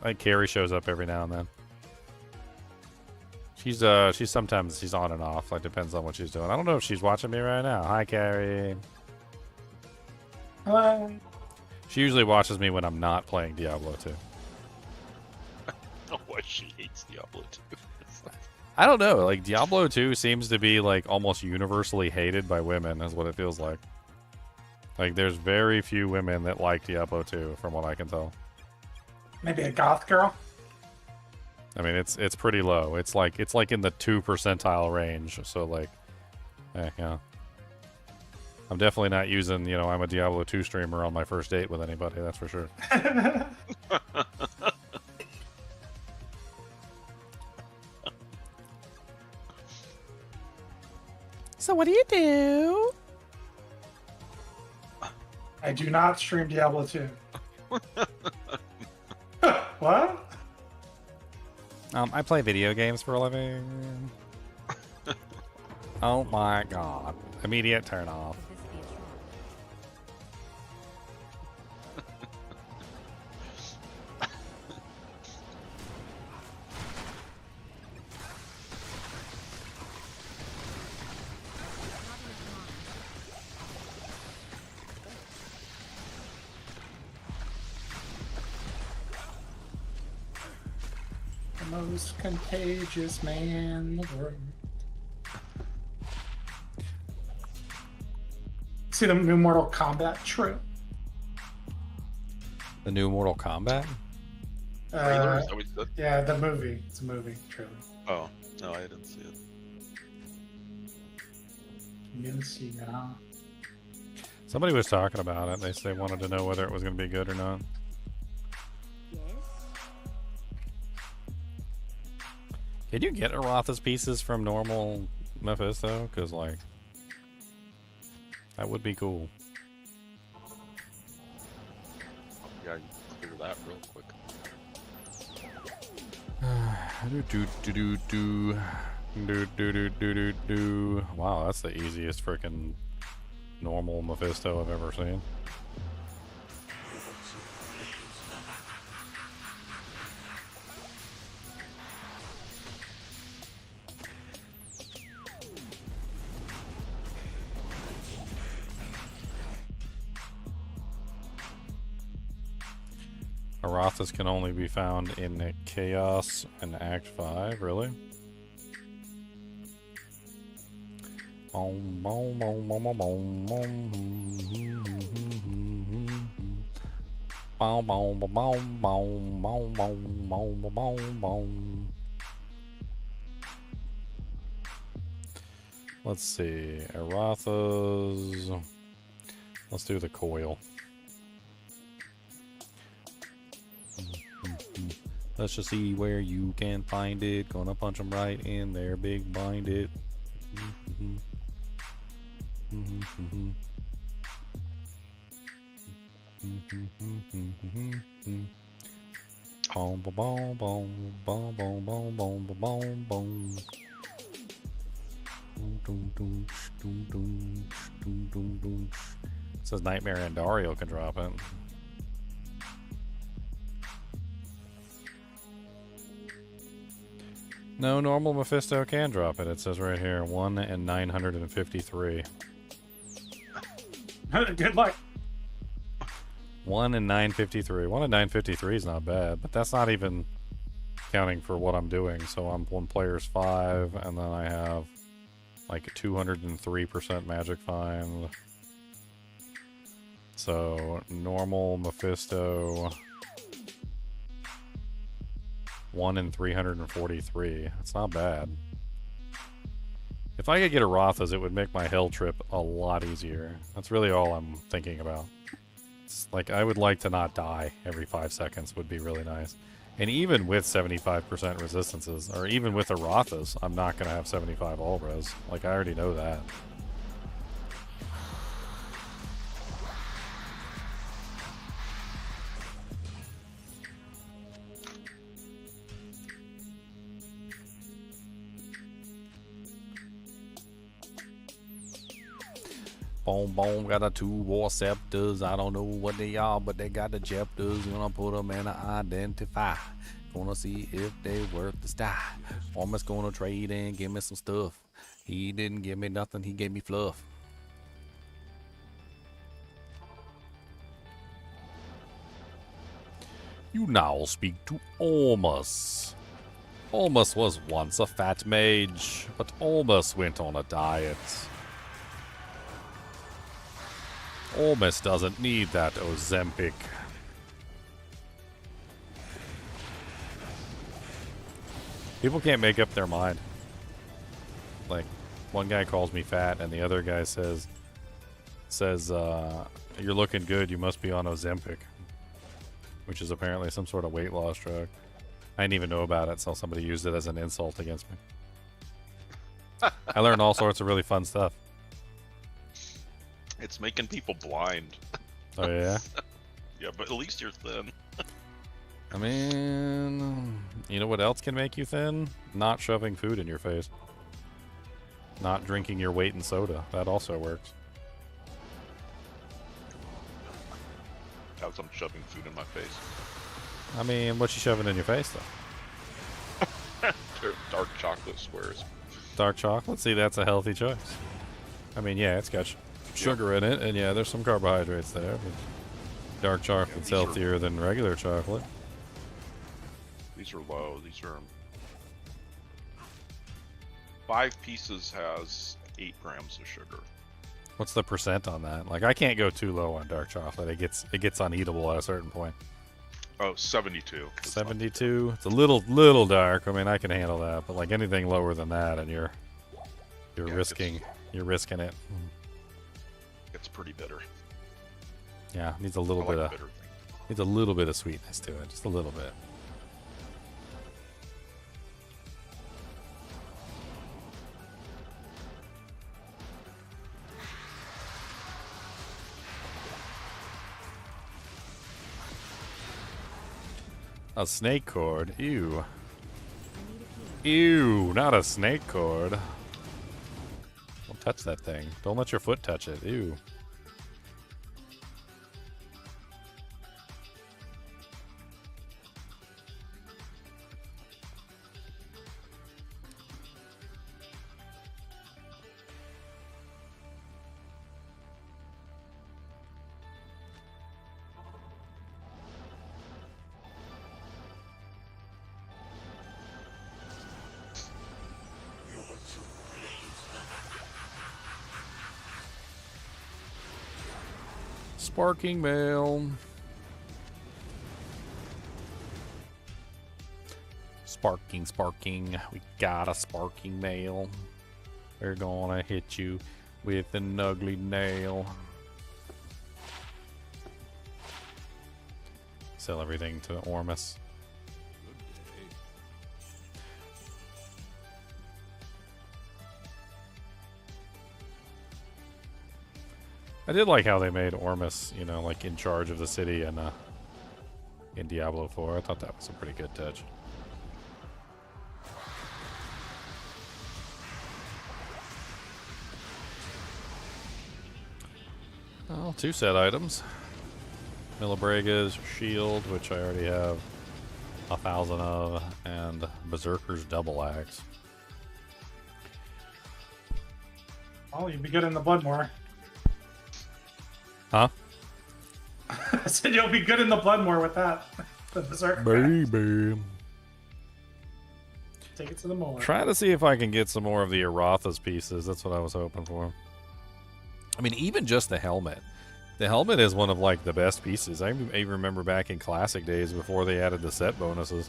Like Carrie shows up every now and then. She's sometimes she's on and off. Like depends on what she's doing. I don't know if she's watching me right now. Hi, Carrie. Hello. She usually watches me when I'm not playing Diablo 2. Oh, why she hates Diablo 2. I don't know. Like Diablo 2 seems to be like almost universally hated by women, is what it feels like. Like, there's very few women that like Diablo 2, from what I can tell. Maybe a goth girl? I mean, it's pretty low. It's like in the 2 percentile range. So, like, yeah. I'm definitely not using, you know, I'm a Diablo 2 streamer on my first date with anybody, that's for sure. So what do you do? I do not stream Diablo 2. What? I play video games for a living. Oh my god. Immediate turn off. Most contagious man in the world. See the new Mortal Kombat trailer? The new Mortal Kombat? Trailer? Is that what you said? Yeah, the movie. It's a movie trailer. Oh, no, I didn't see it. You can see now. Somebody was talking about it. They wanted to know whether it was going to be good or not. Yes. Can you get Aratha's pieces from normal Mephisto? Because, like, that would be cool. Yeah, you clear that real quick. Wow, that's the easiest freaking normal Mephisto I've ever seen. Arathas can only be found in Chaos and Act 5, really? Let's see, Arathas. Let's do the coil. Let's just see where you can find it. Gonna punch them right in there, big bind it. Boom, boom, boom, boom, boom, boom, boom, boom, boom, boom. It says Nightmare and Dario can drop it. No, normal Mephisto can drop it. It says right here, 1 in 953. Good luck. 1 in 953. 1 in 953 is not bad, but that's not even counting for what I'm doing. So I'm 1 player's 5, and then I have like a 203% magic find. So normal Mephisto, 1 in 343. It's not bad. If I could get Arathas, it would make my hell trip a lot easier. That's really all I'm thinking about. It's like, I would like to not die every 5 seconds would be really nice. And even with 75% resistances, or even with Arathas, I'm not going to have 75 all res. Like, I already know that. Boom, boom, got the 2 war scepters. I don't know what they are, but they got the chapters. Gonna put them in an identify. Gonna see if they worth the style. Almost gonna trade and give me some stuff. He didn't give me nothing, he gave me fluff. You now speak to Ormus. Ormus was once a fat mage, but Ormus went on a diet. Ormus doesn't need that Ozempic. People can't make up their mind. Like, one guy calls me fat, and the other guy says, you're looking good, you must be on Ozempic. Which is apparently some sort of weight loss drug. I didn't even know about it, so somebody used it as an insult against me. I learned all sorts of really fun stuff. It's making people blind. Oh, yeah? Yeah, but at least you're thin. I mean, you know what else can make you thin? Not shoving food in your face. Not drinking your weight in soda. That also works. As I'm shoving food in my face. I mean, what's you shoving in your face, though? Dark chocolate squares. Dark chocolate? See, that's a healthy choice. I mean, yeah, it's got sugar in it, and yeah, there's some carbohydrates there, but dark chocolate's healthier than regular chocolate. These are low. These are 5 pieces has 8 grams of sugar. What's the percent on that? Like, I can't go too low on dark chocolate. It gets uneatable at a certain point. Oh, 72. 72. It's a little dark. I mean, I can handle that, but like anything lower than that, and you're risking it. It's pretty bitter. Yeah, needs a little I bit like of bitter. needs a little bit of sweetness to it, just a little bit. A snake cord. Ew. Ew, not a snake cord. Don't touch that thing. Don't let your foot touch it. Ew. Sparking mail. Sparking. We got a sparking mail. We're gonna hit you with an ugly nail. Sell everything to Ormus. I did like how they made Ormus, you know, like in charge of the city and in Diablo 4. I thought that was a pretty good touch. Oh, 2 set items. Milibrega's shield, which I already have 1,000 of, and Berserker's double axe. Oh, you'd be good in the Bloodmore. Huh? I said you'll be good in the Bloodmore with that. The Berserker. Baby. Take it to the molar. Trying to see if I can get some more of the Aratha's pieces. That's what I was hoping for. I mean, even just the helmet. The helmet is one of, like, the best pieces. I even remember back in classic days before they added the set bonuses.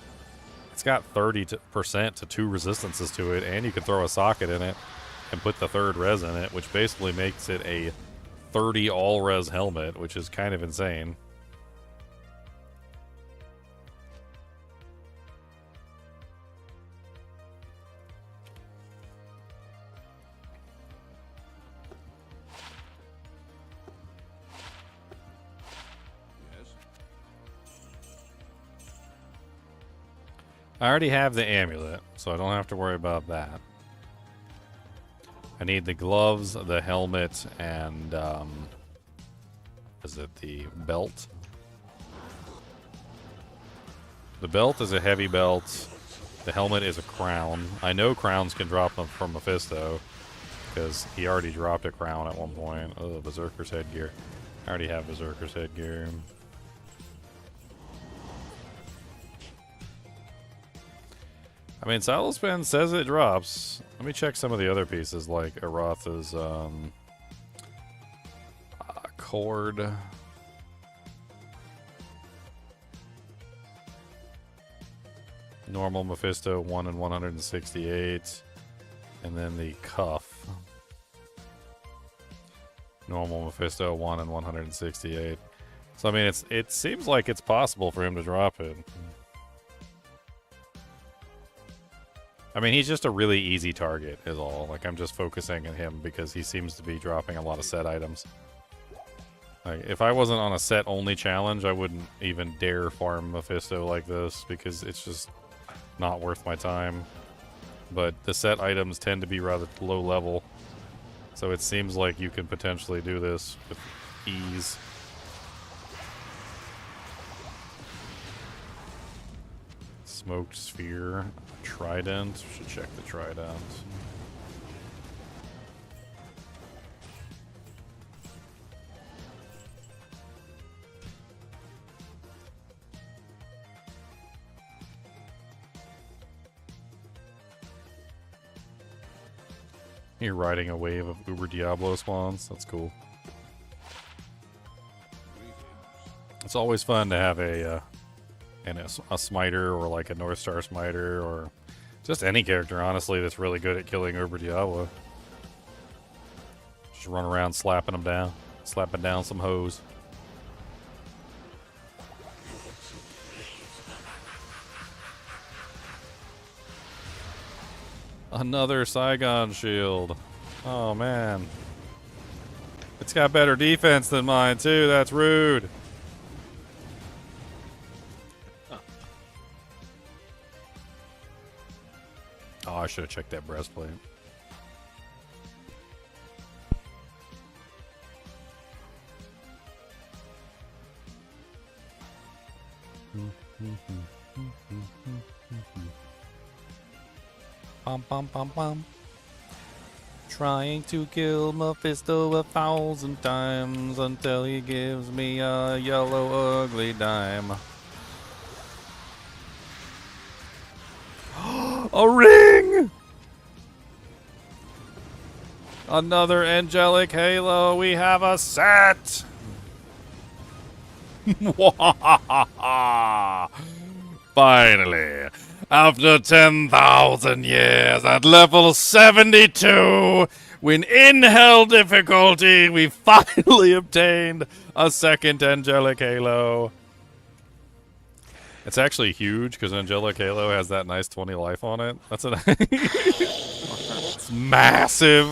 It's got 30% to 2 resistances to it, and you can throw a socket in it and put the 3rd res in it, which basically makes it a 30 all-res helmet, which is kind of insane. I already have the amulet, so I don't have to worry about that. I need the gloves, the helmet, and, is it the belt? The belt is a heavy belt. The helmet is a crown. I know crowns can drop them from Mephisto, because he already dropped a crown at one point. Oh, Berserker's headgear. I already have Berserker's headgear. I mean, Salospan says it drops. Let me check some of the other pieces, like Aratha's cord. Normal Mephisto 1 in 168. And then the cuff. Normal Mephisto 1 in 168. So I mean, it seems like it's possible for him to drop it. I mean, he's just a really easy target, is all. Like, I'm just focusing on him because he seems to be dropping a lot of set items. Like, if I wasn't on a set-only challenge, I wouldn't even dare farm Mephisto like this because it's just not worth my time. But the set items tend to be rather low level, so it seems like you can potentially do this with ease. Smoked sphere. Trident. Should check the trident. You're riding a wave of Uber Diablo spawns. That's cool. It's always fun to have a smiter or like a North Star smiter or just any character, honestly, that's really good at killing Uber Diablo. Just run around slapping them down. Slapping down some hoes. Another Saigon shield. Oh, man. It's got better defense than mine, too. That's rude. Oh, I should have checked that breastplate. Bum, bum, bum, bum. Trying to kill Mephisto 1,000 times until he gives me a yellow ugly dime. A ring! Another angelic halo. We have a set! Finally, after 10,000 years, at level 72, when in hell difficulty, we finally obtained a second angelic halo. It's actually huge because angelic halo has that nice 20 life on it. That's a it's massive.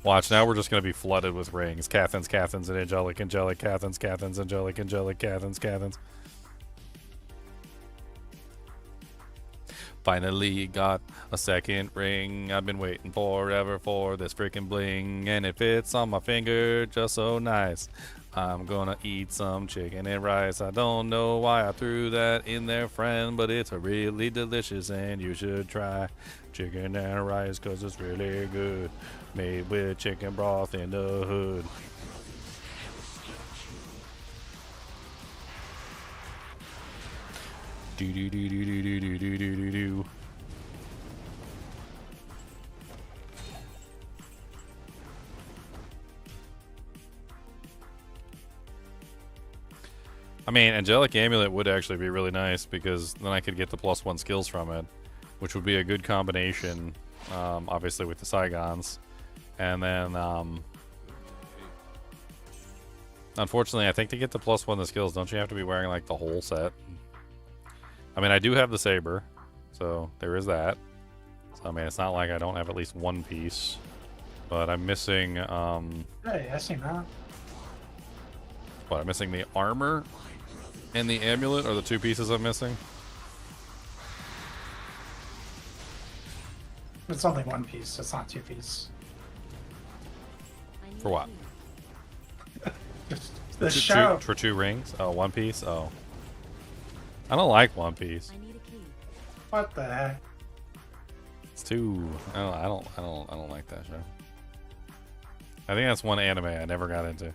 Watch, now we're just going to be flooded with rings. Cathans, Cathans, and angelic, Cathans, Cathans, angelic, Cathans, Cathans. Finally got a second ring. I've been waiting forever for this freaking bling, and it fits on my finger just so nice. I'm gonna eat some chicken and rice. I don't know why I threw that in there, friend, but it's really delicious and you should try chicken and rice because it's really good. Made with chicken broth in the hood. Do do do do do do do do do do. I mean, Angelic Amulet would actually be really nice because then I could get the +1 skills from it, which would be a good combination, obviously with the Saigons. And then, unfortunately, I think to get the +1 the skills, don't you have to be wearing like the whole set? I mean, I do have the saber, so there is that. So, I mean, it's not like I don't have at least one piece, but I'm missing, Hey, I seen that. what, I'm missing the armor and the amulet are the two pieces I'm missing. It's only one piece. It's not two piece. For what? The show. For two rings? Oh, one piece? Oh. I don't like one piece. I need a key. What the heck? It's too. I don't like that show. I think that's one anime I never got into.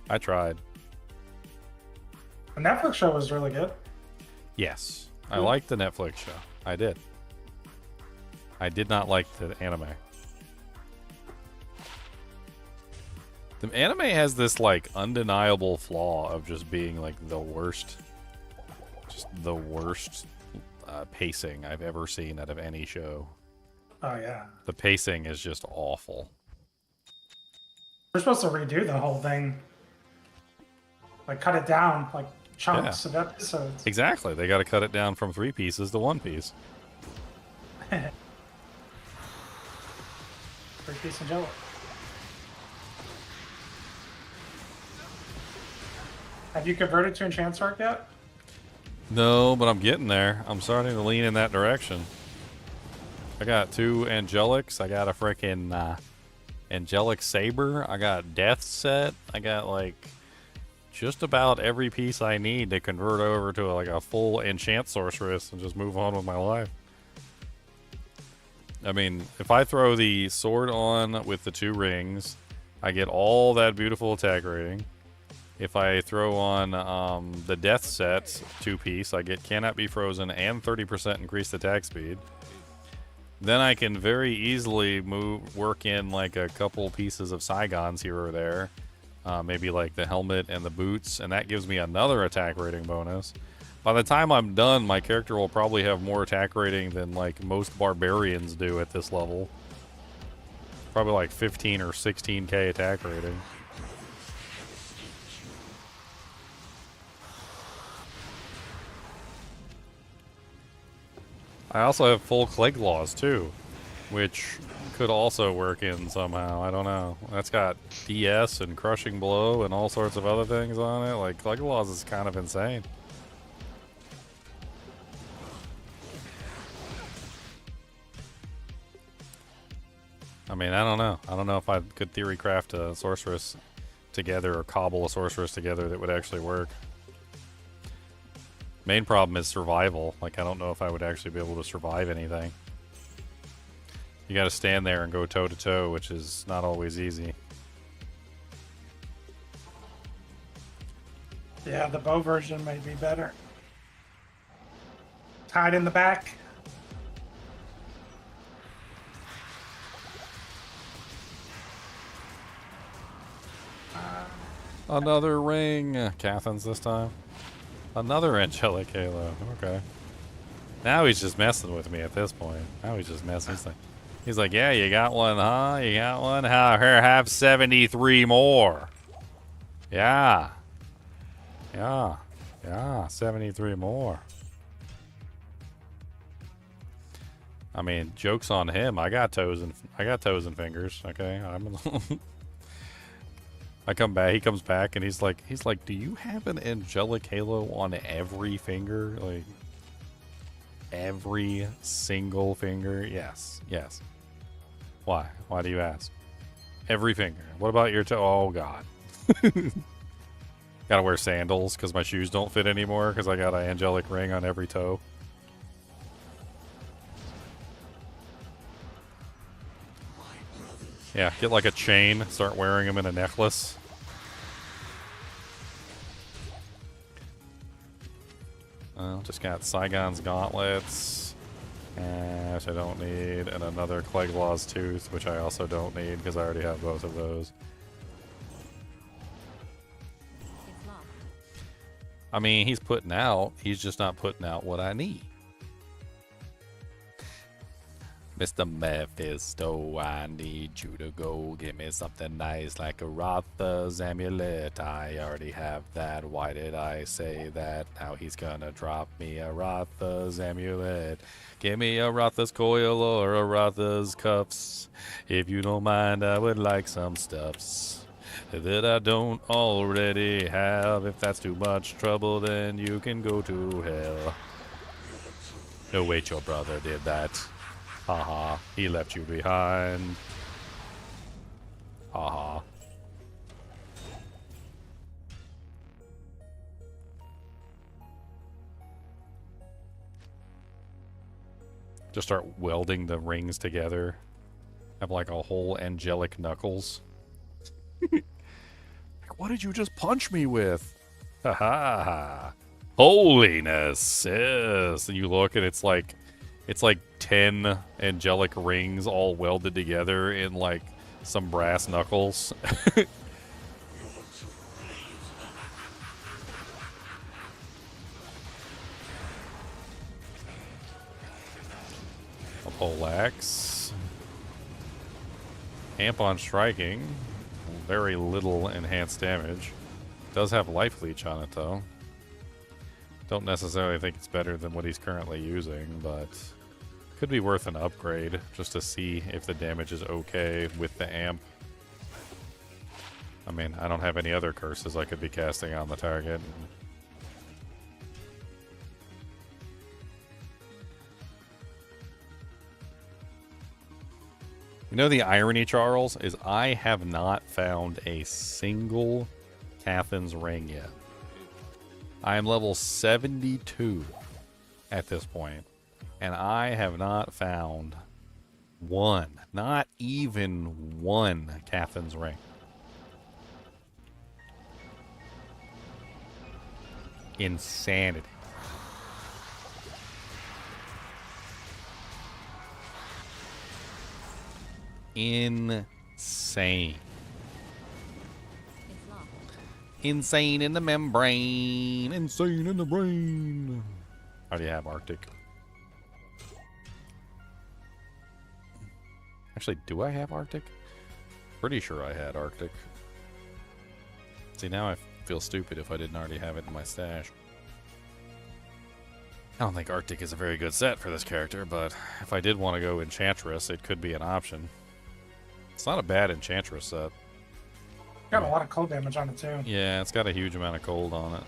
I tried. The Netflix show was really good. Yes, I liked the Netflix show. I did. I did not like the anime. The anime has this like undeniable flaw of just being like the worst, pacing I've ever seen out of any show. Oh yeah. The pacing is just awful. We're supposed to redo the whole thing. Like cut it down, like chunks of episodes. Exactly. They got to cut it down from 3 pieces to 1 piece. 3-piece angelic. Have you converted to Enchant Arc yet? No, but I'm getting there. I'm starting to lean in that direction. I got 2 angelics. I got a freaking angelic saber. I got death set. I got like just about every piece I need to convert over to like a full enchant sorceress and just move on with my life. I mean, if I throw the sword on with the 2 rings, I get all that beautiful attack rating. If I throw on the death set 2-piece, I get cannot be frozen and 30% increased attack speed. Then I can very easily work in like a couple pieces of Saigons here or there. Maybe like the helmet and the boots, and that gives me another attack rating bonus. By the time I'm done, my character will probably have more attack rating than like most barbarians do at this level. Probably like 15 or 16k attack rating. I also have full Clegg Laws too, which could also work in somehow. I don't know. That's got DS and Crushing Blow and all sorts of other things on it. Like, Clegg Laws is kind of insane. I mean, I don't know. I don't know if I could theory craft a sorceress together or cobble a sorceress together that would actually work. Main problem is survival. Like, I don't know if I would actually be able to survive anything. You gotta stand there and go toe to toe, which is not always easy. Yeah, the bow version may be better. Tied in the back. Another ring. Cathans this time. Another angelic halo. Okay. Now he's just messing with me at this point. Now he's just messing. He's like, yeah, you got one, huh? You got one? Here, have 73 more. Yeah. Yeah. Yeah, 73 more. I mean, joke's on him. I got toes and fingers. Okay, I come back. He comes back and he's like, do you have an angelic halo on every finger? Like, every single finger? Yes. Yes. Why? Why do you ask? Every finger. What about your toe? Oh God. Gotta wear sandals because my shoes don't fit anymore because I got an angelic ring on every toe. Yeah, get like a chain, start wearing them in a necklace. Just got Saigon's gauntlets, which I don't need, and another Clegglaw's tooth, which I also don't need because I already have both of those. It's locked. I mean, he's putting out, he's just not putting out what I need. Mr. Mephisto, I need you to go get me something nice like a Rotha's amulet. I already have that. Why did I say that? Now he's gonna drop me a Rotha's amulet. Give me a Rotha's coil or a Rotha's cuffs. If you don't mind, I would like some stuffs that I don't already have. If that's too much trouble, then you can go to hell. No, wait, your brother did that. Haha, he left you behind. Haha. Just start welding the rings together. Have like a whole angelic knuckles. Like, what did you just punch me with? Haha. Holiness. Yes. And you look and it's like 10 angelic rings all welded together in like some brass knuckles. A poleaxe. Amp on striking. Very little enhanced damage. Does have life leech on it though. Don't necessarily think it's better than what he's currently using, but could be worth an upgrade just to see if the damage is okay with the amp. I mean, I don't have any other curses I could be casting on the target. You know, the irony, Charles, is I have not found a single Cathan's ring yet. I am level 72 at this point, and I have not found one, not even one Cathan's ring. Insanity. Insane. It's locked. Insane in the membrane. Insane in the brain. How do you have Arctic? Actually, do I have Arctic? Pretty sure I had Arctic. See, now I feel stupid if I didn't already have it in my stash. I don't think Arctic is a very good set for this character, but if I did want to go Enchantress, it could be an option. It's not a bad Enchantress set. Got a lot of cold damage on it too. Yeah, it's got a huge amount of cold on it.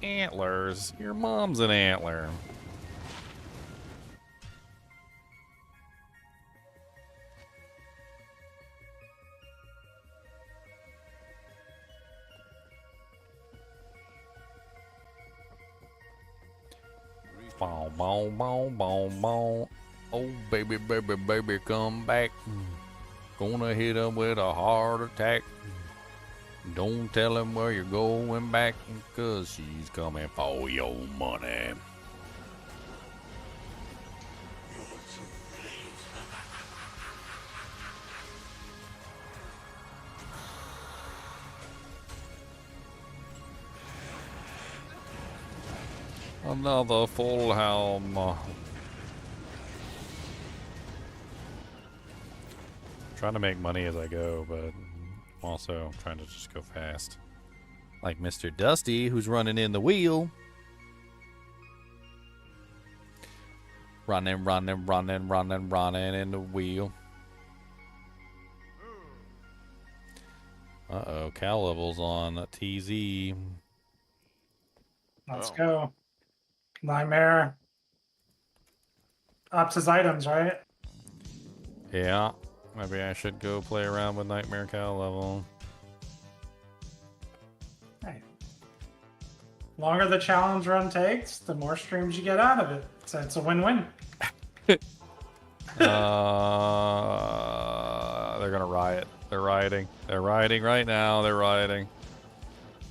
Antlers. Your mom's an antler. Bow, bow, bow, bow, bow. Oh, baby, baby, baby, come back. Gonna hit him with a heart attack. Don't tell him where you're going back, 'cause she's coming for your money. Another full helm. Trying to make money as I go, but also trying to just go fast. Like Mr. Dusty, who's running in the wheel. Running, running, running, running, running in the wheel. Uh-oh, Cal level's on TZ. Let's go. Nightmare. Ups his items, right? Yeah, maybe I should go play around with Nightmare Cal level. Hey. Longer the challenge run takes, the more streams you get out of it. So it's a win-win. They're gonna riot. They're rioting. They're rioting right now. They're rioting.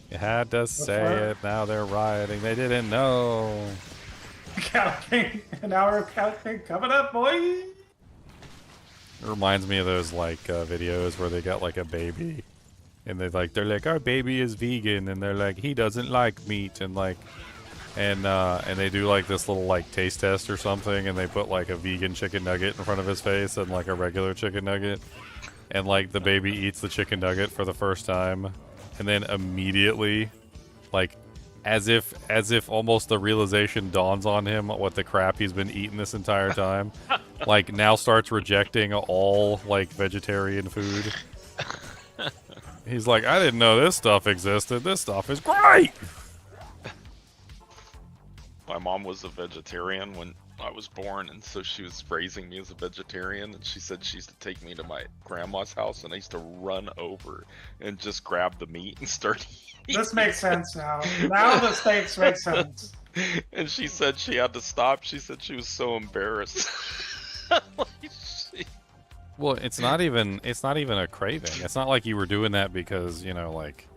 You had to say it. Now they're rioting. They didn't know. Counting. An hour of counting coming up, boy. It reminds me of those like videos where they got like a baby, and they're like our baby is vegan, and they're like he doesn't like meat, and like, and they do like this little like taste test or something, and they put like a vegan chicken nugget in front of his face and like a regular chicken nugget, and like the baby eats the chicken nugget for the first time, and then immediately, like, as if almost the realization dawns on him what the crap he's been eating this entire time, like now starts rejecting all like vegetarian food. He's like, I didn't know this stuff existed. This stuff is great. My mom was a vegetarian when I was born, and so she was raising me as a vegetarian, and she said she used to take me to my grandma's house, and I used to run over and just grab the meat and start eating. This makes sense now. Now the stakes make sense. And she said she had to stop. She said she was so embarrassed. Well, it's not even a craving. It's not like you were doing that because, you know, like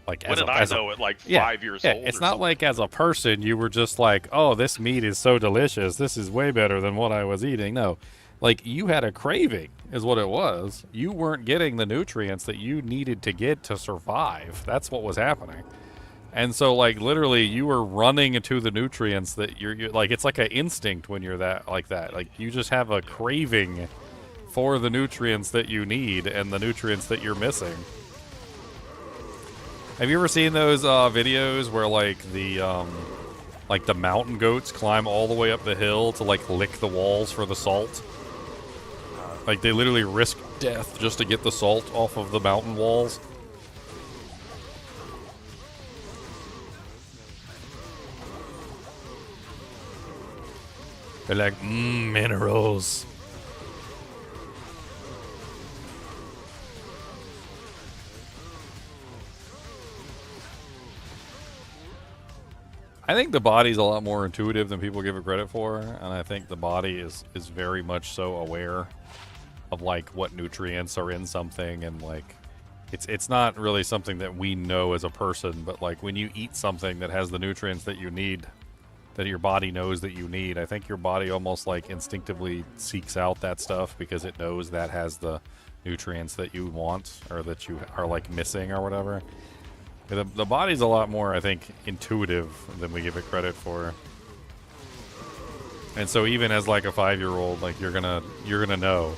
what did I know at like 5 years old? It's not like as a person you were just like, oh, this meat is so delicious. This is way better than what I was eating. No, like you had a craving is what it was. You weren't getting the nutrients that you needed to get to survive. That's what was happening. And so like literally you were running into the nutrients that you're like, it's like an instinct when you're like that. Like you just have a craving for the nutrients that you need and the nutrients that you're missing. Have you ever seen those videos where like the mountain goats climb all the way up the hill to like lick the walls for the salt? Like they literally risk death just to get the salt off of the mountain walls. They're like, minerals. I think the body's a lot more intuitive than people give it credit for, and I think the body is very much so aware of like what nutrients are in something, and like it's not really something that we know as a person, but like when you eat something that has the nutrients that you need, that your body knows that you need, I think your body almost like instinctively seeks out that stuff because it knows that has the nutrients that you want or that you are like missing or whatever. The body's a lot more, I think, intuitive than we give it credit for. And so even as like a 5-year-old, like you're gonna know,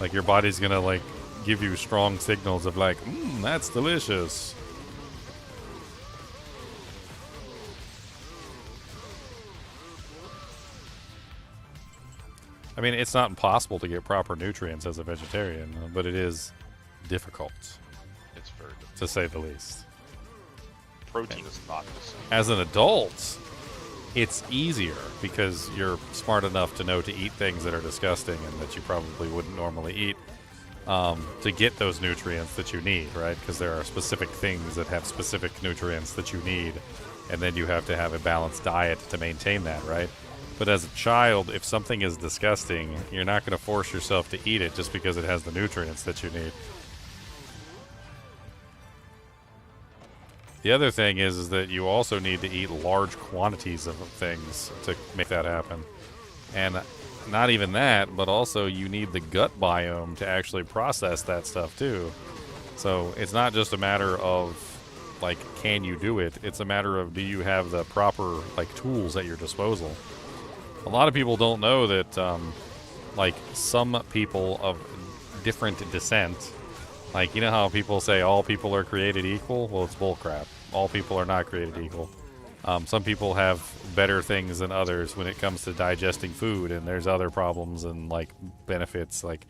like your body's gonna like give you strong signals of like, that's delicious. I mean, it's not impossible to get proper nutrients as a vegetarian, but it is difficult, It's very difficult. to say the least. Protein is not the same. As an adult, it's easier because you're smart enough to know to eat things that are disgusting and that you probably wouldn't normally eat, to get those nutrients that you need, right? Because there are specific things that have specific nutrients that you need, and then you have to have a balanced diet to maintain that, right? But as a child, if something is disgusting, you're not going to force yourself to eat it just because it has the nutrients that you need. The other thing is that you also need to eat large quantities of things to make that happen. And not even that, but also you need the gut biome to actually process that stuff too. So it's not just a matter of, like, can you do it? It's a matter of, do you have the proper, like, tools at your disposal? A lot of people don't know that, like, some people of different descent, like, you know how people say all people are created equal? Well, it's bullcrap. All people are not created equal. Some people have better things than others when it comes to digesting food, and there's other problems and, like, benefits. Like,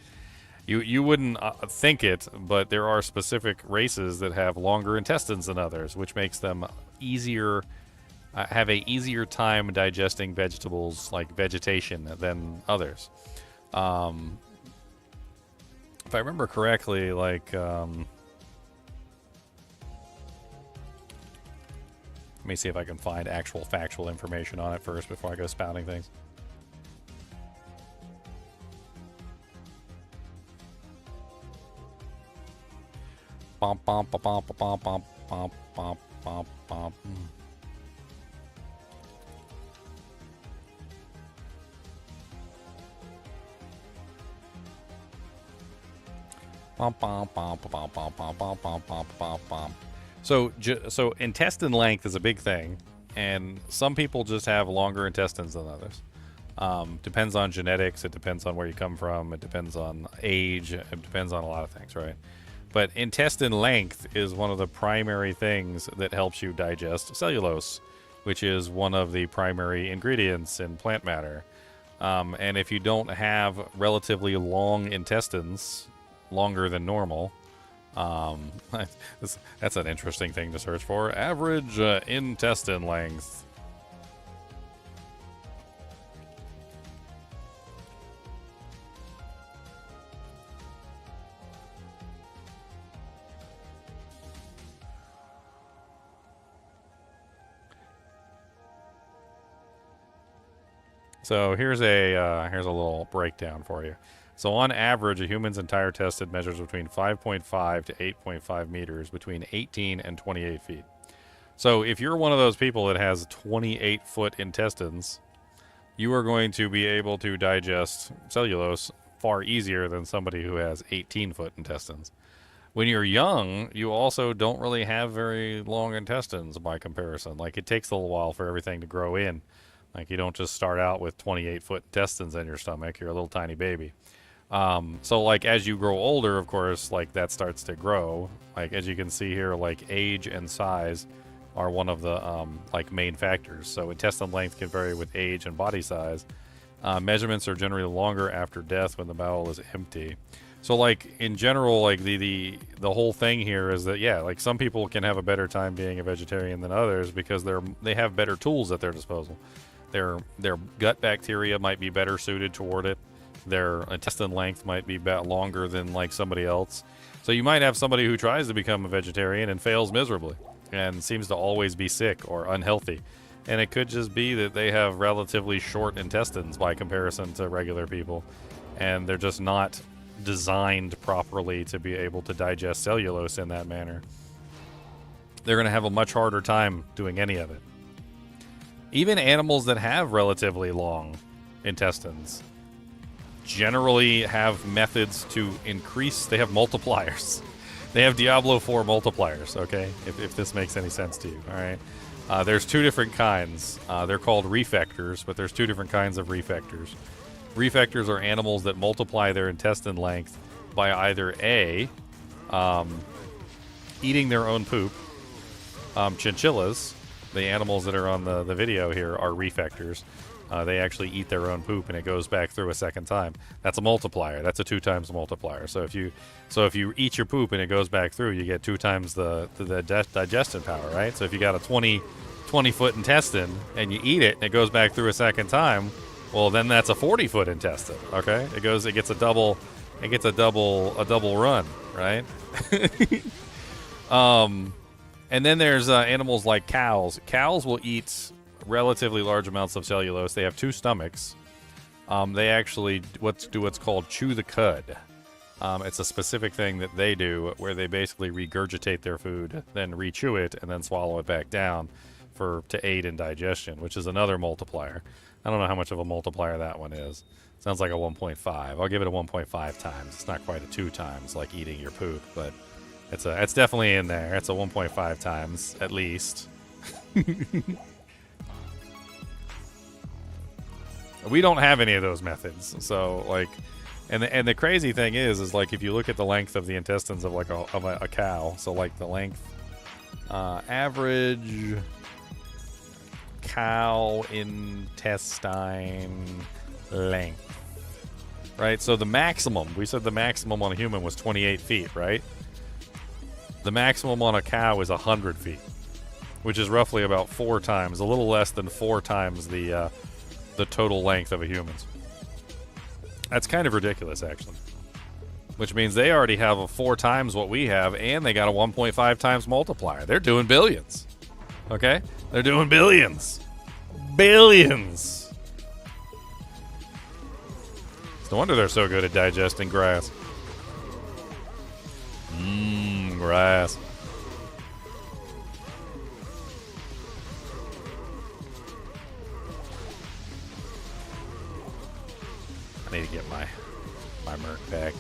you wouldn't think it, but there are specific races that have longer intestines than others, which makes them easier, have a easier time digesting vegetables, like vegetation, than others. If I remember correctly, like, let me see if I can find actual factual information on it first before I go spouting things. Bum, bum, bum, bum, bum, bum, bum, bum, bum, bum. Bum, bum, bum, bum, bum, bum, bum, bum, bum, bum, bum. So intestine length is a big thing, and some people just have longer intestines than others. Depends on genetics, it depends on where you come from, it depends on age, it depends on a lot of things, right? But intestine length is one of the primary things that helps you digest cellulose, which is one of the primary ingredients in plant matter. And if you don't have relatively long intestines, longer than normal, that's an interesting thing to search for. Average intestine length. So here's a little breakdown for you. So on average, a human's entire intestine measures between 5.5 to 8.5 meters, between 18 and 28 feet. So if you're one of those people that has 28-foot intestines, you are going to be able to digest cellulose far easier than somebody who has 18-foot intestines. When you're young, you also don't really have very long intestines by comparison. Like, it takes a little while for everything to grow in. Like, you don't just start out with 28-foot intestines in your stomach. You're a little tiny baby. So, like, as you grow older, of course, like, that starts to grow. Like, as you can see here, like, age and size are one of the, like, main factors. So intestine length can vary with age and body size. Measurements are generally longer after death when the bowel is empty. So, like, in general, like, the whole thing here is that, yeah, like, some people can have a better time being a vegetarian than others because they have better tools at their disposal. Their gut bacteria might be better suited toward it. Their intestine length might be longer than, like, somebody else. So you might have somebody who tries to become a vegetarian and fails miserably and seems to always be sick or unhealthy. And it could just be that they have relatively short intestines by comparison to regular people, and they're just not designed properly to be able to digest cellulose in that manner. They're going to have a much harder time doing any of it. Even animals that have relatively long intestines generally have methods to increase, they have multipliers They have Diablo 4 multipliers, okay? If this makes any sense to you, all right? There's two different kinds. They're called refectors, but there's two different kinds of refectors. Refectors are animals that multiply their intestine length by either A, eating their own poop. Chinchillas, the animals that are on the video here, are refectors. They actually eat their own poop, and it goes back through a second time. That's a multiplier. That's a 2 times multiplier. So if you eat your poop and it goes back through, you get 2 times the digestion power, right? So if you got a 20-foot intestine and you eat it and it goes back through a second time, well, then that's a 40-foot intestine. Okay, it gets a double run, right? And then there's animals like cows. Cows will eat relatively large amounts of cellulose. They have 2 stomachs. They actually do what's called chew the cud. It's a specific thing that they do where they basically regurgitate their food, then re-chew it, and then swallow it back down to aid in digestion, which is another multiplier. I don't know how much of a multiplier that one is. Sounds like a 1.5. I'll give it a 1.5 times. It's not quite a 2 times like eating your poop, but it's definitely in there. It's a 1.5 times at least. We don't have any of those methods, so like, and the crazy thing is like if you look at the length of the intestines of like a cow, so like the length, average cow intestine length, right? So the maximum, we said the maximum on a human was 28 feet, right? The maximum on a cow is 100 feet, which is roughly about 4 times, a little less than 4 times the total length of a human's. That's kind of ridiculous, actually. Which means they already have a 4 times what we have, and they got a 1.5 times multiplier. They're doing billions. Okay? They're doing billions. Billions. It's no wonder they're so good at digesting grass. Grass. I need to get my merc back.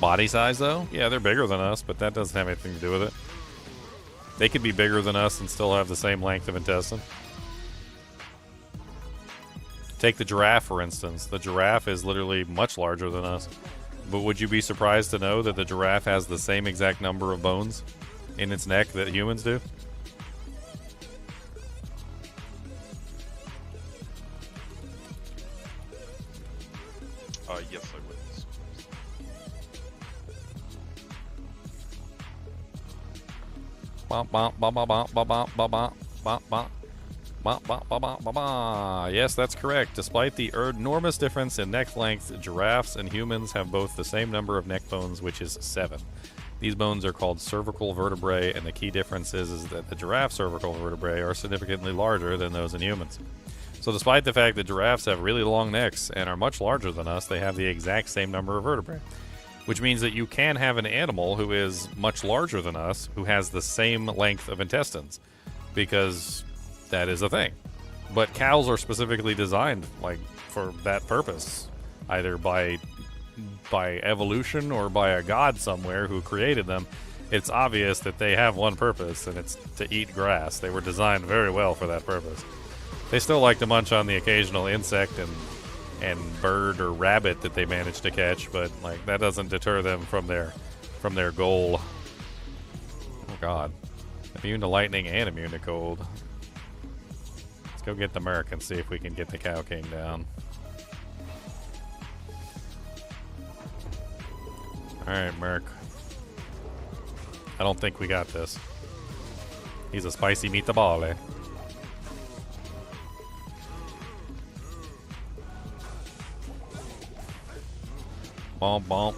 Body size, though? Yeah, they're bigger than us, but that doesn't have anything to do with it. They could be bigger than us and still have the same length of intestine. Take the giraffe, for instance. The giraffe is literally much larger than us. But would you be surprised to know that the giraffe has the same exact number of bones in its neck that humans do? Yes, I would. Yes, that's correct. Despite the enormous difference in neck length, giraffes and humans have both the same number of neck bones, which is 7. These bones are called cervical vertebrae, and the key difference is that the giraffe cervical vertebrae are significantly larger than those in humans. So despite the fact that giraffes have really long necks and are much larger than us, they have the exact same number of vertebrae. Which means that you can have an animal who is much larger than us who has the same length of intestines, because that is a thing. But cows are specifically designed like for that purpose, either by evolution or by a god somewhere who created them. It's obvious that they have one purpose, and it's to eat grass. They were designed very well for that purpose. They still like to munch on the occasional insect and bird or rabbit that they manage to catch, but like that doesn't deter them from their goal. Oh god. Immune to lightning and immune to cold. Let's go get the Merc and see if we can get the Cow King down. Alright, Merc. I don't think we got this. He's a spicy meatball, eh? Bump, bump.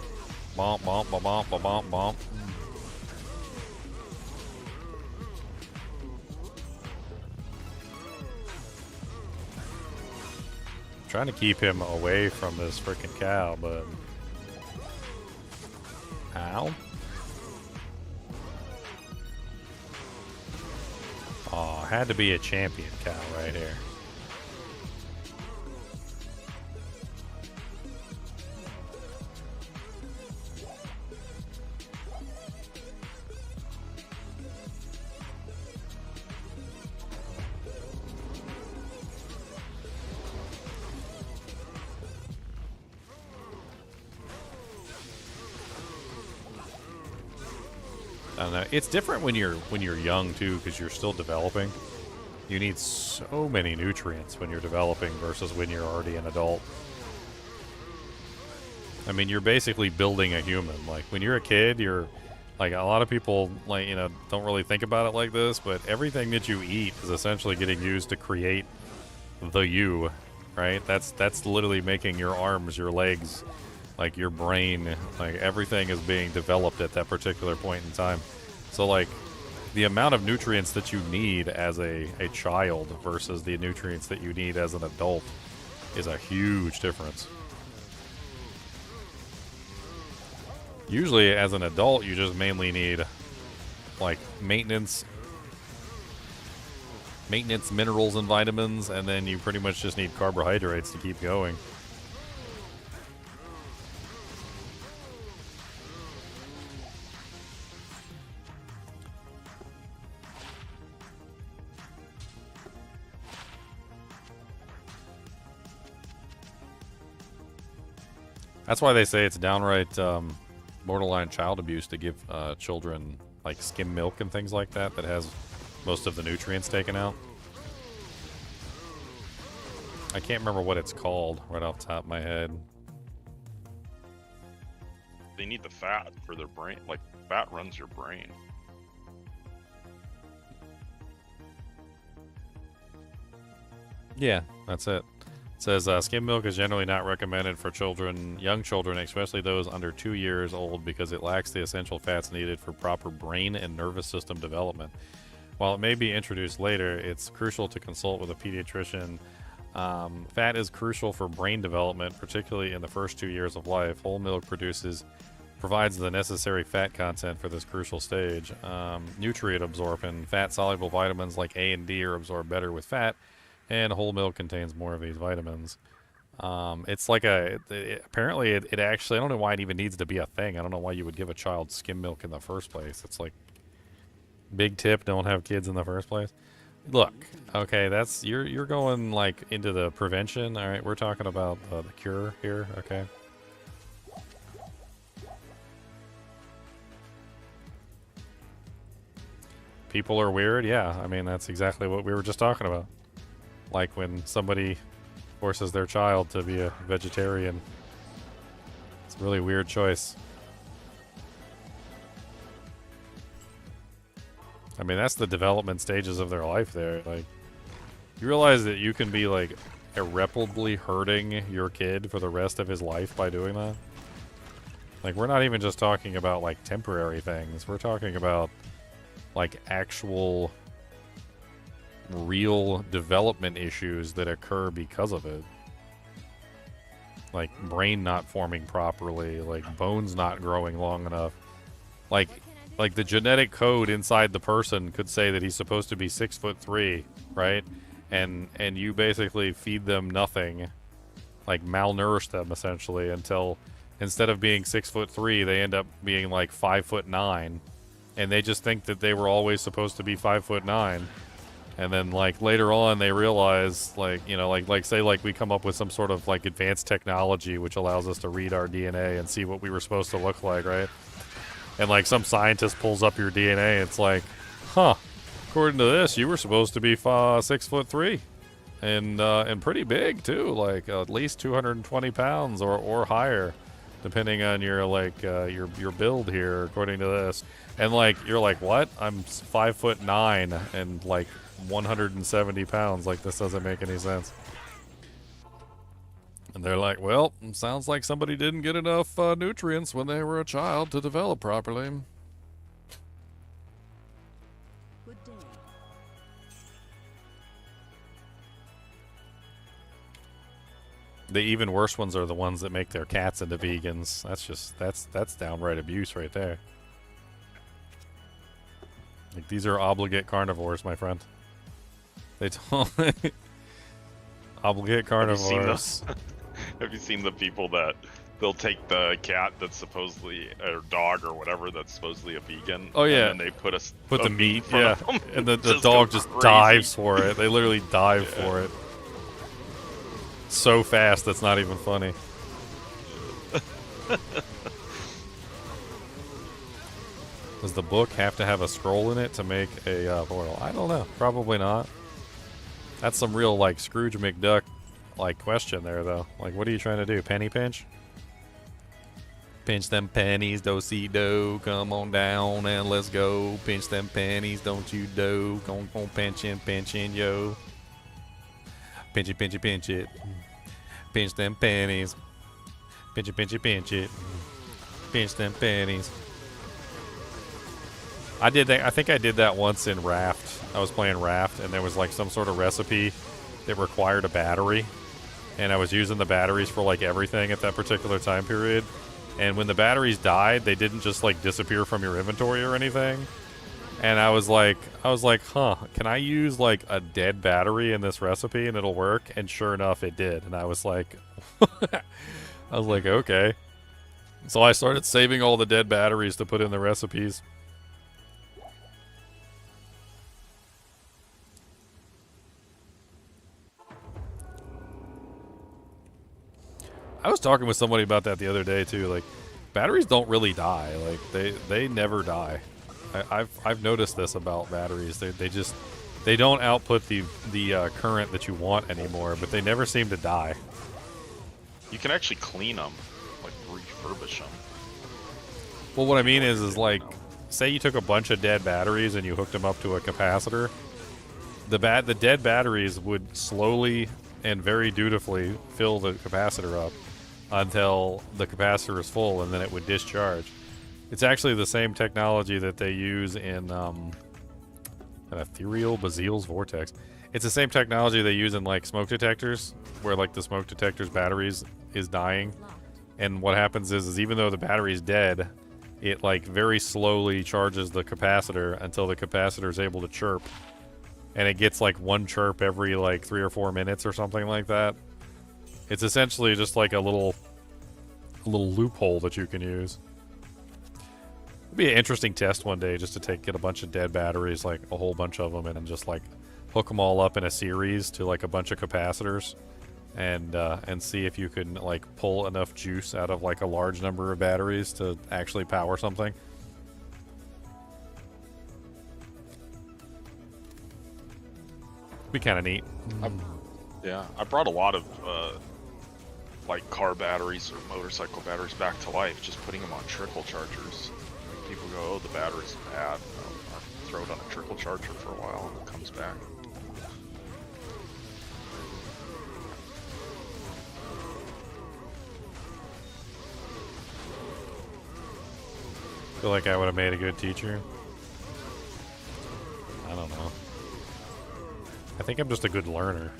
Bump, bump, bump, bump, bump, bump. Trying to keep him away from this freaking cow, but... Ow. Oh, had to be a champion cow right here. I don't know. It's different when you're young too, because you're still developing. You need so many nutrients when you're developing versus when you're already an adult. I mean, you're basically building a human. Like when you're a kid, you're like, a lot of people, like, you know, don't really think about it like this, but everything that you eat is essentially getting used to create the you, right? That's literally making your arms, your legs, like your brain, like everything is being developed at that particular point in time. So like the amount of nutrients that you need as a child versus the nutrients that you need as an adult is a huge difference. Usually as an adult you just mainly need like maintenance minerals and vitamins, and then you pretty much just need carbohydrates to keep going. That's why they say it's downright borderline child abuse to give children like skim milk and things like that has most of the nutrients taken out. I can't remember what it's called right off the top of my head. They need the fat for their brain. Like, fat runs your brain. Yeah, that's it. It says skim milk is generally not recommended for children, young children, especially those under 2 years old, because it lacks the essential fats needed for proper brain and nervous system development. While it may be introduced later, it's crucial to consult with a pediatrician. Fat is crucial for brain development, particularly in the first 2 years of life. Whole milk provides the necessary fat content for this crucial stage. Nutrient absorption. Fat-soluble vitamins like A and D are absorbed better with fat, and whole milk contains more of these vitamins. It's like apparently it actually, I don't know why it even needs to be a thing. I don't know why you would give a child skim milk in the first place. It's like, big tip, don't have kids in the first place. Look, okay, that's, you're going like into the prevention. All right, we're talking about the cure here, okay? People are weird, yeah. I mean, that's exactly what we were just talking about. Like when somebody forces their child to be a vegetarian. It's a really weird choice. I mean, that's the development stages of their life there. Like, you realize that you can be, like, irreparably hurting your kid for the rest of his life by doing that? Like, we're not even just talking about, like, temporary things. We're talking about, like, actual real development issues that occur because of it. Like, brain not forming properly, like, bones not growing long enough. Like the genetic code inside the person could say that he's supposed to be 6'3", right? And you basically feed them nothing, like malnourish them essentially, until instead of being 6'3", they end up being like 5'9", and they just think that they were always supposed to be 5'9". And then like later on they realize, like, you know, like say like we come up with some sort of like advanced technology which allows us to read our DNA and see what we were supposed to look like, right? And like some scientist pulls up your DNA, it's like, huh, according to this, you were supposed to be 6'3", and pretty big too, like at least 220 pounds or higher, depending on your like your build here, according to this. And like you're like, what? I'm 5'9" and like 170 pounds. Like, this doesn't make any sense. And they're like, well, sounds like somebody didn't get enough nutrients when they were a child to develop properly. Good day. The even worse ones are the ones that make their cats into vegans. That's downright abuse right there. Like, these are obligate carnivores, my friend. They don't obligate carnivores. Have you seen the people that they'll take the cat that's supposedly, or dog or whatever that's supposedly a vegan? Oh yeah, and then they put the meat, in front of them, and the just dog go just crazy. dives for it. They literally dive for it so fast that's not even funny. Does the book have to have a scroll in it to make a portal? I don't know. Probably not. That's some real, like, Scrooge McDuck, like, question there, though. Like, what are you trying to do? Penny pinch? Pinch them pennies, do-si-do. Come on down and let's go. Pinch them pennies, don't you do. Go on, pinching, yo. Pinch it, pinch it, pinch it. Pinch them pennies. Pinch it, pinch it, pinch it. Pinch them pennies. I did that. I think I did that once in Raft. I was playing Raft, and there was like some sort of recipe that required a battery, and I was using the batteries for like everything at that particular time period. And when the batteries died, they didn't just like disappear from your inventory or anything. And I was like, huh, can I use like a dead battery in this recipe and it'll work? And sure enough, it did. And I was like, okay. So I started saving all the dead batteries to put in the recipes. I was talking with somebody about that the other day too. Like, batteries don't really die. Like, they never die. I've noticed this about batteries. They don't output the current that you want anymore, but they never seem to die. You can actually clean them, like refurbish them. Well, what I mean is like, say you took a bunch of dead batteries and you hooked them up to a capacitor. The dead batteries would slowly and very dutifully fill the capacitor up until the capacitor is full, and then it would discharge. It's actually the same technology that they use in an ethereal Bazile's vortex. It's the same technology they use in like smoke detectors, where like the smoke detector's batteries is dying, and what happens is even though the battery's dead, it like very slowly charges the capacitor until the capacitor is able to chirp, and it gets like one chirp every like 3 or 4 minutes or something like that. It's essentially just like a little loophole that you can use. It'd be an interesting test one day just to get a bunch of dead batteries, like a whole bunch of them, and just like hook them all up in a series to like a bunch of capacitors, and see if you can like pull enough juice out of like a large number of batteries to actually power something. Be kind of neat. Yeah, I brought a lot of like car batteries or motorcycle batteries back to life, just putting them on trickle chargers. People go, oh, the battery's bad. I'll throw it on a trickle charger for a while and it comes back. Feel like I would have made a good teacher. I don't know. I think I'm just a good learner.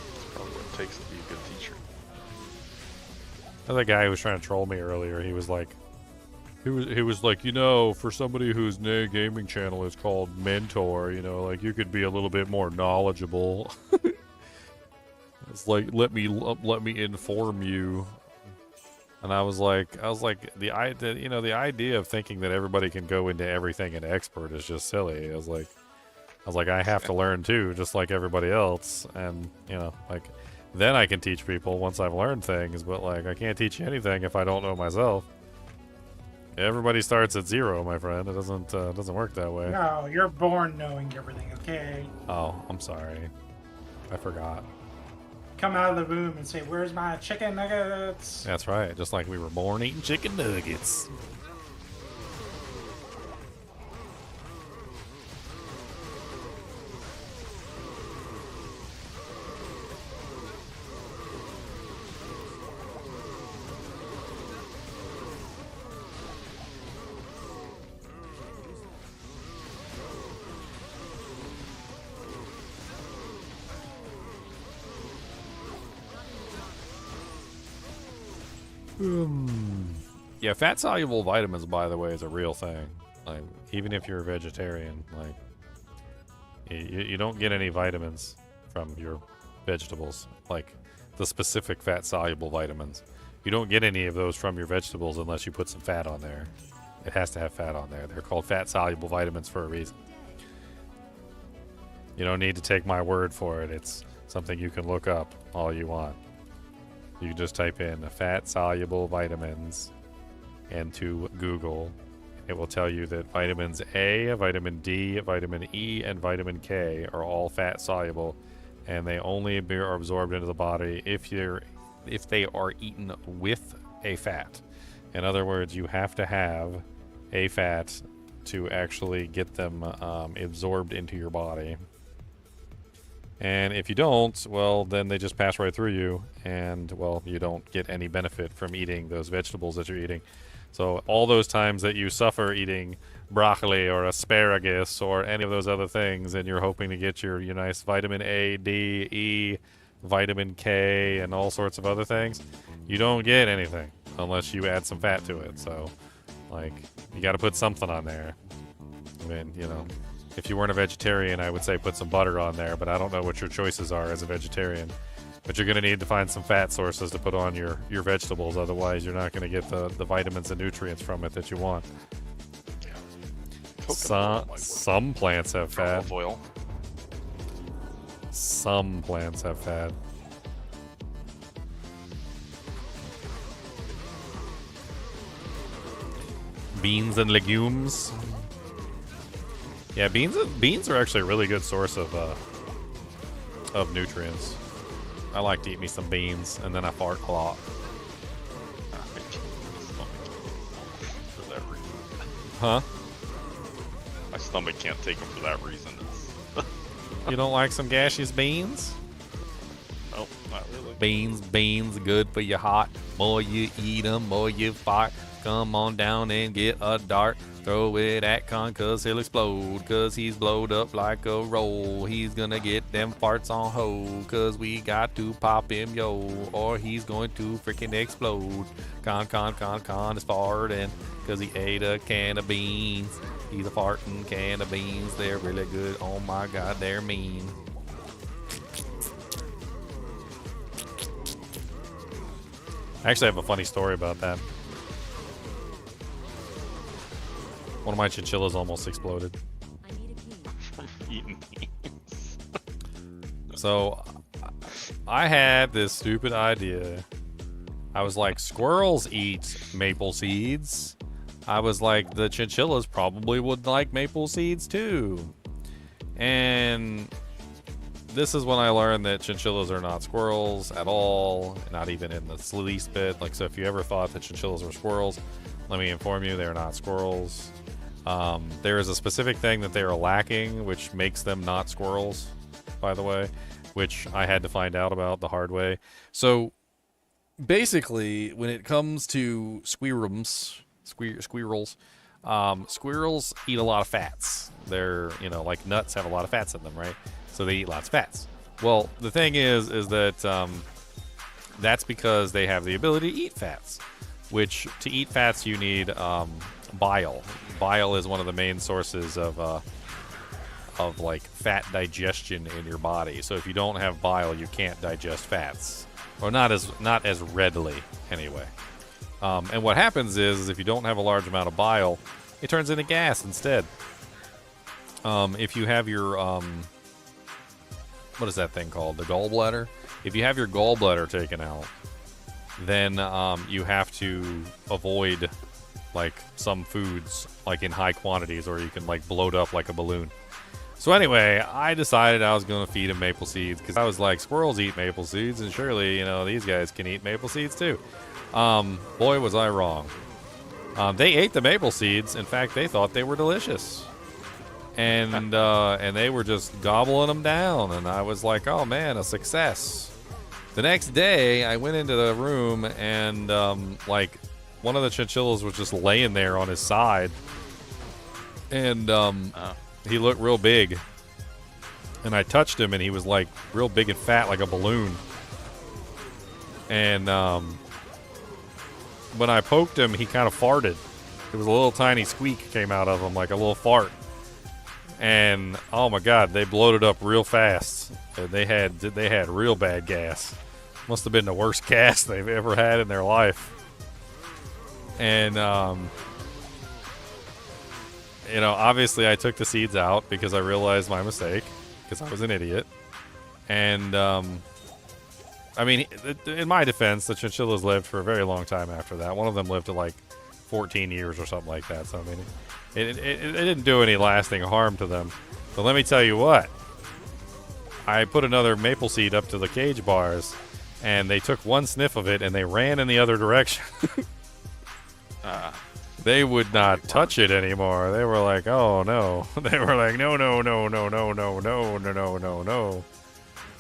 That's probably what it takes to be a good teacher. Another guy who was trying to troll me earlier, he was like, you know, for somebody whose gaming channel is called Mentor, you know, like you could be a little bit more knowledgeable. It's like, let me inform you. And I was like, the idea of thinking that everybody can go into everything an expert is just silly. I was like, I have to learn too, just like everybody else. And, you know, like, then I can teach people once I've learned things, but like, I can't teach you anything if I don't know myself. Everybody starts at zero, my friend. It doesn't work that way. No, you're born knowing everything, okay? Oh, I'm sorry. I forgot. Come out of the womb and say, where's my chicken nuggets? That's right. Just like we were born eating chicken nuggets. Yeah, fat-soluble vitamins, by the way, is a real thing. Like, even if you're a vegetarian, like, you don't get any vitamins from your vegetables. Like, the specific fat-soluble vitamins. You don't get any of those from your vegetables unless you put some fat on there. It has to have fat on there. They're called fat-soluble vitamins for a reason. You don't need to take my word for it. It's something you can look up all you want. You can just type in fat-soluble vitamins into Google. It will tell you that vitamins A, vitamin D, vitamin E, and vitamin K are all fat-soluble, and they only are absorbed into the body if they are eaten with a fat. In other words, you have to have a fat to actually get them absorbed into your body. And if you don't, well, then they just pass right through you, and, well, you don't get any benefit from eating those vegetables that you're eating. So all those times that you suffer eating broccoli or asparagus or any of those other things, and you're hoping to get your nice vitamin A, D, E, vitamin K, and all sorts of other things, you don't get anything unless you add some fat to it. So, like, you got to put something on there. I mean, you know, if you weren't a vegetarian, I would say put some butter on there, but I don't know what your choices are as a vegetarian. But you're going to need to find some fat sources to put on your vegetables, otherwise you're not going to get the vitamins and nutrients from it that you want. Some plants have fat. Olive oil. Some plants have fat. Beans and legumes. Yeah, beans are actually a really good source of nutrients. I like to eat me some beans, and then I fart a lot. For that reason. Huh? My stomach can't take them for that reason. You don't like some gaseous beans? Nope, not really. Beans, good for your heart. More you eat them, more you fart. Come on down and get a dart. Throw it at Con, cause he'll explode. Cause he's blowed up like a roll. He's gonna get them farts on hold. Cause we got to pop him, yo. Or he's going to freaking explode. Con is farting. Cause he ate a can of beans. He's a farting can of beans. They're really good. Oh my god, they're mean. I actually have a funny story about that. One of my chinchillas almost exploded. I need a key. From eating beans. So, I had this stupid idea. I was like, squirrels eat maple seeds. I was like, the chinchillas probably would like maple seeds too. And this is when I learned that chinchillas are not squirrels at all, not even in the least bit. Like, so if you ever thought that chinchillas were squirrels, let me inform you, they're not squirrels. There is a specific thing that they are lacking, which makes them not squirrels, by the way, which I had to find out about the hard way. So, basically, when it comes to squirrels, squirrels eat a lot of fats. They're, you know, like nuts have a lot of fats in them, right? So they eat lots of fats. Well, the thing is that that's because they have the ability to eat fats, which to eat fats you need bile. Bile is one of the main sources of like fat digestion in your body. So if you don't have bile, you can't digest fats, or not as readily anyway. And what happens is if you don't have a large amount of bile, it turns into gas instead. If you have your what is that thing called? The gallbladder? If you have your gallbladder taken out, then you have to avoid like some foods like in high quantities, or you can like bloat up like a balloon. So anyway, I decided I was going to feed him maple seeds because I was like, squirrels eat maple seeds, and surely, you know, these guys can eat maple seeds too. Boy, was I wrong. They ate the maple seeds. In fact, they thought they were delicious. And they were just gobbling them down, and I was like, oh man, a success. The next day, I went into the room, and like one of the chinchillas was just laying there on his side, and he looked real big. And I touched him, and he was like real big and fat, like a balloon. And when I poked him, he kind of farted. It was a little tiny squeak came out of him, like a little fart. And oh my god, they bloated up real fast. They had real bad gas. Must have been the worst gas they've ever had in their life. And you know, obviously I took the seeds out because I realized my mistake, because I was an idiot. And I mean, in my defense, the chinchillas lived for a very long time after that. One of them lived to like 14 years or something like that. So, I mean, it didn't do any lasting harm to them. But let me tell you what. I put another maple seed up to the cage bars, and they took one sniff of it, and they ran in the other direction. They would not touch it anymore. They were like, oh, no. They were like, no, no, no, no, no, no, no, no, no, no, no.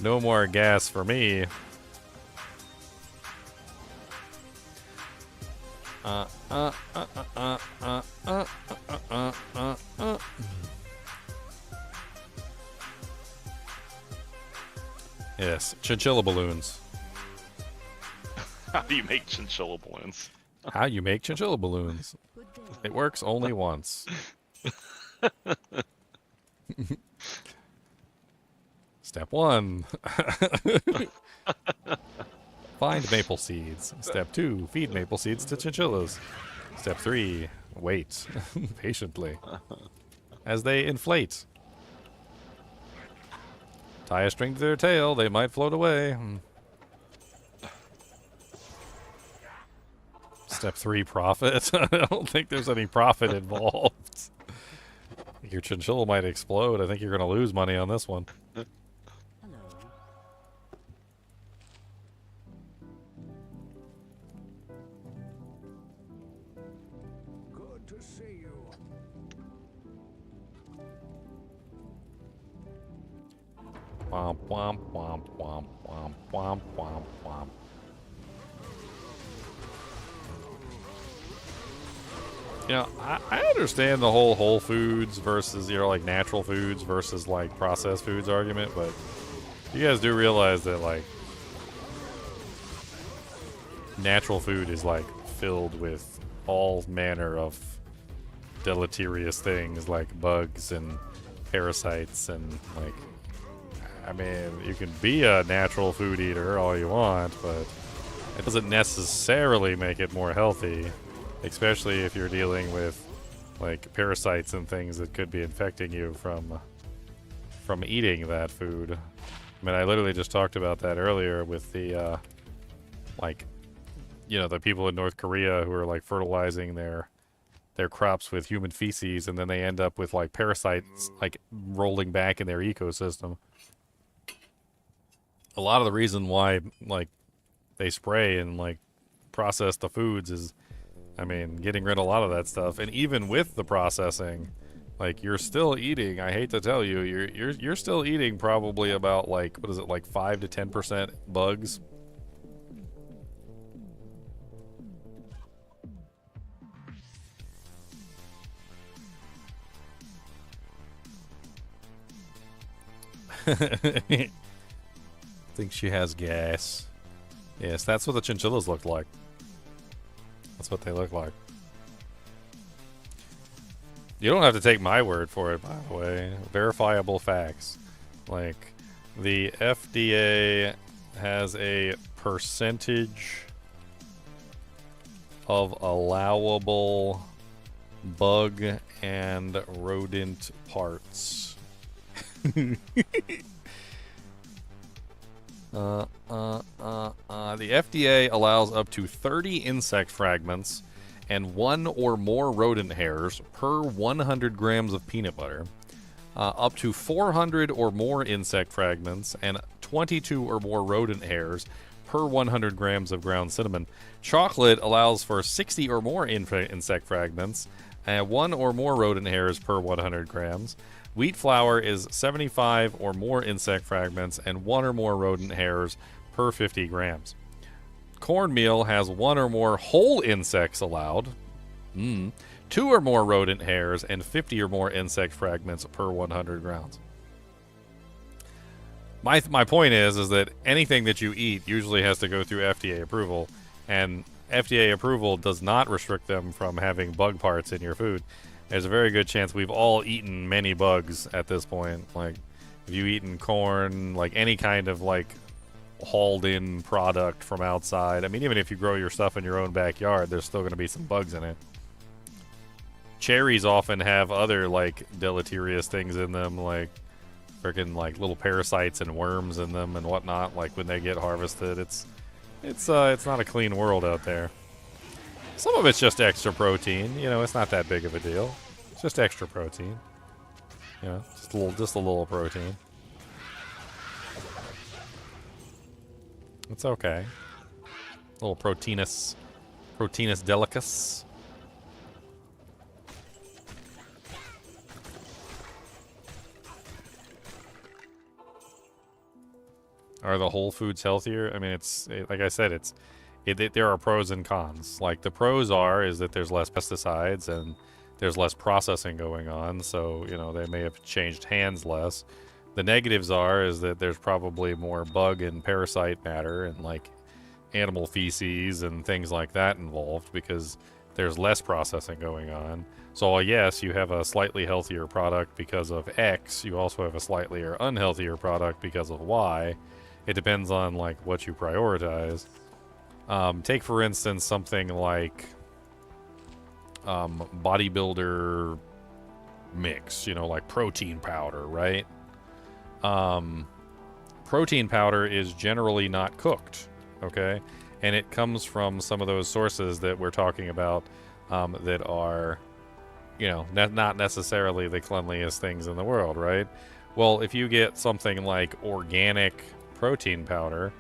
No more gas for me. Yes, chinchilla balloons. How do you make chinchilla balloons? How you make chinchilla balloons. It works only once. Step 1. Find maple seeds. Step 2. Feed maple seeds to chinchillas. Step 3. Wait patiently as they inflate. Tie a string to their tail. They might float away. Step 3. Profit. I don't think there's any profit involved. Your chinchilla might explode. I think you're going to lose money on this one. Womp, womp, womp, womp, womp, womp, womp, womp. You know, I understand the whole foods versus, you know, like natural foods versus like processed foods argument, but you guys do realize that like natural food is like filled with all manner of deleterious things like bugs and parasites and like, I mean, you can be a natural food eater all you want, but it doesn't necessarily make it more healthy, especially if you're dealing with like parasites and things that could be infecting you from eating that food. I mean, I literally just talked about that earlier with the like, you know, the people in North Korea who are like fertilizing their crops with human feces, and then they end up with like parasites like rolling back in their ecosystem. A lot of the reason why like they spray and like process the foods is, I mean, getting rid of a lot of that stuff. And even with the processing, like you're still eating, I hate to tell you, you're still eating probably about like, what is it, like 5 to 10% bugs. Think she has gas. Yes, that's what the chinchillas look like. That's what they look like. You don't have to take my word for it, by the way. Verifiable facts. Like, the FDA has a percentage of allowable bug and rodent parts. The FDA allows up to 30 insect fragments and 1 or more rodent hairs per 100 grams of peanut butter, up to 400 or more insect fragments and 22 or more rodent hairs per 100 grams of ground cinnamon. Chocolate allows for 60 or more insect fragments and 1 or more rodent hairs per 100 grams. Wheat flour is 75 or more insect fragments and 1 or more rodent hairs per 50 grams. Cornmeal has 1 or more whole insects allowed, 2 or more rodent hairs, and 50 or more insect fragments per 100 grams. My point is that anything that you eat usually has to go through FDA approval, and FDA approval does not restrict them from having bug parts in your food. There's a very good chance we've all eaten many bugs at this point. Like, if you've eaten corn, like any kind of like hauled in product from outside. I mean, even if you grow your stuff in your own backyard, there's still going to be some bugs in it. Cherries often have other like deleterious things in them, like freaking like little parasites and worms in them and whatnot. Like when they get harvested, it's not a clean world out there. Some of it's just extra protein. You know, it's not that big of a deal. It's just extra protein. You know, just a little protein. It's okay. A little proteinus delicus. Are the whole foods healthier? I mean, like I said, there are pros and cons. Like the pros is that there's less pesticides and there's less processing going on, so you know they may have changed hands less. The negatives is that there's probably more bug and parasite matter and like animal feces and things like that involved because there's less processing going on. So yes, you have a slightly healthier product because of X. You also have a slightly unhealthier product because of Y. It depends on like what you prioritize. Take for instance something like bodybuilder mix, you know, like protein powder, right? Protein powder is generally not cooked, okay? And it comes from some of those sources that we're talking about that are, you know, not necessarily the cleanliest things in the world, right? Well, if you get something like organic protein powder,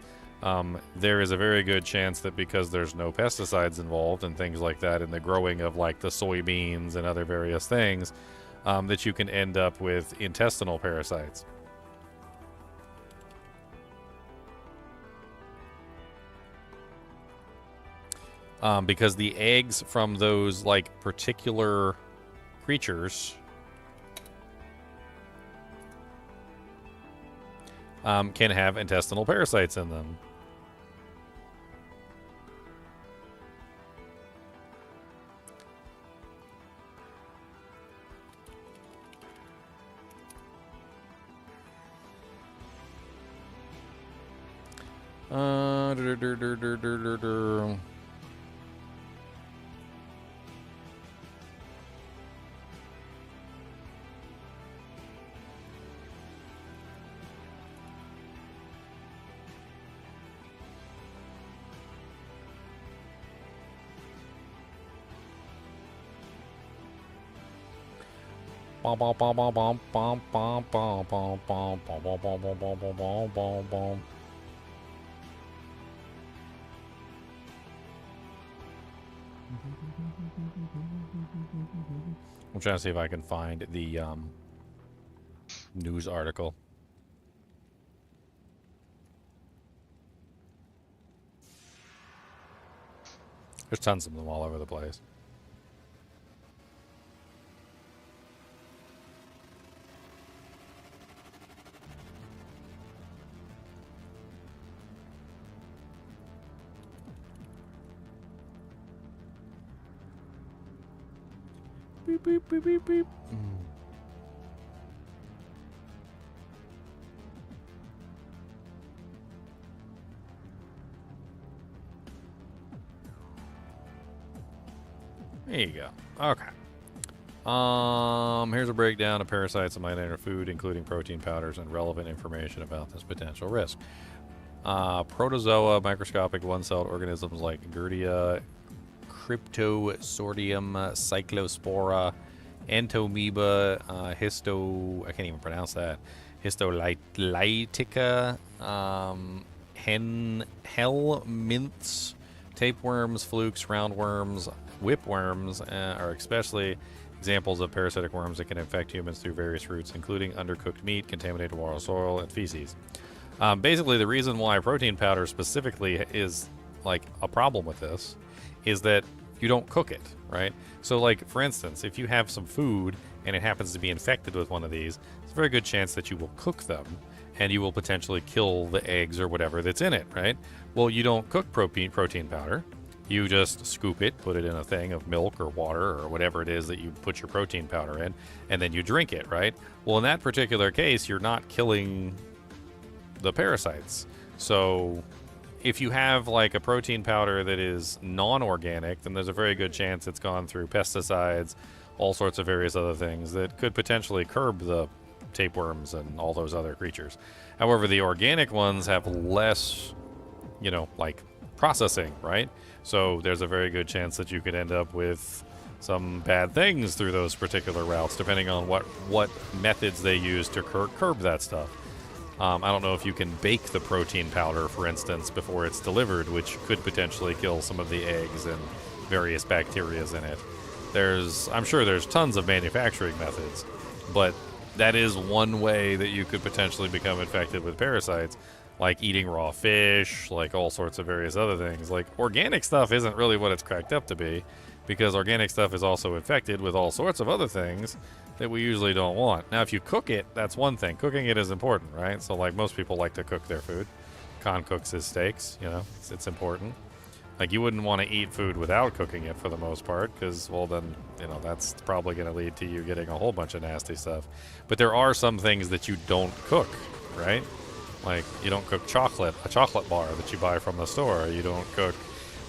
there is a very good chance that because there's no pesticides involved and things like that in the growing of like the soybeans and other various things, that you can end up with intestinal parasites. Because the eggs from those like particular creatures can have intestinal parasites in them. I'm trying to see if I can find the news article. There's tons of them all over the place. Beep, beep, beep, beep, beep. There you go. Okay. Here's a breakdown of parasites that might enter food, including protein powders and relevant information about this potential risk. Protozoa, microscopic one-celled organisms like Giardia, Cryptosordium, Cyclospora, Entomoeba, I can't even pronounce that, Histolytica, helminths, tapeworms, flukes, roundworms, whipworms are especially examples of parasitic worms that can infect humans through various routes, including undercooked meat, contaminated water, soil, and feces. Basically, the reason why protein powder specifically is like a problem with this is that you don't cook it, right? So, like, for instance, if you have some food and it happens to be infected with one of these, it's a very good chance that you will cook them and you will potentially kill the eggs or whatever that's in it, right? Well, you don't cook protein powder. You just scoop it, put it in a thing of milk or water or whatever it is that you put your protein powder in, and then you drink it, right? Well, in that particular case, you're not killing the parasites. So if you have like a protein powder that is non-organic, then there's a very good chance it's gone through pesticides, all sorts of various other things that could potentially curb the tapeworms and all those other creatures. However, the organic ones have less, you know, like processing, right? So there's a very good chance that you could end up with some bad things through those particular routes, depending on what methods they use to curb that stuff. I don't know if you can bake the protein powder, for instance, before it's delivered, which could potentially kill some of the eggs and various bacterias in it. I'm sure there's tons of manufacturing methods, but that is one way that you could potentially become infected with parasites, like eating raw fish, like all sorts of various other things. Like, organic stuff isn't really what it's cracked up to be, because organic stuff is also infected with all sorts of other things that we usually don't want. Now, if you cook it, that's one thing. Cooking it is important, right? So, like, most people like to cook their food. Con cooks his steaks, you know, it's important. Like, you wouldn't want to eat food without cooking it for the most part, because, well, then, you know, that's probably going to lead to you getting a whole bunch of nasty stuff. But there are some things that you don't cook, right? Like, you don't cook a chocolate bar that you buy from the store. You don't cook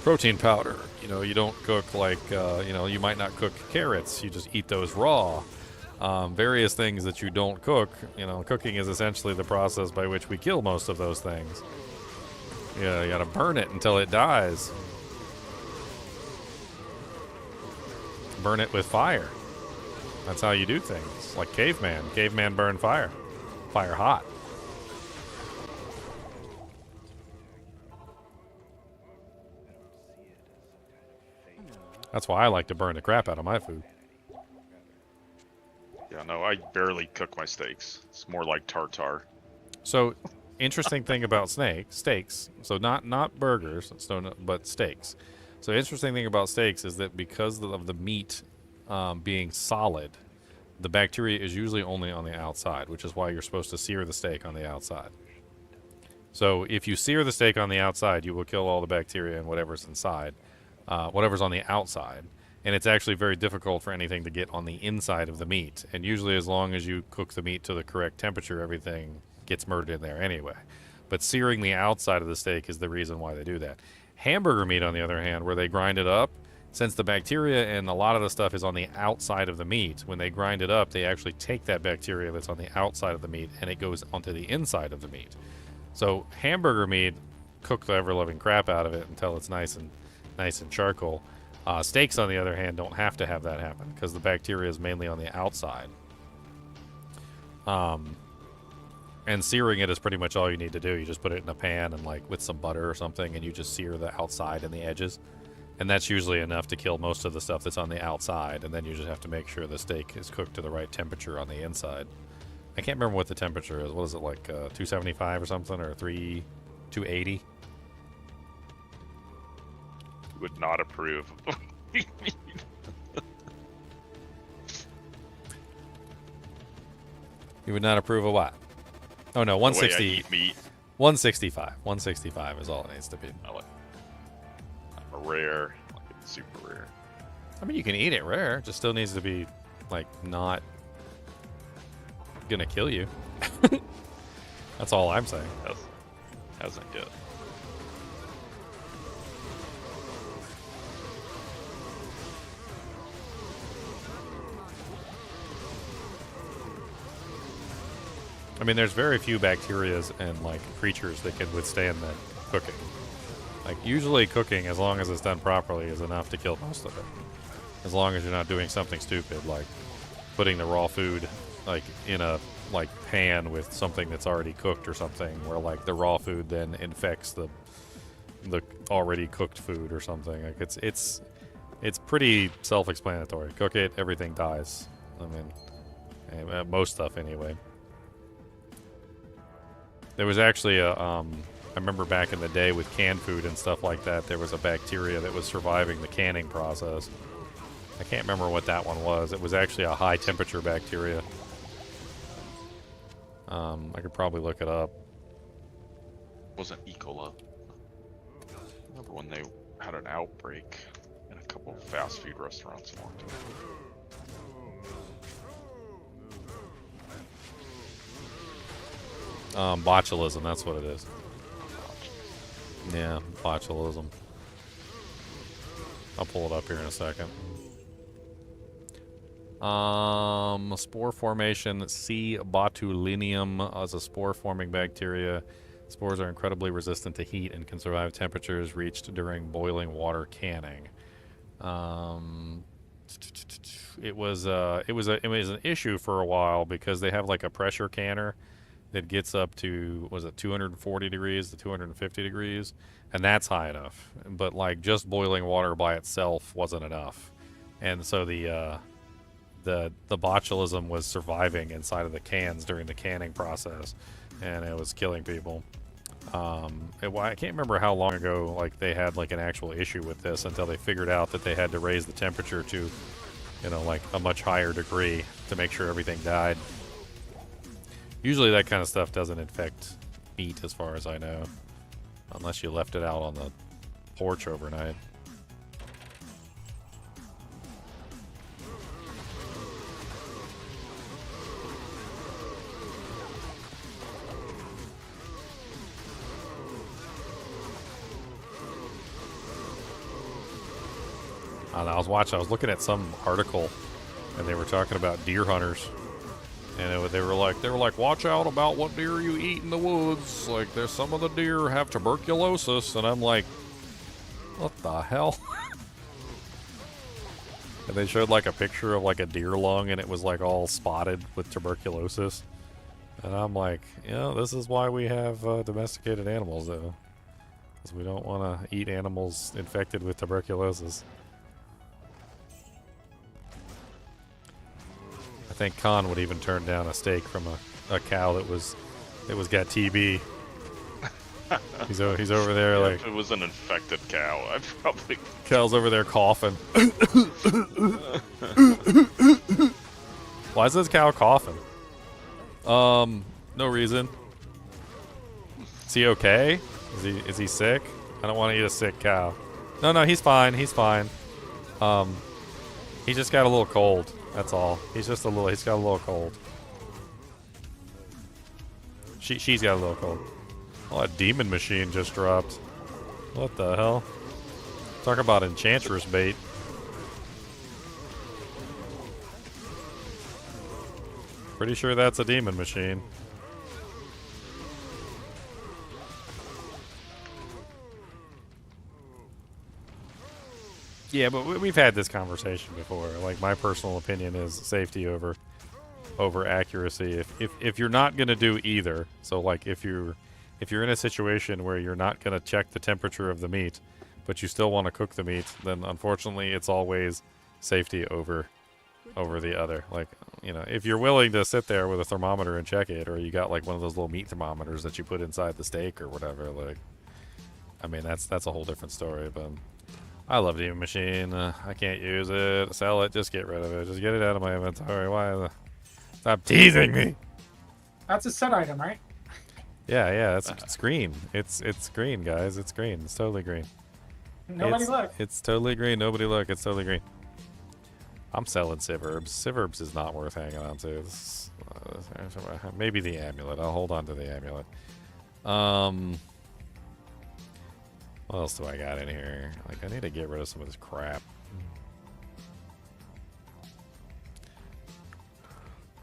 protein powder. You know, you don't cook, like, you know, you might not cook carrots. You just eat those raw. Various things that you don't cook. You know, cooking is essentially the process by which we kill most of those things. Yeah, you gotta burn it until it dies. Burn it with fire. That's how you do things. Like caveman. Caveman burned fire. Fire hot. That's why I like to burn the crap out of my food. Yeah, no, I barely cook my steaks. It's more like tartare. So, interesting thing about steaks. So not burgers, but steaks. So, interesting thing about steaks is that because of the meat being solid, the bacteria is usually only on the outside, which is why you're supposed to sear the steak on the outside. So, if you sear the steak on the outside, you will kill all the bacteria and whatever's inside, whatever's on the outside. And it's actually very difficult for anything to get on the inside of the meat. And usually, as long as you cook the meat to the correct temperature, everything gets murdered in there anyway. But searing the outside of the steak is the reason why they do that. Hamburger meat, on the other hand, where they grind it up, since the bacteria and a lot of the stuff is on the outside of the meat, when they grind it up, they actually take that bacteria that's on the outside of the meat and it goes onto the inside of the meat. So hamburger meat, cook the ever-loving crap out of it until it's nice and charcoal. Steaks, on the other hand, don't have to have that happen because the bacteria is mainly on the outside. And searing it is pretty much all you need to do. You just put it in a pan and, like, with some butter or something, and you just sear the outside and the edges. And that's usually enough to kill most of the stuff that's on the outside, and then you just have to make sure the steak is cooked to the right temperature on the inside. I can't remember what the temperature is. What is it, like 275 or something, or 280? Would not approve. You would not approve of what? Oh no, The way I 160. eat meat. 165. 165 is all it needs to be. I like a rare, like it's super rare. I mean, you can eat it rare. It just still needs to be, like, not gonna kill you. That's all I'm saying. Hasn't yet. I mean, there's very few bacterias and, like, creatures that can withstand that cooking. Like, usually cooking, as long as it's done properly, is enough to kill most of it. As long as you're not doing something stupid, like putting the raw food, like, in a, like, pan with something that's already cooked or something, where, like, the raw food then infects the already cooked food or something. Like, it's pretty self-explanatory. Cook it, everything dies. I mean, most stuff anyway. There was actually I remember back in the day with canned food and stuff like that, there was a bacteria that was surviving the canning process. I can't remember what that one was. It was actually a high temperature bacteria. I could probably look it up. Wasn't E. coli. Remember when they had an outbreak in a couple of fast food restaurants a long time ago. Botulism, that's what it is. Yeah, botulism. I'll pull it up here in a second. Spore formation. C. botulinum as a spore-forming bacteria. Spores are incredibly resistant to heat and can survive temperatures reached during boiling water canning. It was an issue for a while because they have like a pressure canner that gets up to, was it 240 degrees to 250 degrees, and that's high enough. But like just boiling water by itself wasn't enough, and so the botulism was surviving inside of the cans during the canning process, and it was killing people. I can't remember how long ago like they had like an actual issue with this until they figured out that they had to raise the temperature to, you know, like a much higher degree to make sure everything died. Usually that kind of stuff doesn't infect meat as far as I know, unless you left it out on the porch overnight. I don't know, I was looking at some article, and they were talking about deer hunters, and they were like, watch out about what deer you eat in the woods. Like, there's some of the deer have tuberculosis, and I'm like, what the hell? And they showed like a picture of like a deer lung, and it was like all spotted with tuberculosis, and I'm like, this is why we have domesticated animals, though, because we don't want to eat animals infected with tuberculosis. I think Khan would even turn down a steak from a cow that was got TB. He's over there like, if it was an infected cow, I'd probably. Cow's over there coughing. Why is this cow coughing? No reason. Is he okay? Is he sick? I don't want to eat a sick cow. No, he's fine. He's fine. He just got a little cold. That's all. He's got a little cold. She's got a little cold. Oh, that demon machine just dropped. What the hell? Talk about enchantress bait. Pretty sure that's a demon machine. Yeah, but we've had this conversation before. Like, my personal opinion is safety over accuracy. If you're not gonna do either, so like if you're in a situation where you're not gonna check the temperature of the meat, but you still want to cook the meat, then unfortunately it's always safety over the other. Like, if you're willing to sit there with a thermometer and check it, or you got like one of those little meat thermometers that you put inside the steak or whatever, like, I mean, that's a whole different story. But I love Demon Machine. I can't use it. Sell it. Just get rid of it. Just get it out of my inventory. Why? Stop teasing me. That's a set item, right? Yeah. It's green. It's green, guys. It's green. It's totally green. Nobody look. It's totally green. Nobody look. It's totally green. I'm selling Sivherbs. Sivherbs is not worth hanging on to. Maybe the amulet. I'll hold on to the amulet. What else do I got in here? Like, I need to get rid of some of this crap.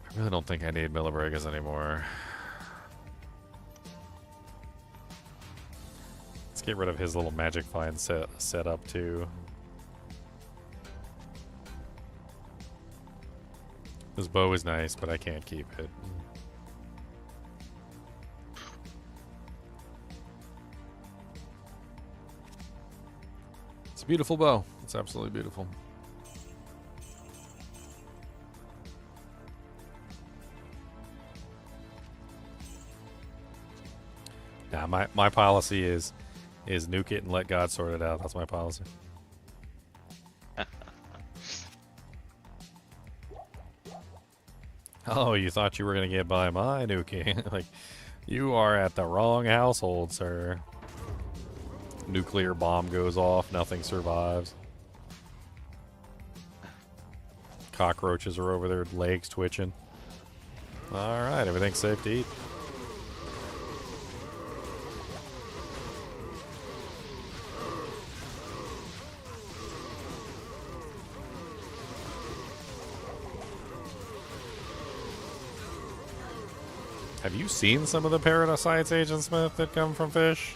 I really don't think I need Millibregas anymore. Let's get rid of his little magic find set up too. This bow is nice, but I can't keep it. It's a beautiful bow. It's absolutely beautiful. Nah, my policy is nuke it and let God sort it out. That's my policy. Oh, you thought you were gonna get by my nuking? Like, you are at the wrong household, sir. Nuclear bomb goes off, nothing survives. Cockroaches are over there, legs twitching. Alright, everything's safe to eat. Have you seen some of the parasites, Agent Smith, that come from fish?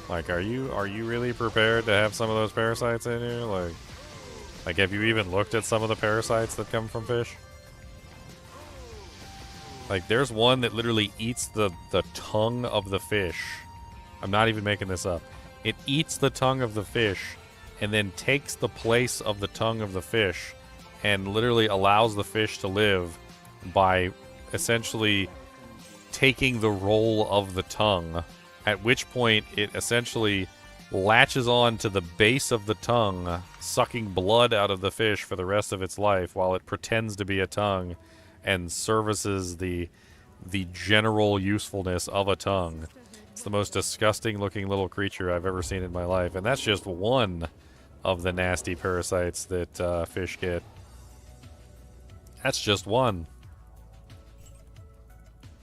Like, are you really prepared to have some of those parasites in you? Like, have you even looked at some of the parasites that come from fish? Like, there's one that literally eats the tongue of the fish. I'm not even making this up. It eats the tongue of the fish and then takes the place of the tongue of the fish and literally allows the fish to live by essentially taking the role of the tongue, at which point it essentially latches on to the base of the tongue, sucking blood out of the fish for the rest of its life while it pretends to be a tongue and services the general usefulness of a tongue. It's the most disgusting looking little creature I've ever seen in my life, and that's just one of the nasty parasites that fish get. That's just one.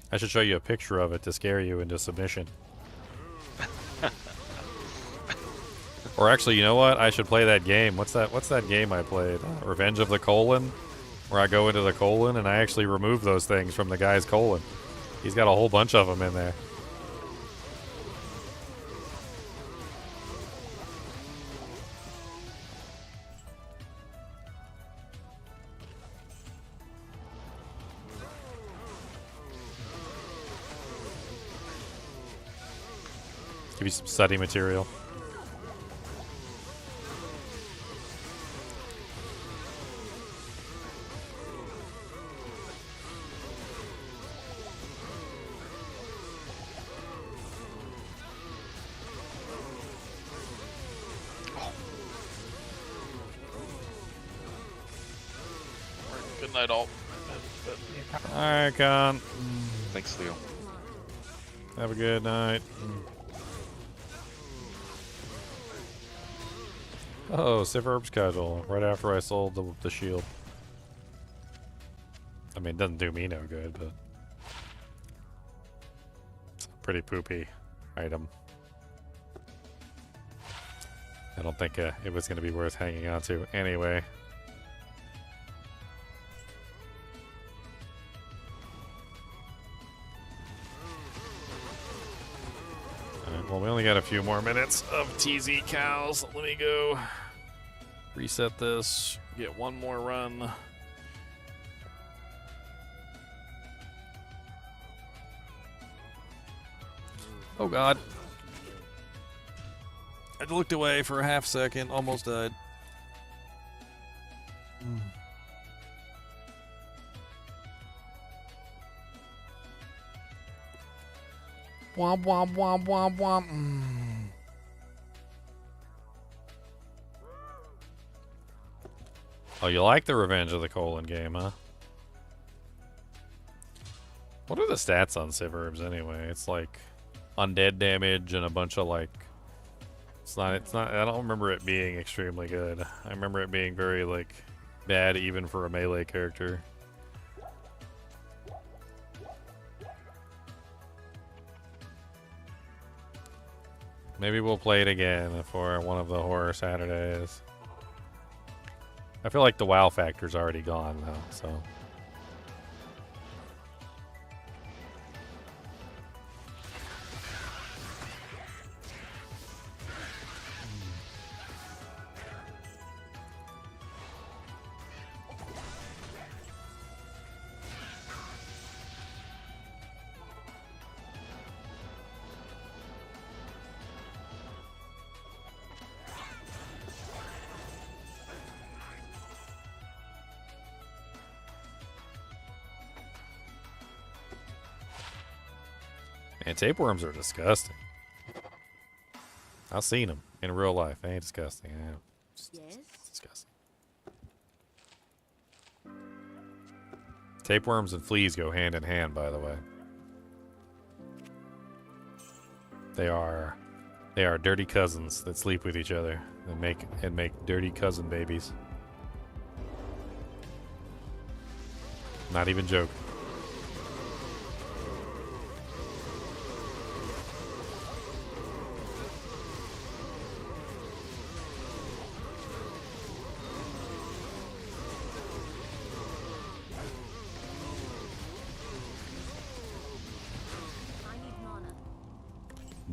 I should show you a picture of it to scare you into submission. Or actually, you know what? I should play that game. What's that game I played? Revenge of the Colon? Where I go into the colon and I actually remove those things from the guy's colon. He's got a whole bunch of them in there. Give you some study material. Good night, all. Alright, Con. Thanks, Leo. Have a good night. Oh, Civerb's casual. Right after I sold the shield. I mean, it doesn't do me no good, but it's a pretty poopy item. I don't think it was going to be worth hanging on to anyway. Alright, well, we only got a few more minutes of TZ cows. Let me go reset this, get one more run. Oh god. I looked away for a half second, almost died. Womp womp womp womp womp. Oh, you like the Revenge of the Colon game, huh? What are the stats on Civerbs anyway? It's like undead damage and a bunch of like it's not I don't remember it being extremely good. I remember it being very like bad even for a melee character. Maybe we'll play it again for one of the horror Saturdays. I feel like the WoW factor's already gone though, so. And tapeworms are disgusting. I've seen them in real life. They ain't disgusting. It's disgusting. Tapeworms and fleas go hand in hand, by the way. They are dirty cousins that sleep with each other and make dirty cousin babies. Not even joking.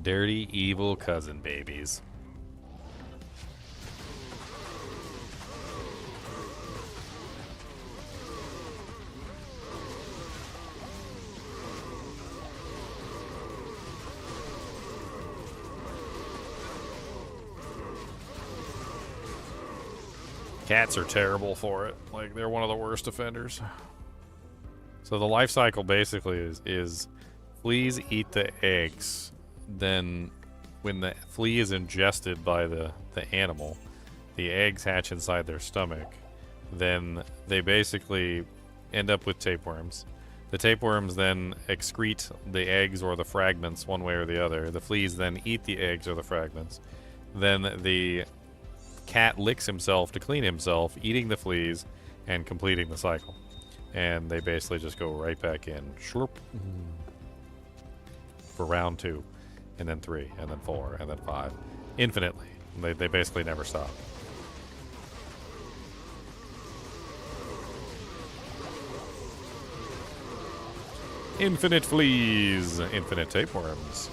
Dirty, evil cousin babies. Cats are terrible for it. Like, they're one of the worst offenders. So the life cycle basically is fleas eat the eggs. Then when the flea is ingested by the animal, the eggs hatch inside their stomach. Then they basically end up with tapeworms. The tapeworms then excrete the eggs or the fragments one way or the other. The fleas then eat the eggs or the fragments. Then the cat licks himself to clean himself, eating the fleas and completing the cycle. And they basically just go right back in. Slurp. For round 2, and then 3, and then 4, and then 5. Infinitely. They basically never stop. Infinite fleas. Infinite tapeworms.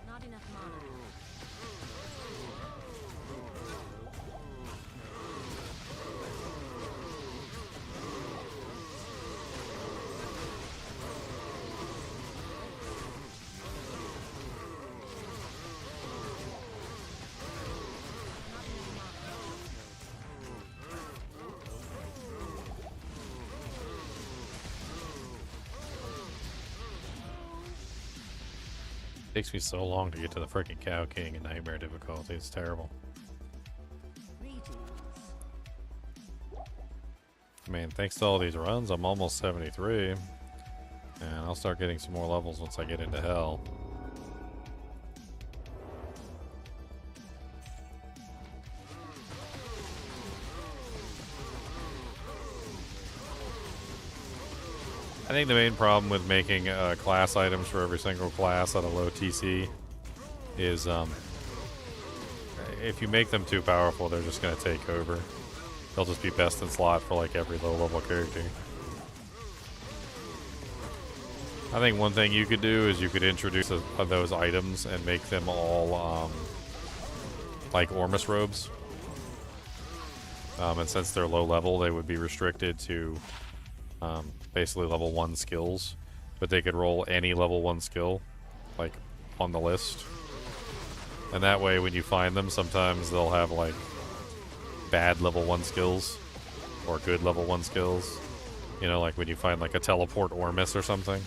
Not enough mana. Takes me so long to get to the freaking Cow King in Nightmare difficulty. It's terrible. Man, thanks to all these runs, I'm almost 73. And I'll start getting some more levels once I get into Hell. I think the main problem with making class items for every single class at a low TC is if you make them too powerful, they're just going to take over. They'll just be best in slot for like every low level character. I think one thing you could do is you could introduce those items and make them all like Ormus robes. And since they're low level, they would be restricted to basically level 1 skills, but they could roll any level 1 skill, like, on the list. And that way, when you find them, sometimes they'll have, like, bad level 1 skills, or good level 1 skills. You know, like when you find, like, a teleport Ormus or something.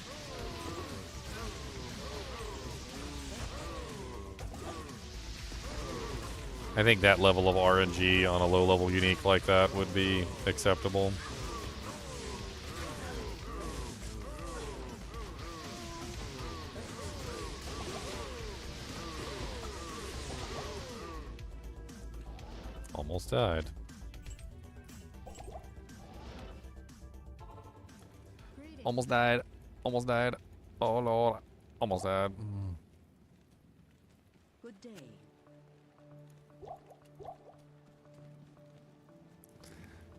I think that level of RNG on a low-level unique like that would be acceptable. Almost died. Almost died. Almost died. Oh lord. Almost died. Good day.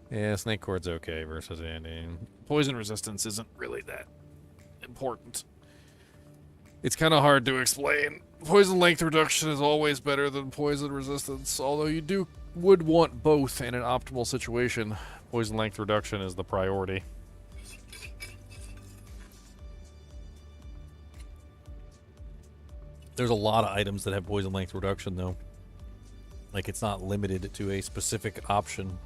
Yeah, Snake Court's okay versus Andy. Poison resistance isn't really that important. It's kind of hard to explain. Poison length reduction is always better than poison resistance, although you would want both in an optimal situation. Poison length reduction is the priority. There's a lot of items that have poison length reduction, though. Like, it's not limited to a specific option.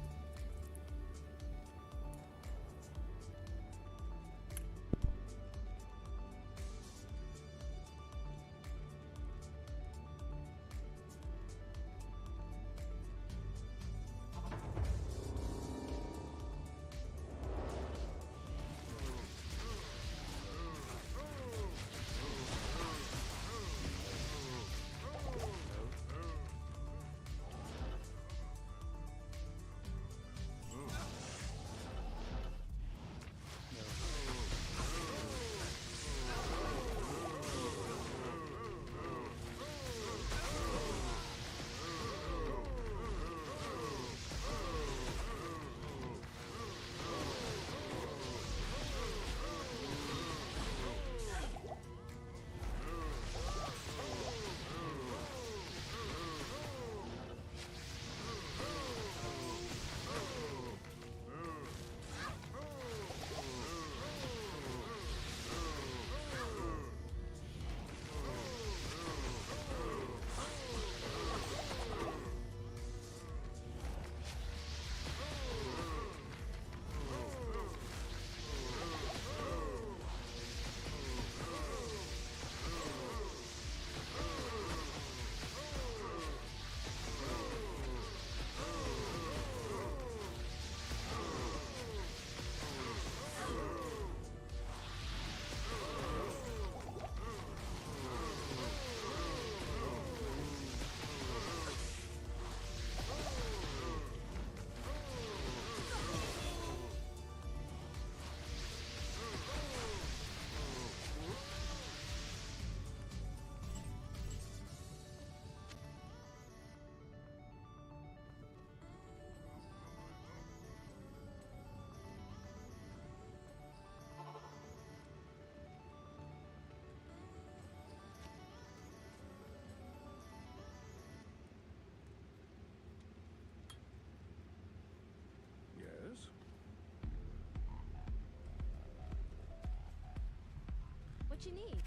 What you need?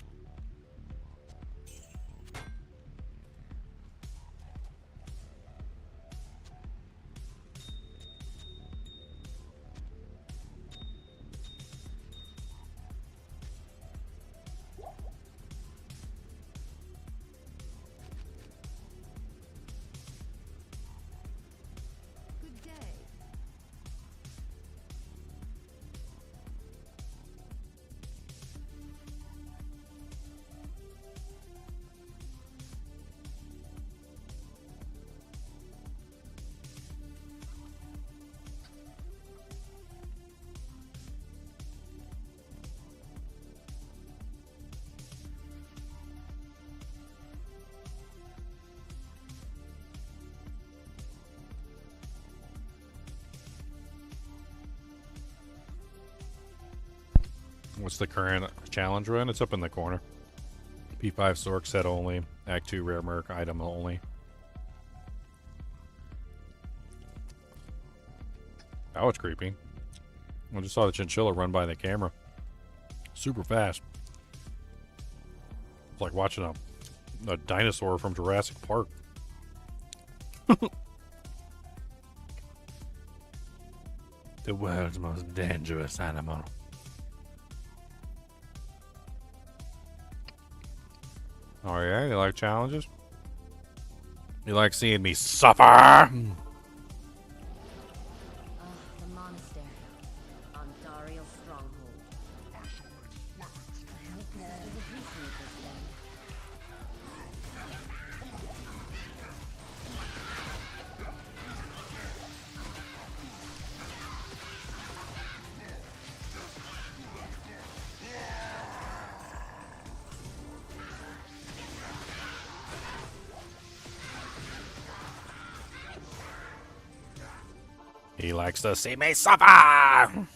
Good day. What's the current challenge run? It's up in the corner. P5 Sorc set only. Act 2 Rare Merc item only. That was creepy. I just saw the chinchilla run by the camera. Super fast. It's like watching a dinosaur from Jurassic Park. The world's most dangerous animal. Oh yeah, you like challenges? You like seeing me suffer? The monastery. Ondariel's stronghold. There's a peacemaker then. He likes to see me suffer!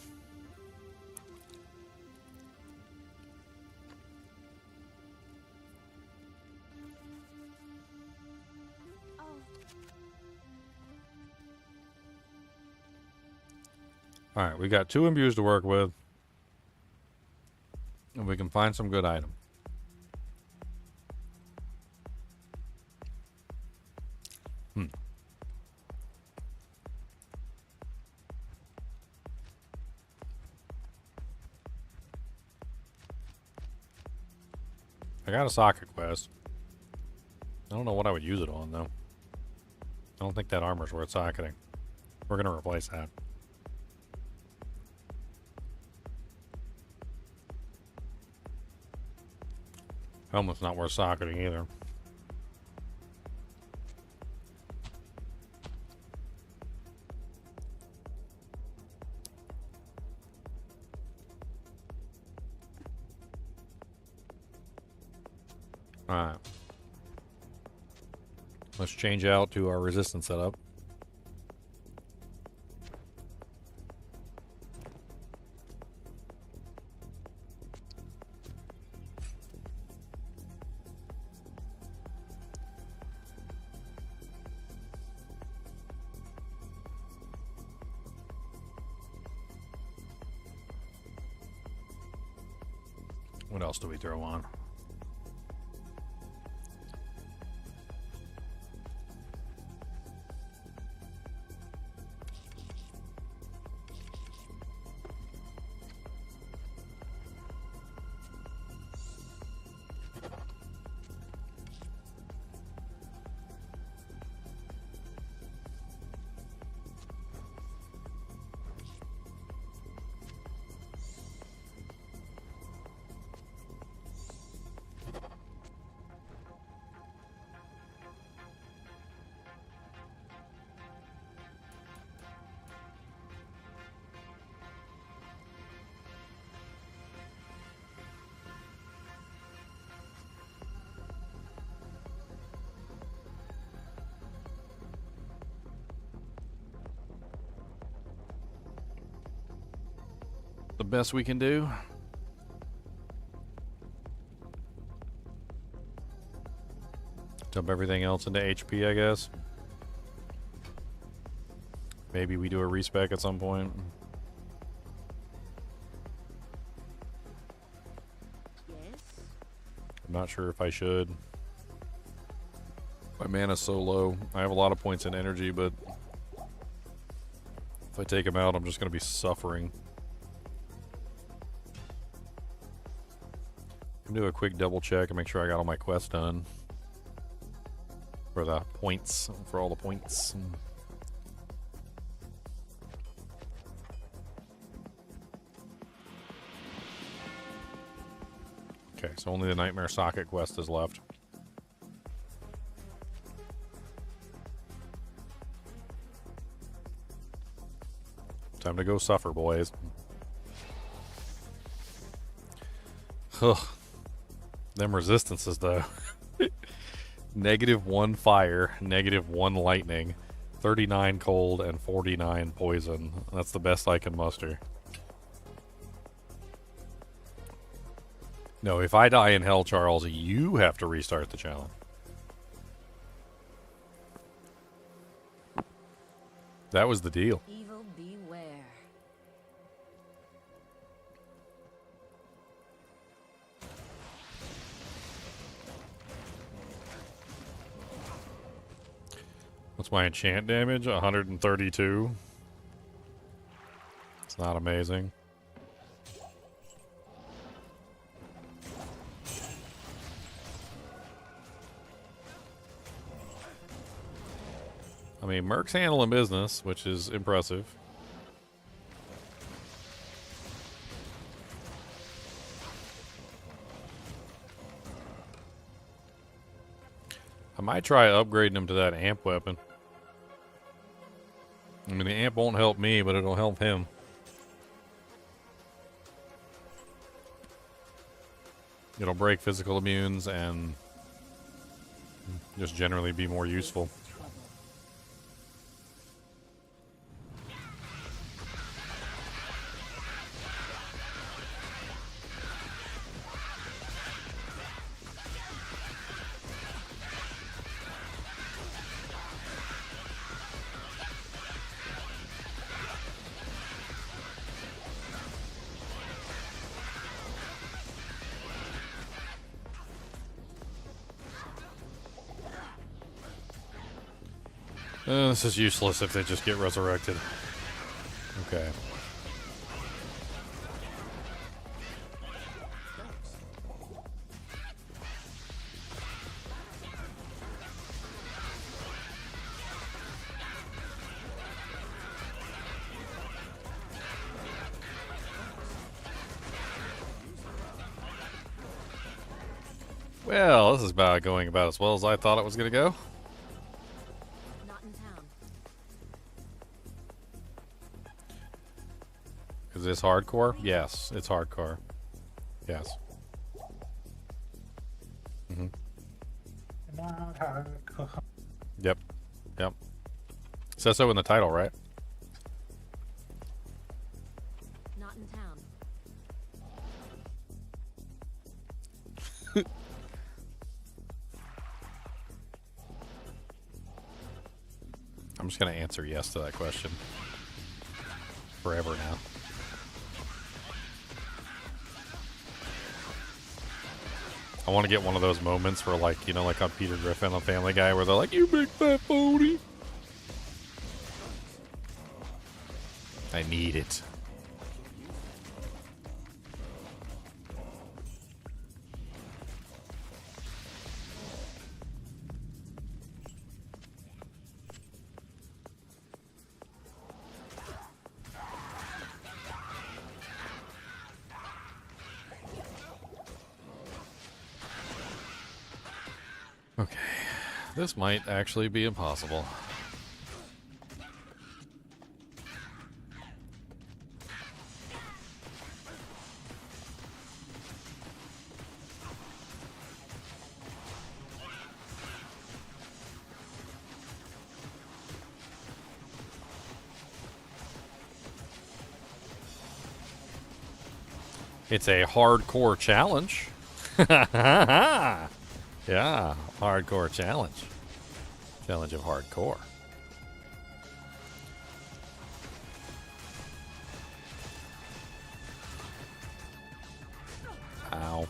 Alright, we got 2 imbues to work with. And we can find some good item. I got a socket quest. I don't know what I would use it on, though. I don't think that armor's worth socketing. We're gonna replace that. Helmet's not worth socketing either. Alright. Let's change out to our resistance setup. What else do we throw on? The best we can do. Dump everything else into HP, I guess. Maybe we do a respec at some point. Yes. I'm not sure if I should. My mana's so low. I have a lot of points in energy, but if I take them out, I'm just going to be suffering. I'm gonna do a quick double check and make sure I got all my quests done. For the points, for all the points. Okay, so only the Nightmare Socket quest is left. Time to go suffer, boys. Ugh. Them resistances, though. -1 fire, -1 lightning, 39 cold, and 49 poison. That's the best I can muster. No, if I die in hell, Charles, you have to restart the challenge. That was the deal. Evil beware. What's my enchant damage? 132. It's not amazing. I mean, Merc's handling business, which is impressive. I might try upgrading him to that amp weapon. I mean, the amp won't help me, but it'll help him. It'll break physical immunes and just generally be more useful. This is useless if they just get resurrected. Okay. Well, this is going about as well as I thought it was going to go. Not in town. Is this hardcore? Yes, it's hardcore. Yes. Mm-hmm. Not hardcore. Yep. Yep. Says so in the title, right? Not in town. I'm just going to answer yes to that question. Forever now. I want to get one of those moments where, like, you know, like on Peter Griffin on Family Guy, where they're like, "You big fat phony." I need it. Okay, this might actually be impossible. It's a hardcore challenge. Yeah, hardcore challenge. Challenge of hardcore. Ow.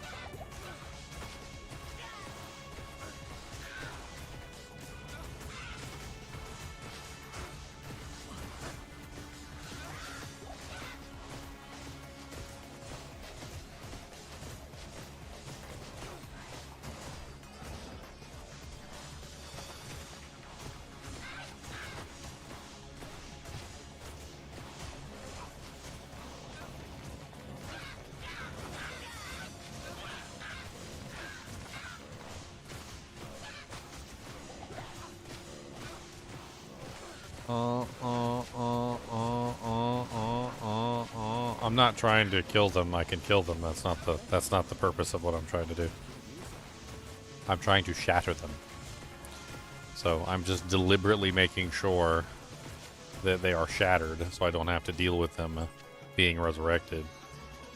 I'm not trying to kill them. I can kill them. That's not the purpose of what I'm trying to do. I'm trying to shatter them. So I'm just deliberately making sure that they are shattered, so I don't have to deal with them being resurrected.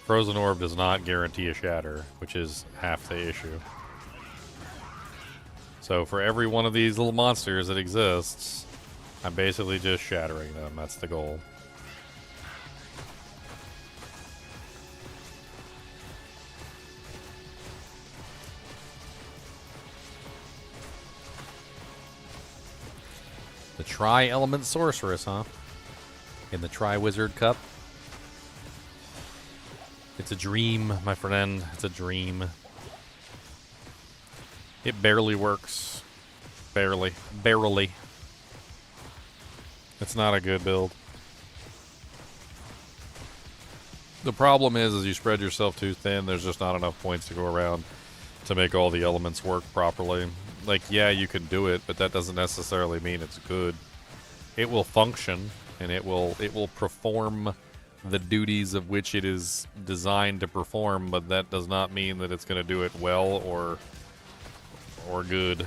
Frozen Orb does not guarantee a shatter, which is half the issue. So for every one of these little monsters that exists, I'm basically just shattering them. That's the goal. The Tri-Element Sorceress, huh? In the Tri-Wizard Cup. It's a dream, my friend. It's a dream. It barely works. Barely. Barely. It's not a good build. The problem is you spread yourself too thin, there's just not enough points to go around to make all the elements work properly. Like, yeah, you can do it, but that doesn't necessarily mean it's good. It will function, and it will perform the duties of which it is designed to perform, but that does not mean that it's going to do it well or good.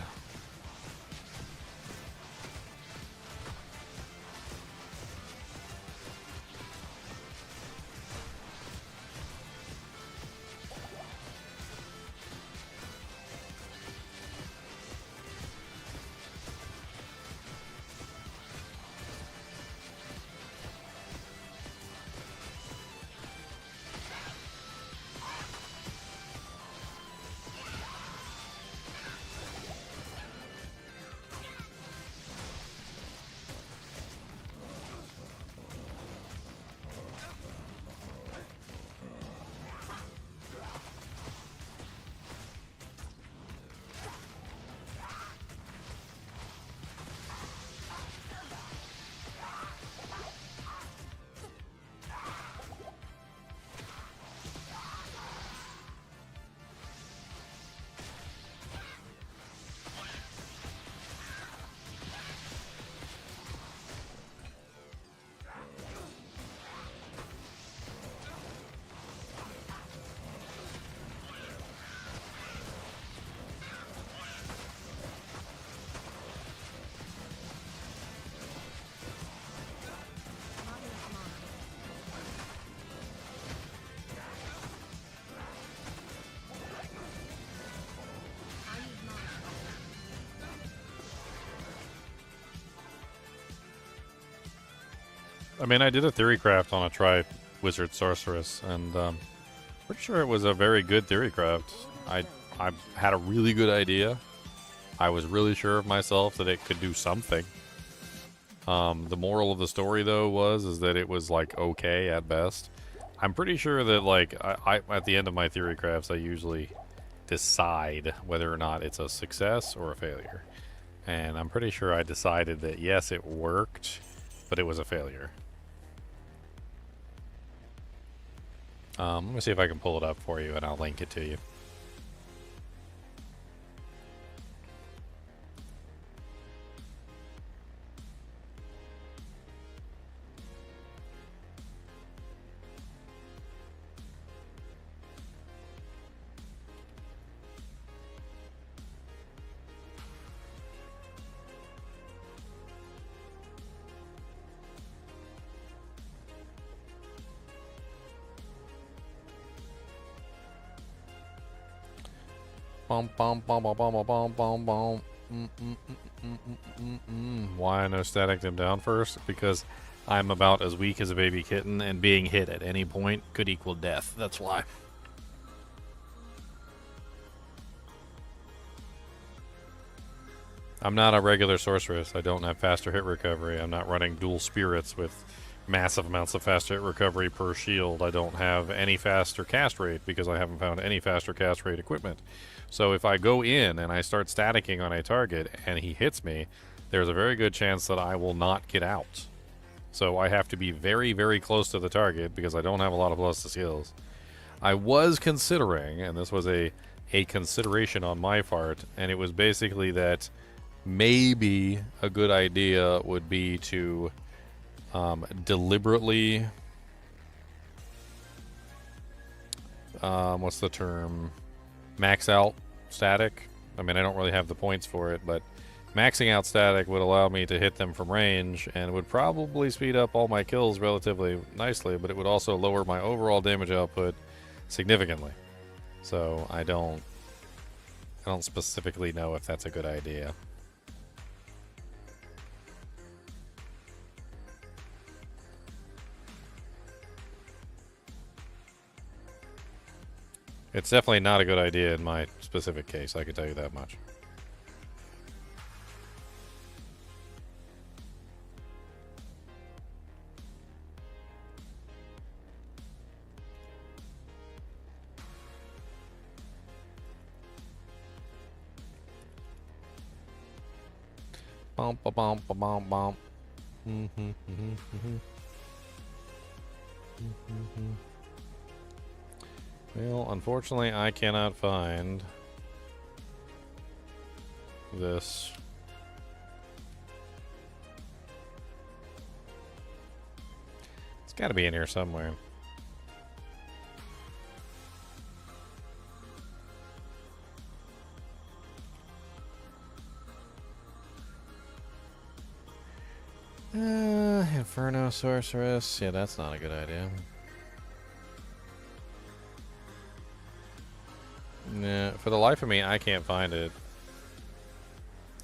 I mean, I did a theory craft on a tri-wizard sorceress, and pretty sure it was a very good theory craft. I had a really good idea. I was really sure of myself that it could do something. The moral of the story, though, is that it was, like, okay at best. I'm pretty sure that, like, I at the end of my theory crafts, I usually decide whether or not it's a success or a failure. And I'm pretty sure I decided that, yes, it worked, but it was a failure. Let me see if I can pull it up for you, and I'll link it to you. Bum, bum, bum, bum, bum, bum, bum, bum. Why no static them down first? Because I'm about as weak as a baby kitten, and being hit at any point could equal death. That's why. I'm not a regular sorceress. I don't have faster hit recovery. I'm not running dual spirits with massive amounts of faster hit recovery per shield. I don't have any faster cast rate because I haven't found any faster cast rate equipment. So if I go in and I start staticking on a target and he hits me, there's a very good chance that I will not get out. So I have to be very, very close to the target because I don't have a lot of plus to skills. I was considering, and this was a consideration on my part, and it was basically that maybe a good idea would be to deliberately, what's the term? Max out static. I mean, I don't really have the points for it, but maxing out static would allow me to hit them from range and would probably speed up all my kills relatively nicely, but it would also lower my overall damage output significantly. So I don't specifically know if that's a good idea. It's definitely not a good idea in my specific case, I can tell you that much. Bump, bump, bump, bump, bump. Well, unfortunately, I cannot find this. It's got to be in here somewhere. Inferno sorceress. Yeah, that's not a good idea. Nah, for the life of me, I can't find it.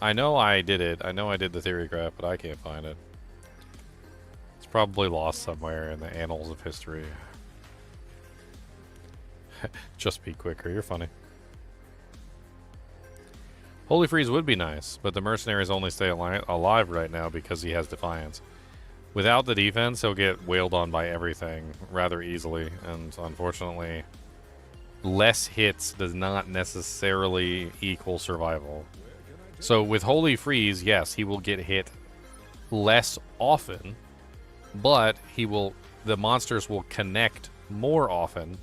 I know I did it. I know I did the theory craft, but I can't find it. It's probably lost somewhere in the annals of history. Just be quicker. You're funny. Holy Freeze would be nice, but the mercenaries only stay alive right now because he has Defiance. Without the defense, he'll get wailed on by everything rather easily, and unfortunately, less hits does not necessarily equal survival. So with Holy Freeze, yes, he will get hit less often, but the monsters will connect more often.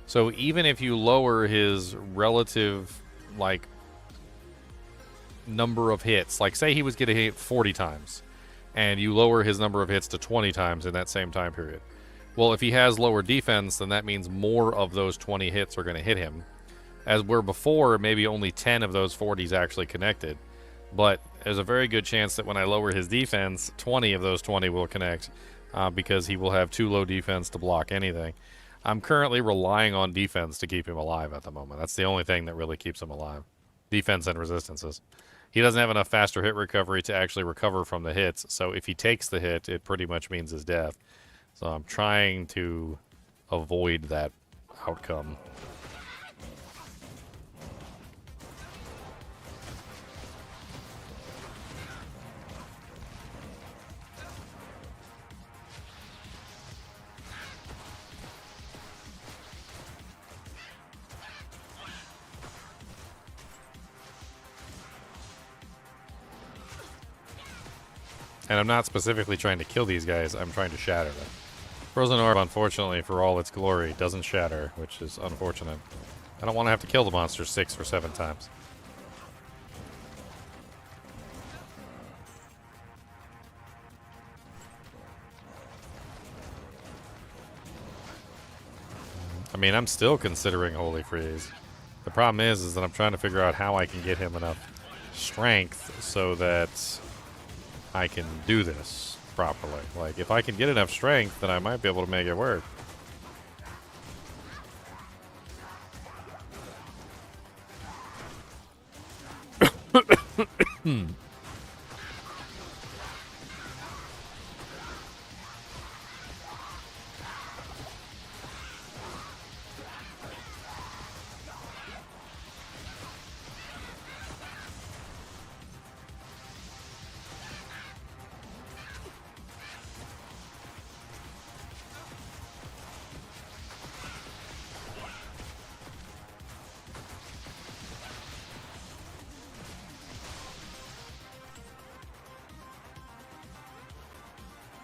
So even if you lower his relative, like, number of hits, like say he was getting hit 40 times, and you lower his number of hits to 20 times in that same time period. Well, if he has lower defense, then that means more of those 20 hits are going to hit him. As where before, maybe only 10 of those 40s actually connected. But there's a very good chance that when I lower his defense, 20 of those 20 will connect because he will have too low defense to block anything. I'm currently relying on defense to keep him alive at the moment. That's the only thing that really keeps him alive. Defense and resistances. he doesn't have enough faster hit recovery to actually recover from the hits. So if he takes the hit, it pretty much means his death. So I'm trying to avoid that outcome. And I'm not specifically trying to kill these guys, I'm trying to shatter them. Frozen Orb, unfortunately, for all its glory, doesn't shatter, which is unfortunate. I don't want to have to kill the monster 6 or 7 times. I mean, I'm still considering Holy Freeze. The problem is that I'm trying to figure out how I can get him enough strength so that I can do this properly. Like, if I can get enough strength, then I might be able to make it work.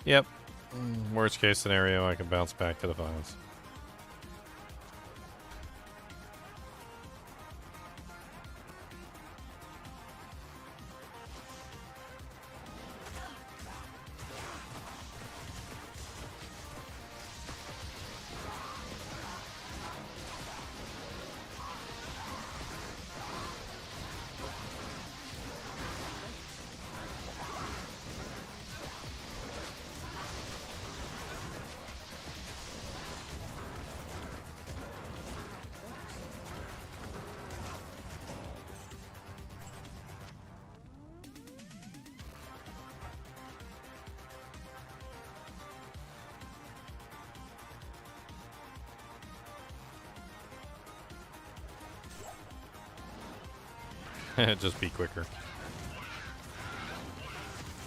Yep. Worst case scenario, I can bounce back to Defiance. Just be quicker.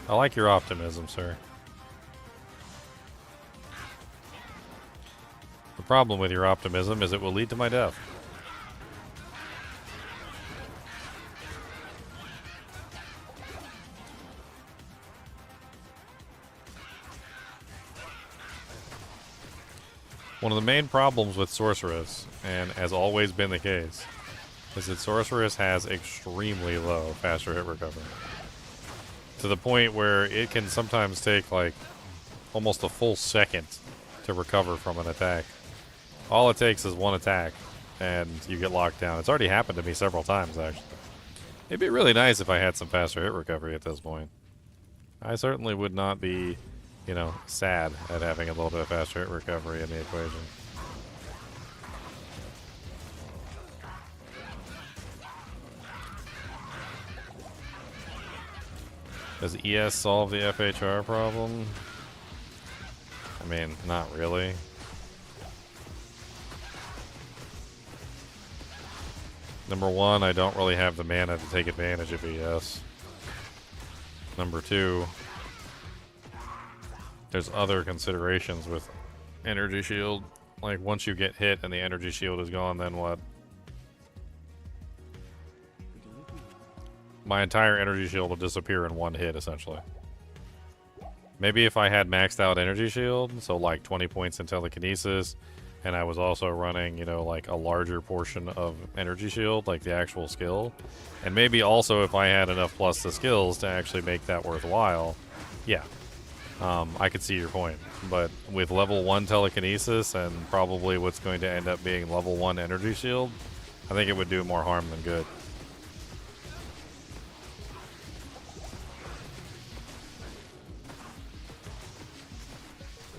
I like your optimism, sir. The problem with your optimism is it will lead to my death. One of the main problems with Sorceress, and has always been the case, is that Sorceress has extremely low faster hit recovery. To the point where it can sometimes take like almost a full second to recover from an attack. All it takes is one attack and you get locked down. It's already happened to me several times, actually. It'd be really nice if I had some faster hit recovery at this point. I certainly would not be, you know, sad at having a little bit of faster hit recovery in the equation. Does ES solve the FHR problem? I mean, not really. Number one, I don't really have the mana to take advantage of ES. Number two, there's other considerations with energy shield. Like, once you get hit and the energy shield is gone, then what? My entire energy shield will disappear in one hit, essentially. Maybe if I had maxed out energy shield, so like 20 points in telekinesis, and I was also running, you know, like a larger portion of energy shield, like the actual skill, and maybe also if I had enough plus the skills to actually make that worthwhile, yeah, I could see your point. But with level 1 telekinesis and probably what's going to end up being level 1 energy shield, I think it would do more harm than good.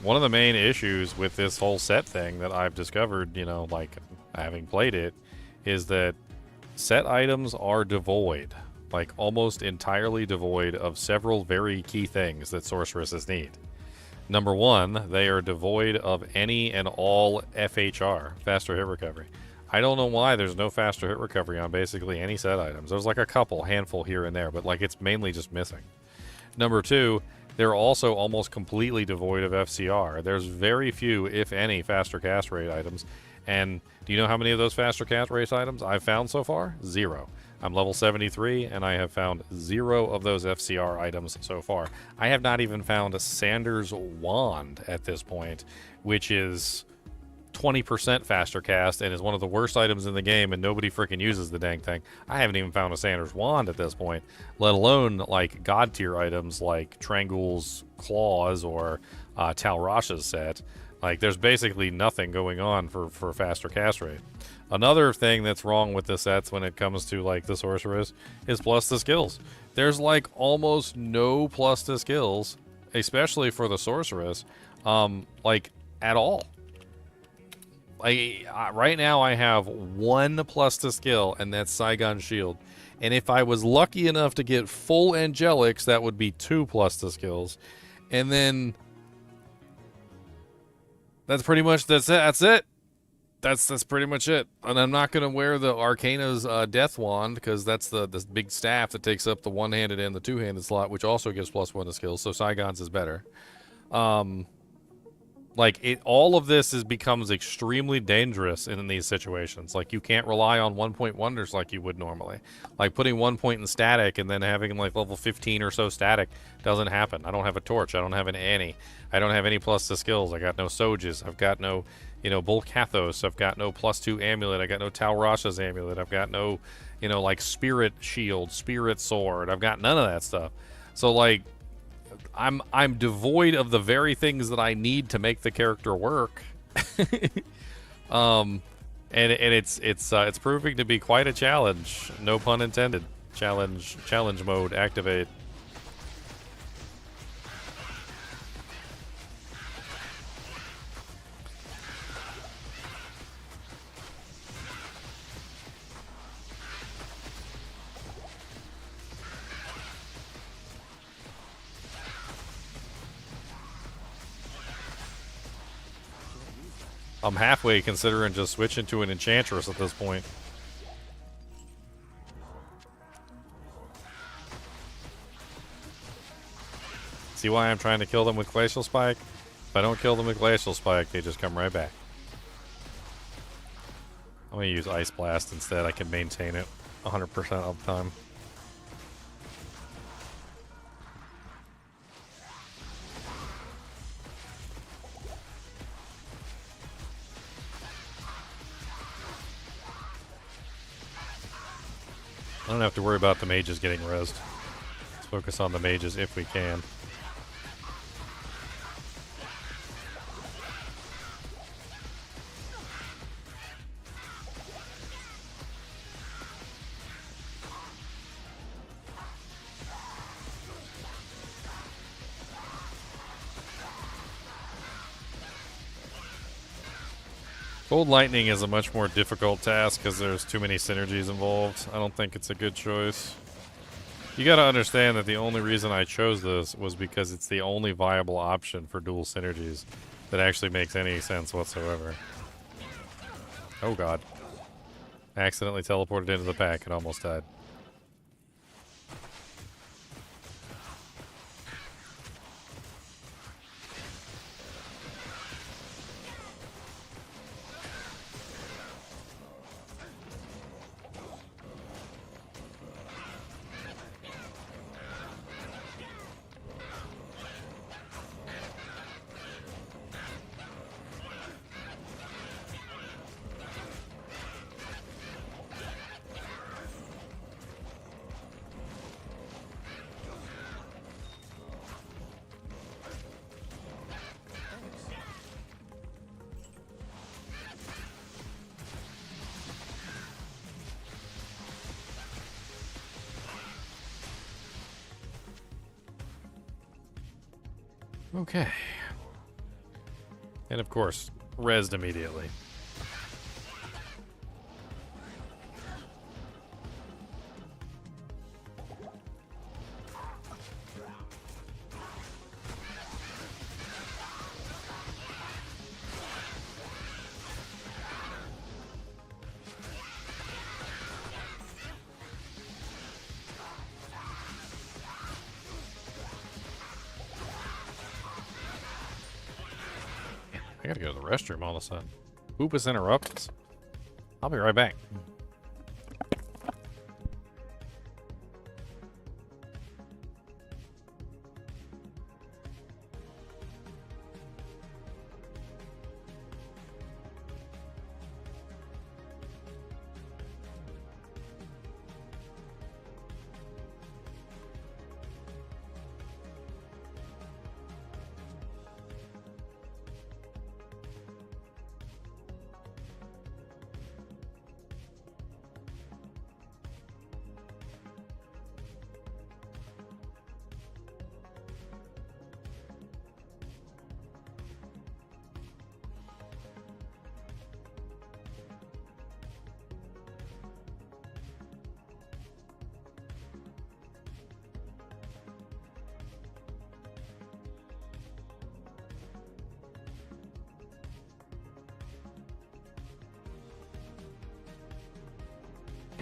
One of the main issues with this whole set thing that I've discovered, you know, like having played it, is that set items are devoid Like, almost entirely devoid of several very key things that sorceresses need. Number one, they are devoid of any and all FHR, faster hit recovery. I don't know why there's no faster hit recovery on basically any set items. There's like a couple, handful here and there, but like it's mainly just missing. Number two, they're also almost completely devoid of FCR. There's very few, if any, faster cast rate items. And do you know how many of those faster cast rate items I've found so far? 0. I'm level 73, and I have found 0 of those FCR items so far. I have not even found a Sanders Wand at this point, which is 20% faster cast and is one of the worst items in the game, and nobody freaking uses the dang thing. I haven't even found a Sanders Wand at this point, let alone like god tier items like Trangul's Claws or Tal Rasha's set. Like, there's basically nothing going on for faster cast rate. Another thing that's wrong with the sets when it comes to, like, the sorceress is plus the skills. There's, like, almost no plus to skills, especially for the sorceress, like, at all. Like, right now I have 1 plus to skill, and that's Saigon Shield. And if I was lucky enough to get full Angelics, that would be 2 plus to skills. And then that's pretty much, that's it. That's pretty much it. And I'm not going to wear the Arcana's Death Wand, because that's the big staff that takes up the one-handed and the two-handed slot, which also gives +1 to skills, so Saigon's is better. Like, all of this becomes extremely dangerous in these situations. Like, you can't rely on 1-point wonders like you would normally. Like, putting 1 point in static and then having, like, level 15 or so static doesn't happen. I don't have a torch. I don't have an Annie. I don't have any plus to skills. I got no Soges. I've got no, Bull Kathos. I've got no +2 amulet. I got no Tal Rasha's amulet. I've got no, like, Spirit Shield, Spirit Sword. I've got none of that stuff. So, like, I'm devoid of the very things that I need to make the character work. And it's proving to be quite a challenge. No pun intended. Challenge mode activate. I'm halfway considering just switching to an Enchantress at this point. See why I'm trying to kill them with Glacial Spike? If I don't kill them with Glacial Spike, they just come right back. I'm going to use Ice Blast instead. I can maintain it 100% of the time. I don't have to worry about the mages getting rezzed. Let's focus on the mages if we can. Cold Lightning is a much more difficult task because there's too many synergies involved. I don't think it's a good choice. You gotta understand that the only reason I chose this was because it's the only viable option for dual synergies that actually makes any sense whatsoever. Oh god. I accidentally teleported into the pack and almost died. Okay. And of course, rezzed immediately. I gotta go to the restroom all of a sudden. Hoopus interruptus. I'll be right back.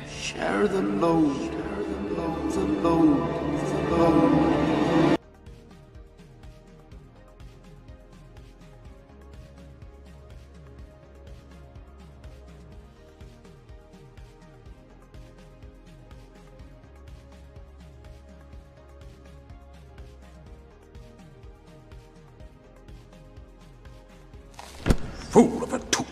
Share the load, the load, the load. Fool of a took.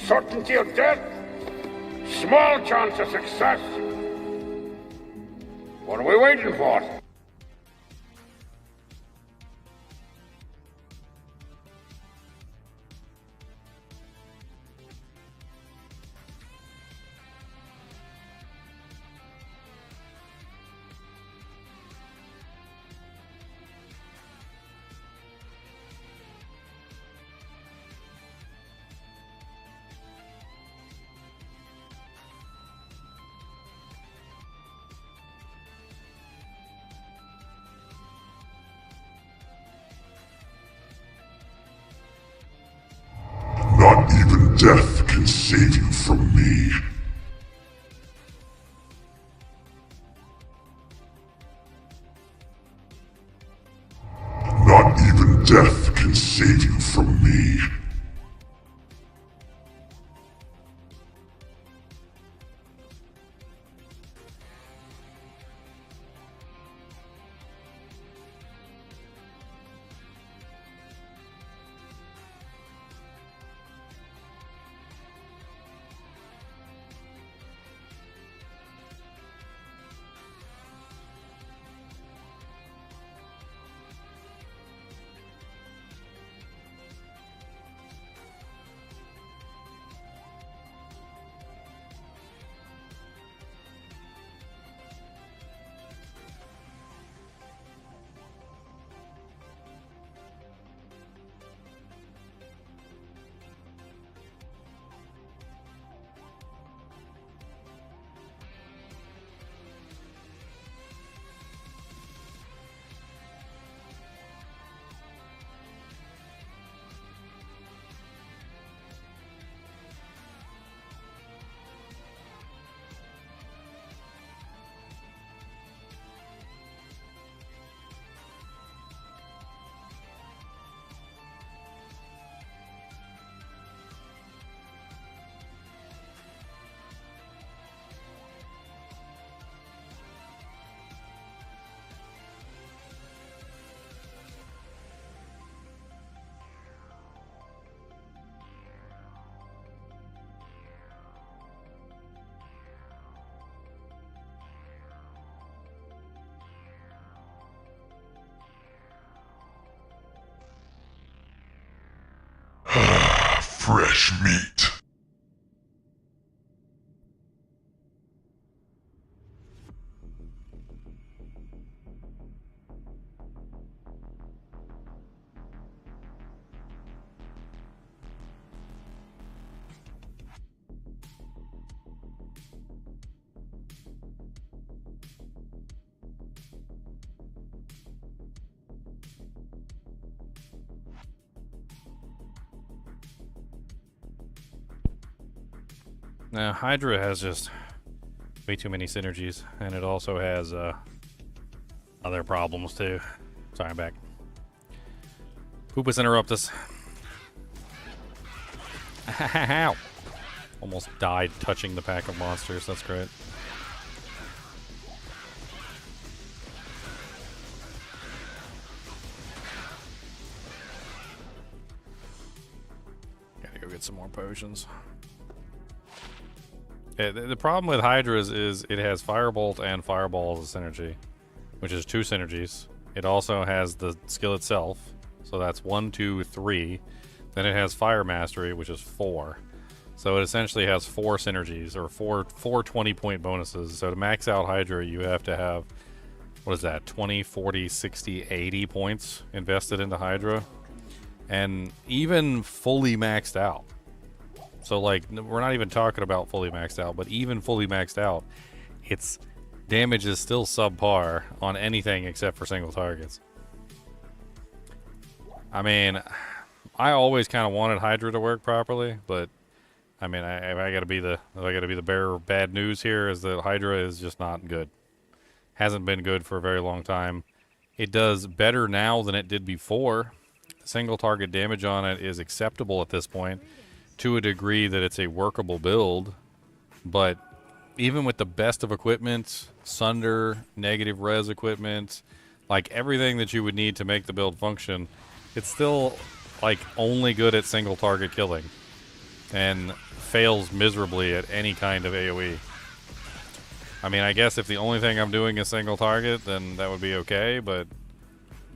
Certainty of death, small chance of success. What are we waiting for? Not even death can save you from me. Not even death can save you from me. fresh meat. Now, Hydra has just way too many synergies, and it also has other problems too. Sorry, I'm back. Poopus interruptus. Ow! Almost died touching the pack of monsters. That's great. Gotta go get some more potions. Yeah, the problem with Hydras is it has Firebolt and Fireball as a synergy, which is 2 synergies. It also has the skill itself, so that's 1, 2, 3. Then it has Fire Mastery, which is 4. So it essentially has 4 synergies, or four 20-point bonuses. So to max out Hydra, you have to have, what is that, 20, 40, 60, 80 points invested into Hydra. And even fully maxed out. So, like, we're not even talking about fully maxed out, but even fully maxed out, its damage is still subpar on anything except for single targets. I mean, I always kind of wanted Hydra to work properly, but I mean, if I gotta be the bearer of bad news here, is that Hydra is just not good. Hasn't been good for a very long time. It does better now than it did before. Single target damage on it is acceptable at this point, to a degree that it's a workable build, but even with the best of equipment, Sunder, negative res equipment, like everything that you would need to make the build function, it's still like only good at single target killing and fails miserably at any kind of AoE. I mean, I guess if the only thing I'm doing is single target, then that would be okay, but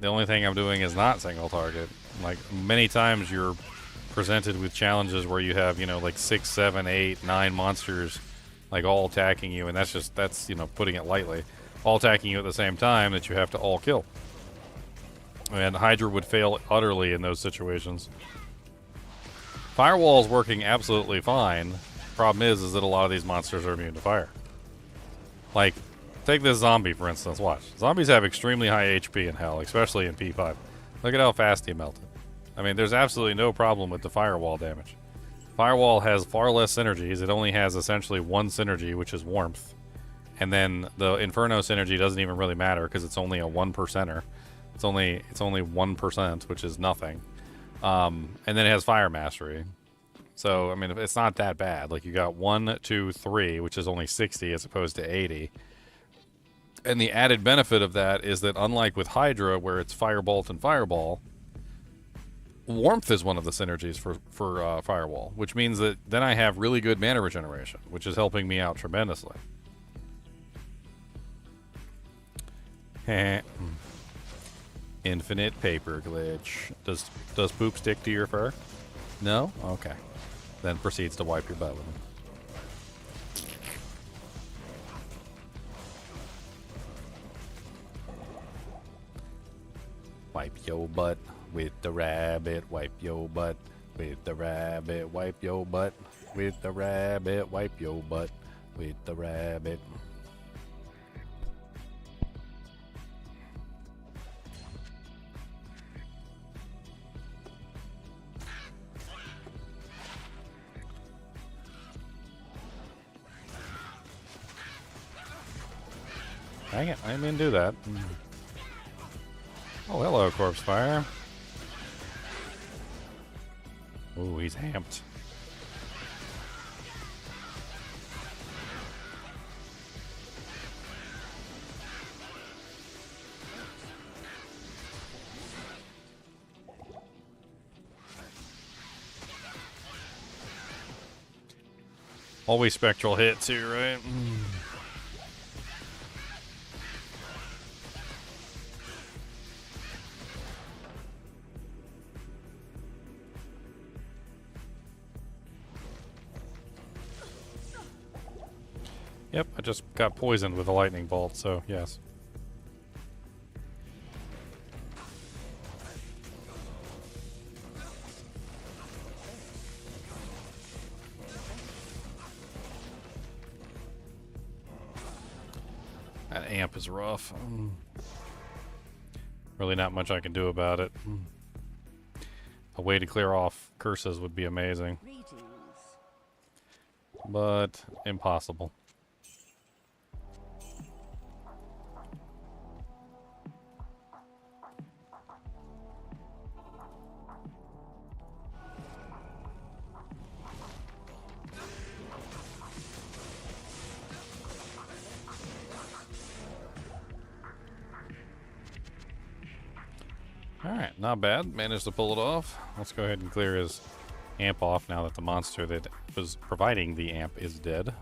the only thing I'm doing is not single target. Like, many times you're presented with challenges where you have, you know, like 6, 7, 8, 9 monsters like all attacking you, and that's you know, putting it lightly, all attacking you at the same time that you have to all kill. And Hydra would fail utterly in those situations. Firewall's working absolutely fine. Problem is that a lot of these monsters are immune to fire. Like, take this zombie for instance. Watch, zombies have extremely high HP in hell, especially in P5. Look at how fast he melted. I mean, there's absolutely no problem with the Firewall damage. Firewall has far less synergies. It only has essentially 1 synergy, which is Warmth. And then the Inferno synergy doesn't even really matter because it's only a 1%er. It's only 1%, which is nothing. And then it has Fire Mastery. So, I mean, it's not that bad. Like, you got 1, 2, 3, which is only 60 as opposed to 80. And the added benefit of that is that unlike with Hydra, where it's Firebolt and Fireball, Warmth is one of the synergies for Firewall, which means that then I have really good mana regeneration, which is helping me out tremendously. Infinite paper glitch. Does poop stick to your fur? No? Okay. Then proceeds to wipe your butt with him. Wipe your butt with the rabbit, wipe your butt with the rabbit, wipe your butt with the rabbit, wipe your butt with the rabbit. Dang it, I didn't mean to do that. Oh, hello, Corpse Fire. Ooh, he's amped. Always spectral hit too, right? Yep, I just got poisoned with a lightning bolt, so yes. That amp is rough. Really not much I can do about it. A way to clear off curses would be amazing. But impossible. Alright, not bad. Managed to pull it off. Let's go ahead and clear his amp off now that the monster that was providing the amp is dead.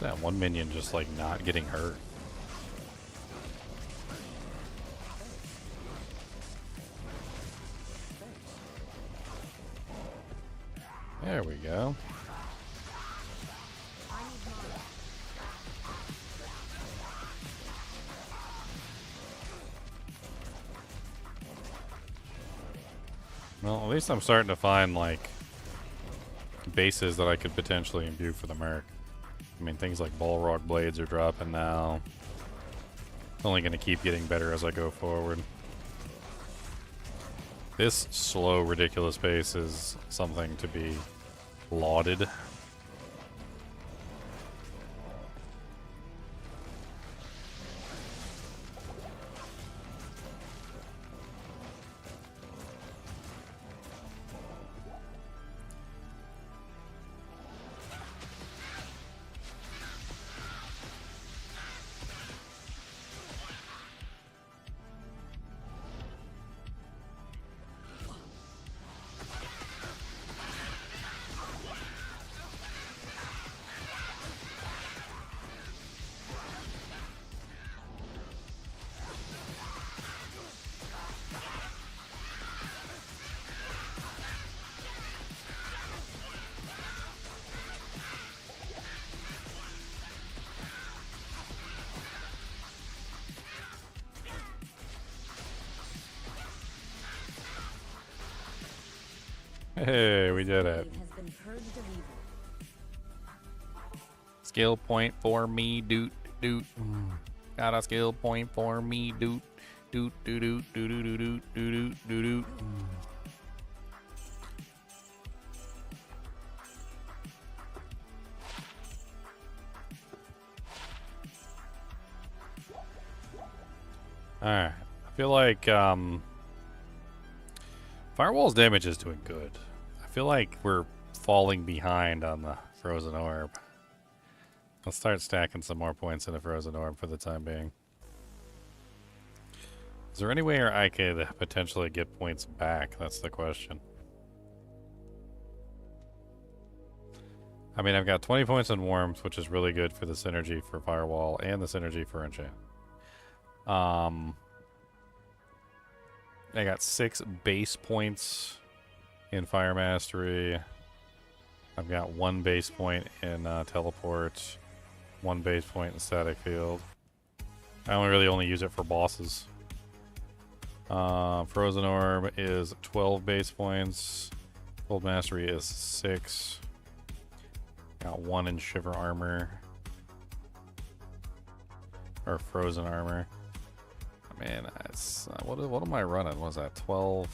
That one minion just like not getting hurt. There we go. Well, at least I'm starting to find like bases that I could potentially imbue for the Merc. I mean, things like Balrog blades are dropping now. It's only going to keep getting better as I go forward. This slow, ridiculous pace is something to be lauded. Hey, we did it. Skill point for me, doot doot. Got a skill point for me, doot doot doot doot doot doot doot doot doot doot. Alright. I feel like Firewall's damage is doing good. I feel like we're falling behind on the Frozen Orb. Let's start stacking some more points in the Frozen Orb for the time being. Is there any way I could potentially get points back? That's the question. I mean, I've got 20 points in Warmth, which is really good for the synergy for Firewall and the synergy for Enchant. I got 6 base points in Fire Mastery. I've got 1 base point in Teleport, 1 base point in Static Field. I only use it for bosses. Frozen Orb is 12 base points. Cold Mastery is 6. Got 1 in Shiver Armor. Or Frozen Armor. Man, it's, what am I running? What was that? 12,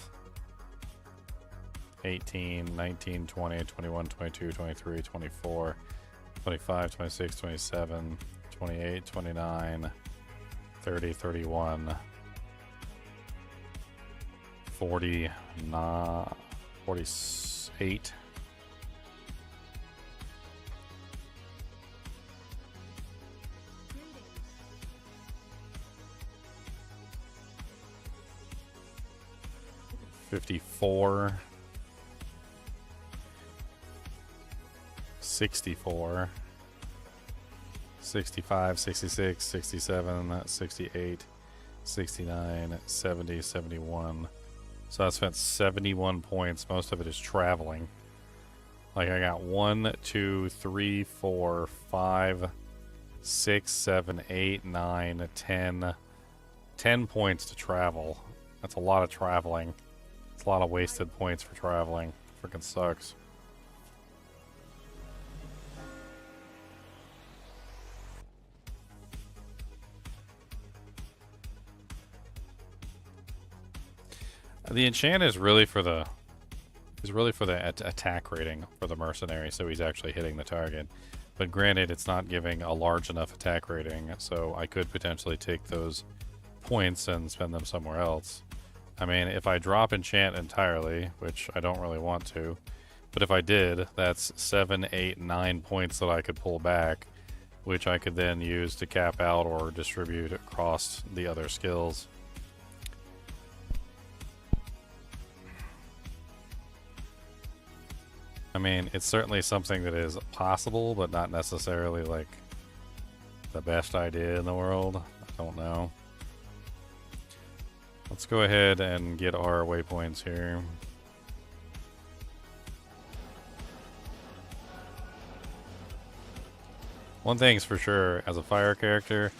18, 19, 20, 21, 22, 23, 24, 25, 26, 27, 28, 29, 30, 31. 49, 48. $54, 64, 65, 66, 67, 68, 69, 70, 71. So I spent 71 points. Most of it is traveling. Like I got 1, 2, 3, 4, 5, 6, 7, 8, 9, 10. 10 points to travel. That's a lot of traveling. It's a lot of wasted points for traveling. Freaking sucks. The enchant is really for the attack rating for the mercenary, so he's actually hitting the target. But granted, it's not giving a large enough attack rating, so I could potentially take those points and spend them somewhere else. I mean, if I drop enchant entirely, which I don't really want to, but if I did, that's 7, 8, 9 points that I could pull back, which I could then use to cap out or distribute across the other skills. I mean, it's certainly something that is possible, but not necessarily like the best idea in the world. I don't know. Let's go ahead and get our waypoints here. One thing's for sure, as a fire character,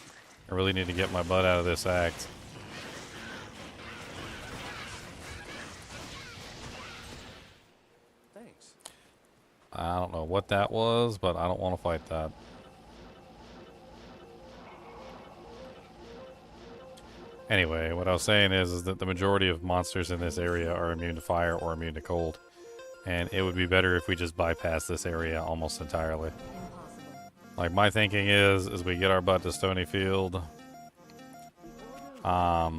I really need to get my butt out of this act. Thanks. I don't know what that was, but I don't want to fight that. Anyway, what I was saying is that the majority of monsters in this area are immune to fire or immune to cold. And it would be better if we just bypass this area almost entirely. Like, my thinking is we get our butt to Stony Field. I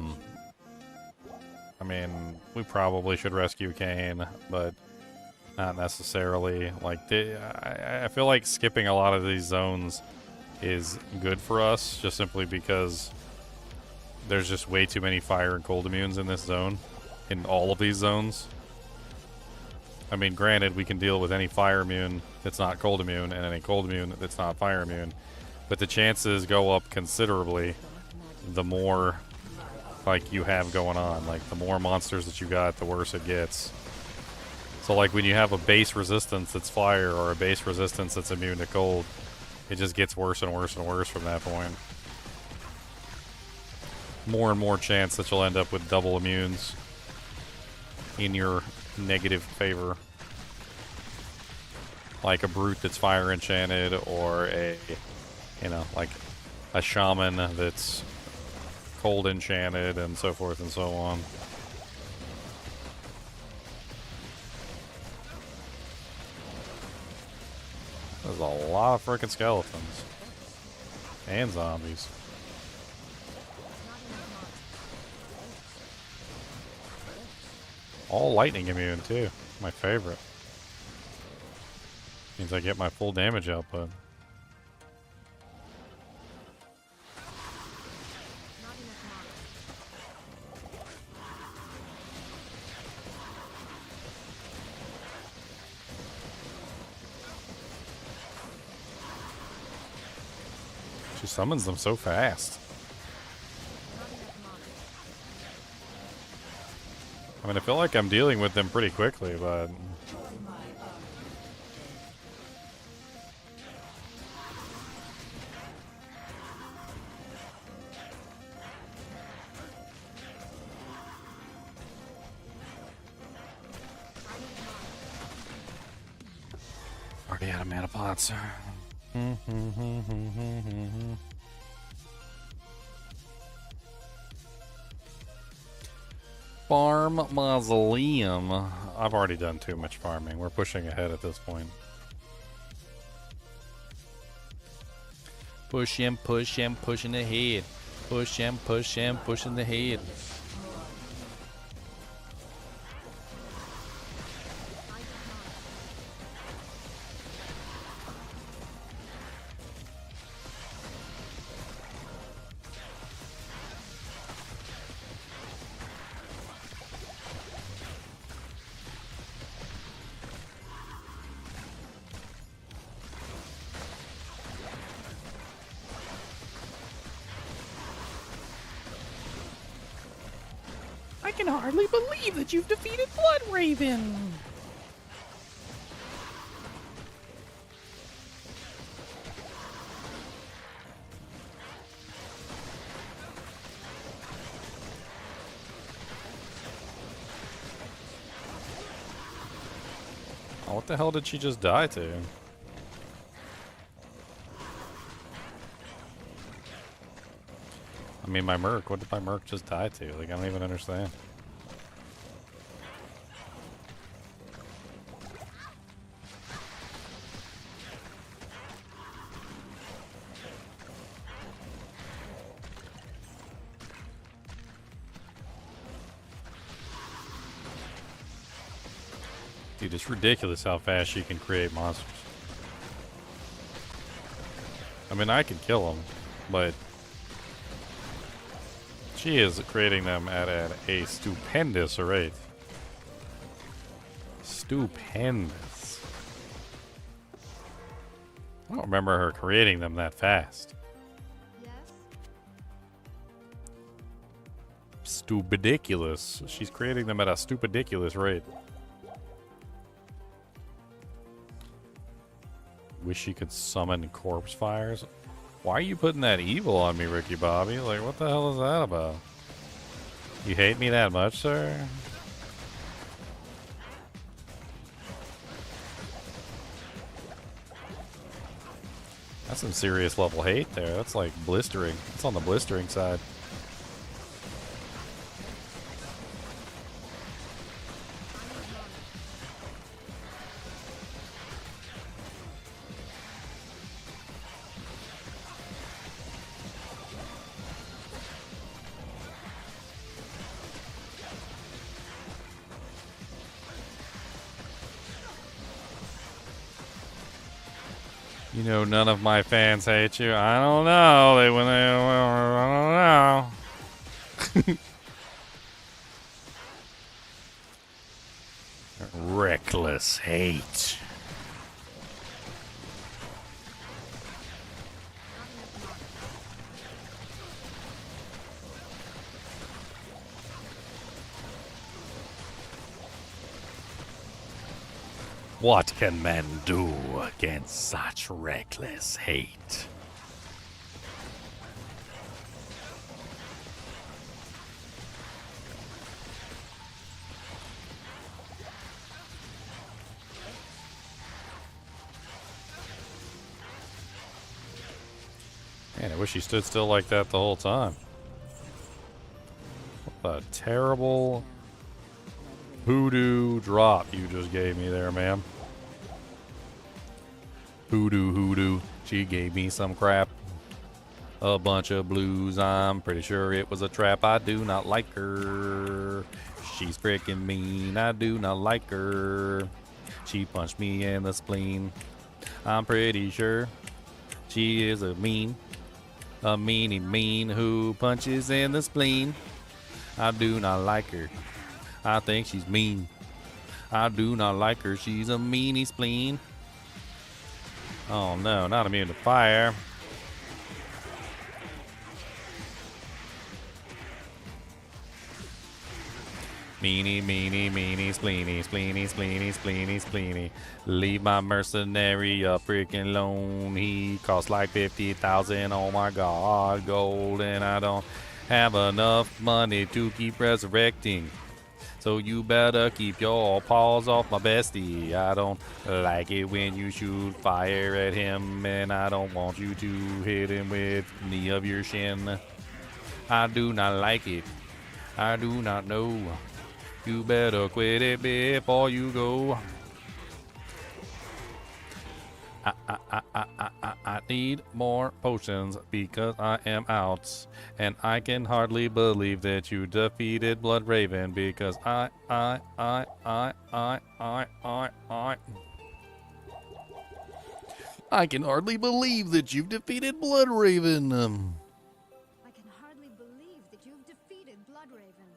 mean, we probably should rescue Kane, but not necessarily. Like, I feel like skipping a lot of these zones is good for us, just simply because there's just way too many fire and cold immunes in this zone, in all of these zones. I mean, granted, we can deal with any fire immune that's not cold immune, and any cold immune that's not fire immune, but the chances go up considerably the more, like, you have going on. Like, the more monsters that you got, the worse it gets. So, like, when you have a base resistance that's fire, or a base resistance that's immune to cold, it just gets worse and worse and worse from that point. More and more chance that you'll end up with double immunes in your negative favor. Like a brute that's fire enchanted, or a, you know, like a shaman that's cold enchanted, and so forth and so on. There's a lot of freaking skeletons. And zombies. All lightning immune too. My favorite. Means I get my full damage output. She summons them so fast. I mean, I feel like I'm dealing with them pretty quickly, but... already out of mana pots. Farm Mausoleum. I've already done too much farming. We're pushing ahead at this point. Push him, pushing ahead. Push him, pushing ahead. can hardly believe that you've defeated Blood Raven. Oh, what the hell did she just die to? I mean, my Merc. What did my Merc just die to? Like, I don't even understand. Dude, it's ridiculous how fast she can create monsters. I mean, I can kill them, but she is creating them at a stupendous rate. Stupendous. I don't remember her creating them that fast. Yes? Stupidiculous. She's creating them at a stupidiculous rate. Wish she could summon corpse fires. Why are you putting that evil on me, Ricky Bobby? Like, what the hell is that about? You hate me that much, sir? That's some serious level hate there. That's like blistering. It's on the blistering side. You know, none of my fans hate you. I don't know. I don't know. Reckless hate. What can men do against such reckless hate? Man, I wish he stood still like that the whole time. What a terrible hoodoo drop you just gave me there, ma'am. Hoodoo. She gave me some crap. A bunch of blues. I'm pretty sure it was a trap. I do not like her. She's freaking mean. I do not like her. She punched me in the spleen. I'm pretty sure she is a meanie mean who punches in the spleen. I do not like her. I think she's mean. I do not like her. She's a meanie spleen. Oh no, not immune to fire. Meanie, spleeny. Leave my mercenary a freaking alone. He costs like 50,000. Oh my god, gold, and I don't have enough money to keep resurrecting. So you better keep your paws off my bestie. I don't like it when you shoot fire at him, and I don't want you to hit him with knee of your shin. I do not like it. I do not know. You better quit it before you go. I need more potions because I am out, and I can hardly believe that you defeated Blood Raven because I can hardly believe that you've defeated Blood Raven. I can hardly believe that you've defeated Blood Raven.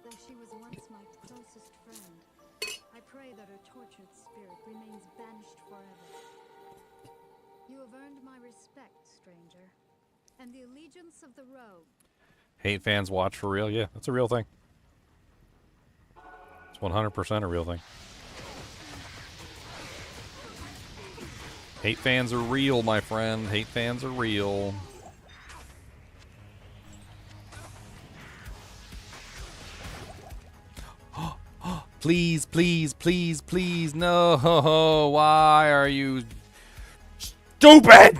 Though she was once my closest friend, I pray that her tortured spirit remains banished forever. You have earned my respect, stranger, and the allegiance of the rogue. Hate fans watch for real? Yeah, that's a real thing. 100% a real thing. Hate fans are real, my friend. Hate fans are real. Please, please, please, please, no. Why are you stupid?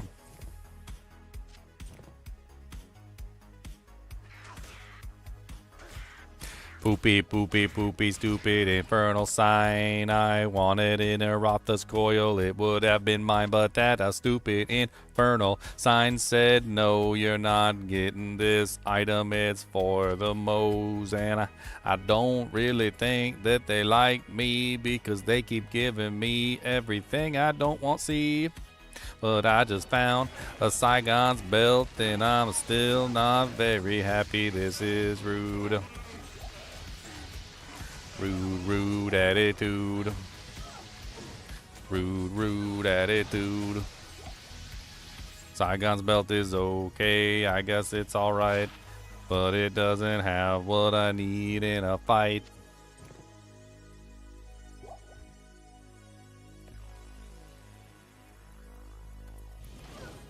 Poopy, poopy, poopy, stupid, infernal sign. I wanted in a Rothas coil, it would have been mine, but that a stupid infernal sign said, no, you're not getting this item, it's for the moes. And I don't really think that they like me because they keep giving me everything I don't want to see. But I just found a Saigon's belt and I'm still not very happy. This is rude. Rude, rude attitude. Rude, rude attitude. Saigon's belt is okay, I guess it's alright. But it doesn't have what I need in a fight.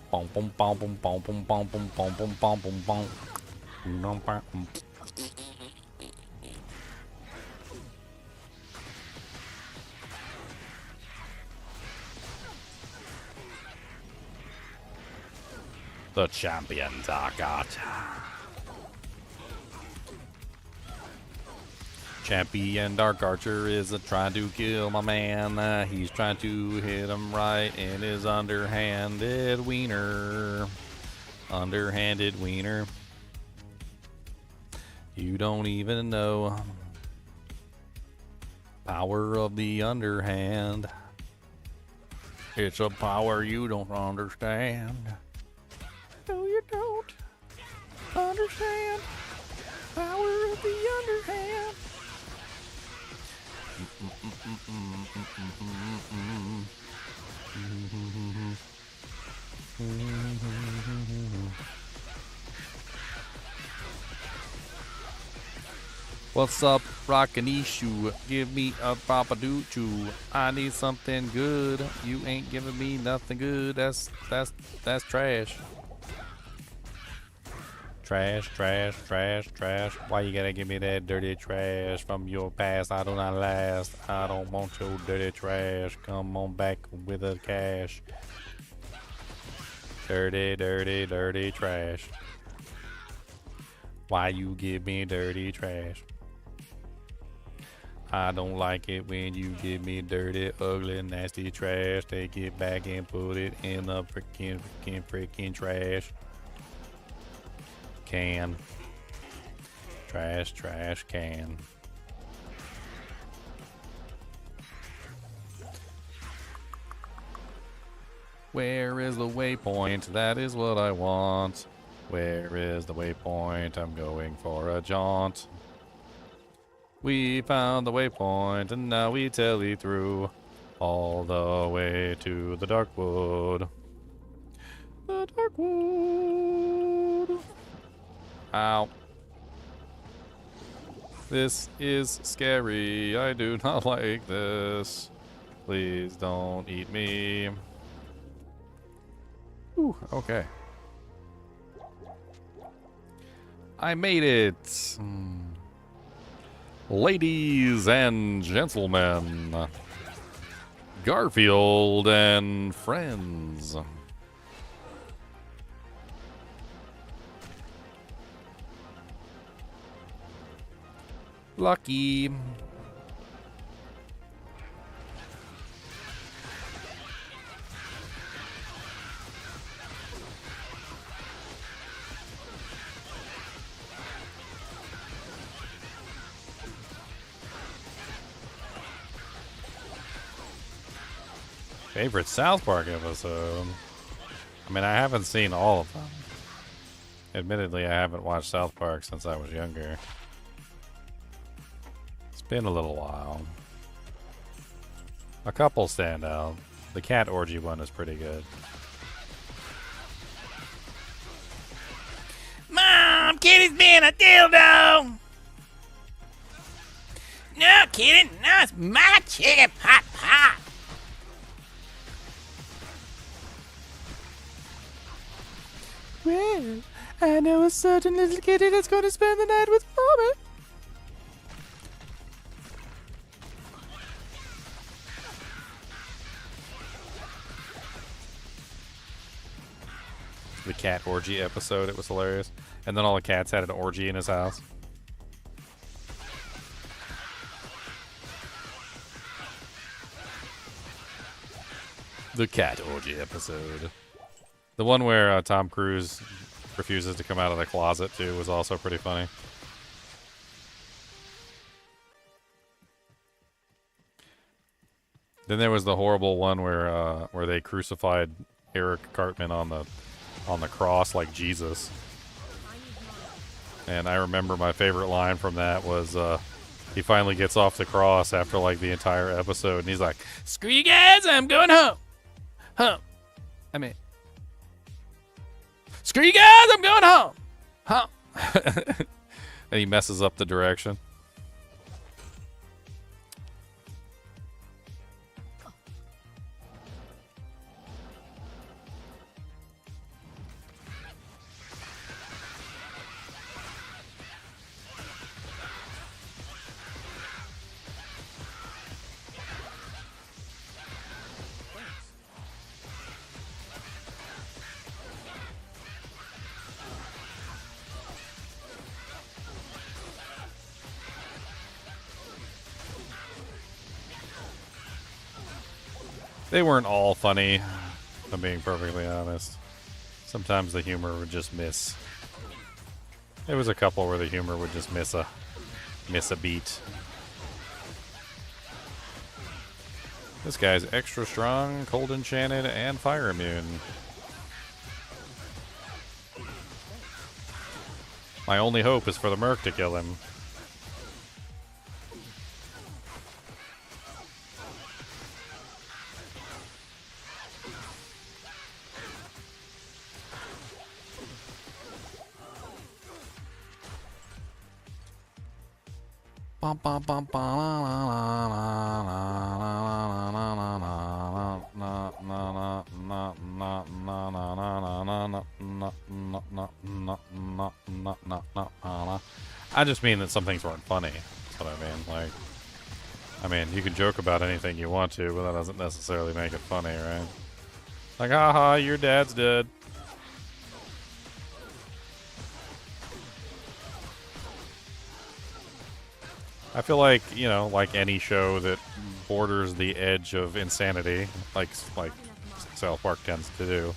Bom bom bom bom bom bom bom bom bom bom bom bom bom. The champions are got. Champion Dark Archer is trying to kill my man. He's trying to hit him right in his underhanded wiener. Underhanded wiener. You don't even know. Power of the underhand. It's a power you don't understand. No, you don't understand. Power of the underhand. What's up, rockin' issue? Give me a papaduchu. I need something good. You ain't giving me nothing good. That's trash. Trash, trash, trash, trash. Why you gotta give me that dirty trash from your past? I do not last. I don't want your dirty trash. Come on back with the cash. Dirty, dirty, dirty trash. Why you give me dirty trash? I don't like it when you give me dirty, ugly, nasty trash. Take it back and put it in the freaking trash can. Trash, trash can. Where is the waypoint? That is what I want. Where is the waypoint? I'm going for a jaunt. We found the waypoint and now we telly through all the way to the dark wood. The dark wood. Ow. This is scary. I do not like this. Please don't eat me. Ooh, okay. I made it. Ladies and gentlemen, Garfield and friends. Lucky. Favorite South Park episode? I mean, I haven't seen all of them. Admittedly, I haven't watched South Park since I was younger. It's been a little while. A couple stand out. The cat orgy one is pretty good. Mom, Kitty's being a dildo! No, not kidding. No, it's my chicken pot pot. Well, I know a certain little kitty that's going to spend the night with Mommy. The cat orgy episode, it was hilarious. And then all the cats had an orgy in his house. The cat orgy episode. The one where Tom Cruise refuses to come out of the closet, too, was also pretty funny. Then there was the horrible one where they crucified Eric Cartman on the cross like Jesus. And I remember my favorite line from that was he finally gets off the cross after like the entire episode, and he's like, "Screw you guys, I'm going home. Home. I mean, screw you guys, I'm going home. Home." And he messes up the direction. They weren't all funny, if I'm being perfectly honest. Sometimes the humor would just miss. There was a couple where the humor would just miss a beat. This guy's extra strong, cold enchanted, and fire immune. My only hope is for the Merc to kill him. I just mean that some things weren't funny. That's what I mean. Like, I mean, you can joke about anything you want to, but that doesn't necessarily make it funny, right? Like, haha, your dad's dead. I feel like, you know, like any show that borders the edge of insanity, like South Park tends to do,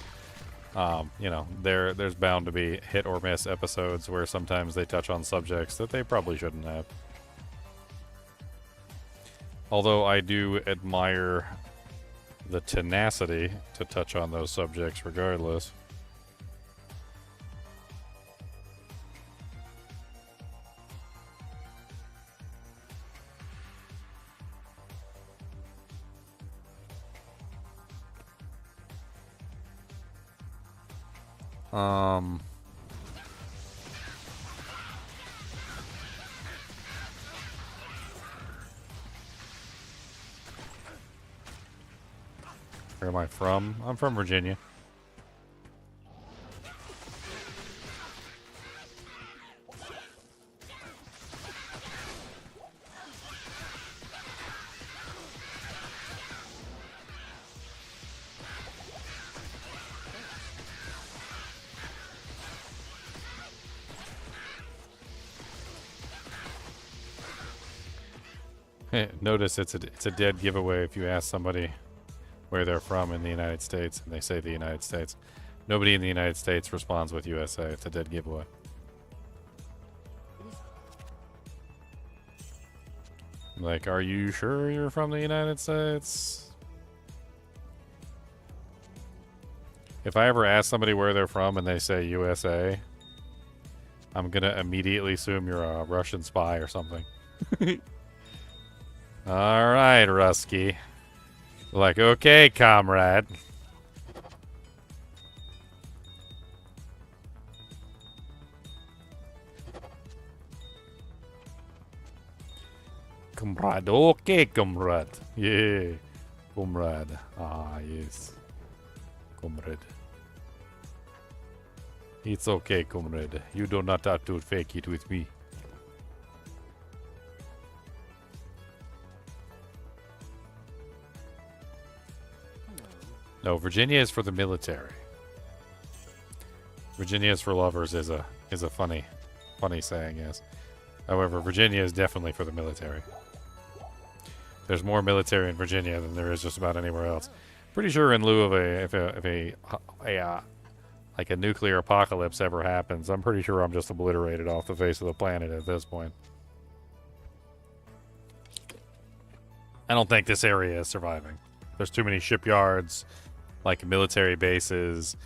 you know, there's bound to be hit or miss episodes where sometimes they touch on subjects that they probably shouldn't have. Although I do admire the tenacity to touch on those subjects regardless. Where am I from? I'm from Virginia. Notice it's a dead giveaway if you ask somebody where they're from in the United States and they say the United States. Nobody in the United States responds with USA. It's a dead giveaway. Like, are you sure you're from the United States? If I ever ask somebody where they're from and they say USA, I'm gonna immediately assume you're a Russian spy or something. All right, Rusky. Like, okay, comrade. Comrade. Okay, comrade. Yeah. Comrade. Ah, yes. Comrade. It's okay, comrade. You do not have to fake it with me. No, Virginia is for the military. Virginia is for lovers is a funny saying, yes. However, Virginia is definitely for the military. There's more military in Virginia than there is just about anywhere else. Pretty sure in lieu of like a nuclear apocalypse ever happens, I'm pretty sure I'm just obliterated off the face of the planet at this point. I don't think this area is surviving. There's too many shipyards, like military bases,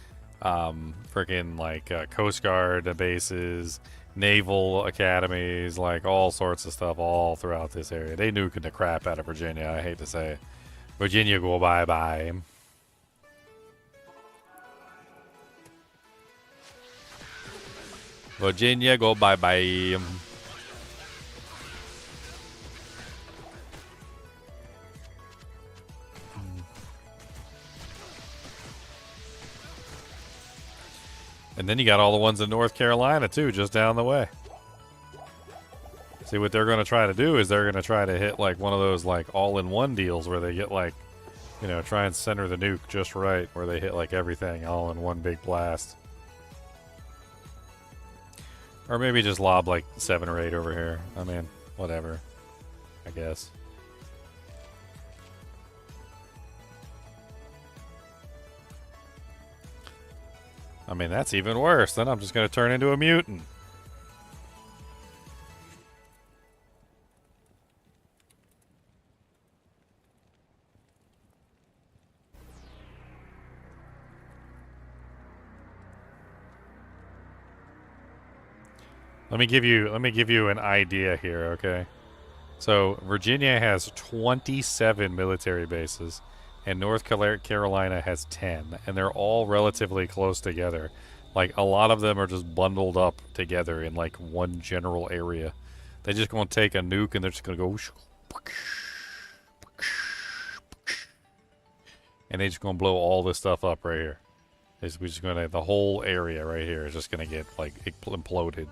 freaking like Coast Guard bases, naval academies, like all sorts of stuff all throughout this area. They nuking the crap out of Virginia, I hate to say it. Virginia go bye-bye. Virginia go bye-bye. And then you got all the ones in North Carolina, too, just down the way. See, what they're going to try to do is they're going to try to hit, like, one of those, like, all-in-one deals where they get, like, you know, try and center the nuke just right, where they hit, like, everything all in one big blast. Or maybe just lob, like, 7 or 8 over here. I mean, whatever, I guess. I mean, that's even worse. Then I'm just going to turn into a mutant. Let me give you an idea here, okay? So, Virginia has 27 military bases. And North Carolina has 10, and they're all relatively close together. Like, a lot of them are just bundled up together in, like, one general area. They're just going to take a nuke, and they're just going to go... And they're just going to blow all this stuff up right here. We're just going to... The whole area right here is just going to get, like, imploded.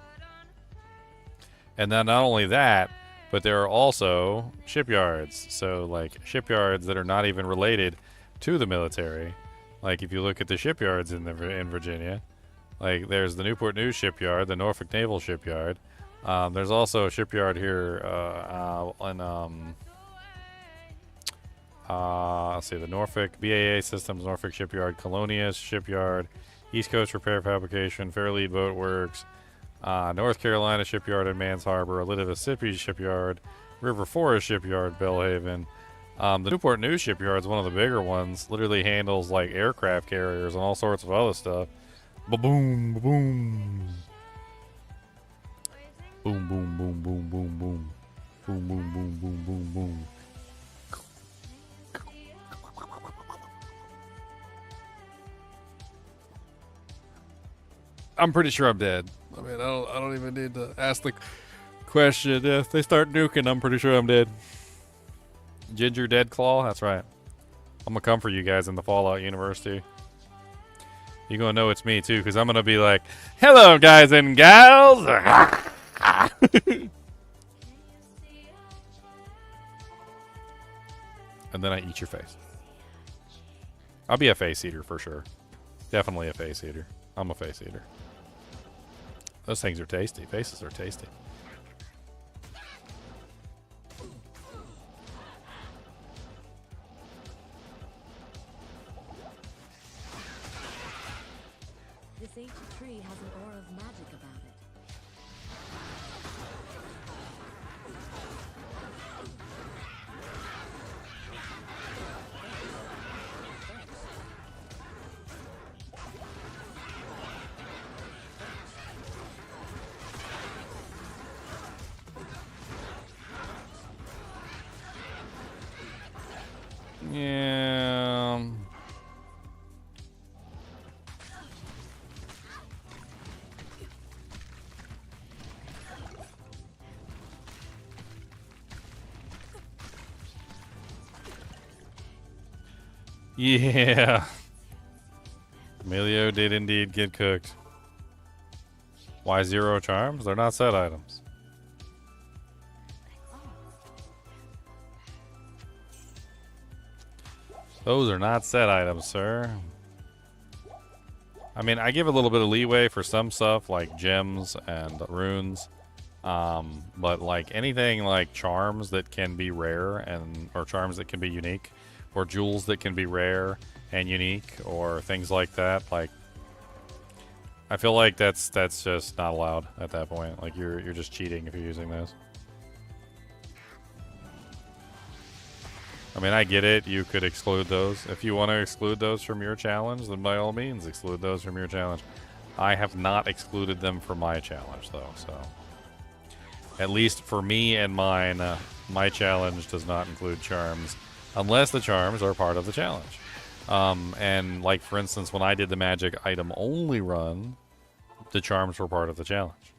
And then not only that... But there are also shipyards. So, like, shipyards that are not even related to the military. Like, if you look at the shipyards in Virginia, like, there's the Newport News shipyard, the Norfolk Naval Shipyard. There's also a shipyard here let's see, the Norfolk BAA Systems Norfolk Shipyard, Colonias Shipyard, East Coast Repair Fabrication, Fairlead Boat Works, North Carolina Shipyard in Mans Harbor, Mississippi Shipyard, River Forest Shipyard, Bellhaven. The Newport News Shipyard is one of the bigger ones. Literally handles like aircraft carriers and all sorts of other stuff. Ba-boom, ba-boom. Boom, boom, boom, boom, boom, boom. Boom, boom, boom, boom, boom, boom. I'm pretty sure I'm dead. I mean, I don't even need to ask the question. If they start nuking, I'm pretty sure I'm dead. Ginger Dead Claw? That's right. I'm gonna come for you guys in the Fallout universe, too. You're gonna know it's me, too, because I'm gonna be like, hello, guys and gals! And then I eat your face. I'll be a face eater for sure. Definitely a face eater. I'm a face eater. Those things are tasty. Faces are tasty. This ancient tree has an aura of magic about it. Yeah. Emilio did indeed get cooked. Why 0 charms? They're not set items. Those are not set items, sir. I mean, I give a little bit of leeway for some stuff like gems and runes. But like anything like charms that can be rare or charms that can be unique, or jewels that can be rare and unique, or things like that, like I feel like that's just not allowed at that point. Like you're just cheating if you're using those. I mean, I get it. You could exclude those. If you want to exclude those from your challenge, then by all means exclude those from your challenge. I have not excluded them for my challenge though, so at least for me and mine, my challenge does not include charms unless the charms are part of the challenge. And like for instance, when I did the magic item only run, the charms were part of the challenge.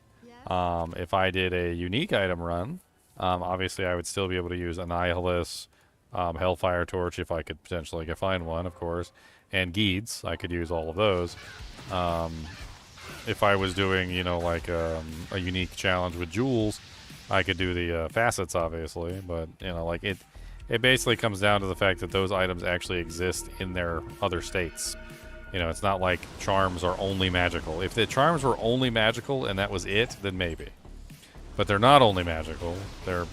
If I did a unique item run, obviously I would still be able to use Annihilus, Hellfire Torch if I could potentially find one, of course, and Geeds. I could use all of those. If I was doing, you know, like a unique challenge with jewels, I could do the facets, obviously. But, you know, like it basically comes down to the fact that those items actually exist in their other states. You know, it's not like charms are only magical. If the charms were only magical and that was it, then maybe. But they're not only magical. They're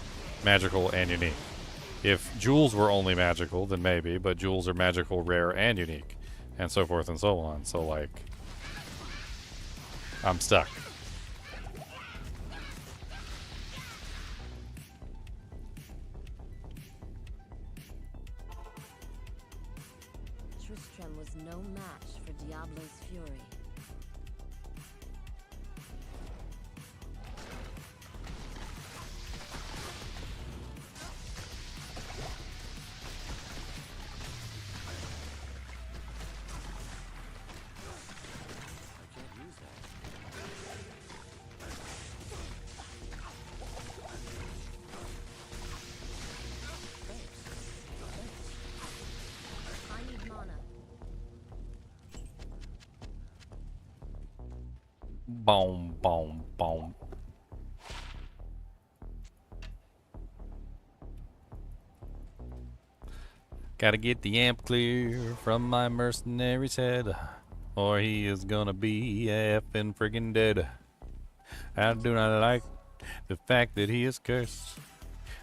magical and unique. If jewels were only magical, then maybe. But jewels are magical, rare, and unique. And so forth and so on. So, like, I'm stuck. Tristram was no match for Diablo's fury. Boom, boom, boom. Gotta get the amp clear from my mercenary's head, or he is gonna be effing friggin' dead. I do not like the fact that he is cursed,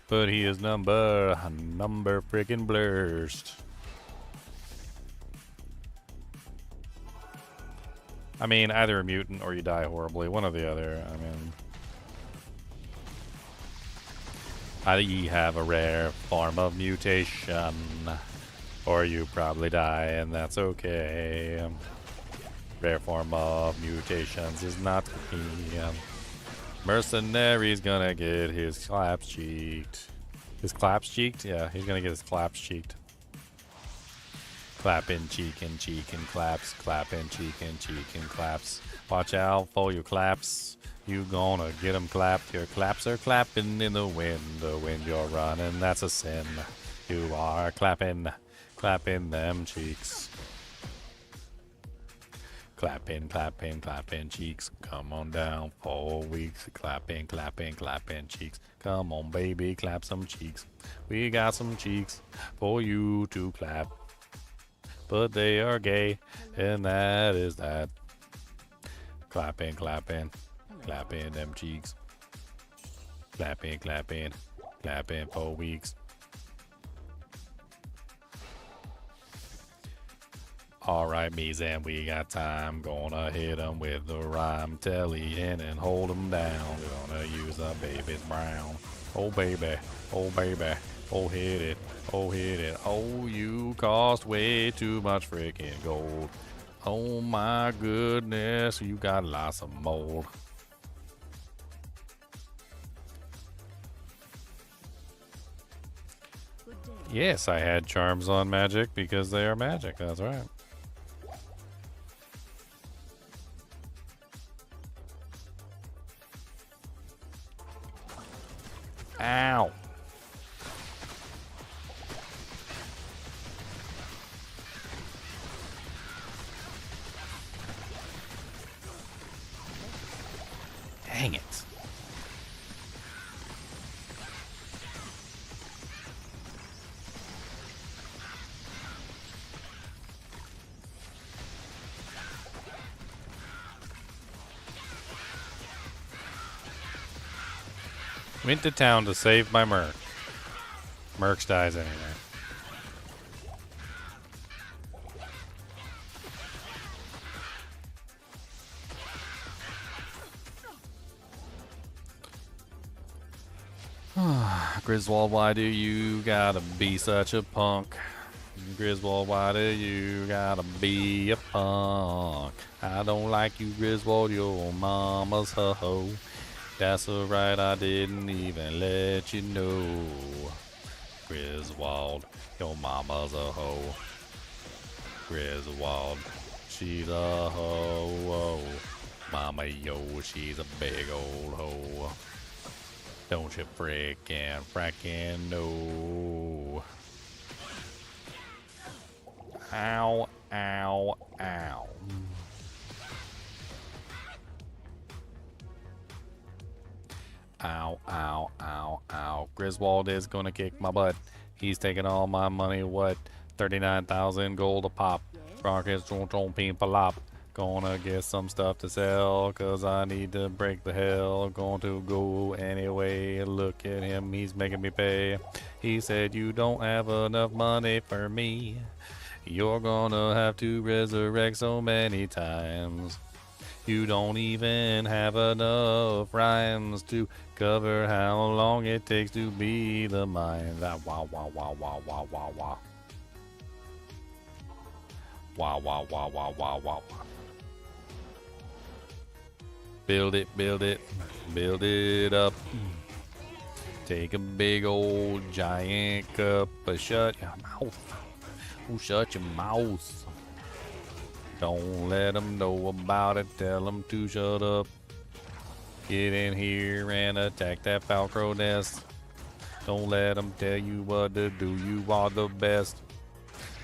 but he is number friggin' blurst. I mean, either a mutant or you die horribly. One or the other. I mean, I have a rare form of mutation, or you probably die, and that's okay. Rare form of mutations is not me. Mercenary's gonna get his claps cheeked. His claps cheeked? Yeah, he's gonna get his claps cheeked. Clapping cheek and claps, clapping cheek and claps. Watch out for your claps. You gonna get them clapped. Your claps are clapping in the wind you're running. That's a sin. You are clapping them cheeks. Clapping cheeks. Come on down 4 weeks. Clapping cheeks. Come on, baby, clap some cheeks. We got some cheeks for you to clap. But they are gay, and that is that. Clapping them cheeks. Clapping 4 weeks. Alright, Mizan, we got time. Gonna hit them with the rhyme. Telly in and hold them down. Gonna use a baby's brown. Oh, baby. Oh, hit it. Oh, you cost way too much freaking gold. Oh my goodness, you got lots of mold. Yes, I had charms on magic because they are magic. That's right. Ow. Dang it. Went to town to save my Merc. Mercs dies anyway. Griswold, why do you gotta be such a punk? Griswold, why do you gotta be a punk? I don't like you, Griswold, your mama's a hoe. That's alright, I didn't even let you know. Griswold, your mama's a hoe. Griswold, she's a hoe. Mama, yo, she's a big old hoe. Don't you frickin' know. Ow, ow, ow. Ow, ow, ow, ow. Griswold is gonna kick my butt. He's taking all my money, what? 39,000 gold a pop. Rockets don't people up. Gonna get some stuff to sell, cause I need to break the hell. Going to go anyway. Look at him, he's making me pay. He said, you don't have enough money for me. You're gonna have to resurrect so many times. You don't even have enough rhymes to cover how long it takes to be the mind. Wow, wow, wow, wow, wow, wow, wow. Wow, wow, wow, wow, wow, wow. Build it, build it, build it up. Take a big old giant cup, but shut your mouth. Oh, shut your mouth. Don't let them know about it. Tell them to shut up. Get in here and attack that Falcro nest. Don't let them tell you what to do. You are the best.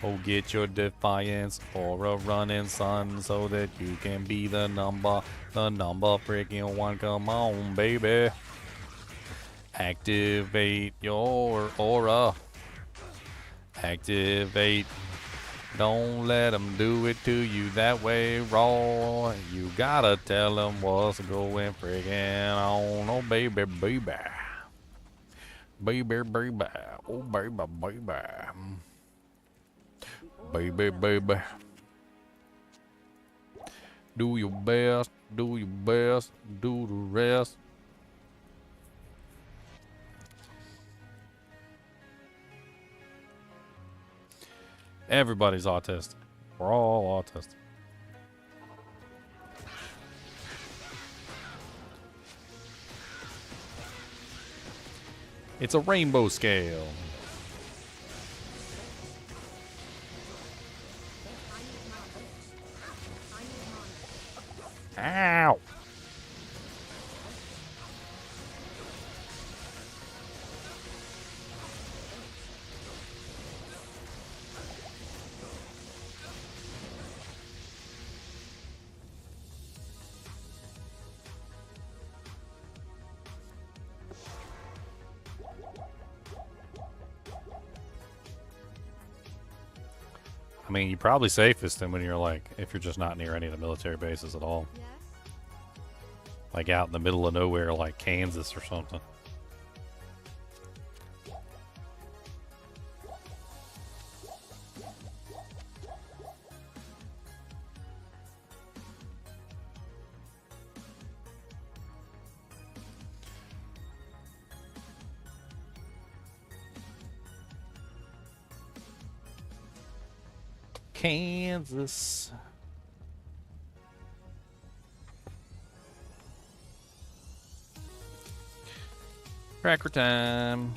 Oh, get your defiance or a running sun so that you can be the number freaking one. Come on, baby. Activate your aura. Activate. Don't let them do it to you that way raw. You gotta tell them what's going friggin' on. Oh, baby, baby. Baby, baby. Oh, baby, baby. Baby, baby. Do your best, do your best, do the rest. Everybody's autistic. We're all autistic. It's a rainbow scale. Ow! I mean, you're probably safest when you're like, if you're just not near any of the military bases at all. Yes? Like out in the middle of nowhere, like Kansas or something. Kansas. Cracker time.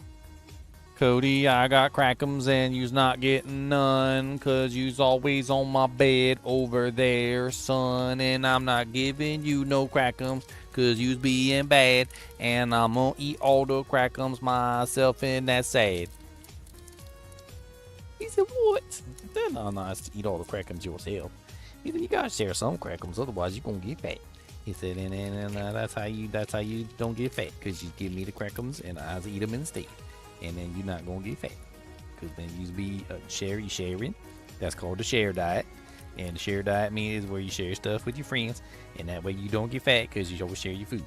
Cody, I got crackums and you's not getting none, 'cause you's always on my bed over there, son. And I'm not giving you no crackums, 'cause you's being bad. And I'm gonna eat all the crackums myself, and that's sad. He said, what? That's not nice to eat all the crackums yourself. He said, you gotta share some crackums, otherwise you're gonna get fat. He said, and that's how you don't get fat, because you give me the crackums and I'll eat them instead, and then you're not gonna get fat, because then you be sharing. That's called the share diet, and the share diet means where you share stuff with your friends, and that way you don't get fat because you always share your food.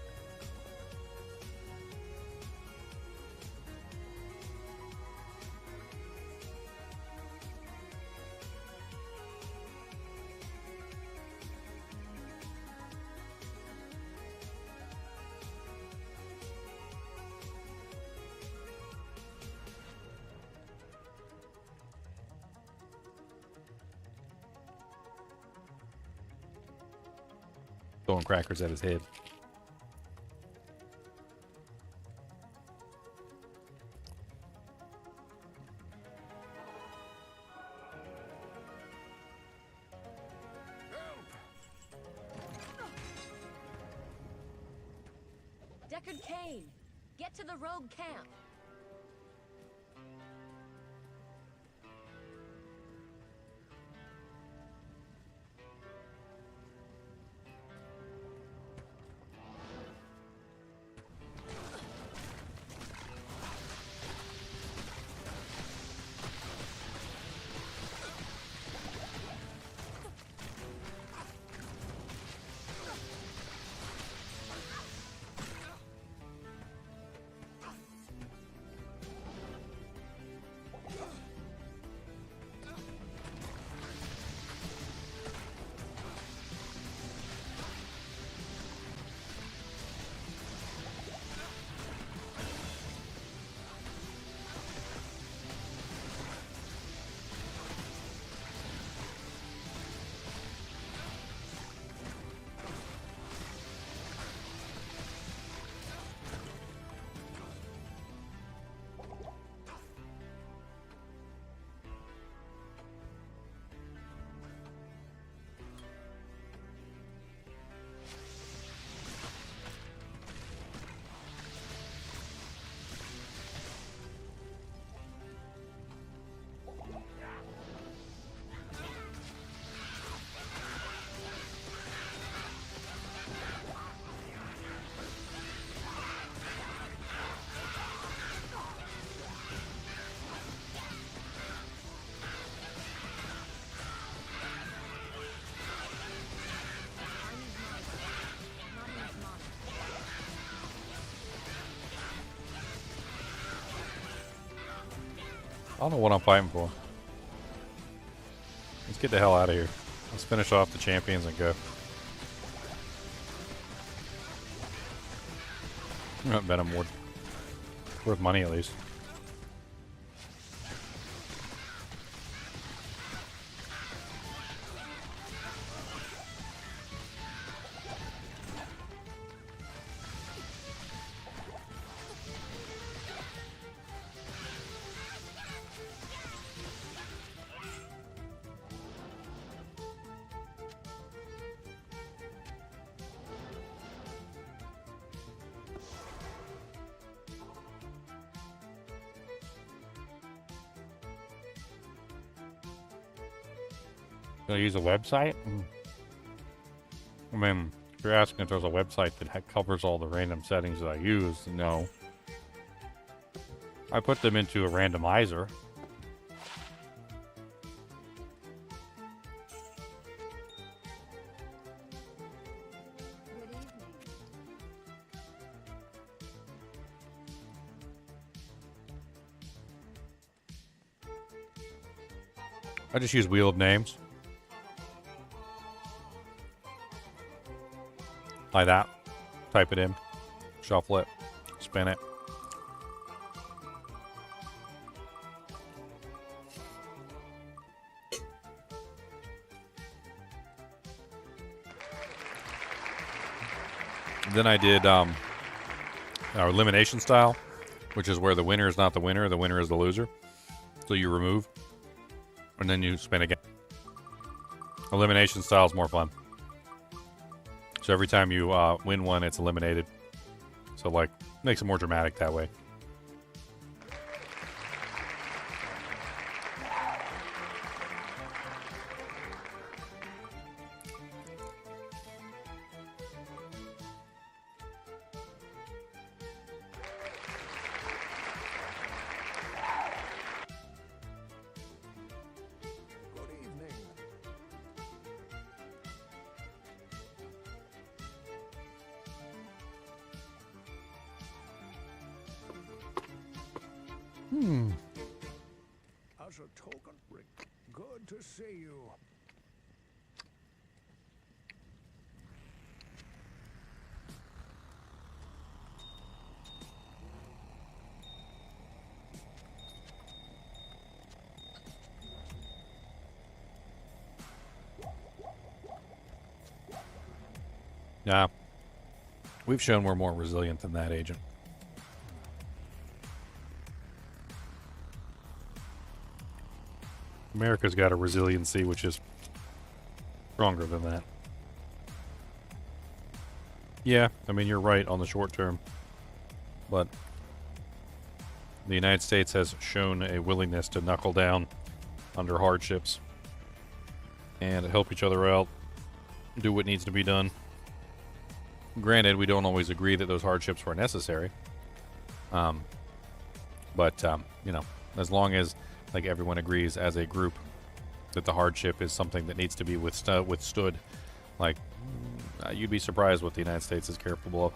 Throwing crackers at his head. Deckard Cain, get to the rogue camp. I don't know what I'm fighting for. Let's get the hell out of here. Let's finish off the champions and go. Venom Ward. Worth money at least. Gonna use a website? I mean, if you're asking if there's a website that covers all the random settings that I use, no. I put them into a randomizer. I just use Wheel of Names. Like that. Type it in. Shuffle it. Spin it. Then I did our elimination style, which is where the winner is not the winner is the loser. So you remove, and then you spin again. Elimination style is more fun. So every time you win one, it's eliminated. So, like, makes it more dramatic that way. As a token, Rick, good to see you. Yeah. We've shown we're more resilient than that, Agent. America's got a resiliency which is stronger than that. Yeah, I mean, you're right on the short term. But the United States has shown a willingness to knuckle down under hardships and help each other out, do what needs to be done. Granted, we don't always agree that those hardships were necessary. But you know, as long as like everyone agrees as a group that the hardship is something that needs to be withstood, like you'd be surprised what the United States is capable of.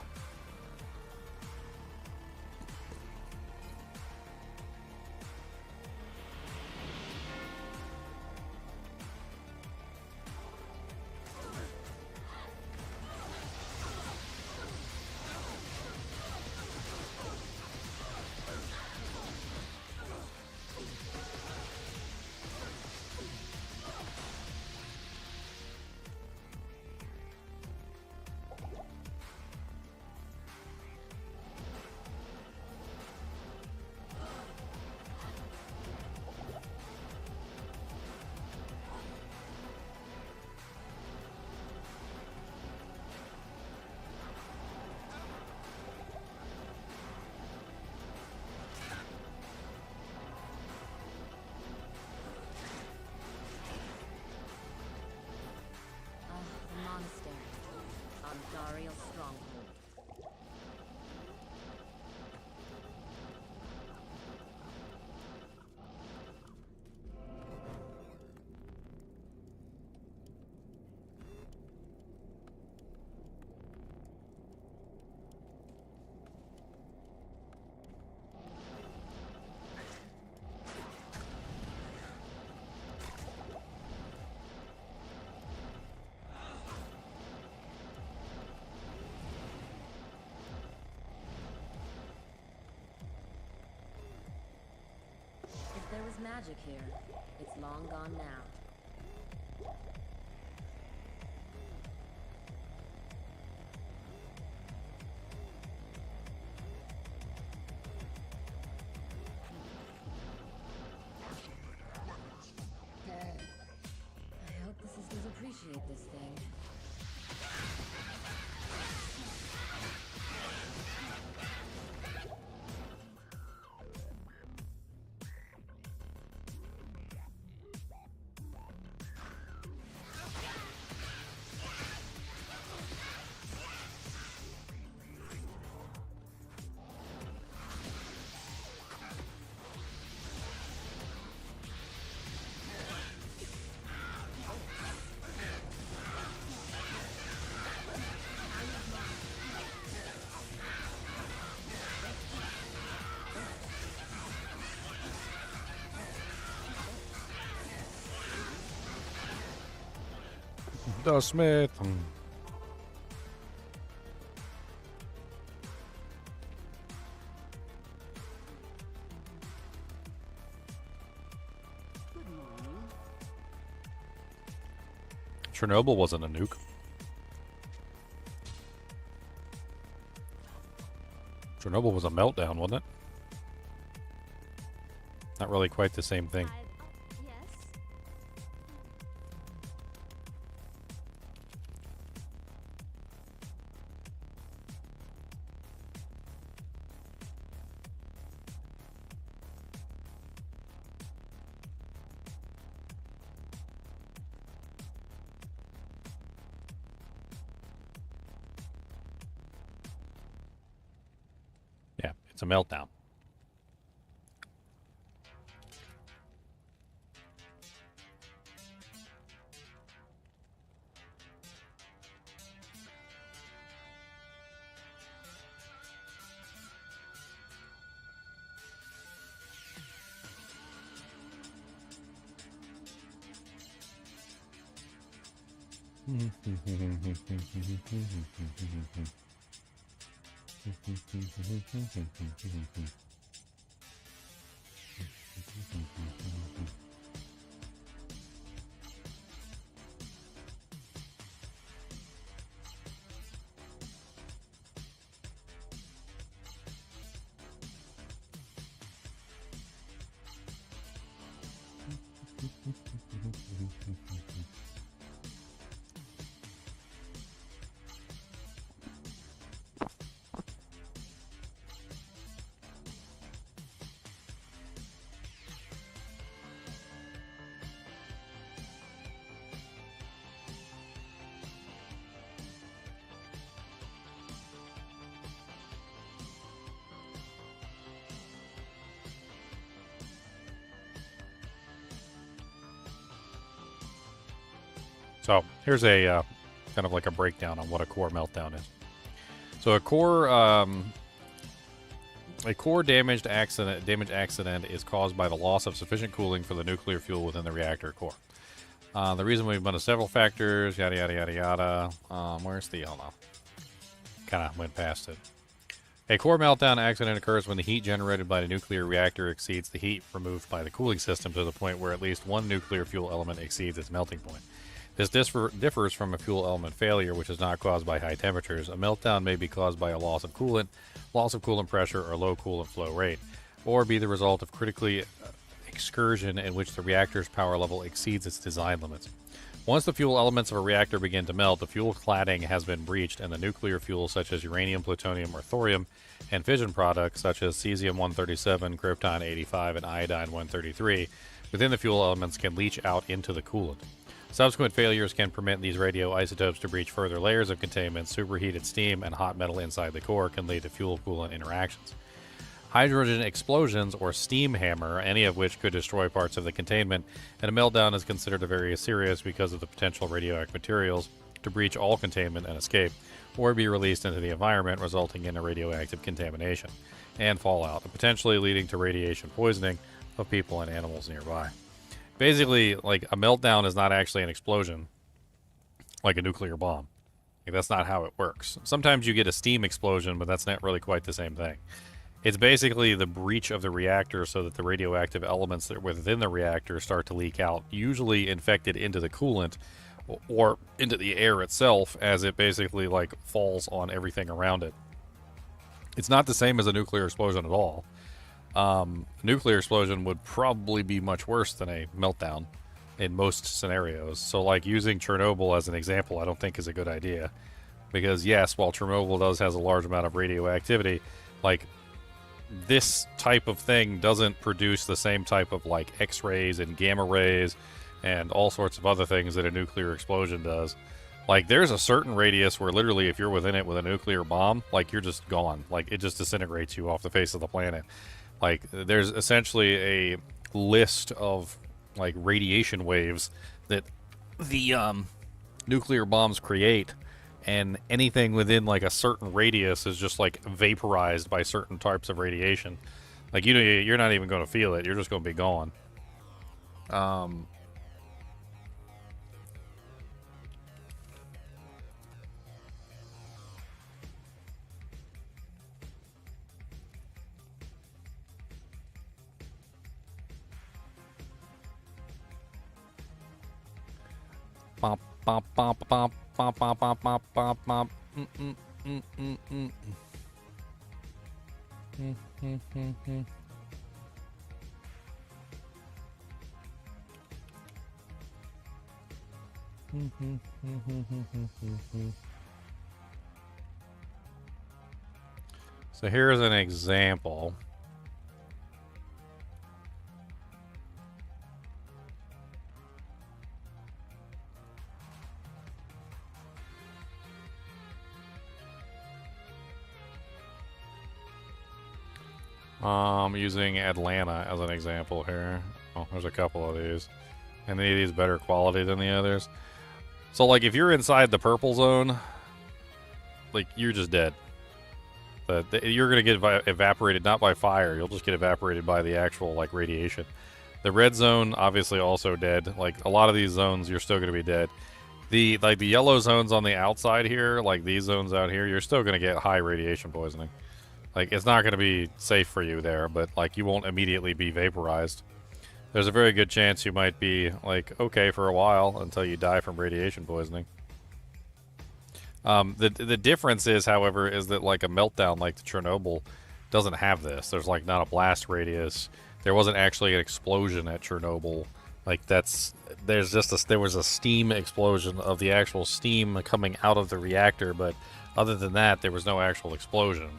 There was magic here. It's long gone now. I hope the systems appreciate this thing. The Smith. Chernobyl wasn't a nuke. Chernobyl was a meltdown, wasn't it? Not really quite the same thing. Yeah, it's a meltdown. So here's a kind of like a breakdown on what a core meltdown is. So a core damage accident is caused by the loss of sufficient cooling for the nuclear fuel within the reactor core. The reason we've been to several factors, yada yada yada yada. Where's the hold on? Kind of went past it. A core meltdown accident occurs when the heat generated by the nuclear reactor exceeds the heat removed by the cooling system to the point where at least one nuclear fuel element exceeds its melting point. This differs from a fuel element failure, which is not caused by high temperatures. A meltdown may be caused by a loss of coolant pressure, or low coolant flow rate, or be the result of critically excursion in which the reactor's power level exceeds its design limits. Once the fuel elements of a reactor begin to melt, the fuel cladding has been breached, and the nuclear fuel such as uranium, plutonium, or thorium, and fission products such as cesium-137, krypton-85, and iodine-133 within the fuel elements can leach out into the coolant. Subsequent failures can permit these radioisotopes to breach further layers of containment. Superheated steam and hot metal inside the core can lead to fuel-coolant interactions. Hydrogen explosions or steam hammer, any of which could destroy parts of the containment, and a meltdown is considered a very serious because of the potential radioactive materials to breach all containment and escape, or be released into the environment, resulting in a radioactive contamination and fallout, and potentially leading to radiation poisoning of people and animals nearby. Basically, like, a meltdown is not actually an explosion, like a nuclear bomb. Like, that's not how it works. Sometimes you get a steam explosion, but that's not really quite the same thing. It's basically the breach of the reactor so that the radioactive elements that are within the reactor start to leak out, usually infected into the coolant or into the air itself, as it basically, like, falls on everything around it. It's not the same as a nuclear explosion at all. Nuclear explosion would probably be much worse than a meltdown in most scenarios. So, like, using Chernobyl as an example I don't think is a good idea. Because, yes, while Chernobyl has a large amount of radioactivity, like, this type of thing doesn't produce the same type of, like, X-rays and gamma rays and all sorts of other things that a nuclear explosion does. Like, there's a certain radius where literally if you're within it with a nuclear bomb, like, you're just gone. Like, it just disintegrates you off the face of the planet. Like, there's essentially a list of, like, radiation waves that the nuclear bombs create, and anything within, like, a certain radius is just, like, vaporized by certain types of radiation. Like, you know, you're not even going to feel it. You're just going to be gone. Bop, bop, bop, bop, bop, bop, bop, bop, bop, bop. So here's an example. Using Atlanta as an example here. Oh, there's a couple of these. And any of these better quality than the others. So, like, if you're inside the purple zone, like, you're just dead. You're going to get evaporated, not by fire. You'll just get evaporated by the actual, like, radiation. The red zone, obviously also dead. Like, a lot of these zones, you're still going to be dead. The yellow zones on the outside here, like these zones out here, you're still gonna get high radiation poisoning. Like, it's not gonna be safe for you there, but like you won't immediately be vaporized. There's a very good chance you might be like okay for a while until you die from radiation poisoning. The difference is, however, is that like a meltdown like the Chernobyl doesn't have this. There's like not a blast radius. There wasn't actually an explosion at Chernobyl. Like there was a steam explosion of the actual steam coming out of the reactor, but other than that, there was no actual explosion.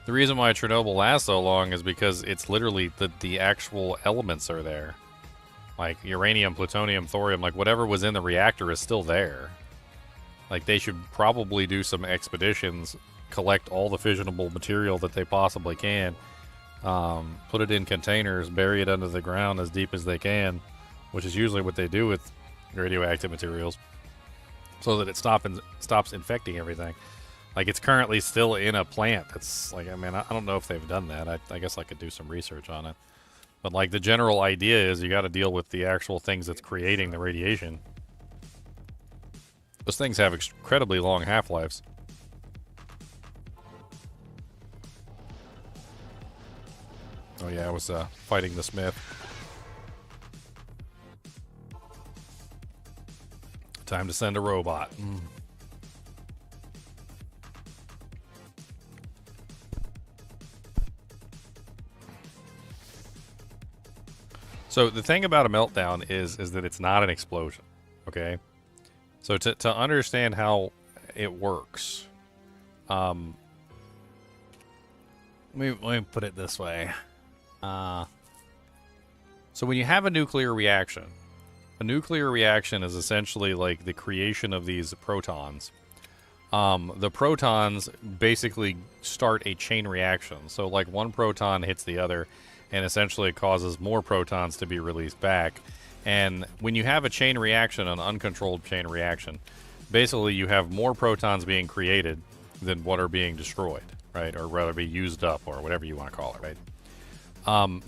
The reason why Chernobyl lasts so long is because it's literally the actual elements are there. Like uranium, plutonium, thorium, like whatever was in the reactor is still there. Like they should probably do some expeditions, collect all the fissionable material that they possibly can, put it in containers, bury it under the ground as deep as they can, which is usually what they do with radioactive materials, so that it stops infecting everything. Like it's currently still in a plant. That's like, I mean, I don't know if they've done that. I guess I could do some research on it. But like the general idea is you got to deal with the actual things that's creating the radiation. Those things have incredibly long half-lives. Oh yeah, I was fighting the Smith. Time to send a robot. So the thing about a meltdown is that it's not an explosion, okay? So to understand how it works, let me put it this way. So when you have a nuclear reaction is essentially like the creation of these protons. The protons basically start a chain reaction. So like one proton hits the other, and essentially it causes more protons to be released back. And when you have a chain reaction, an uncontrolled chain reaction, basically you have more protons being created than what are being destroyed, right? Or rather be used up, or whatever you want to call it, right?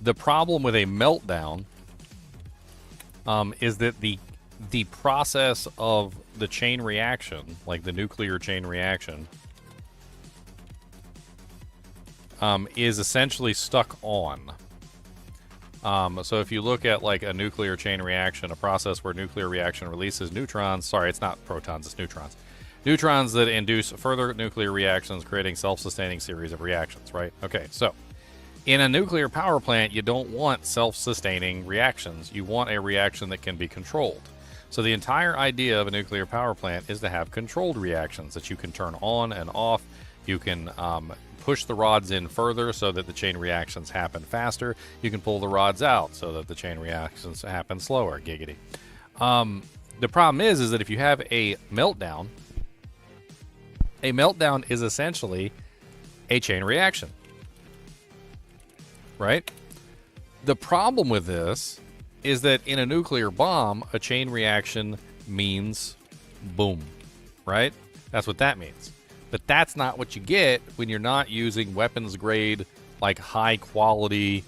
The problem with a meltdown is that the process of the chain reaction, like the nuclear chain reaction, is essentially stuck on. So if you look at like a nuclear chain reaction, a process where nuclear reaction releases neutrons, sorry, it's not protons, it's neutrons. Neutrons that induce further nuclear reactions, creating self-sustaining series of reactions, right? Okay, so in a nuclear power plant, you don't want self-sustaining reactions. You want a reaction that can be controlled. So the entire idea of a nuclear power plant is to have controlled reactions that you can turn on and off. You can push the rods in further so that the chain reactions happen faster. You can pull the rods out so that the chain reactions happen slower. Giggity. The problem is that if you have a meltdown is essentially a chain reaction, right? The problem with this is that in a nuclear bomb, a chain reaction means boom, right? That's what that means. But that's not what you get when you're not using weapons grade, like high quality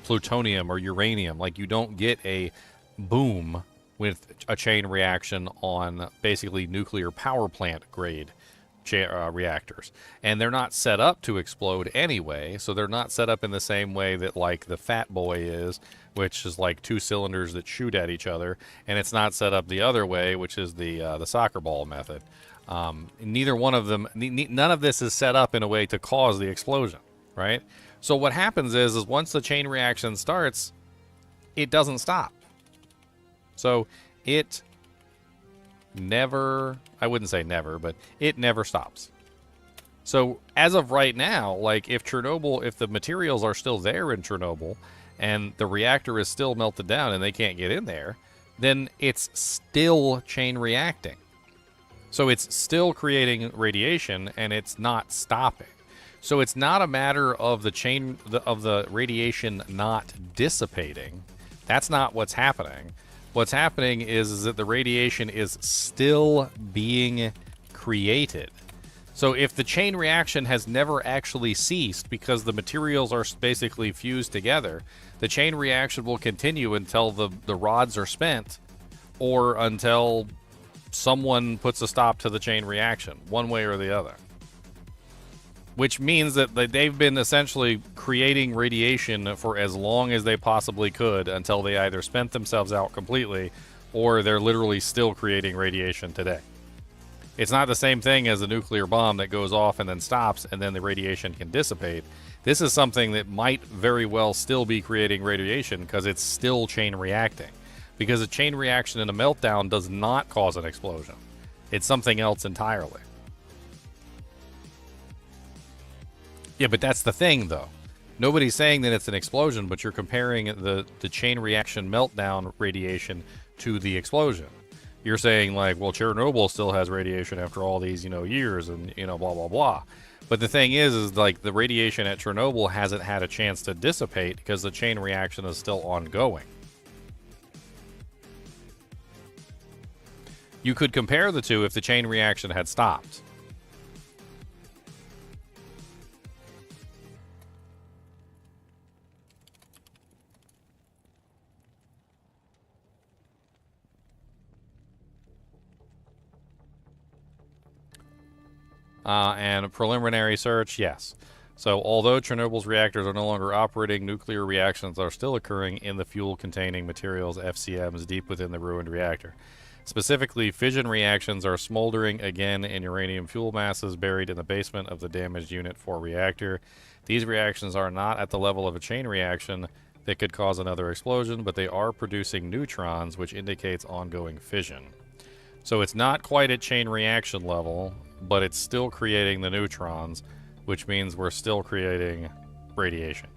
plutonium or uranium. Like you don't get a boom with a chain reaction on basically nuclear power plant grade reactors. And they're not set up to explode anyway, so they're not set up in the same way that like the Fat Boy is, which is like two cylinders that shoot at each other, and it's not set up the other way, which is the soccer ball method. Neither one of them, none of this is set up in a way to cause the explosion, right? So what happens is once the chain reaction starts, it doesn't stop. So it never, I wouldn't say never, but it never stops. So as of right now, like if the materials are still there in Chernobyl and the reactor is still melted down and they can't get in there, then it's still chain reacting. So it's still creating radiation and it's not stopping. So it's not a matter of the radiation not dissipating. That's not what's happening. What's happening is that the radiation is still being created. So if the chain reaction has never actually ceased because the materials are basically fused together, the chain reaction will continue until the rods are spent or until someone puts a stop to the chain reaction, one way or the other. Which means that they've been essentially creating radiation for as long as they possibly could until they either spent themselves out completely or they're literally still creating radiation today. It's not the same thing as a nuclear bomb that goes off and then stops and then the radiation can dissipate. This is something that might very well still be creating radiation because it's still chain reacting. Because a chain reaction in a meltdown does not cause an explosion. It's something else entirely. Yeah, but that's the thing, though. Nobody's saying that it's an explosion, but you're comparing the chain reaction meltdown radiation to the explosion. You're saying, like, well, Chernobyl still has radiation after all these, years and, blah, blah, blah. But the thing is like, the radiation at Chernobyl hasn't had a chance to dissipate because the chain reaction is still ongoing. You could compare the two if the chain reaction had stopped. And a preliminary search, yes. So although Chernobyl's reactors are no longer operating, nuclear reactions are still occurring in the fuel-containing materials, FCMs, deep within the ruined reactor. Specifically, fission reactions are smoldering again in uranium fuel masses buried in the basement of the damaged Unit 4 reactor. These reactions are not at the level of a chain reaction that could cause another explosion, but they are producing neutrons, which indicates ongoing fission. So it's not quite at chain reaction level, but it's still creating the neutrons, which means we're still creating radiation.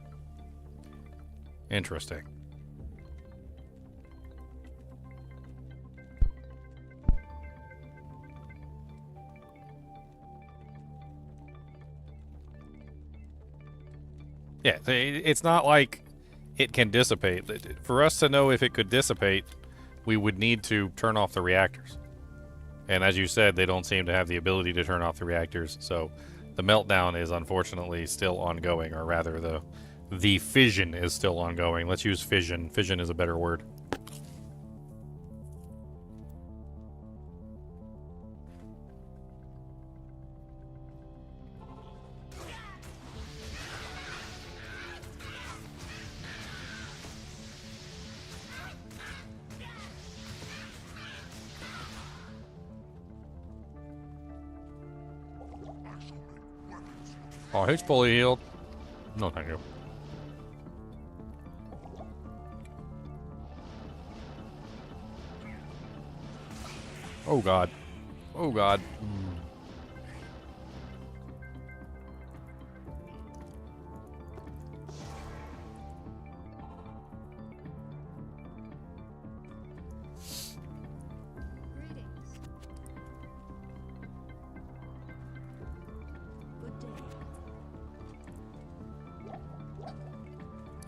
Interesting. Yeah, it's not like it can dissipate. For us to know if it could dissipate, we would need to turn off the reactors. And as you said, they don't seem to have the ability to turn off the reactors, so the meltdown is unfortunately still ongoing, or rather the fission is still ongoing. Let's use fission. Fission is a better word. Oh, he's fully healed. No, thank you. Oh, God. Oh, God.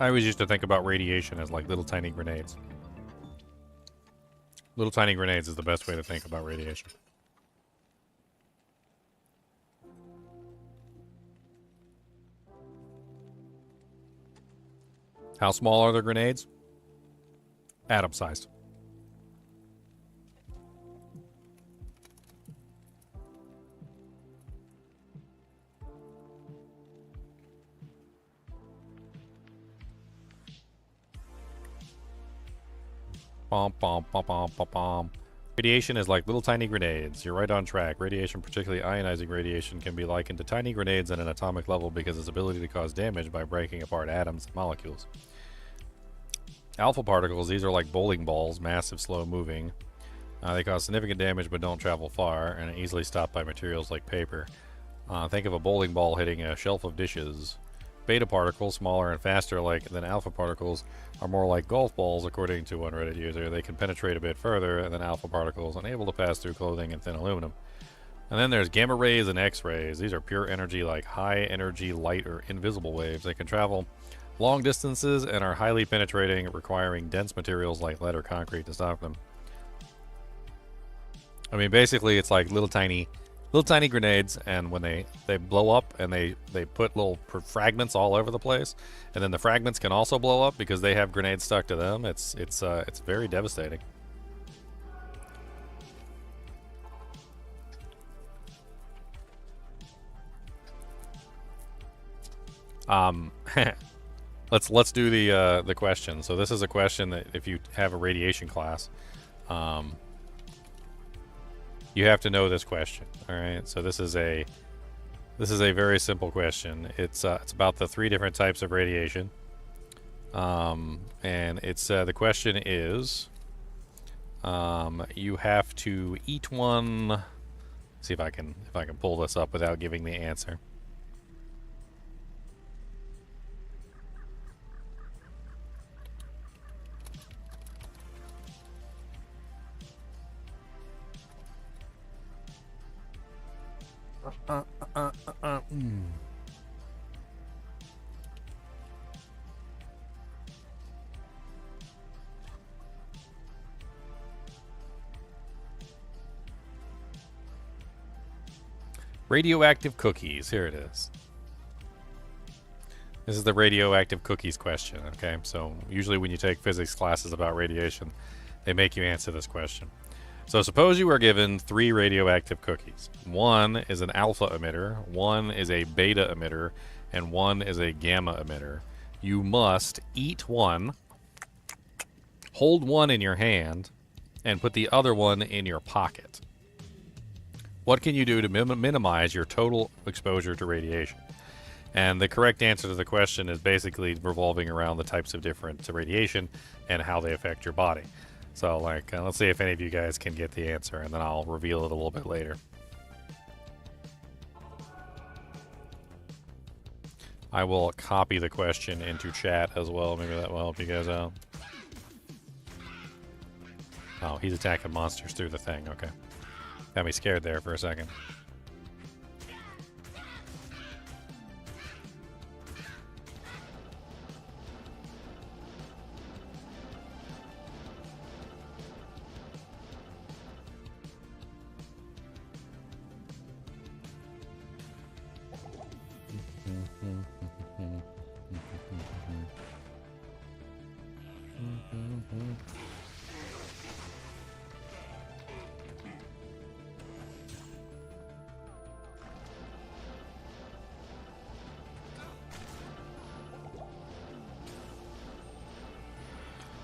I always used to think about radiation as like little tiny grenades. Little tiny grenades is the best way to think about radiation. How small are the grenades? Atom-sized. Bom, bom, bom, bom, bom, bom. Radiation is like little tiny grenades. You're right on track. Radiation, particularly ionizing radiation, can be likened to tiny grenades at an atomic level because of its ability to cause damage by breaking apart atoms and molecules. Alpha particles, these are like bowling balls, massive, slow-moving. They cause significant damage but don't travel far, and are easily stopped by materials like paper. Think of a bowling ball hitting a shelf of dishes. Beta particles, smaller and faster than alpha particles, are more like golf balls, according to one Reddit user. They can penetrate a bit further than alpha particles, unable to pass through clothing and thin aluminum. And then there's gamma rays and X-rays. These are pure energy, like high-energy light or invisible waves. They can travel long distances and are highly penetrating, requiring dense materials like lead or concrete to stop them. I mean, basically, it's like little tiny Little tiny grenades, and when they blow up and they put little fragments all over the place, and then the fragments can also blow up because they have grenades stuck to them. It's very devastating. Let's do the question. So this is a question that if you have a radiation class, you have to know this question. All right. So this is a very simple question. It's about the 3 different types of radiation. And it's the question is, you have to eat one. See if I can pull this up without giving the answer. Radioactive cookies. Here it is. This is the radioactive cookies question. Okay, so usually when you take physics classes about radiation, they make you answer this question. So suppose you are given 3 radioactive cookies. 1 is an alpha emitter, 1 is a beta emitter, and 1 is a gamma emitter. You must eat one, hold one in your hand, and put the other one in your pocket. What can you do to minimize your total exposure to radiation? And the correct answer to the question is basically revolving around the types of different radiation and how they affect your body. So, like, let's see if any of you guys can get the answer, and then I'll reveal it a little bit later. I will copy the question into chat as well. Maybe that will help you guys out. Oh, he's attacking monsters through the thing. Okay. Got me scared there for a second.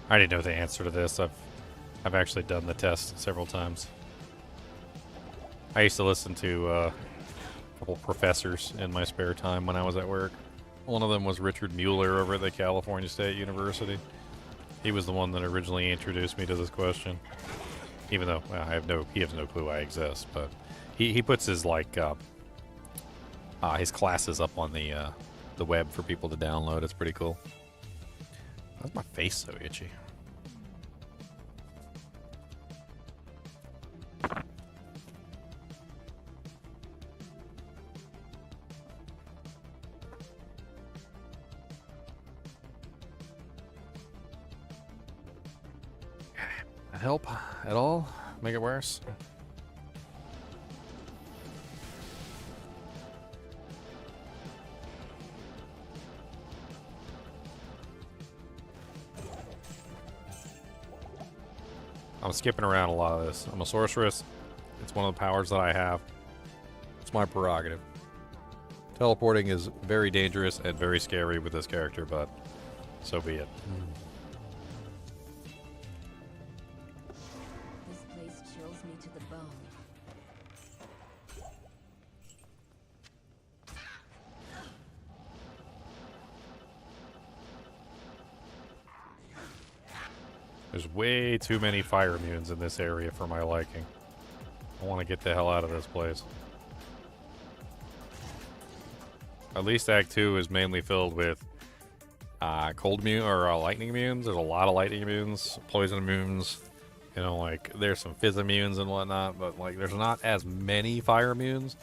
I already know the answer to this. I've actually done the test several times. I used to listen to a couple professors in my spare time when I was at work. One of them was Richard Mueller over at the California State University. He was the one that originally introduced me to this question. Even though he has no clue I exist, but he puts his his classes up on the web for people to download. It's pretty cool. Why's my face so itchy? That help at all? Make it worse? I'm skipping around a lot of this. I'm a sorceress. It's one of the powers that I have. It's my prerogative. Teleporting is very dangerous and very scary with this character, but so be it. This place chills me to the bone. There's way too many fire immunes in this area for my liking. I want to get the hell out of this place. At least Act 2 is mainly filled with cold immune or lightning immunes. There's a lot of lightning immunes, poison immunes. You know, like there's some fizz immunes and whatnot, but like there's not as many fire immunes.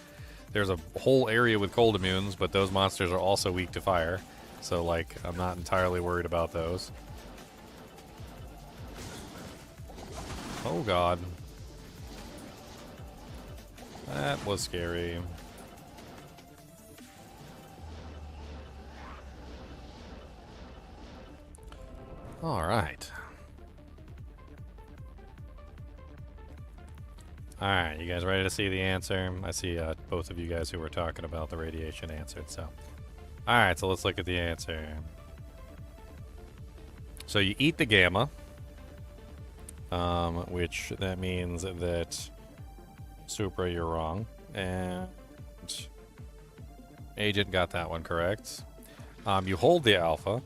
There's a whole area with cold immunes, but those monsters are also weak to fire. So like I'm not entirely worried about those. Oh god. That was scary. All right. All right, you guys ready to see the answer? I see both of you guys who were talking about the radiation answered, so. All right, so let's look at the answer. So you eat the gamma, which that means that Supra, you're wrong, and Agent got that one correct. You hold the alpha.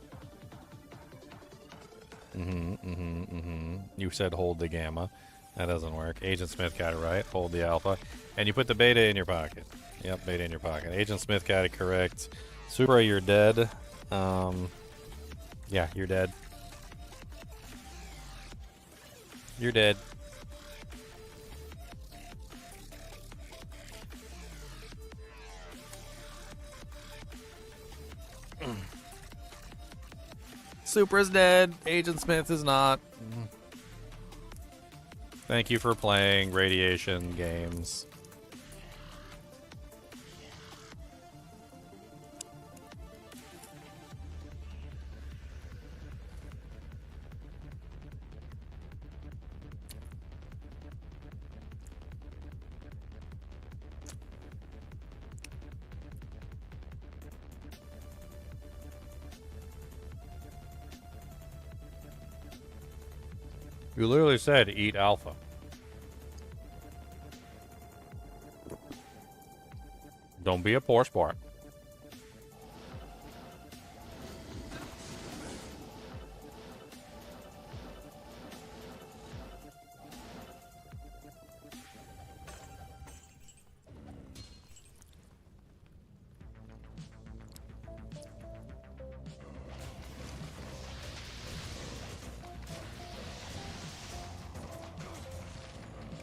You said hold the gamma. That doesn't work. Agent Smith got it right. Hold the alpha. And you put the beta in your pocket. Yep, beta in your pocket. Agent Smith got it correct. Supra, you're dead. Yeah, you're dead. You're dead. Supra's dead. Agent Smith is not. Thank you for playing radiation games. You literally said eat alpha. Don't be a poor sport.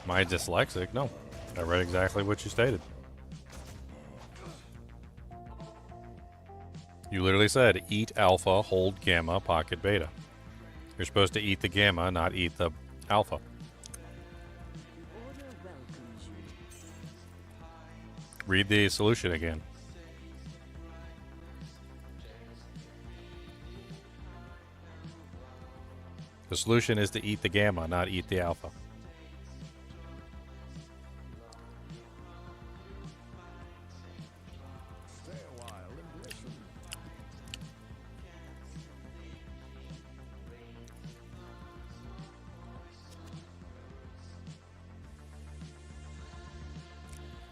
Am I dyslexic? No. I read exactly what you stated. You literally said, eat alpha, hold gamma, pocket beta. You're supposed to eat the gamma, not eat the alpha. Read the solution again. The solution is to eat the gamma, not eat the alpha.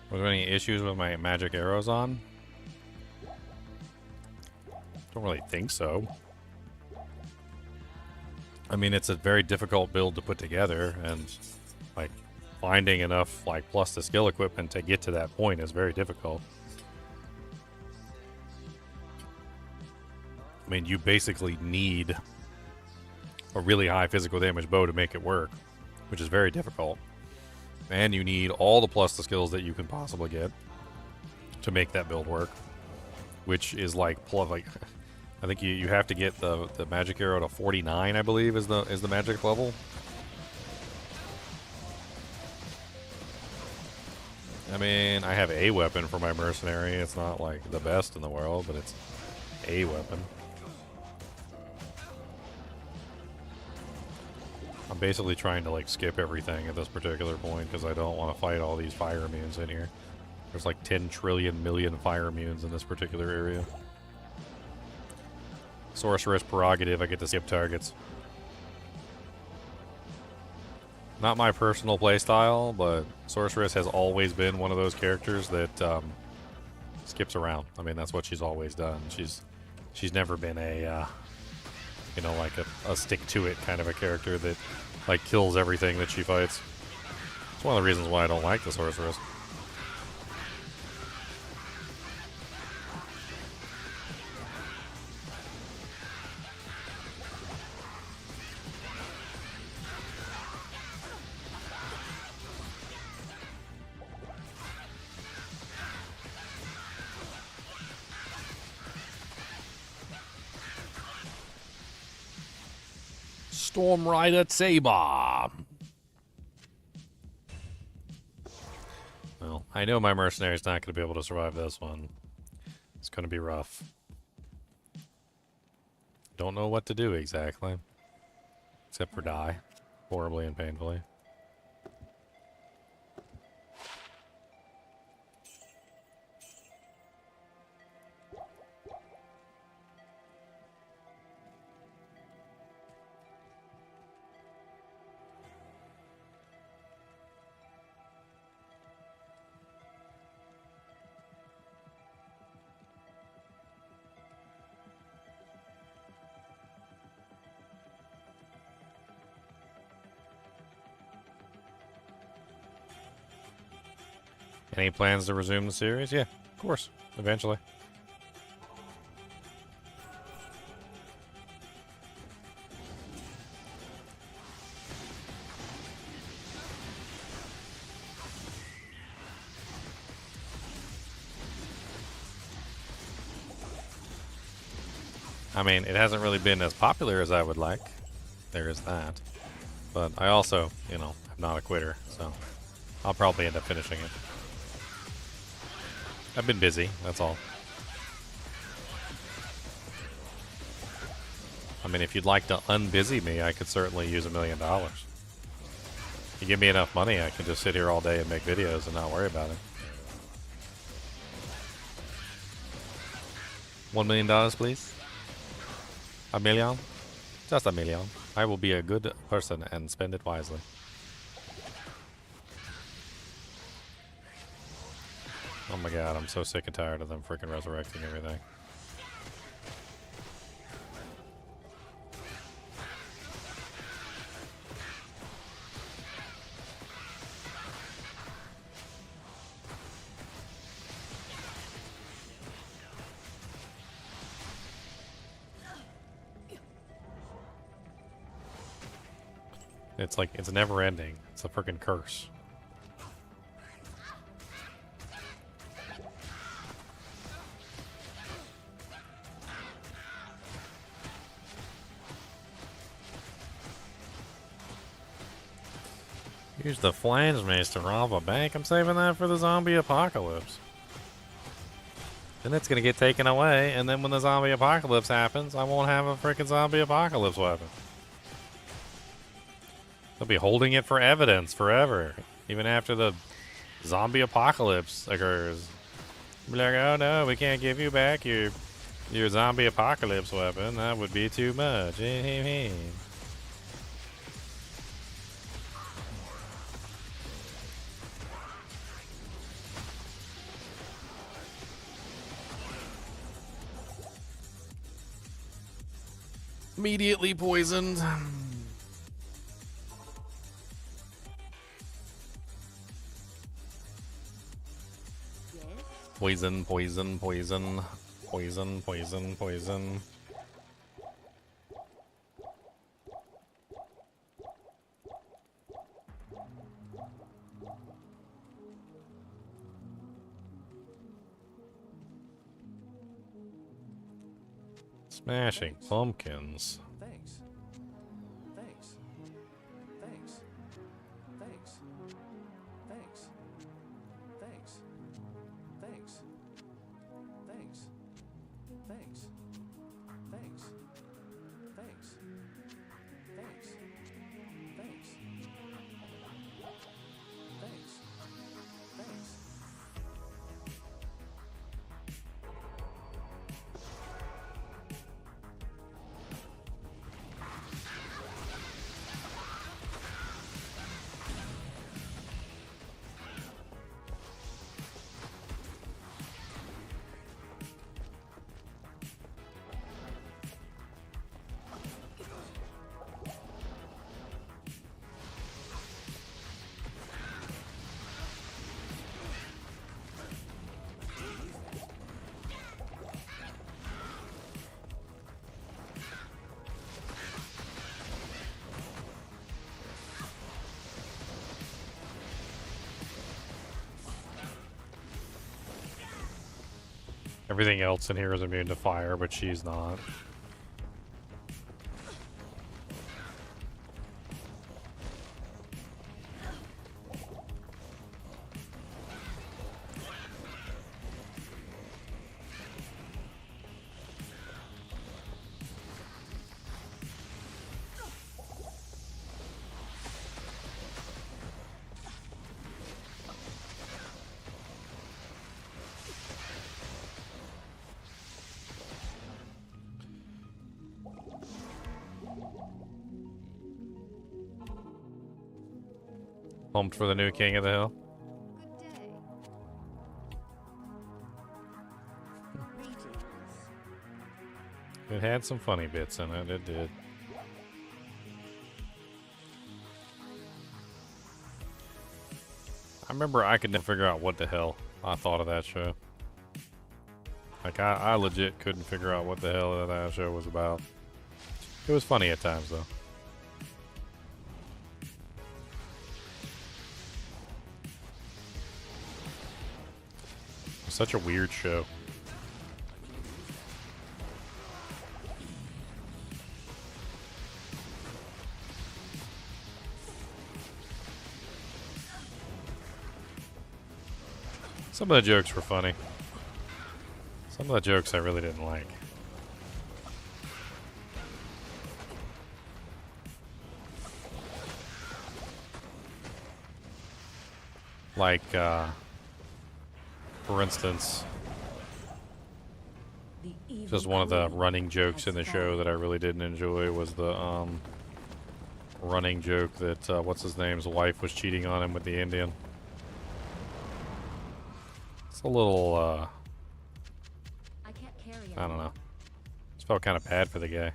Were there any issues with my magic arrows on? Don't really think so. I mean, it's a very difficult build to put together, and like finding enough like plus the skill equipment to get to that point is very difficult. I mean, you basically need a really high physical damage bow to make it work, which is very difficult. And you need all the plus the skills that you can possibly get to make that build work, which is like I think you have to get the magic arrow to 49, I believe, is the magic level. I mean, I have a weapon for my mercenary. It's not like the best in the world, but it's a weapon. I'm basically trying to like skip everything at this particular point because I don't want to fight all these fire immunes in here. There's like 10 trillion million fire immunes in this particular area. Sorceress prerogative, I get to skip targets. Not my personal playstyle, but Sorceress has always been one of those characters that skips around. I mean, that's what she's always done. She's never been a you know, like a stick-to-it kind of a character that, like, kills everything that she fights. It's one of the reasons why I don't like the Sorceress. Storm Rider Saber. Well, I I know my mercenary's not going to be able to survive this one. It's going to be rough. Don't know what to do exactly. Except for die. Horribly and painfully. Any plans to resume the series? Yeah, of course. Eventually. I mean, it hasn't really been as popular as I would like. There is that. But I also, you know, I'm not a quitter, so I'll probably end up finishing it. I've been busy, that's all. I mean, if you'd like to unbusy me, I could certainly use $1 million. If you give me enough money, I can just sit here all day and make videos and not worry about it. $1 million, please. $1 million? Just $1 million. I will be a good person and spend it wisely. Oh my god, I'm so sick and tired of them freaking resurrecting everything. It's like, it's never ending. It's a freaking curse. Use the flange mace to rob a bank. I'm saving that for the zombie apocalypse. Then it's gonna get taken away, and then when the zombie apocalypse happens, I won't have a freaking zombie apocalypse weapon. They'll be holding it for evidence forever, even after the zombie apocalypse occurs. Be like, oh no, we can't give you back your zombie apocalypse weapon. That would be too much. Immediately poisoned. Poison, poison, poison. Poison, poison, poison. Smashing pumpkins. Thanks. Thanks. Thanks. Thanks. Thanks. Thanks. Thanks. Thanks. Thanks. Thanks. Thanks. Thanks. Thanks. Thanks. Thanks. Everything else in here is immune to fire, but she's not. Pumped for the new King of the Hill. Good day. Greetings. It had some funny bits in it. It did. I remember I could never figure out what the hell I thought of that show. Like, I legit couldn't figure out what the hell that show was about. It was funny at times, though. Such a weird show. Some of the jokes were funny. Some of the jokes I really didn't like. Like, for instance, just one of the running jokes in the show that I really didn't enjoy was the running joke that what's his name's wife was cheating on him with the Indian. It's a little I don't know. Just felt kind of bad for the guy.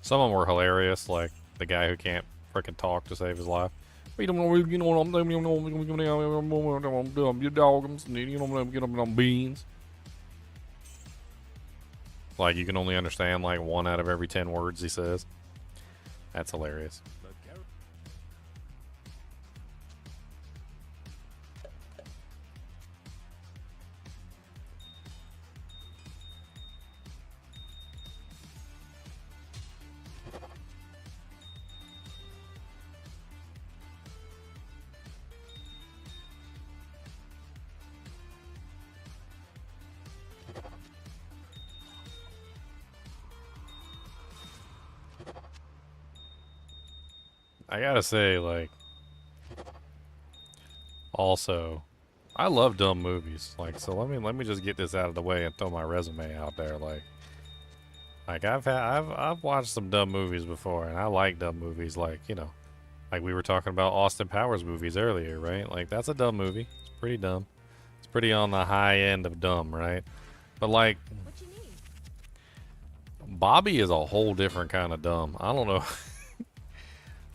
Some of them were hilarious, like the guy who can't freaking talk to save his life. You don't know, you know what I'm doing, you dogs, you know, get them on beans. Like, you can only understand like 1 out of every 10 words he says. That's hilarious. I gotta say, like, also, I love dumb movies. Like, so let me just get this out of the way and throw my resume out there. Like I've watched some dumb movies before, and I like dumb movies. Like, you know, like we were talking about Austin Powers movies earlier, right? Like, that's a dumb movie. It's pretty dumb. It's pretty on the high end of dumb, right? But like, Bobby is a whole different kind of dumb. I don't know.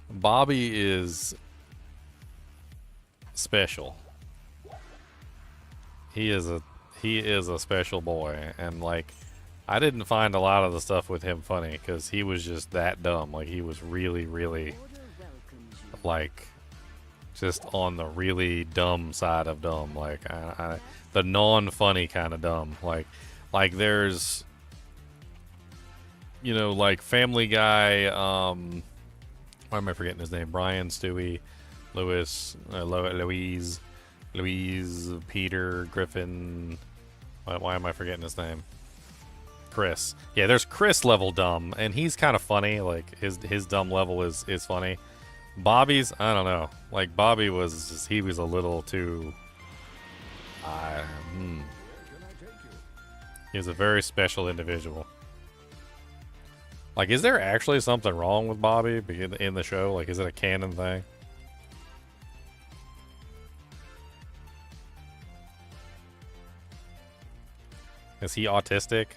Bobby is special. He is a special boy, and like, I didn't find a lot of the stuff with him funny because he was just that dumb. Like, he was really, really, like, just on the really dumb side of dumb. Like, the non-funny kind of dumb. Like there's, you know, like Family Guy. Why am I forgetting his name? Brian, Stewie, Louise, Peter, Griffin. Why am I forgetting his name? Chris. Yeah, there's Chris level dumb, and he's kind of funny. Like, his dumb level is funny. Bobby's, I don't know. Like, Bobby was just, he was a little too. He was a very special individual. Like, is there actually something wrong with Bobby in the show? Like, is it a canon thing? Is he autistic?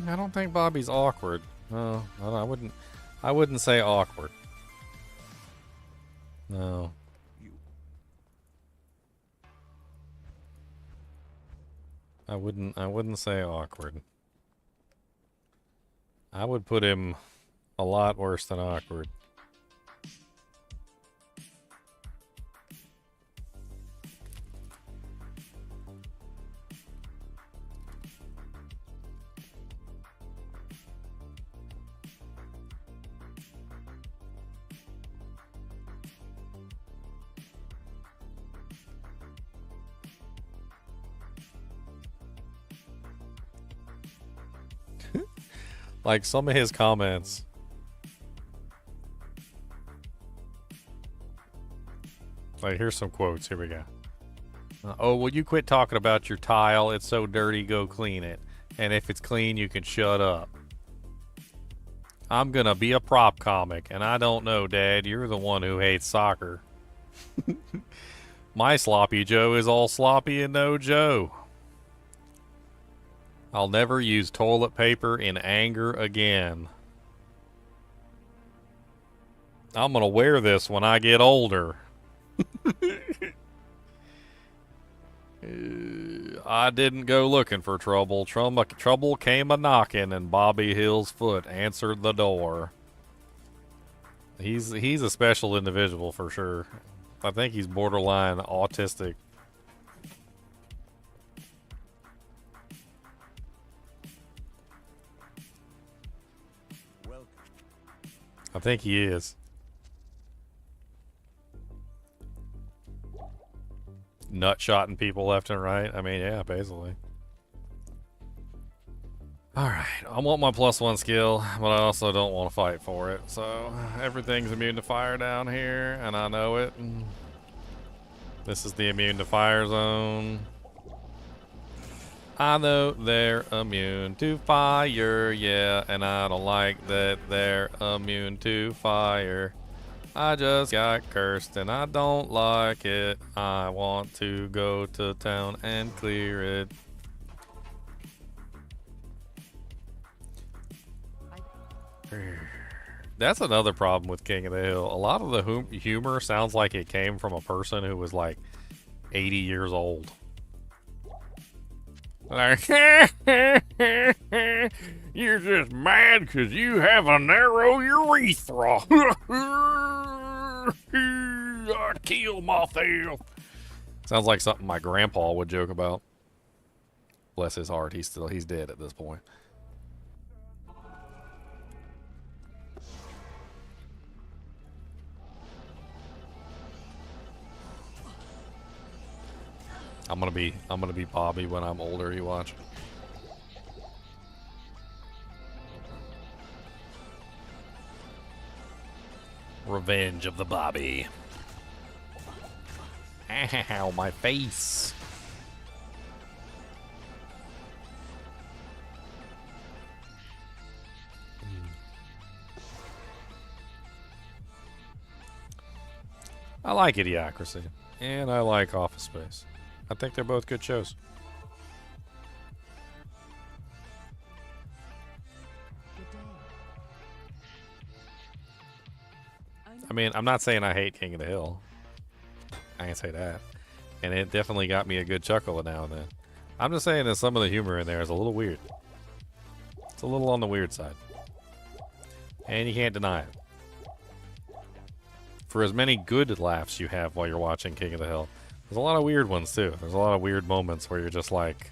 I don't think Bobby's awkward. No, I wouldn't say awkward. No. I wouldn't say awkward. I would put him a lot worse than awkward. Like, some of his comments. Like, here's some quotes. Here we go. Oh, will you quit talking about your tile? It's so dirty, go clean it. And if it's clean, you can shut up. I'm gonna be a prop comic, and I don't know, Dad. You're the one who hates soccer. My sloppy Joe is all sloppy and no Joe. I'll never use toilet paper in anger again. I'm gonna wear this when I get older. I didn't go looking for trouble. Trouble came a knocking, and Bobby Hill's foot answered the door. He's a special individual for sure. I think he's borderline autistic. I think he is. Nut-shotting people left and right. I mean, yeah, basically. Alright, I want my +1 skill, but I also don't want to fight for it. So, everything's immune to fire down here, and I know it. This is the immune to fire zone. I know they're immune to fire, yeah, and I don't like that they're immune to fire. I just got cursed and I don't like it. I want to go to town and clear it. That's another problem with King of the Hill. A lot of the humor sounds like it came from a person who was like 80 years old. Like, you're just mad because you have a narrow urethra. I killed myself. Sounds like something my grandpa would joke about. Bless his heart, he's dead at this point. I'm gonna be Bobby when I'm older, you watch. Revenge of the Bobby. Ow, my face. I like Idiocracy, and I like Office Space. I think they're both good shows. I mean, I'm not saying I hate King of the Hill. I can't say that. And it definitely got me a good chuckle now and then. I'm just saying that some of the humor in there is a little weird. It's a little on the weird side. And you can't deny it. For as many good laughs you have while you're watching King of the Hill, there's a lot of weird ones too. There's a lot of weird moments where you're just like...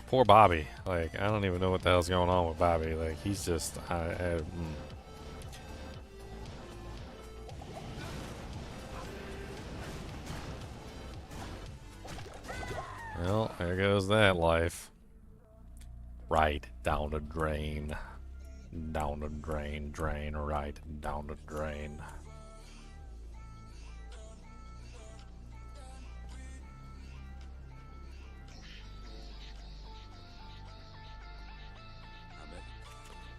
Poor Bobby. Like, I don't even know what the hell's going on with Bobby. Like, he's just... Well, there goes that life. Right down the drain. Down the drain, drain, right down the drain.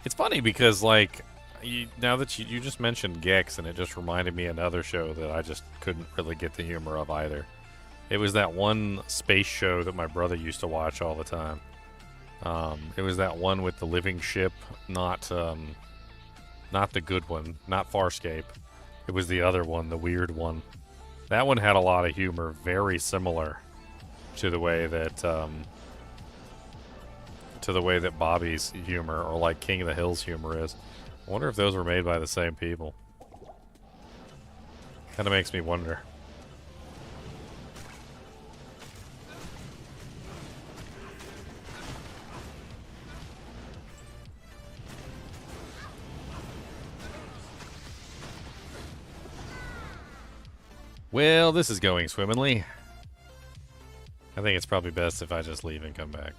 It's funny because, like, now that you just mentioned Gex, and it just reminded me of another show that I just couldn't really get the humor of either. It was that one space show that my brother used to watch all the time. It was that one with the living ship, not the good one, not Farscape. It was the other one, the weird one. That one had a lot of humor, very similar to the way that Bobby's humor, or like King of the Hill's humor, is. I wonder if those were made by the same people. Kind of makes me wonder. Well, this is going swimmingly. I think it's probably best if I just leave and come back.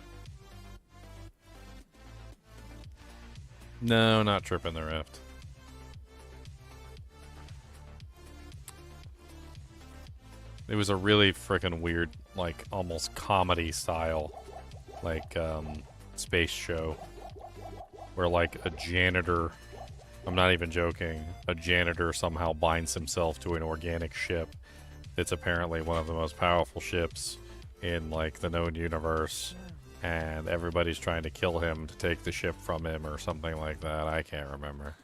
No, not tripping the rift. It was a really freaking weird, like, almost comedy style, like, space show. Where, like, a janitor, I'm not even joking, a janitor somehow binds himself to an organic ship. It's apparently one of the most powerful ships in, like, the known universe. And everybody's trying to kill him to take the ship from him or something like that. I can't remember.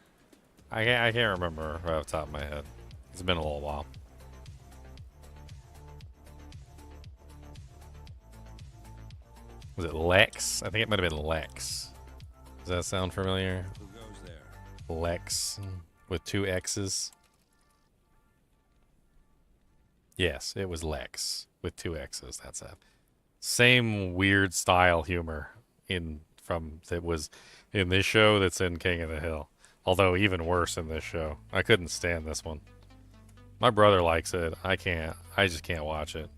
I can't remember right off the top of my head. It's been a little while. Was it Lex? I think it might have been Lex. Does that sound familiar? Who goes there? Lex with 2 X's. Yes, it was Lex with 2 X's. That's it. Same weird style humor that was in this show that's in King of the Hill. Although even worse in this show. I couldn't stand this one. My brother likes it. I can't. I just can't watch it.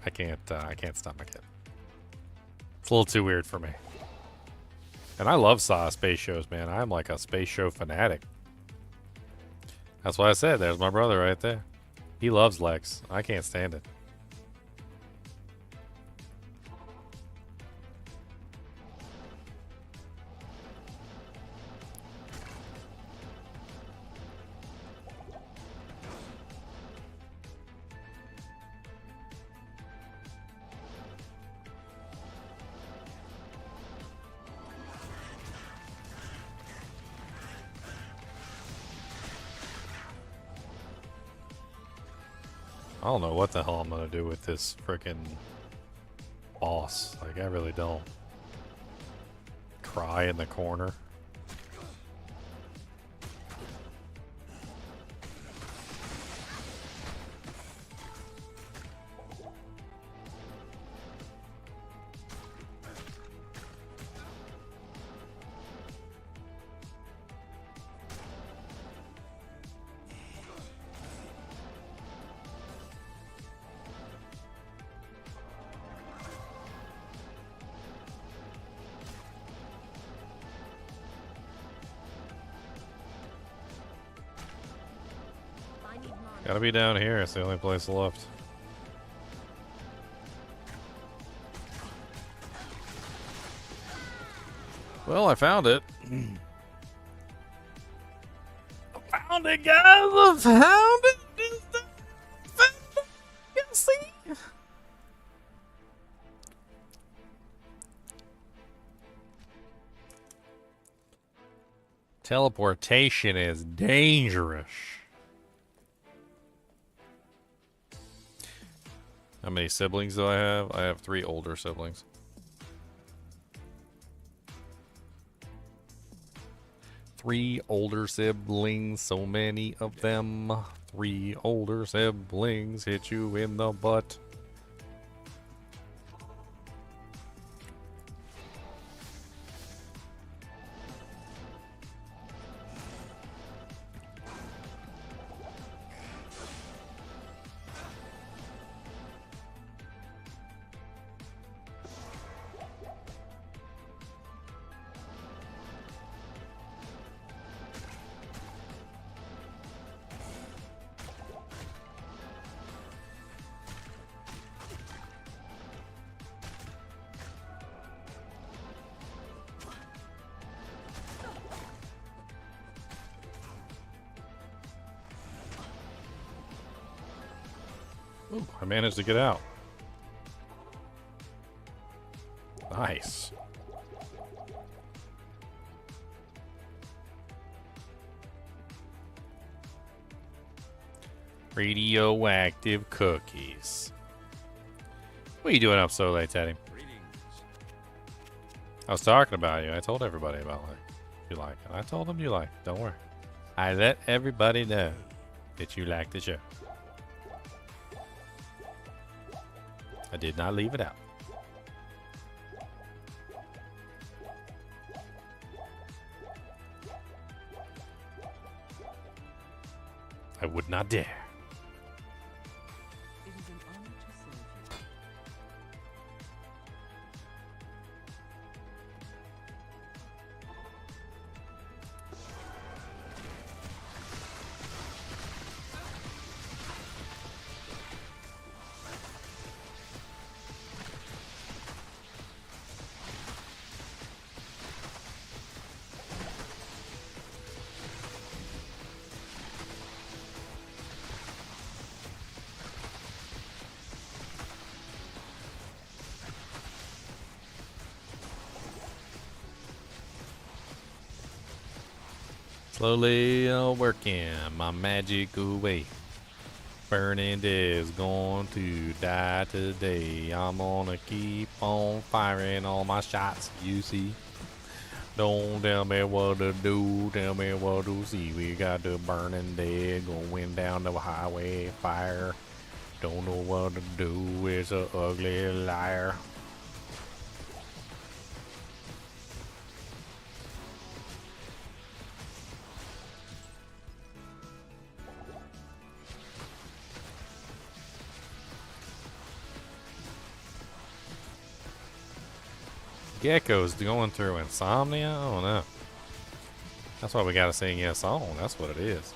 I can't stop my kid. It's a little too weird for me. And I love space shows, man. I'm like a space show fanatic. That's why I said, there's my brother right there. He loves Lex. I can't stand it. I don't know what the hell I'm gonna do with this frickin' boss. Like, I really don't. Cry in the corner. Gotta be down here. It's the only place left. Well, I found it. I found it, guys! I found it! You see? Teleportation is dangerous. How many siblings do I have? I have 3 older siblings. Three older siblings, so many of them. 3 older siblings hit you in the butt. Ooh, I managed to get out. Nice. Radioactive cookies. What are you doing up so late, Teddy? I was talking about you. I told everybody about you like it. I told them you like it. Don't worry. I let everybody know that you like the show. I did not leave it out. would not dare. It is an honor to serve you. Slowly working my magic away. Burning is going to die today. I'm gonna keep on firing all my shots, you see. Don't tell me what to do, tell me what to see. We got the burning day going down the highway fire. Don't know what to do, it's a ugly liar. Gecko's going through insomnia? Oh no. That's why we gotta sing yes song. That's what it is.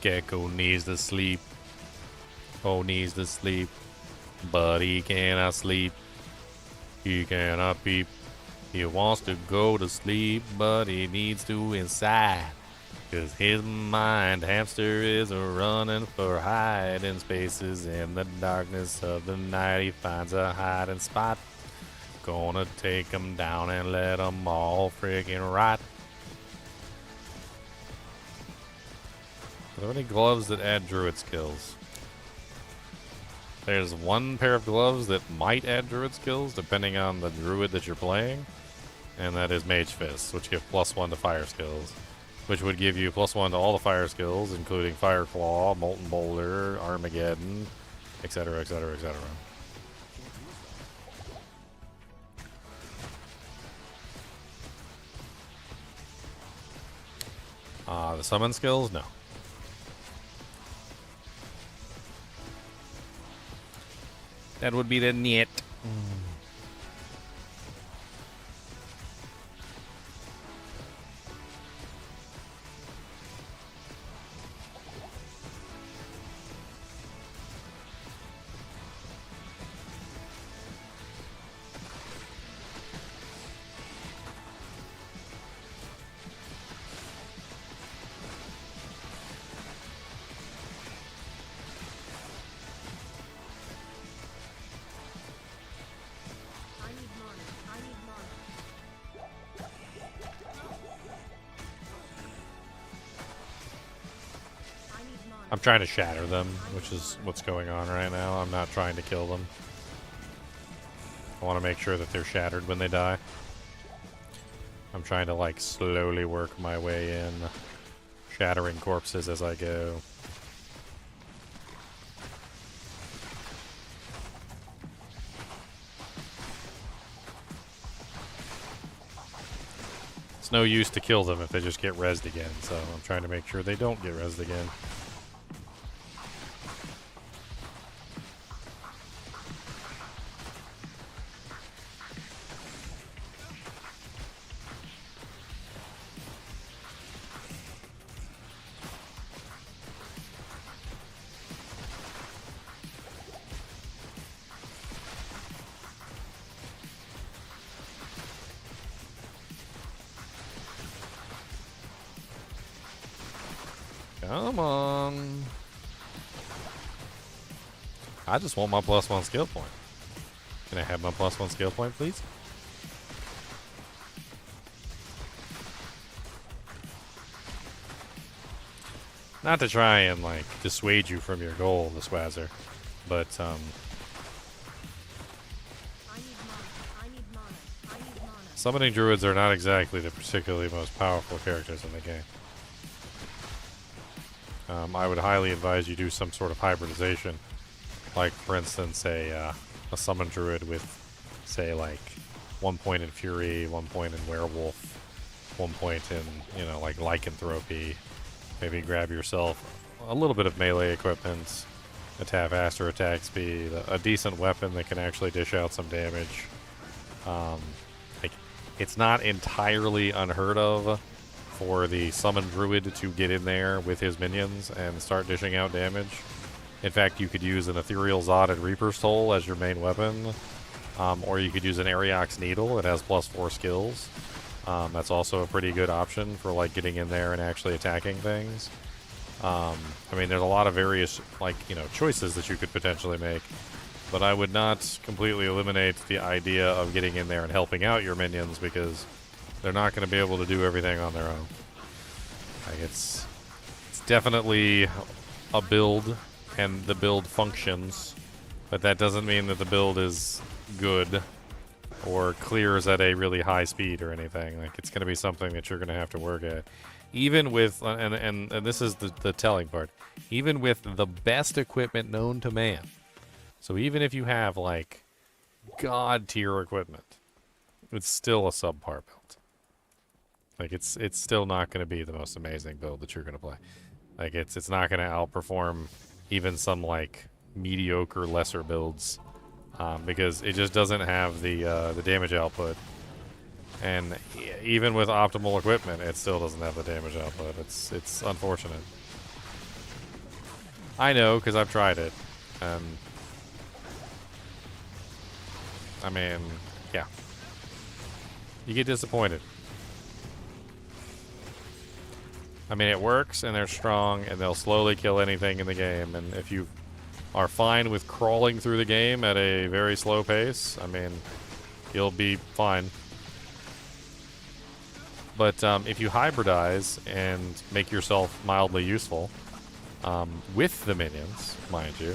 Gecko needs to sleep. Oh, needs to sleep. But he cannot sleep. He cannot peep. He wants to go to sleep, but he needs to inside. 'Cause his mind hamster is running for hiding spaces. In the darkness of the night he finds a hiding spot. Gonna take him down and let him all freaking rot. Are there any gloves that add druid skills? There's one pair of gloves that might add druid skills depending on the druid that you're playing. And that is Mage Fists, which give +1 to fire skills. Which would give you +1 to all the fire skills, including Fire Claw, Molten Boulder, Armageddon, etc., etc., etc. The summon skills? No. That would be the net. I'm trying to shatter them, which is what's going on right now. I'm not trying to kill them. I want to make sure that they're shattered when they die. I'm trying to, like, slowly work my way in, shattering corpses as I go. It's no use to kill them if they just get rezzed again, so I'm trying to make sure they don't get rezzed again. Come on. I just want my +1 skill point. Can I have my +1 skill point, please? Not to try and, like, dissuade you from your goal, the Swazzer, but, summoning druids are not exactly the particularly most powerful characters in the game. I would highly advise you do some sort of hybridization. Like, for instance, a summon druid with, say, like, 1 point in Fury, 1 point in Werewolf, one point in, you know, like lycanthropy. Maybe grab yourself a little bit of melee equipment, attack faster attack speed, a decent weapon that can actually dish out some damage. Like, it's not entirely unheard of for the summoned druid to get in there with his minions and start dishing out damage. In fact, you could use an Ethereal Zod and Reaper's Toll as your main weapon, or you could use an Ariok's Needle. It has +4 skills. That's also a pretty good option for like getting in there and actually attacking things. I mean, there's a lot of various, like, you know, choices that you could potentially make, but I would not completely eliminate the idea of getting in there and helping out your minions, because they're not going to be able to do everything on their own. Like, it's definitely a build, and the build functions, but that doesn't mean that the build is good or clears at a really high speed or anything. Like, it's going to be something that you're going to have to work at. Even with, and this is the telling part, even with the best equipment known to man. So even if you have, like, god tier equipment, it's still a subpar build. Like, it's still not going to be the most amazing build that you're going to play. Like, it's not going to outperform even some, like, mediocre lesser builds, because it just doesn't have the damage output. And even with optimal equipment, it still doesn't have the damage output. It's unfortunate. I know, because I've tried it. And I mean, yeah. You get disappointed. I mean, it works, and they're strong, and they'll slowly kill anything in the game. And if you are fine with crawling through the game at a very slow pace, I mean, you'll be fine. But if you hybridize and make yourself mildly useful, with the minions, mind you,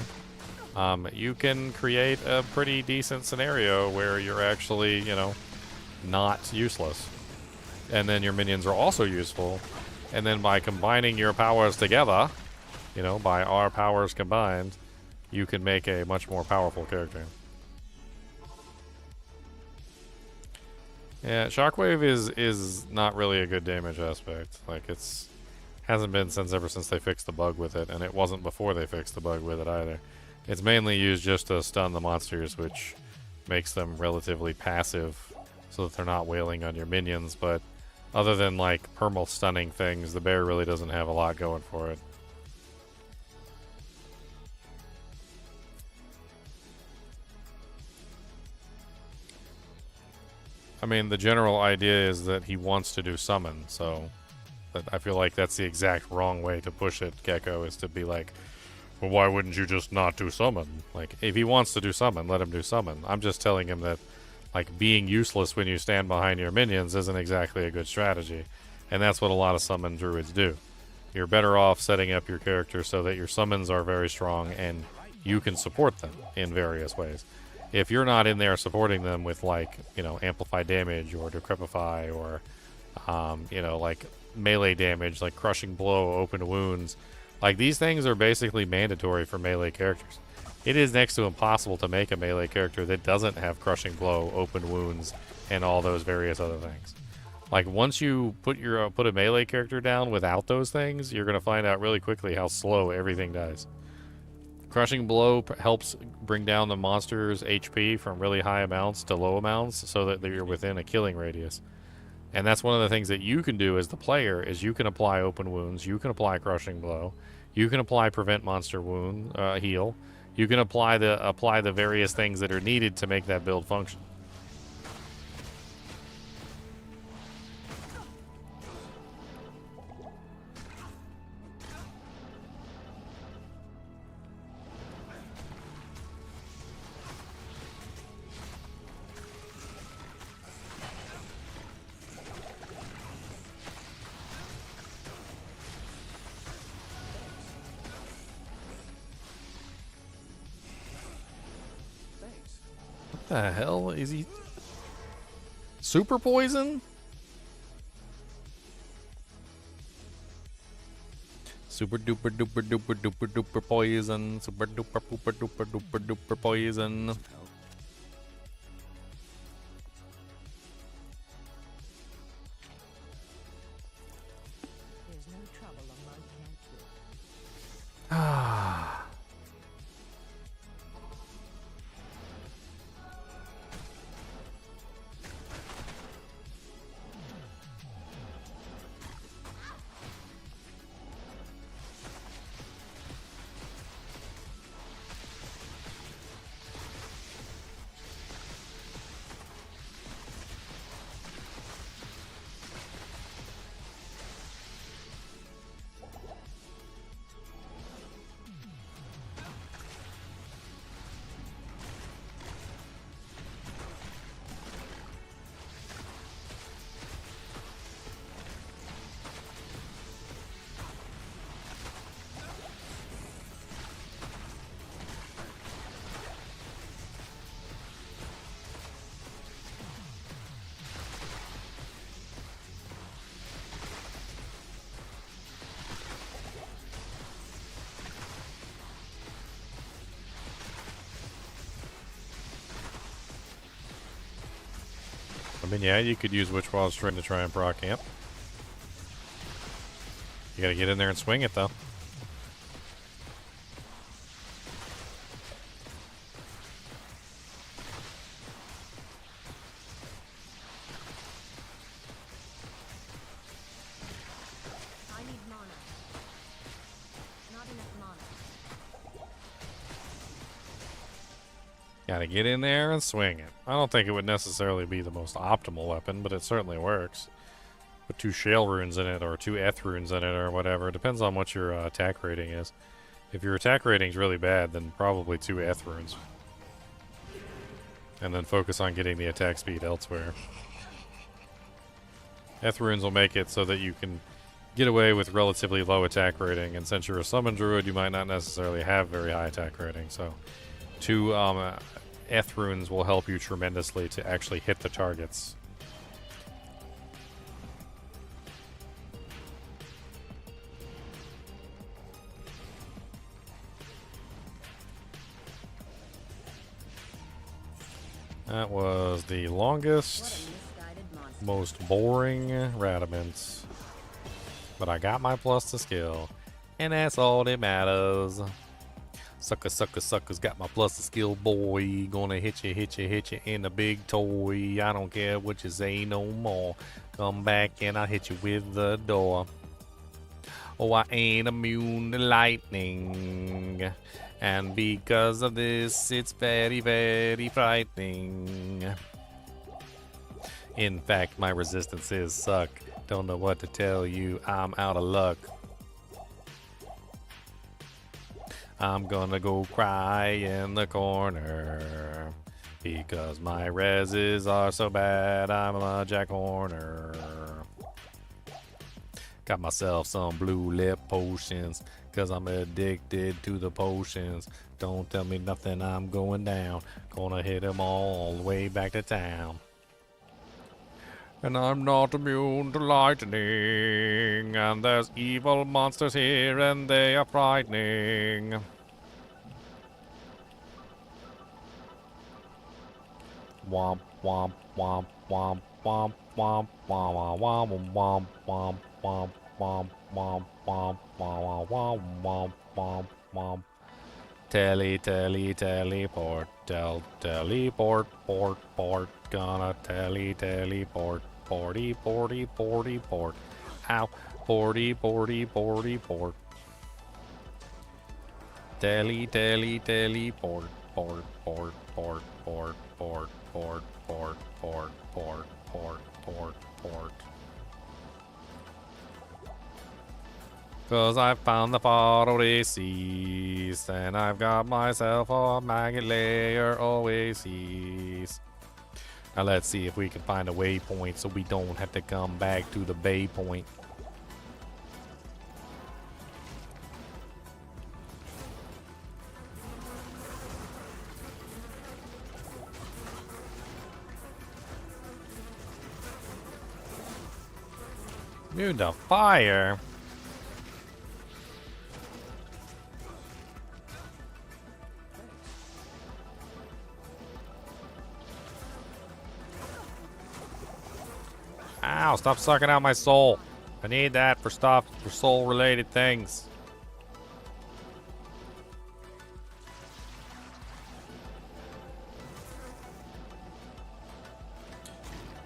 you can create a pretty decent scenario where you're actually, you know, not useless. And then your minions are also useful. And then by combining your powers together, you know, by our powers combined, you can make a much more powerful character. Yeah, Shockwave is not really a good damage aspect. Like, hasn't been ever since they fixed the bug with it, and it wasn't before they fixed the bug with it either. It's mainly used just to stun the monsters, which makes them relatively passive so that they're not wailing on your minions, but other than, like, permal stunning things, the bear really doesn't have a lot going for it. I mean, the general idea is that he wants to do summon, so I feel like that's the exact wrong way to push it, Gecko, is to be like, well, why wouldn't you just not do summon? Like, if he wants to do summon, let him do summon. I'm just telling him that, like, being useless when you stand behind your minions isn't exactly a good strategy, and that's what a lot of summon druids do. You're better off setting up your character so that your summons are very strong and you can support them in various ways. If you're not in there supporting them with, like, you know, amplified damage or decrepify or, you know, like melee damage, like crushing blow, open wounds, like, these things are basically mandatory for melee characters. It is next to impossible to make a melee character that doesn't have crushing blow, open wounds, and all those various other things. Like, once you put a melee character down without those things, you're gonna find out really quickly how slow everything dies. Crushing Blow helps bring down the monster's HP from really high amounts to low amounts so that you're within a killing radius. And that's one of the things that you can do as the player, is you can apply open wounds, you can apply Crushing Blow, you can apply prevent monster wound heal, you can apply the various things that are needed to make that build function. What the hell is he? Super poison? Super duper duper duper duper duper poison. Super duper duper duper duper duper poison. I mean, yeah, you could use Witch Wild String to try and proc camp. You gotta get in there and swing it, though. I need mana. Not enough mana. Gotta get in there and swing it. I don't think it would necessarily be the most optimal weapon, but it certainly works. Put 2 Shale Runes in it, or 2 Eth Runes in it, or whatever. It depends on what your attack rating is. If your attack rating is really bad, then probably 2 Eth Runes. And then focus on getting the attack speed elsewhere. Eth Runes will make it so that you can get away with relatively low attack rating, and since you're a summon druid, you might not necessarily have very high attack rating, so 2 Eth Runes will help you tremendously to actually hit the targets. That was the longest, most boring Randomized. But I got my plus to skill, and that's all that matters. Suckers got my plus to skill, boy. Gonna hit you in the big toy. I don't care what you say no more. Come back and I'll hit you with the door. Oh, I ain't immune to lightning. And because of this, it's very, very frightening. In fact, my resistances suck. Don't know what to tell you, I'm out of luck. I'm gonna go cry in the corner. Because my reses are so bad, I'm a Jack Horner. Got myself some blue lip potions, cause I'm addicted to the potions. Don't tell me nothing, I'm going down. Gonna hit them all the way back to town. And I'm not immune to lightning. And there's evil monsters here and they are frightening. Womp womp womp womp womp womp womp womp womp womp womp womp womp womp womp womp womp womp womp. Teleport, teleport, port, gonna teleport, porty, port. Ow, porty, port. Teleport, port. Cause I found the Parasites, and I've got myself a maggot layer oasis. Now let's see if we can find a waypoint so we don't have to come back to the bay point. Immune to fire? Ow, stop sucking out my soul. I need that for stuff, for soul-related things.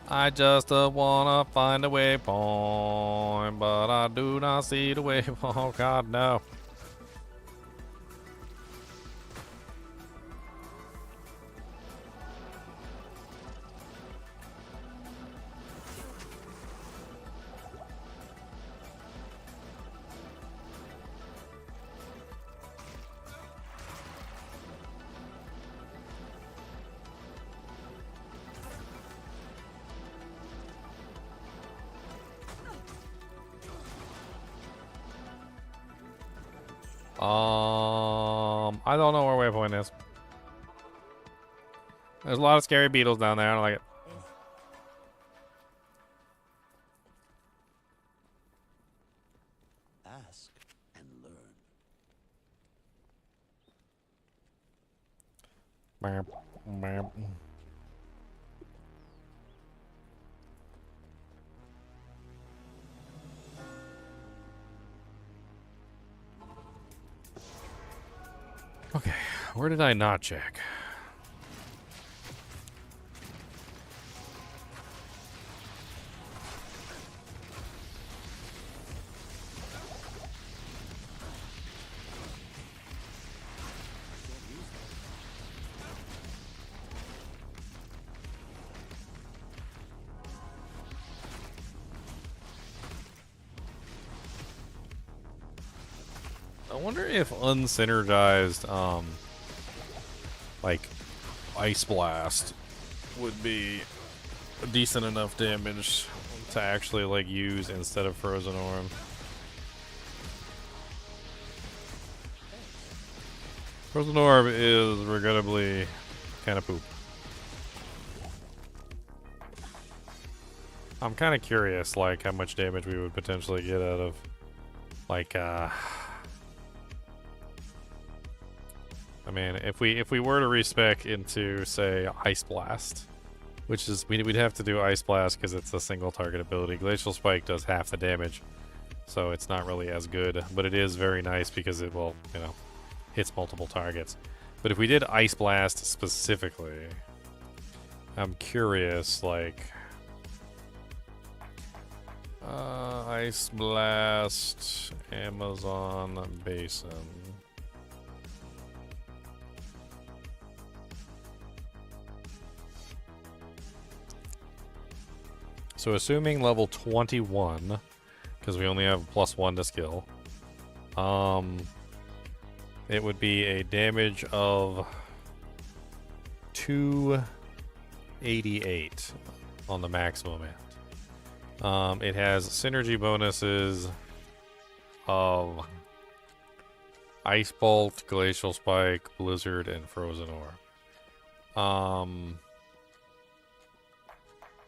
I just wanna find a waypoint, but I do not see the waypoint. Oh god, no. I don't know where waypoint is. There's a lot of scary beetles down there. I don't like it. Ask and learn. Okay, where did I not check? I wonder if unsynergized, like, Ice Blast would be decent enough damage to actually, like, use instead of Frozen Orb. Frozen Orb is regrettably kind of poop. I'm kind of curious, like, how much damage we would potentially get out of, like, I mean, if we were to respec into, say, Ice Blast, which is we'd have to do Ice Blast because it's a single target ability. Glacial Spike does half the damage, so it's not really as good, but it is very nice because it will, you know, hits multiple targets. But if we did Ice Blast specifically, I'm curious, like, Ice Blast, Amazon Basin. So assuming level 21, because we only have +1 to skill, it would be a damage of 288 on the maximum end. It has synergy bonuses of Ice Bolt, Glacial Spike, Blizzard, and Frozen Orb.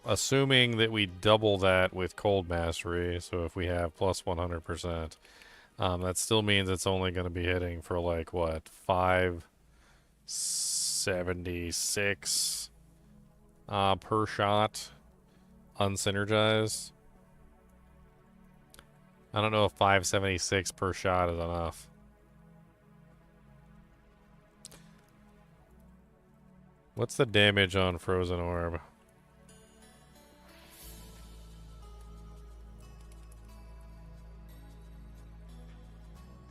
Assuming that we double that with Cold Mastery, so if we have plus 100%, that still means it's only going to be hitting for, like, what, 576 per shot, unsynergized. I don't know if 576 per shot is enough. What's the damage on Frozen Orb?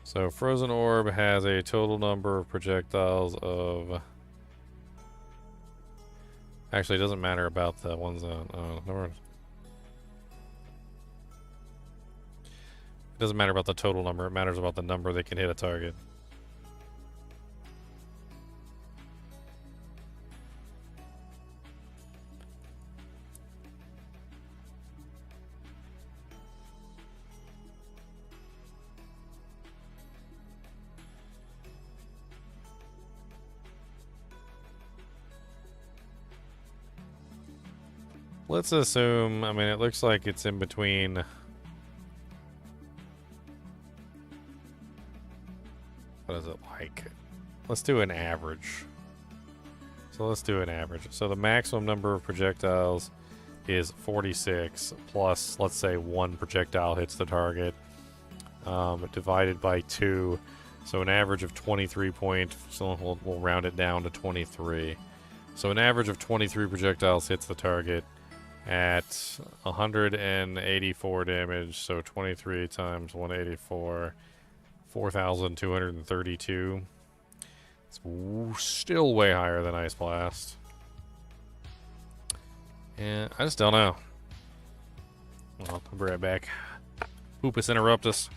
So Frozen Orb has a total number of projectiles of... Actually, it doesn't matter about the ones that... It doesn't matter about the total number. It matters about the number they can hit a target. Let's assume, I mean, it looks like it's in between. What is it like? Let's do an average. So let's do an average. So the maximum number of projectiles is 46 plus, let's say, 1 projectile hits the target, divided by 2. So an average of 23 point, so we'll round it down to 23. So an average of 23 projectiles hits the target at 184 damage, so 23 times 184, 4,232. It's still way higher than Ice Blast. And I just don't know. Well, I'll be right back. Hoopus interruptus.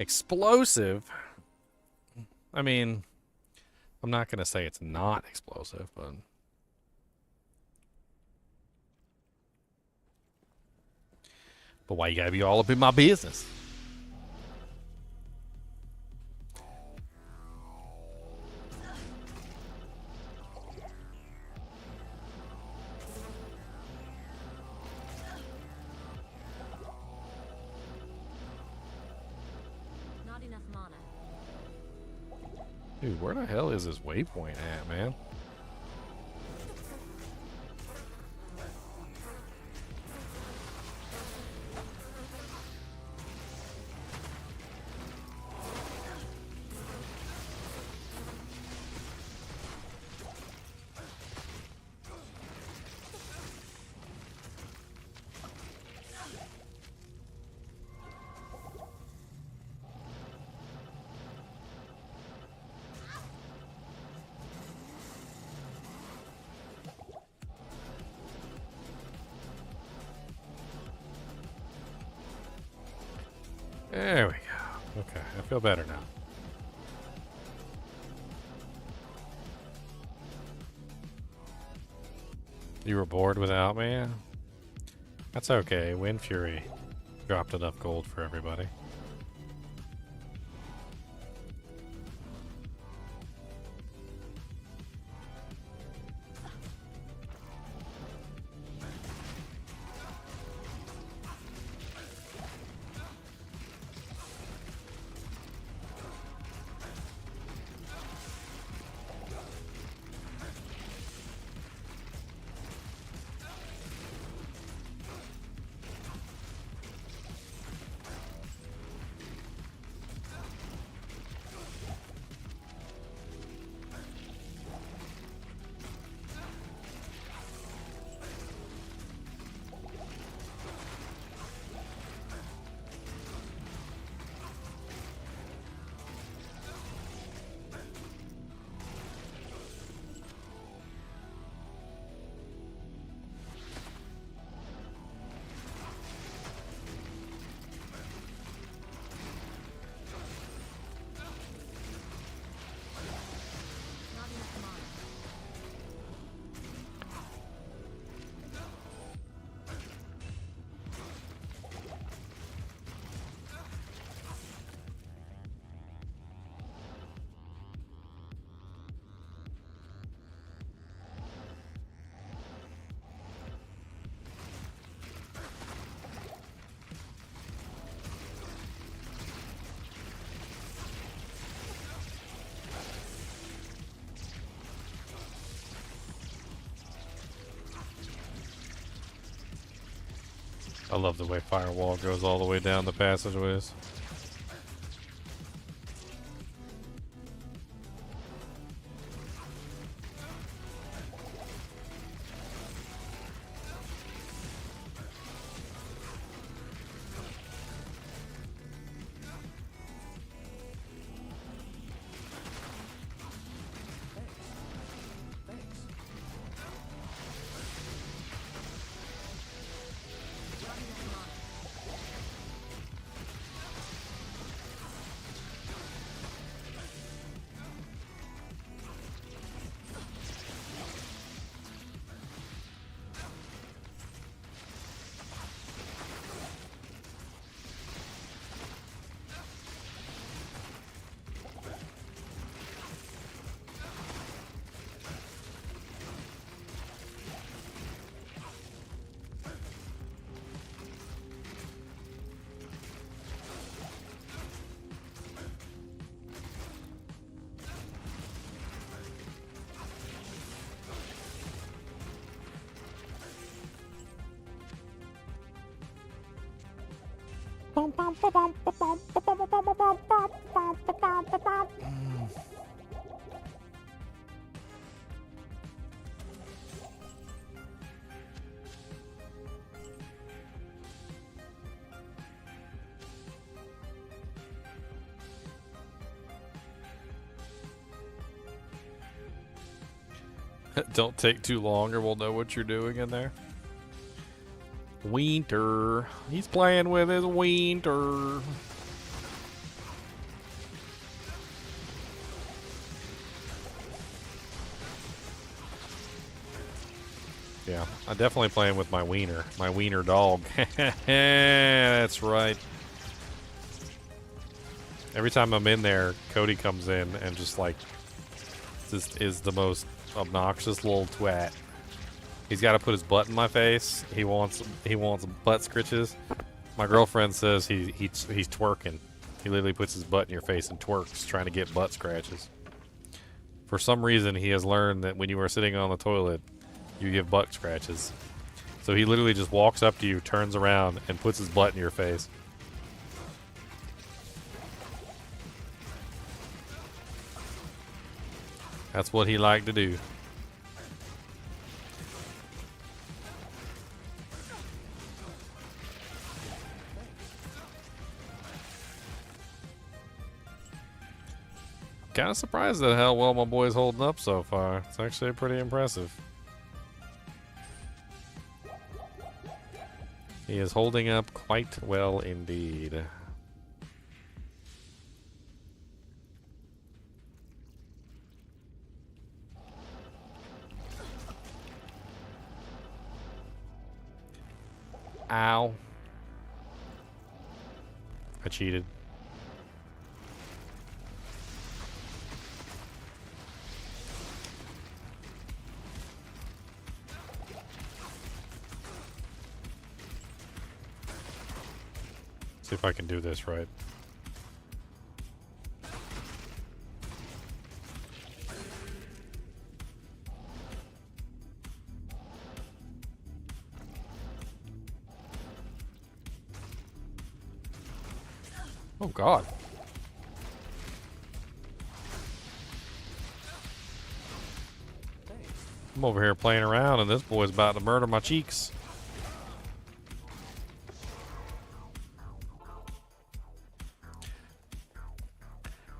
Explosive? I mean, I'm not going to say it's not explosive, but... But why you gotta be all up in my business? Not enough mana. Dude, where the hell is this waypoint at, man? There we go. Okay, I feel better now. You were bored without me? That's okay. Wind Fury dropped enough gold for everybody. I love the way Firewall goes all the way down the passageways. Don't take too long or we'll know what you're doing in there. Winter. He's playing with his winter. Yeah, I'm definitely playing with my wiener dog. That's right. Every time I'm in there, Cody comes in and just like, just is the most obnoxious little twat. He's got to put his butt in my face. He wants butt scritches. My girlfriend says he's twerking. He literally puts his butt in your face and twerks, trying to get butt scratches. For some reason, he has learned that when you are sitting on the toilet, you give butt scratches. So he literally just walks up to you, turns around, and puts his butt in your face. That's what he liked to do. Kind of surprised at how well my boy's holding up so far. It's actually pretty impressive. He is holding up quite well indeed. Ow. I cheated. See if I can do this right. Oh God. I'm over here playing around and this boy's about to murder my cheeks.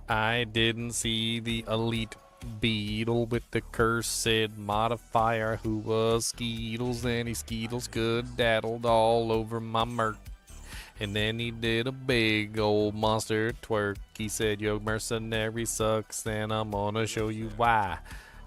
I didn't see the elite beetle with the cursed modifier who was Skeetles, and he Skeetles good daddled all over my merc. And then he did a big old monster twerk. He said, "Yo, mercenary sucks, and I'm gonna show you why."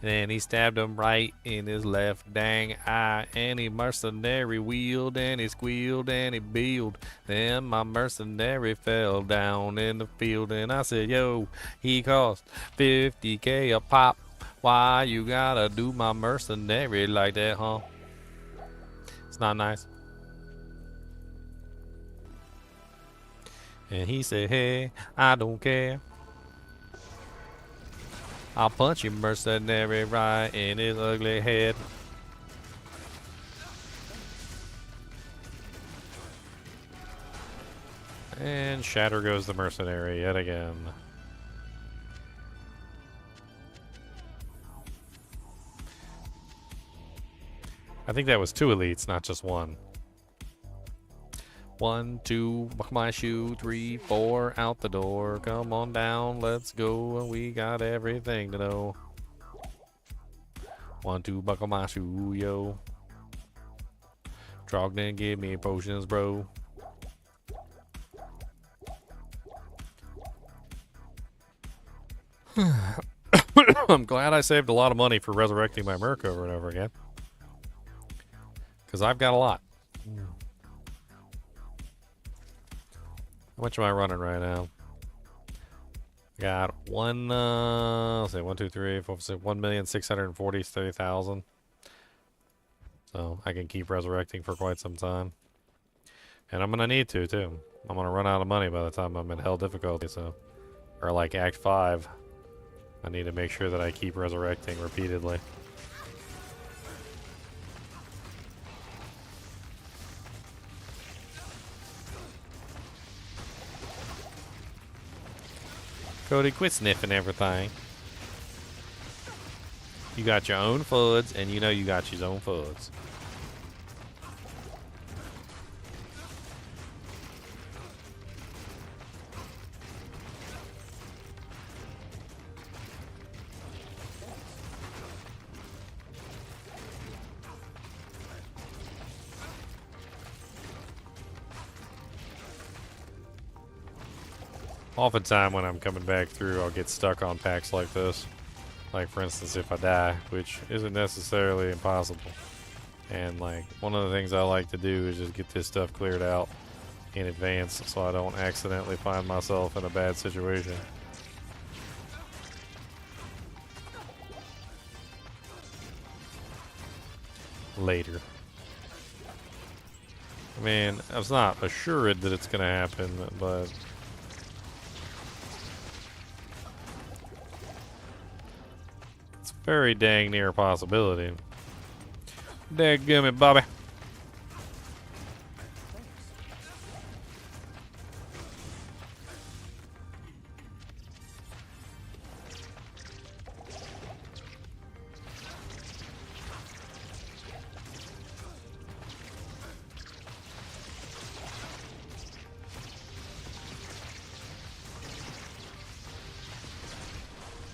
Then he stabbed him right in his left dang eye. And he mercenary wheeled and he squealed and he beeled. Then my mercenary fell down in the field. And I said, "Yo, he cost 50K a pop. Why you gotta do my mercenary like that, huh?" It's not nice. And he said, "Hey, I don't care. I'll punch you, mercenary, right in his ugly head." And shatter goes the mercenary yet again. I think that was 2 elites, not just 1. 1, 2, buckle my shoe, 3, 4, out the door. Come on down, let's go. We got everything to know. 1, 2, buckle my shoe, yo. Trogdon, give me potions, bro. I'm glad I saved a lot of money for resurrecting my merc over and over again. Because I've got a lot. How much am I running right now? Got let's say 1, 2, 3, 4, 5, 1,643,000. So I can keep resurrecting for quite some time. And I'm gonna need to too. I'm gonna run out of money by the time I'm in hell difficulty, so or like Act 5. I need to make sure that I keep resurrecting repeatedly. Cody, quit sniffing everything. You got your own FUDs, and you know you got your own FUDs. Oftentimes when I'm coming back through, I'll get stuck on packs like this. Like, for instance, if I die, which isn't necessarily impossible. And like one of the things I like to do is just get this stuff cleared out in advance so I don't accidentally find myself in a bad situation. Later. I mean, it's not assured that it's going to happen, but it's a very dang near possibility. Dadgummit, Bobby.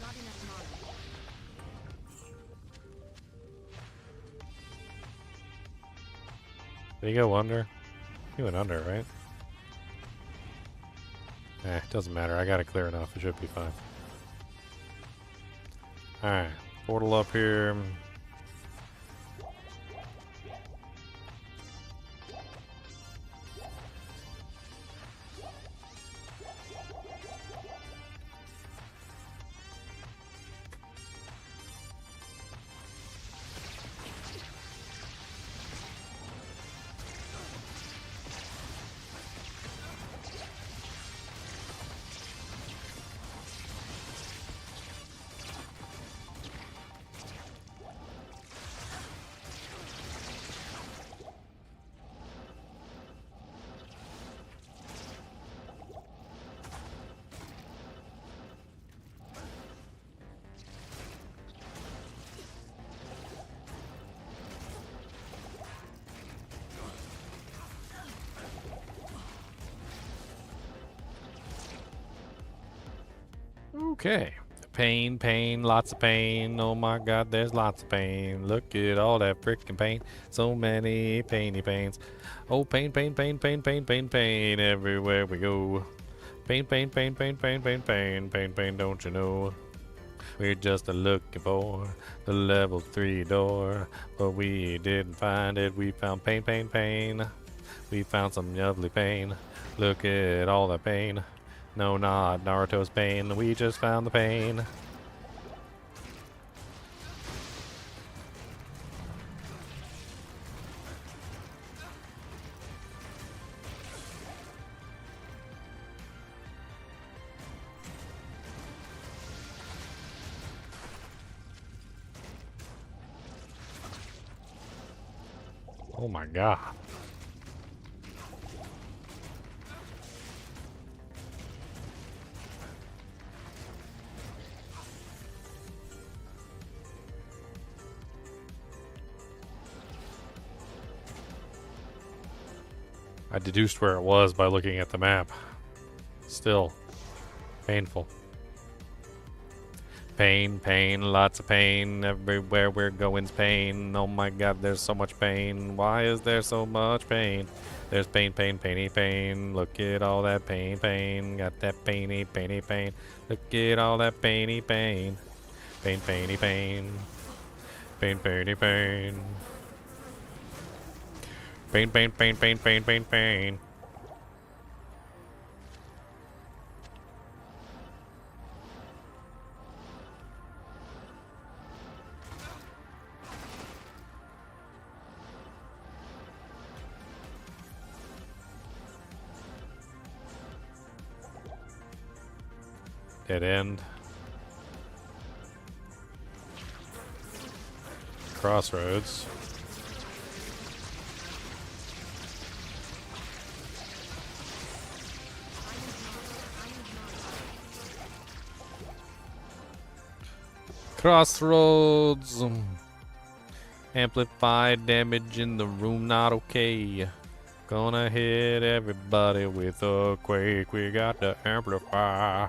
Not enough mana. Did he go under? He went under, right? Doesn't matter. I got it clear enough. It should be fine. Alright. Portal up here. Okay. Pain, pain, lots of pain. Oh my god, there's lots of pain. Look at all that freaking pain. So many painy pains. Oh, pain, pain, pain, pain, pain, pain, pain. Everywhere we go. Pain, pain, pain, pain, pain, pain, pain, pain, pain, don't you know? We're just looking for the level 3 door. But we didn't find it. We found pain, pain, pain. We found some lovely pain. Look at all the pain. No, not Naruto's pain. We just found the pain. Oh my god. I deduced where it was by looking at the map. Still painful. Pain, pain, lots of pain. Everywhere we're going's pain. Oh my god, there's so much pain. Why is there so much pain? There's pain, pain, painy pain. Look at all that pain, pain. Got that painy, painy pain. Look at all that painy pain. Pain, painy pain. Pain, painy pain. Pain, pain, pain, pain, pain, pain, pain. Dead end. Crossroads. Crossroads. Amplified damage in the room, not okay. Gonna hit everybody with a quake. We got to amplify.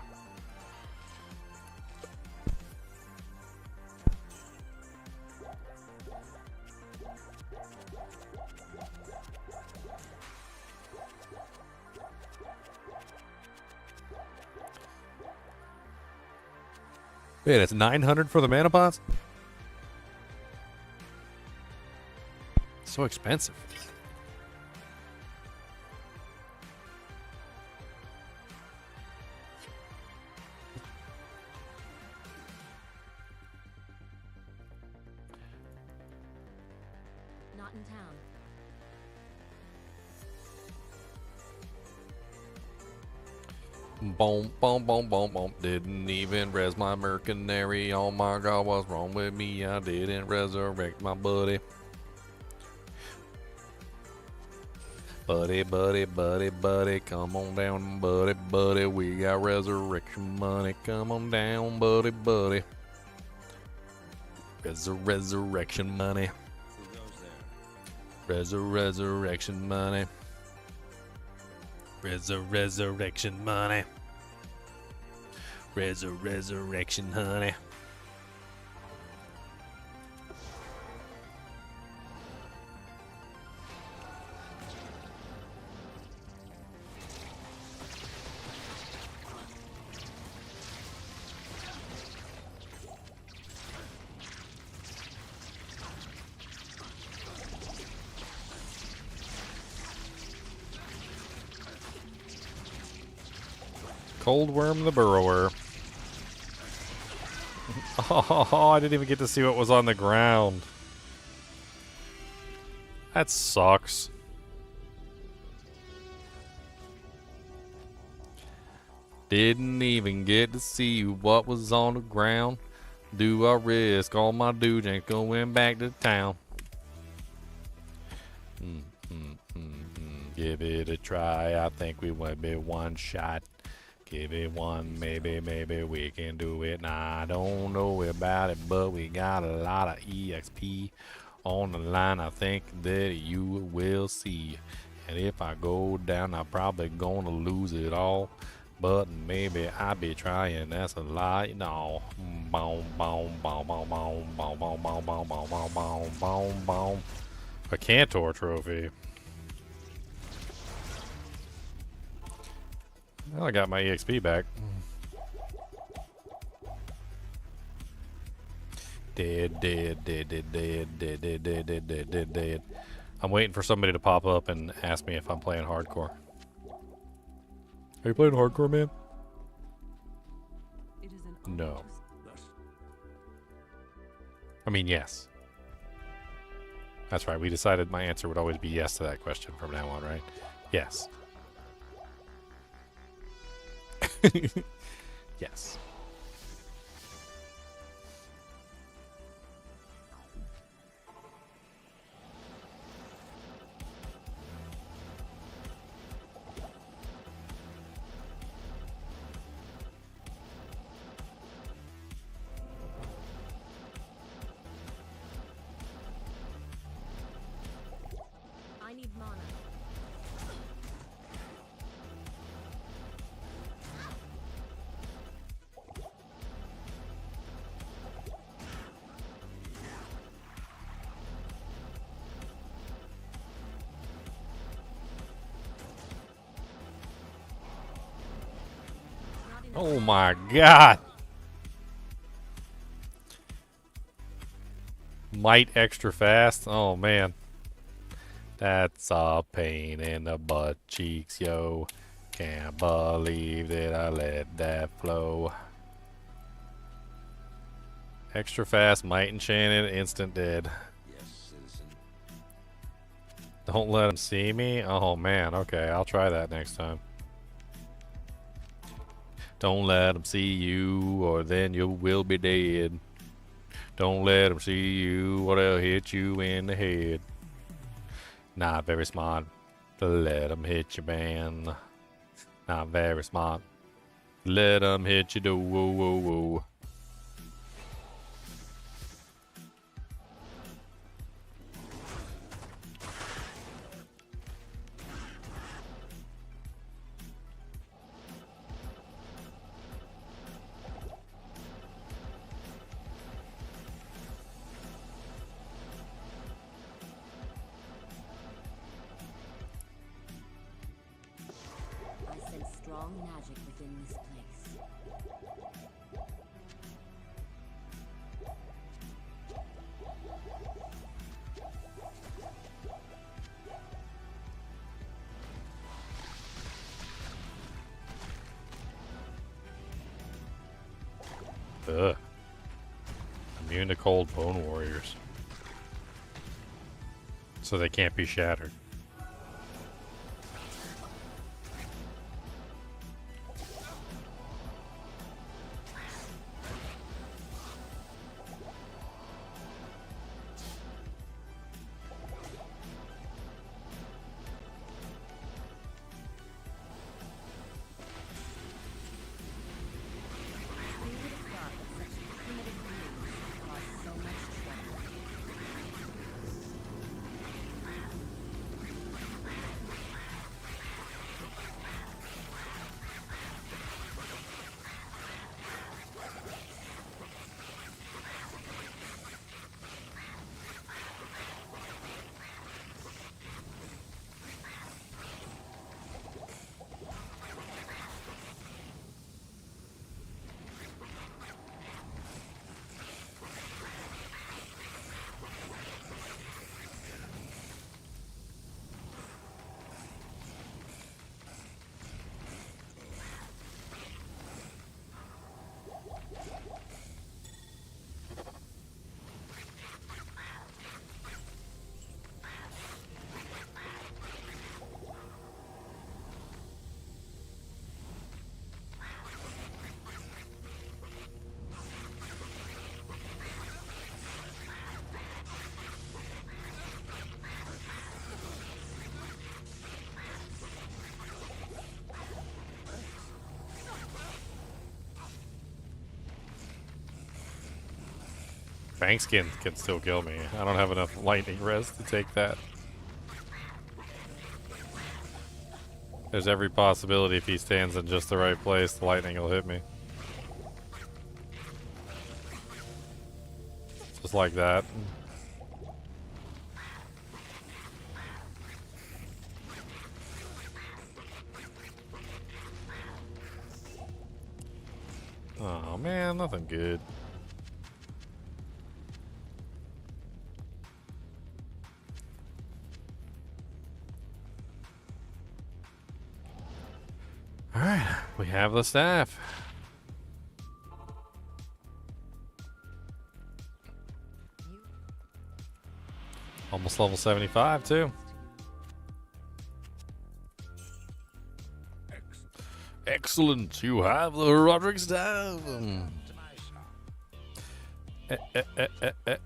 Wait, it's 900 for the mana pots? So expensive. Not in town. Boom, boom, boom, boom, boom. Didn't even res my mercenary. Oh my god, what's wrong with me? I didn't resurrect my buddy. Buddy, buddy, buddy, buddy, come on down, buddy, buddy. We got resurrection money. Come on down, buddy, buddy. Resurrection money. Resurrection money. Resurrection money. Resurrection honey. Cold worm the burrower. Oh, I didn't even get to see what was on the ground. That sucks. Didn't even get to see what was on the ground. Do I risk all my dudes and going back to town? Give it a try. I think we might be one shot. Give it one, maybe we can do it. Nah, I don't know about it, but we got a lot of EXP on the line. I think that you will see. And if I go down, I'm probably gonna lose it all. But maybe I'll be trying. That's a lie. No. Boom, boom, boom, boom, boom, boom, boom, boom, boom, boom, boom, boom, boom, boom. A Cantor trophy. Well, I got my EXP back. Dead. I'm waiting for somebody to pop up and ask me if I'm playing hardcore. Are you playing hardcore, man? No. I mean, yes. That's right. We decided my answer would always be yes to that question from now on, right? Yes. Yes. I need mana. Oh my god. Might extra fast. Oh man. That's a pain in the butt cheeks, yo. Can't believe that I let that flow. Extra fast, might enchanted, instant dead. Yes, citizen. Don't let him see me? Oh man, okay, I'll try that next time. Don't let him see you, or then you will be dead. Don't let him see you, or they'll hit you in the head. Not very smart to let him hit your man. Not very smart. Let him hit you, do woo woo woo. I sense strong magic within this place. Ugh. Immune to cold bone warriors. So they can't be shattered. Bankskin can still kill me. I don't have enough lightning res to take that. There's every possibility if he stands in just the right place, the lightning will hit me. Just like that. Oh man, nothing good. Alright, we have the staff. Almost level 75 too. Excellent, you have the heroic staff.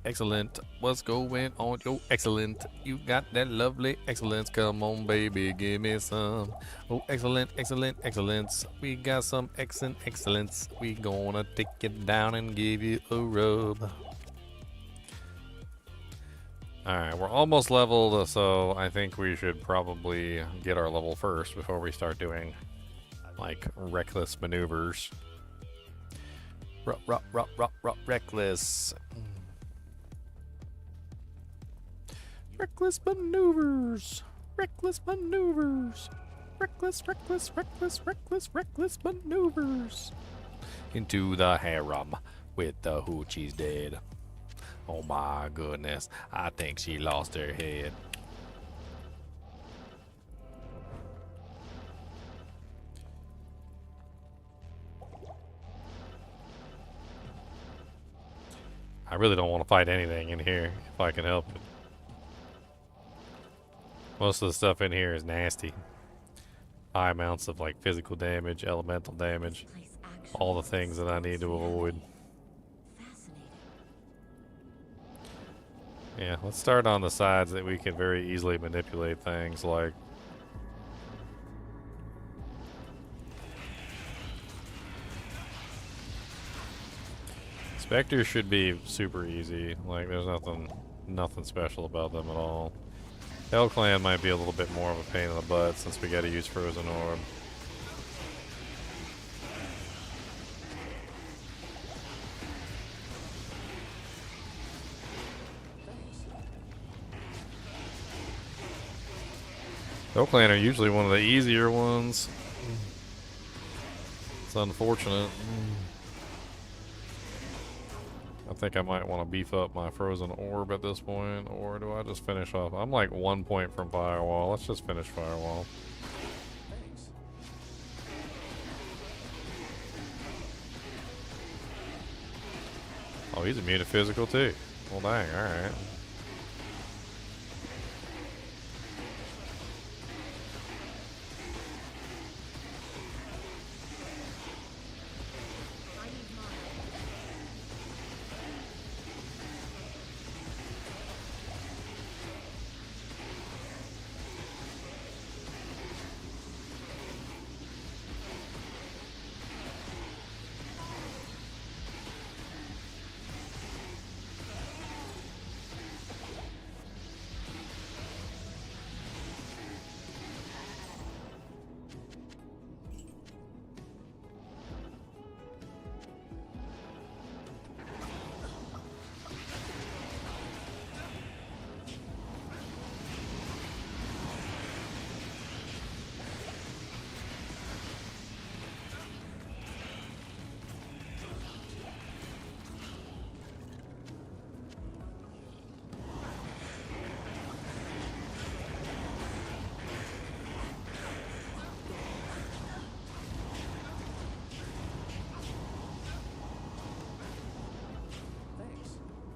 Excellent. What's going on? Yo, excellent. You got that lovely excellence. Come on, baby, give me some. Oh, excellent, excellent, excellence. We got some excellent excellence. We gonna take it down and give you a rub. Alright, we're almost leveled, so I think we should probably get our level first before we start doing, like, reckless maneuvers. Reckless. Reckless maneuvers. Reckless maneuvers. Reckless maneuvers. Into the harem with the hoochie's dead. Oh my goodness. I think she lost her head. I really don't want to fight anything in here if I can help it. Most of the stuff in here is nasty. High amounts of like physical damage, elemental damage, all the things that I need to avoid. Yeah, let's start on the sides that we can very easily manipulate things like Spectres should be super easy. Like, there's nothing special about them at all. Hell Clan might be a little bit more of a pain in the butt since we gotta use Frozen Orb. Hell Clan are usually one of the easier ones. It's unfortunate. I think I might want to beef up my Frozen Orb at this point, or do I just finish off? I'm like 1 point from Firewall. Let's just finish Firewall. Oh, he's immune to physical too. Well, dang, alright.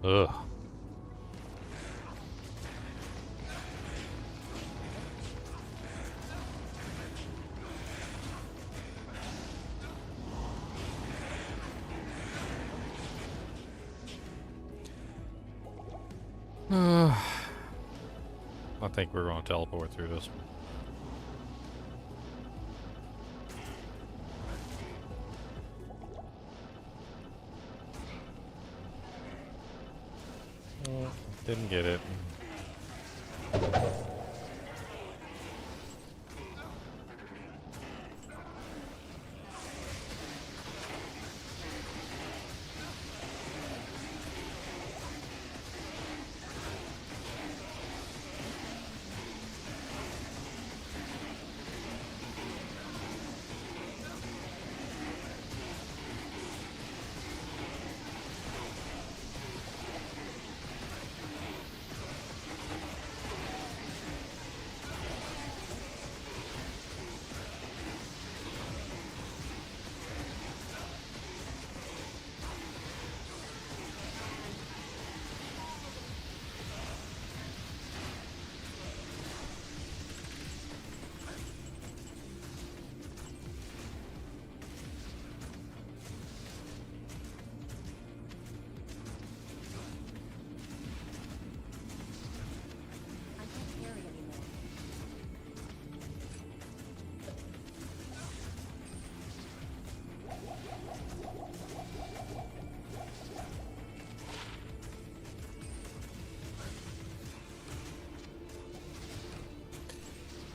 Ugh. I think we're going to teleport through this one. Didn't get it.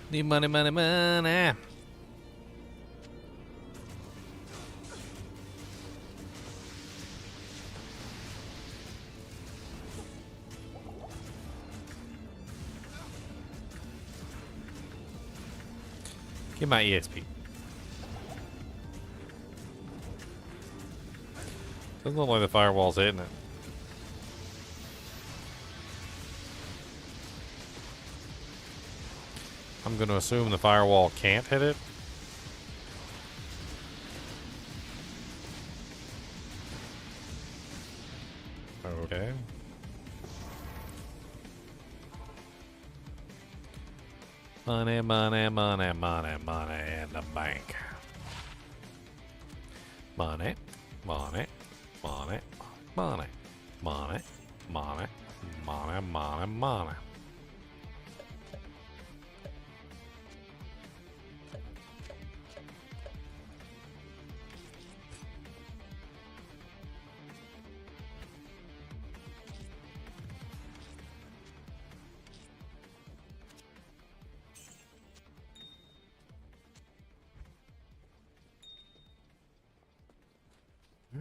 Need money, money, money. Get my EXP. Doesn't look like the firewall's hitting it. I'm going to assume the firewall can't hit it. Okay. Money, money, money, money, money in the bank. Money, money, money, money, money, money, money, money, money.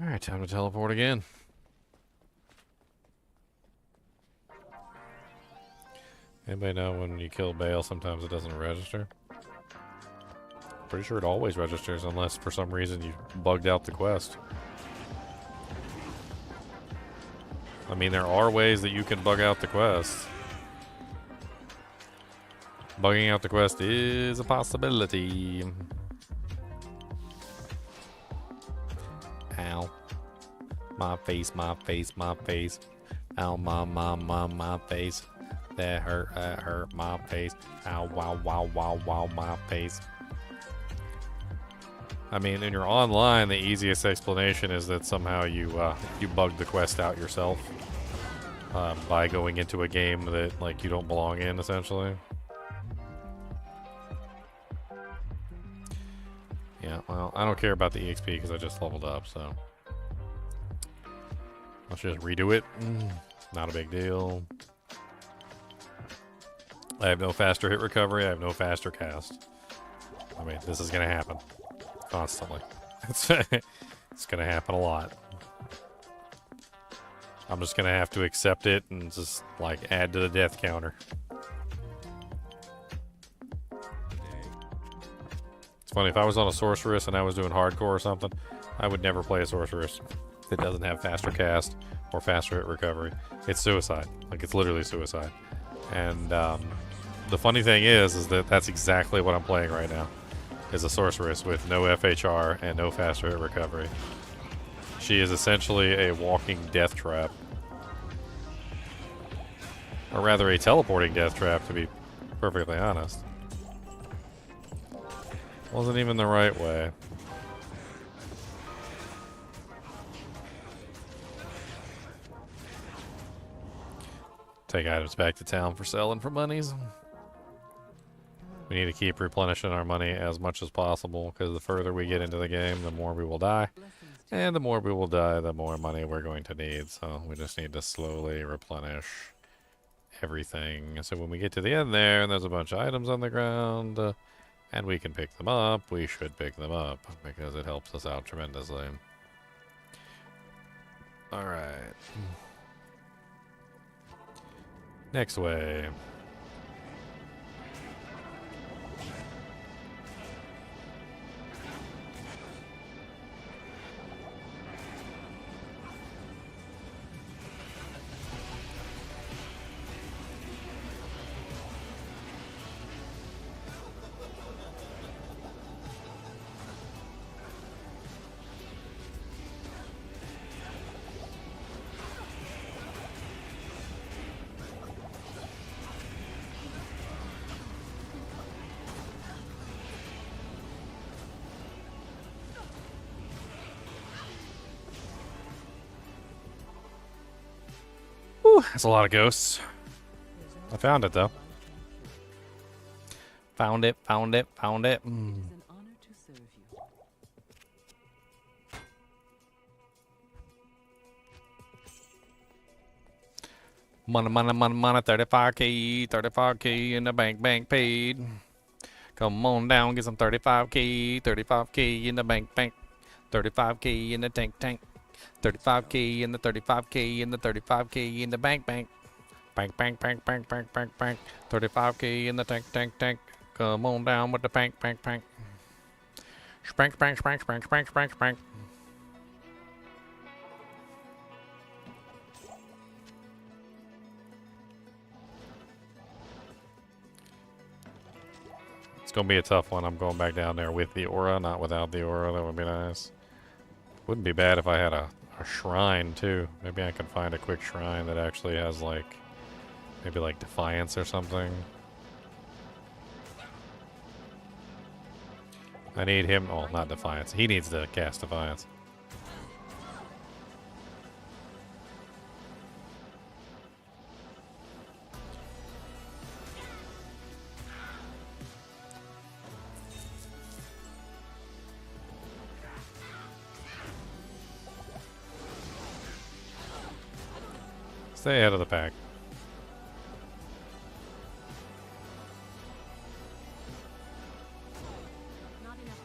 Alright, time to teleport again. Anybody know when you kill Bale, sometimes it doesn't register? Pretty sure it always registers unless for some reason you bugged out the quest. I mean, there are ways that you can bug out the quest. Bugging out the quest is a possibility. Ow. My face, my face, my face. Ow, my face. That hurt my face. Ow, wow, wow, wow, wow, my face. I mean, when you're online, the easiest explanation is that somehow you bugged the quest out yourself by going into a game that like you don't belong in, essentially. Yeah, well, I don't care about the EXP because I just leveled up, so let's just redo it. Not a big deal. I have no faster hit recovery. I have no faster cast. I mean, this is gonna happen constantly. It's gonna happen a lot. I'm just gonna have to accept it and just like add to the death counter. It's funny, if I was on a sorceress and I was doing hardcore or something, I would never play a sorceress that doesn't have faster cast or faster hit recovery. It's suicide. Like, it's literally suicide. And the funny thing is that that's exactly what I'm playing right now, is a sorceress with no FHR and no faster hit recovery. She is essentially a walking death trap. Or rather, a teleporting death trap, to be perfectly honest. Wasn't even the right way. Take items back to town for selling for monies. We need to keep replenishing our money as much as possible, because the further we get into the game, the more we will die. And the more we will die, the more money we're going to need. So we just need to slowly replenish everything. So when we get to the end there, and there's a bunch of items on the ground, and we can pick them up, we should pick them up, because it helps us out tremendously. Alright. Next way. That's a lot of ghosts. I found it, though. Found it, found it, found it. Money, money, money, money, 35K, 35K in the bank paid. Come on down, get some 35K, 35K in the bank, 35K in the tank. 35K in the 35K in the 35K in the bank. Bank. 35K in the tank. Come on down with the bank. Spank. It's gonna be a tough one. I'm going back down there with the aura, not without the aura. That would be nice. Wouldn't be bad if I had a shrine too. Maybe I can find a quick shrine that actually has like, maybe like Defiance or something. I need him, oh, not Defiance. He needs to cast Defiance. Stay ahead of the pack. Not enough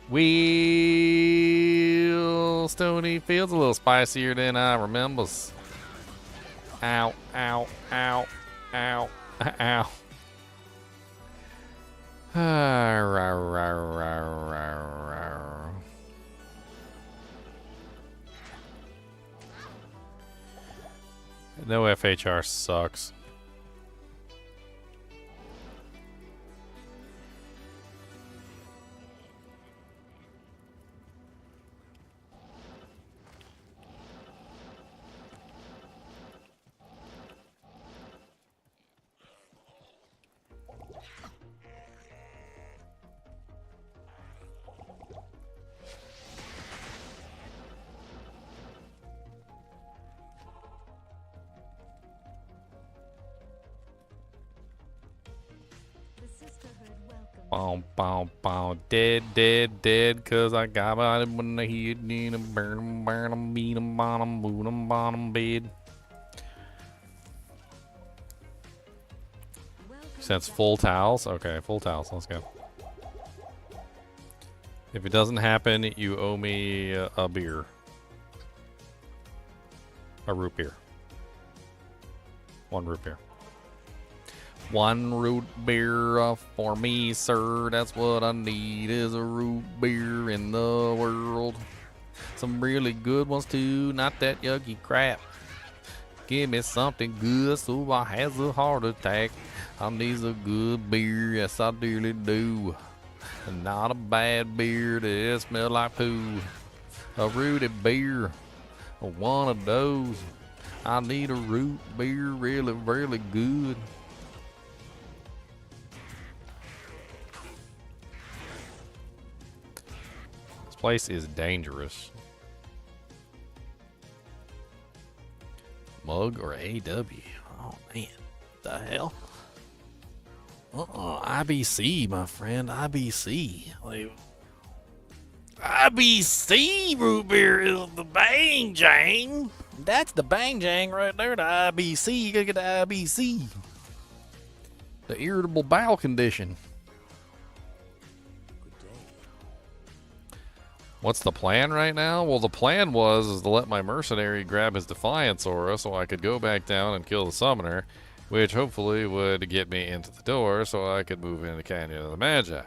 Wheel Stony Fields a little spicier than I remembers. Ow, ow, ow, ow, ow. No FHR sucks. The sisterhood welcomes Bow, bow, bow, dead, dead, dead, cause I got it when I hit in a burn 'em, beat 'em, bottom, boot 'em, bottom bed. Since full towels? Okay, full towels, let's go. If it doesn't happen, you owe me a beer. A root beer. 1 root beer. 1 root beer for me, sir. That's what I need is a root beer in the world. Some really good ones too, not that yucky crap. Give me something good so I has a heart attack. I need a good beer, yes I dearly do. And not a bad beer that smell like poo. A rooted beer, one of those. I need a root beer really, really good. This place is dangerous. Mug or AW? Oh man, the hell? IBC, my friend, IBC. Like, IBC root beer is the bang jang. That's the bang jang right there, the IBC. You gotta get the IBC. The irritable bowel condition. What's the plan right now? Well, the plan was to let my mercenary grab his Defiance aura so I could go back down and kill the summoner, which hopefully would get me into the door so I could move into Canyon of the Magi.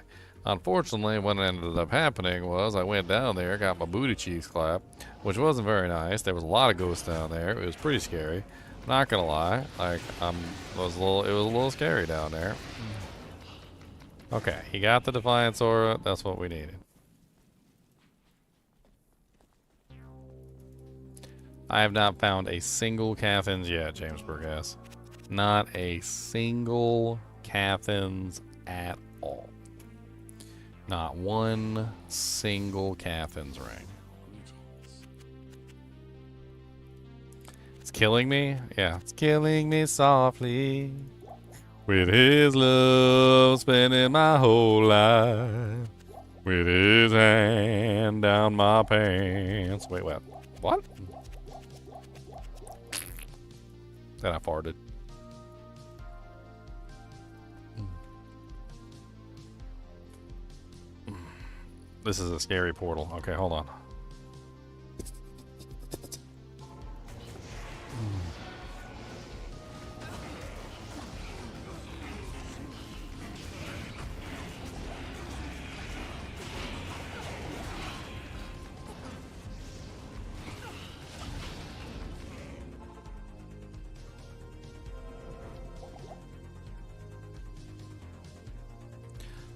Unfortunately, what ended up happening was I went down there, got my booty cheeks clapped, which wasn't very nice. There was a lot of ghosts down there. It was pretty scary. Not gonna lie, like it was a little scary down there. Okay, he got the Defiance aura. That's what we needed. I have not found a single Cathins yet, James Burgess. Not a single Cathins at all. Not one single Cathins ring. It's killing me? Yeah, it's killing me softly. With his love, spending my whole life. With his hand down my pants. Wait, what? What? Then I farted. This is a scary portal. Okay, hold on.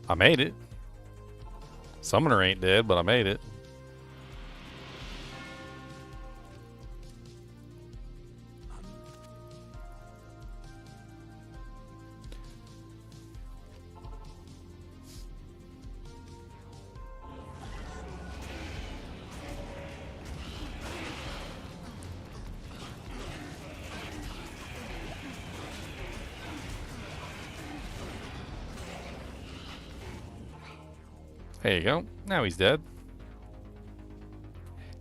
I made it. Summoner ain't dead, but I made it. There you go. Now he's dead.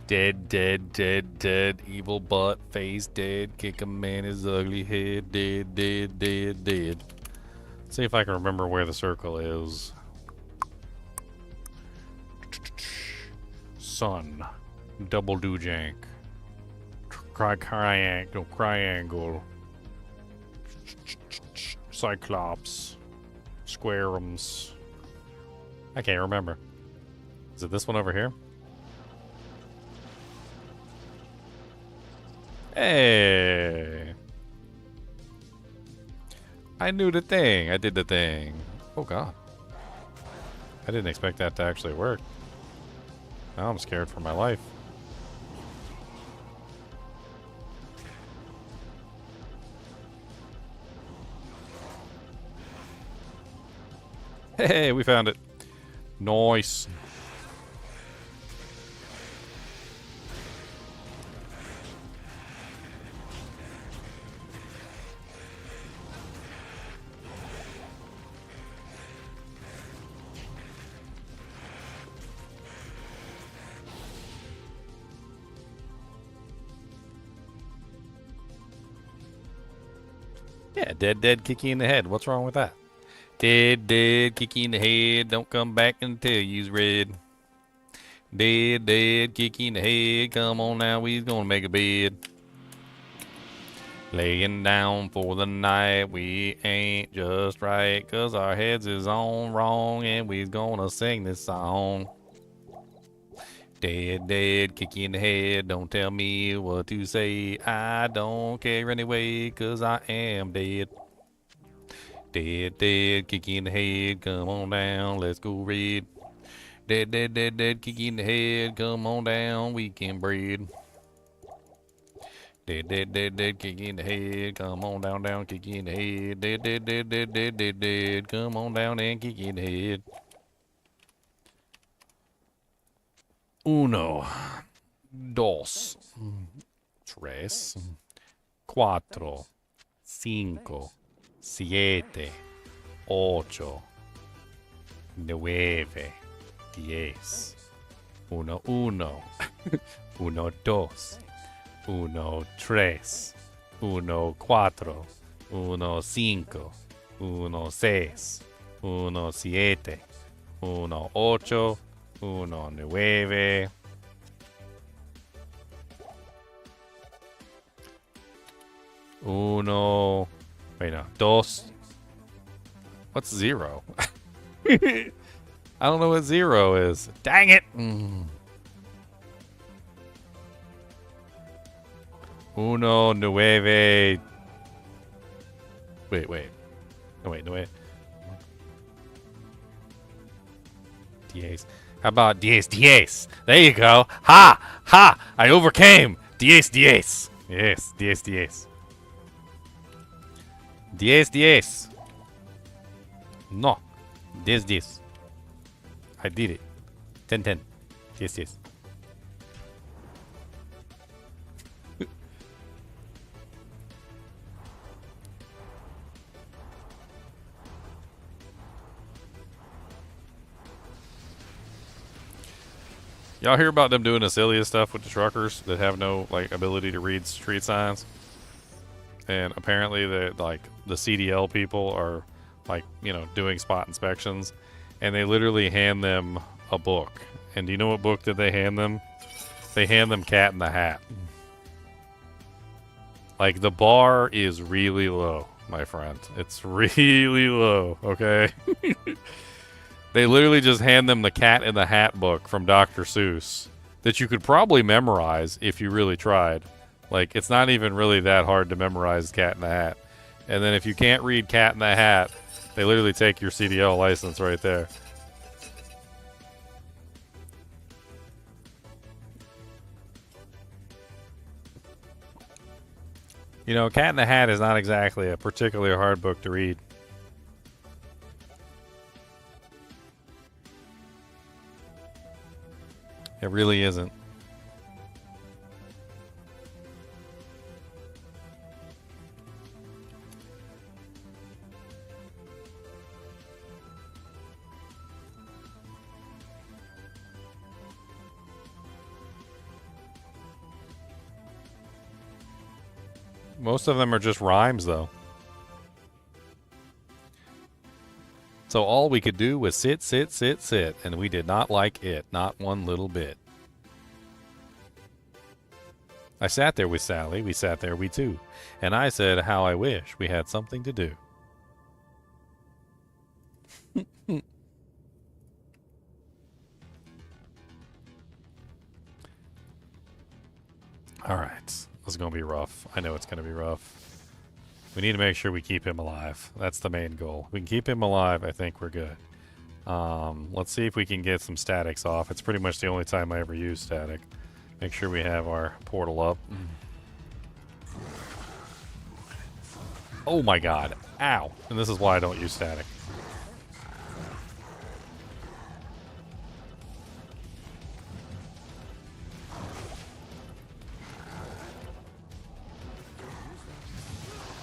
Dead, dead, dead, dead. Evil butt face dead. Kick a man his ugly head. Dead, dead, dead, dead. Let's see if I can remember where the circle is. Sun. Double doojank. Triangle. Cyclops. Squareums. I can't remember. Is it this one over here? Hey! I knew the thing. I did the thing. Oh god. I didn't expect that to actually work. Now I'm scared for my life. Hey, we found it. Nice. Yeah, dead, kick you in the head. What's wrong with that? Dead, kick you in the head. Don't come back until you's red. Dead, kick you in the head. Come on now, we's gonna make a bed. Laying down for the night, we ain't just right, 'cause our heads is on wrong, and we's gonna sing this song. Dead, kick you in the head. Don't tell me what to say. I don't care anyway, 'cause I am dead. Dead, kick you in the head. Come on down, let's go read. Dead, kick you in the head. Come on down, we can breed. Dead, kick you in the head. Come on down, kick you in the head. Dead. Come on down and kick you in the head. Uno, dos, tres, cuatro, cinco, siete, ocho, nueve, diez. Uno, uno, dos, uno, tres, uno, cuatro, uno, cinco, uno, seis, uno, siete, uno, ocho, uno, nueve. Uno. Wait, no. Dos. What's zero? I don't know what zero is. Dang it! Uno, nueve. Wait. No, wait, no, wait. Diez. How about diez? There you go. Ha! I overcame. Diez. Yes, diez. Diez. No. Diez. I did it. 10. Diez. Y'all hear about them doing the silliest stuff with the truckers that have no ability to read street signs? And apparently the CDL people are doing spot inspections, and they literally hand them a book. And do you know what book did they hand them? They hand them Cat in the Hat. Like, the bar is really low, my friend. It's really low, okay? They literally just hand them the Cat in the Hat book from Dr. Seuss that you could probably memorize if you really tried. Like, it's not even really that hard to memorize Cat in the Hat. And then if you can't read Cat in the Hat, they literally take your CDL license right there. You know, Cat in the Hat is not exactly a particularly hard book to read. It really isn't. Most of them are just rhymes, though. So all we could do was sit, and we did not like it, not one little bit. I sat there with Sally, we sat there, we two, and I said how I wish we had something to do. going to be rough. I know it's going to be rough. We need to make sure we keep him alive. That's the main goal. If we can keep him alive, I think we're good. Let's see if we can get some statics off. It's pretty much the only time I ever use static. Make sure we have our portal up. Oh my god. Ow. And this is why I don't use static.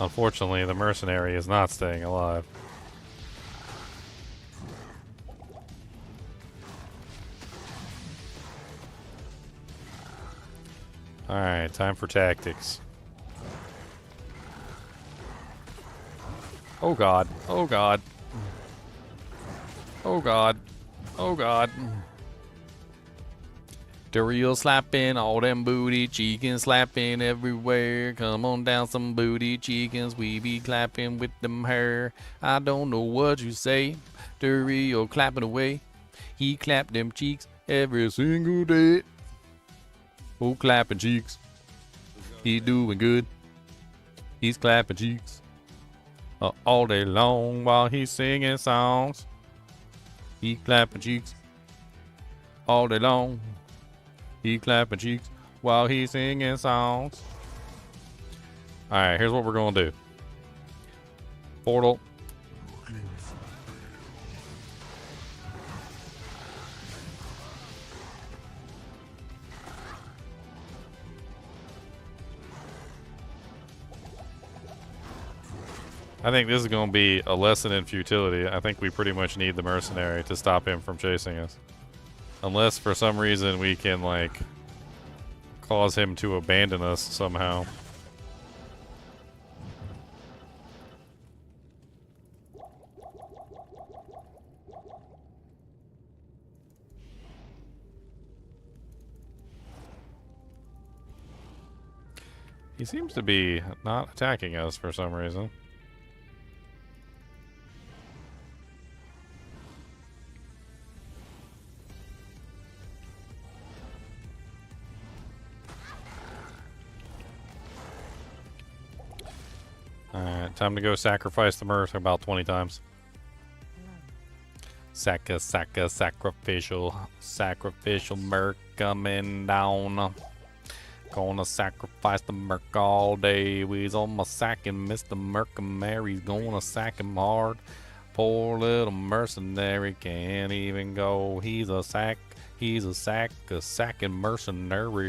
Unfortunately, the mercenary is not staying alive. Alright, time for tactics. Oh god. Oh god. Oh god. Oh god. The real slapping, all them booty chickens slapping everywhere. Come on down, some booty chickens, we be clapping with them hair. I don't know what you say, the real clapping away. He clapped them cheeks every single day. Oh, clapping cheeks. He's doing good. He's clapping cheeks all day long while he's singing songs. He clapping cheeks all day long. He clapping cheeks while he's singing songs. Alright, here's what we're going to do. Portal. I think this is going to be a lesson in futility. I think we pretty much need the mercenary to stop him from chasing us. Unless for some reason we can, like, cause him to abandon us somehow. He seems to be not attacking us for some reason. Alright, time to go sacrifice the Merc about 20 times. Sacrificial Merc coming down. Gonna sacrifice the Merc all day. We's on my sack and Mr. Mercamary's gonna sack him hard. Poor little mercenary can't even go. He's a sacking mercenary.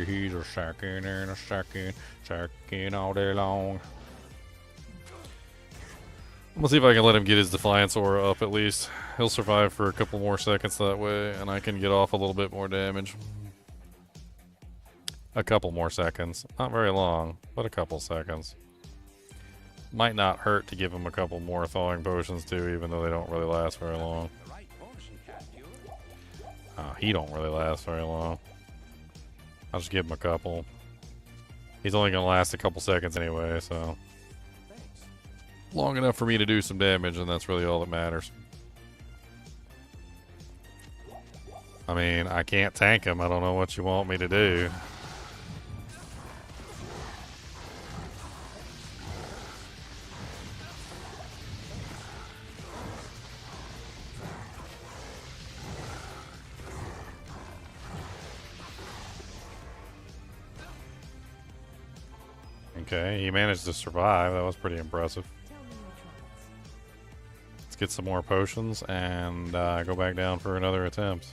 He's a sacking and a sacking all day long. I'm gonna see if I can let him get his Defiance aura up at least. He'll survive for a couple more seconds that way, and I can get off a little bit more damage. A couple more seconds. Not very long, but a couple seconds. Might not hurt to give him a couple more thawing potions too, even though they don't really last very long. He don't really last very long. I'll just give him a couple. He's only gonna last a couple seconds anyway, so... long enough for me to do some damage, and that's really all that matters. I mean, I can't tank him. I don't know what you want me to do. Okay, he managed to survive. That was pretty impressive. Let's get some more potions and go back down for another attempt.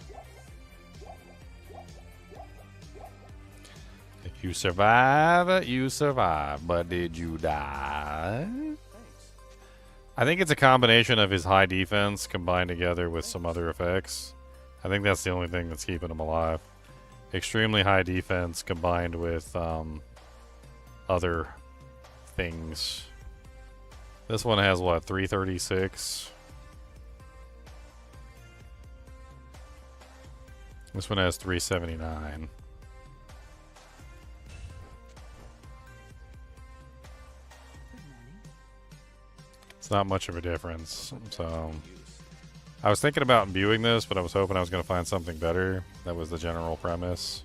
If you survive, you survive. But did you die? I think it's a combination of his high defense combined together with some other effects. I think that's the only thing that's keeping him alive. Extremely high defense combined with other things. This one has what, 336? This one has 379. It's not much of a difference. So I was thinking about imbuing this, but I was hoping I was going to find something better. That was the general premise.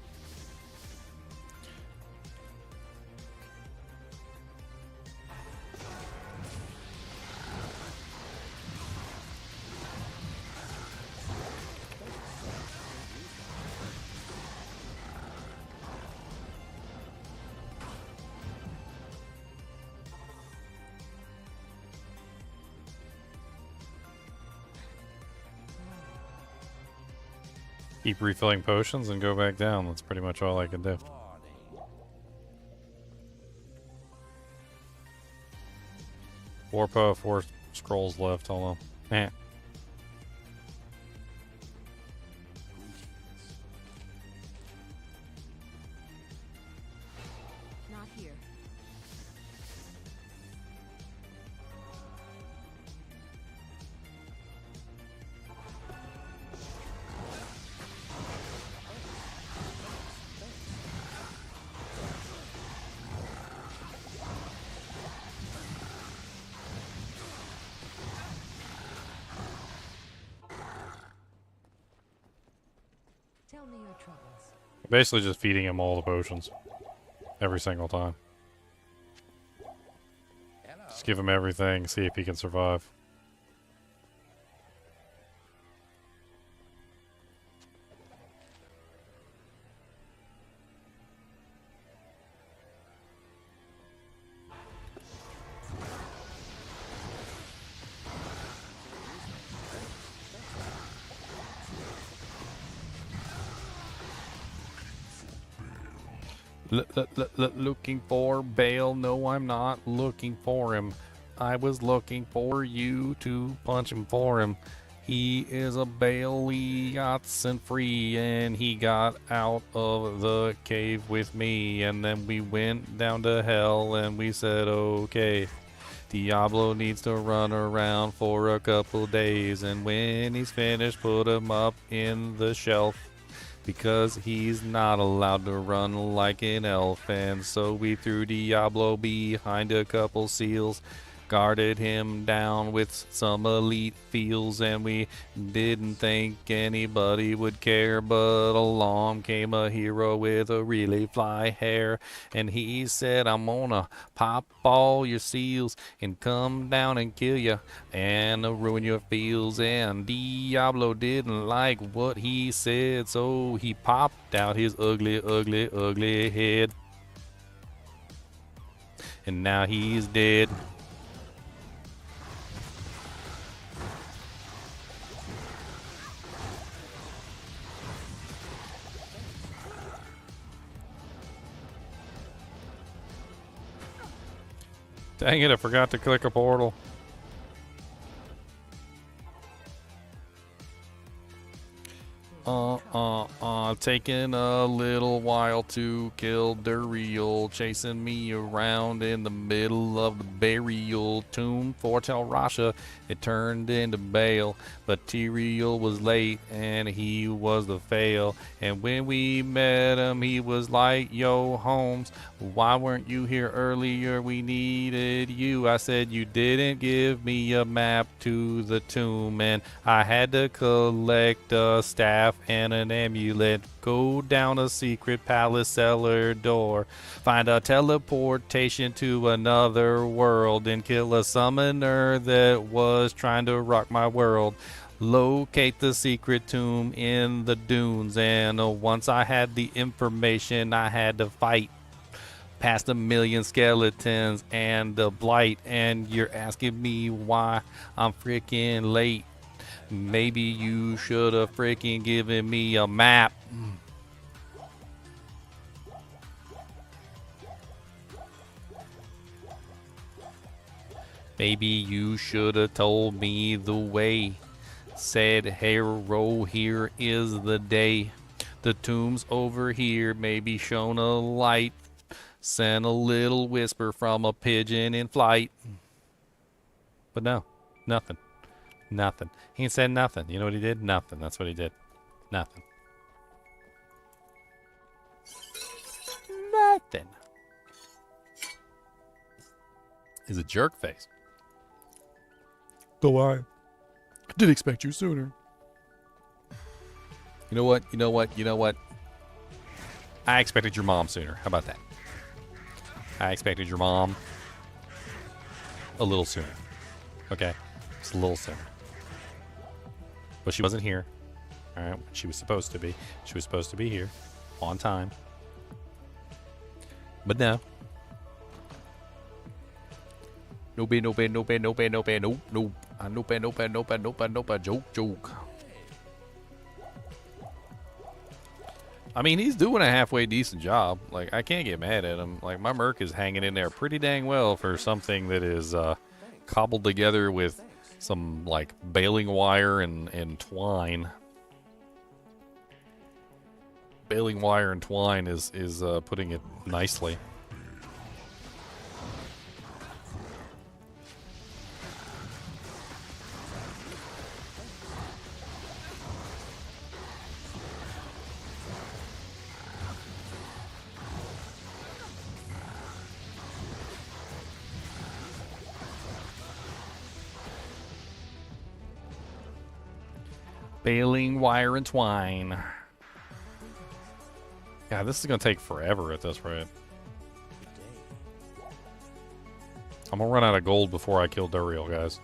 Keep refilling potions and go back down. That's pretty much all I can do. Four scrolls left. Hold on. Eh. Not here. Tell me your troubles. Basically just feeding him all the potions. Every single time. Just give him everything, see if he can survive. Looking for Bale? No, I'm not looking for him. I was looking for you to punch him for him. He is a Bale. He got sent free and he got out of the cave with me. And then we went down to hell and we said, okay. Diablo needs to run around for a couple days. And when he's finished, put him up in the shelf. Because he's not allowed to run like an elf, and so we threw Diablo behind a couple seals, guarded him down with some elite feels, and we didn't think anybody would care, but along came a hero with a really fly hair, and he said, I'm gonna pop all your seals and come down and kill you and ruin your fields. And Diablo didn't like what he said, so he popped out his ugly, ugly, ugly head, and now he's dead. Dang it, I forgot to click a portal. Taking a little while to kill Duriel, chasing me around in the middle of the burial tomb. Foretell Rasha, it turned into Bale, but Tyrael was late and he was the fail. And when we met him, he was like, yo, Holmes, why weren't you here earlier? We needed you. I said, you didn't give me a map to the tomb, and I had to collect a staff and an amulet, go down a secret palace cellar door, find a teleportation to another world, and kill a summoner that was trying to rock my world. Locate the secret tomb in the dunes, and once I had the information, I had to fight past 1,000,000 skeletons and the blight. And you're asking me why I'm freaking late. Maybe you should have freaking given me a map. Maybe you should have told me the way. Said, hero, here is the day. The tomb's over here, maybe shown a light. Sent a little whisper from a pigeon in flight. But no, nothing. Nothing. He said nothing. You know what he did? Nothing. That's what he did. Nothing. Nothing. He's a jerk face. Though I did expect you sooner. You know what? You know what? You know what? I expected your mom sooner. How about that? I expected your mom a little sooner. Okay? Just a little sooner. But she wasn't here. Alright, she was supposed to be. She was supposed to be here. On time. But no. No bad, no bad, no bad, no bad, no bad, nope, nope. No bad, no bad, no bad, no bad, no bad, joke, joke. I mean, he's doing a halfway decent job. Like, I can't get mad at him. Like, my Merc is hanging in there pretty dang well for something that is cobbled together with some, like, baling wire and twine. Baling wire and twine is putting it nicely. Baling wire and twine. God, this is gonna take forever at this rate. I'm gonna run out of gold before I kill Duriel, guys.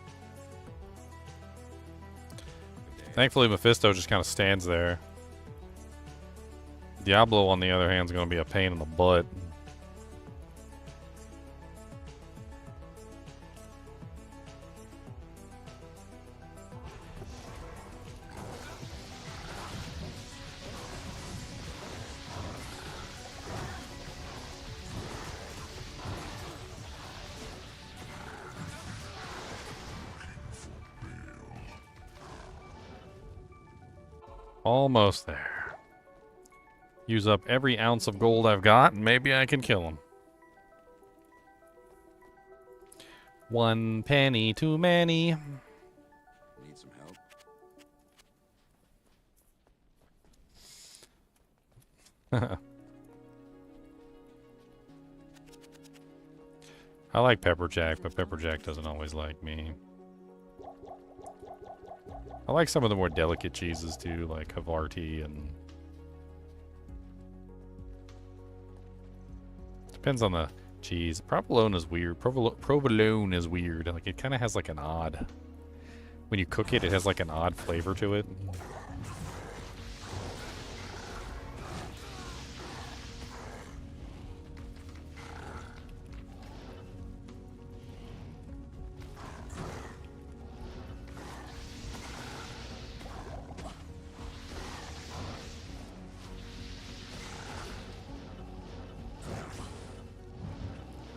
Thankfully, Mephisto just kind of stands there. Diablo, on the other hand, is gonna be a pain in the butt. Almost there. Use up every ounce of gold I've got, and maybe I can kill him. 1 penny too many. Need some help? I like Pepperjack, but Pepperjack doesn't always like me. I like some of the more delicate cheeses too, like Havarti and... Depends on the cheese. Provolone is weird. Provolone is weird. Like, it kind of has like an odd... When you cook it, it has like an odd flavor to it.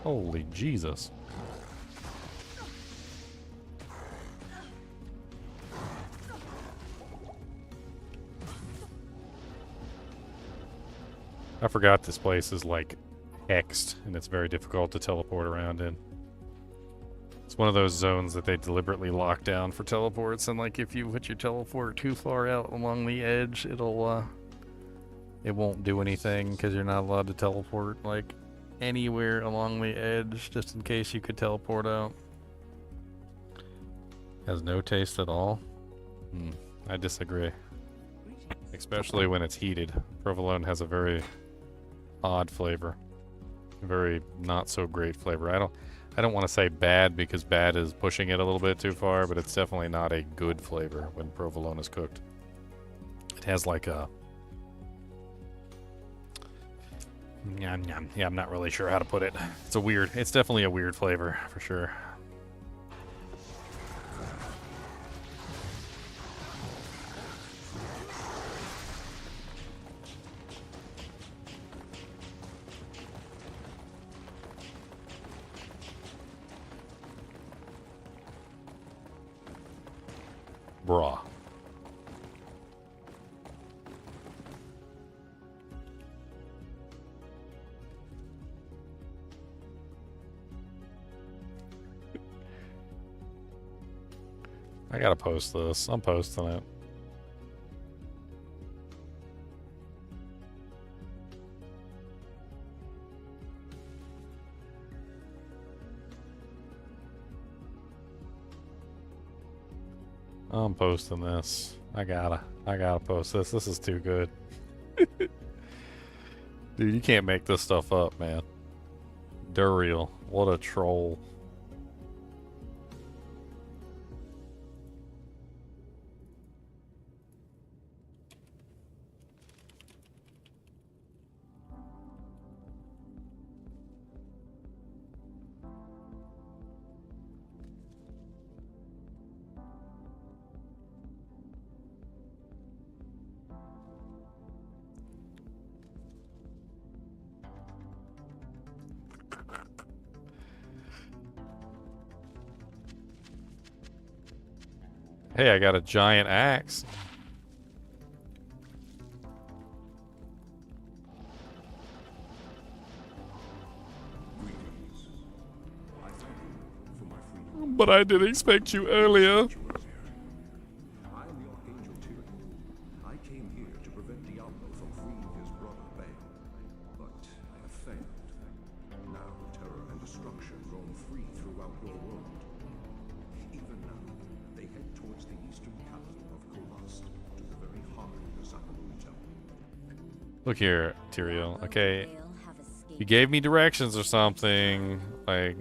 Holy Jesus. I forgot this place is like hexed and it's very difficult to teleport around in. It's one of those zones that they deliberately lock down for teleports, and like if you put your teleport too far out along the edge, it'll it won't do anything because you're not allowed to teleport like anywhere along the edge, just in case you could teleport out. Has no taste at all. I disagree. Especially when it's heated. Provolone has a very odd flavor. Very not so great flavor. I don't want to say bad because bad is pushing it a little bit too far, but it's definitely not a good flavor when provolone is cooked. It has like a... Yeah, I'm not really sure how to put it. It's definitely a weird flavor, for sure. Bruh. I gotta post this. I'm posting it. I'm posting this. I gotta post this. This is too good. Dude, you can't make this stuff up, man. Duriel, what a troll. Hey, I got a giant axe. But I did expect you earlier. I'm your angel Tyrion. I came here to prevent Diablo from freeing his brother Bane. But I have failed. Now terror and destruction roam free throughout your world. Even now, they head towards the eastern capital of Kolast, to the very heart of the Sakamoon Temple. Look here, Tyrael. Okay. You gave me directions or something. Like...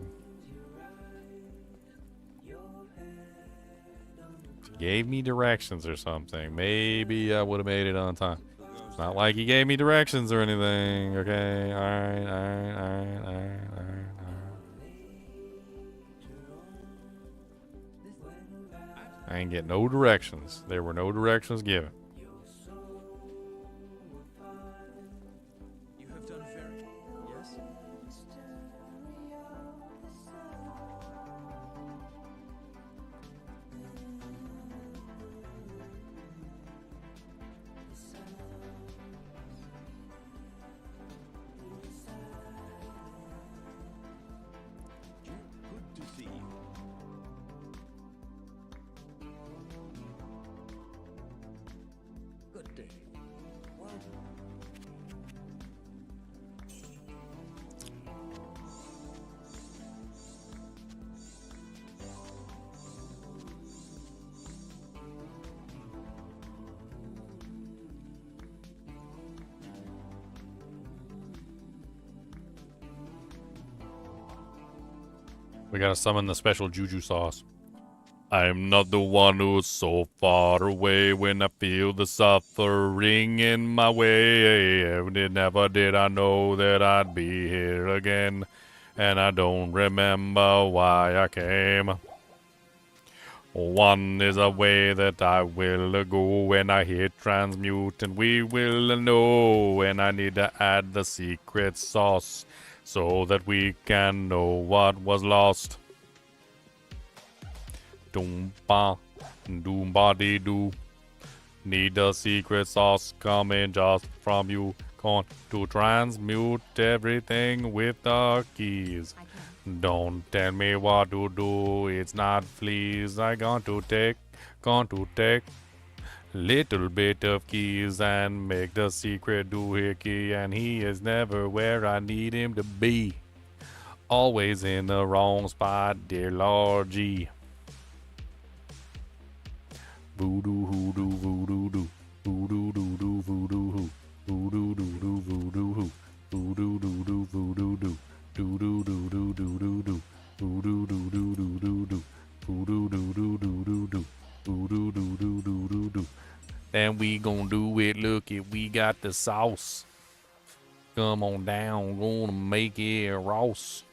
Gave me directions or something. Maybe I would have made it on time. It's not like he gave me directions or anything. Okay. Alright. I ain't get no directions. There were no directions given. You have done very yes. Good to see you. Good day. Well, We gotta summon the special juju sauce. I'm not the one who's so far away when I feel the suffering in my way. Never did I know that I'd be here again. And I don't remember why I came. One is a way that I will go when I hit transmute, and we will know when I need to add the secret sauce so that we can know what was lost. Doom-ba, doom-ba-dee-doo. Need the secret sauce coming just from you. Going to transmute everything with the keys. Don't tell me what to do, it's not fleas. I going to take little bit of keys and make the secret doohickey. And he is never where I need him to be. Always in the wrong spot, dear Lord G. Voodoo hoodoo voodoo doo. Voodoo doo doo voodoo hoo. Voodoo doo doo voodoo hoo. Voodoo doo doo voodoo doo. Doo doo doo doo doo doo doo. Voodoo doo doo doo doo doo. Voodoo doo doo doo doo doo. Voodoo doo doo doo doo doo. Then we gon' do it, look it, we got the sauce. Come on down, gonna make it Ross.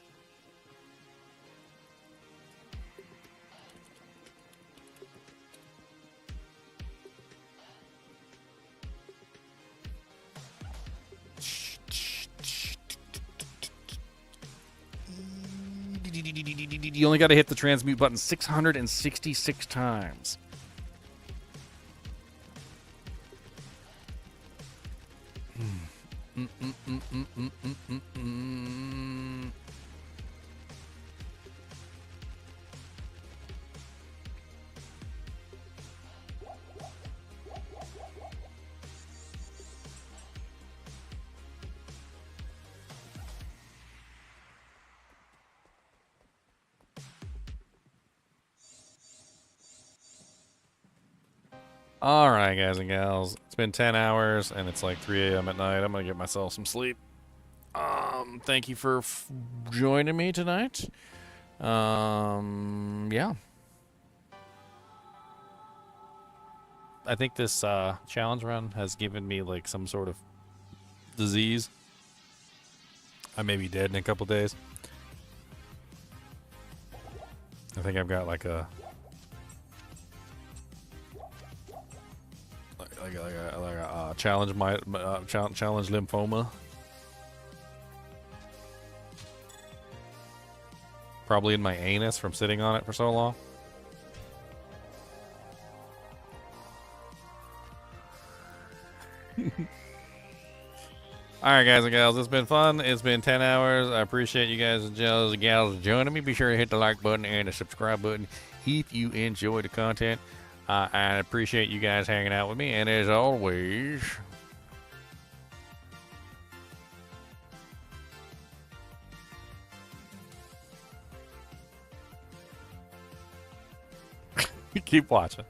You only got to hit the transmute button 666 times. Alright, guys and gals. It's been 10 hours, and it's like 3 a.m. at night. I'm going to get myself some sleep. Thank you for joining me tonight. Yeah. I think this challenge run has given me, like, some sort of disease. I may be dead in a couple days. I think I've got, like, a... Like a challenge challenge lymphoma. Probably in my anus from sitting on it for so long. Alright, guys and gals, it's been fun. It's been 10 hours. I appreciate you guys and gals joining me. Be sure to hit the like button and the subscribe button if you enjoy the content. I appreciate you guys hanging out with me. And as always, keep watching.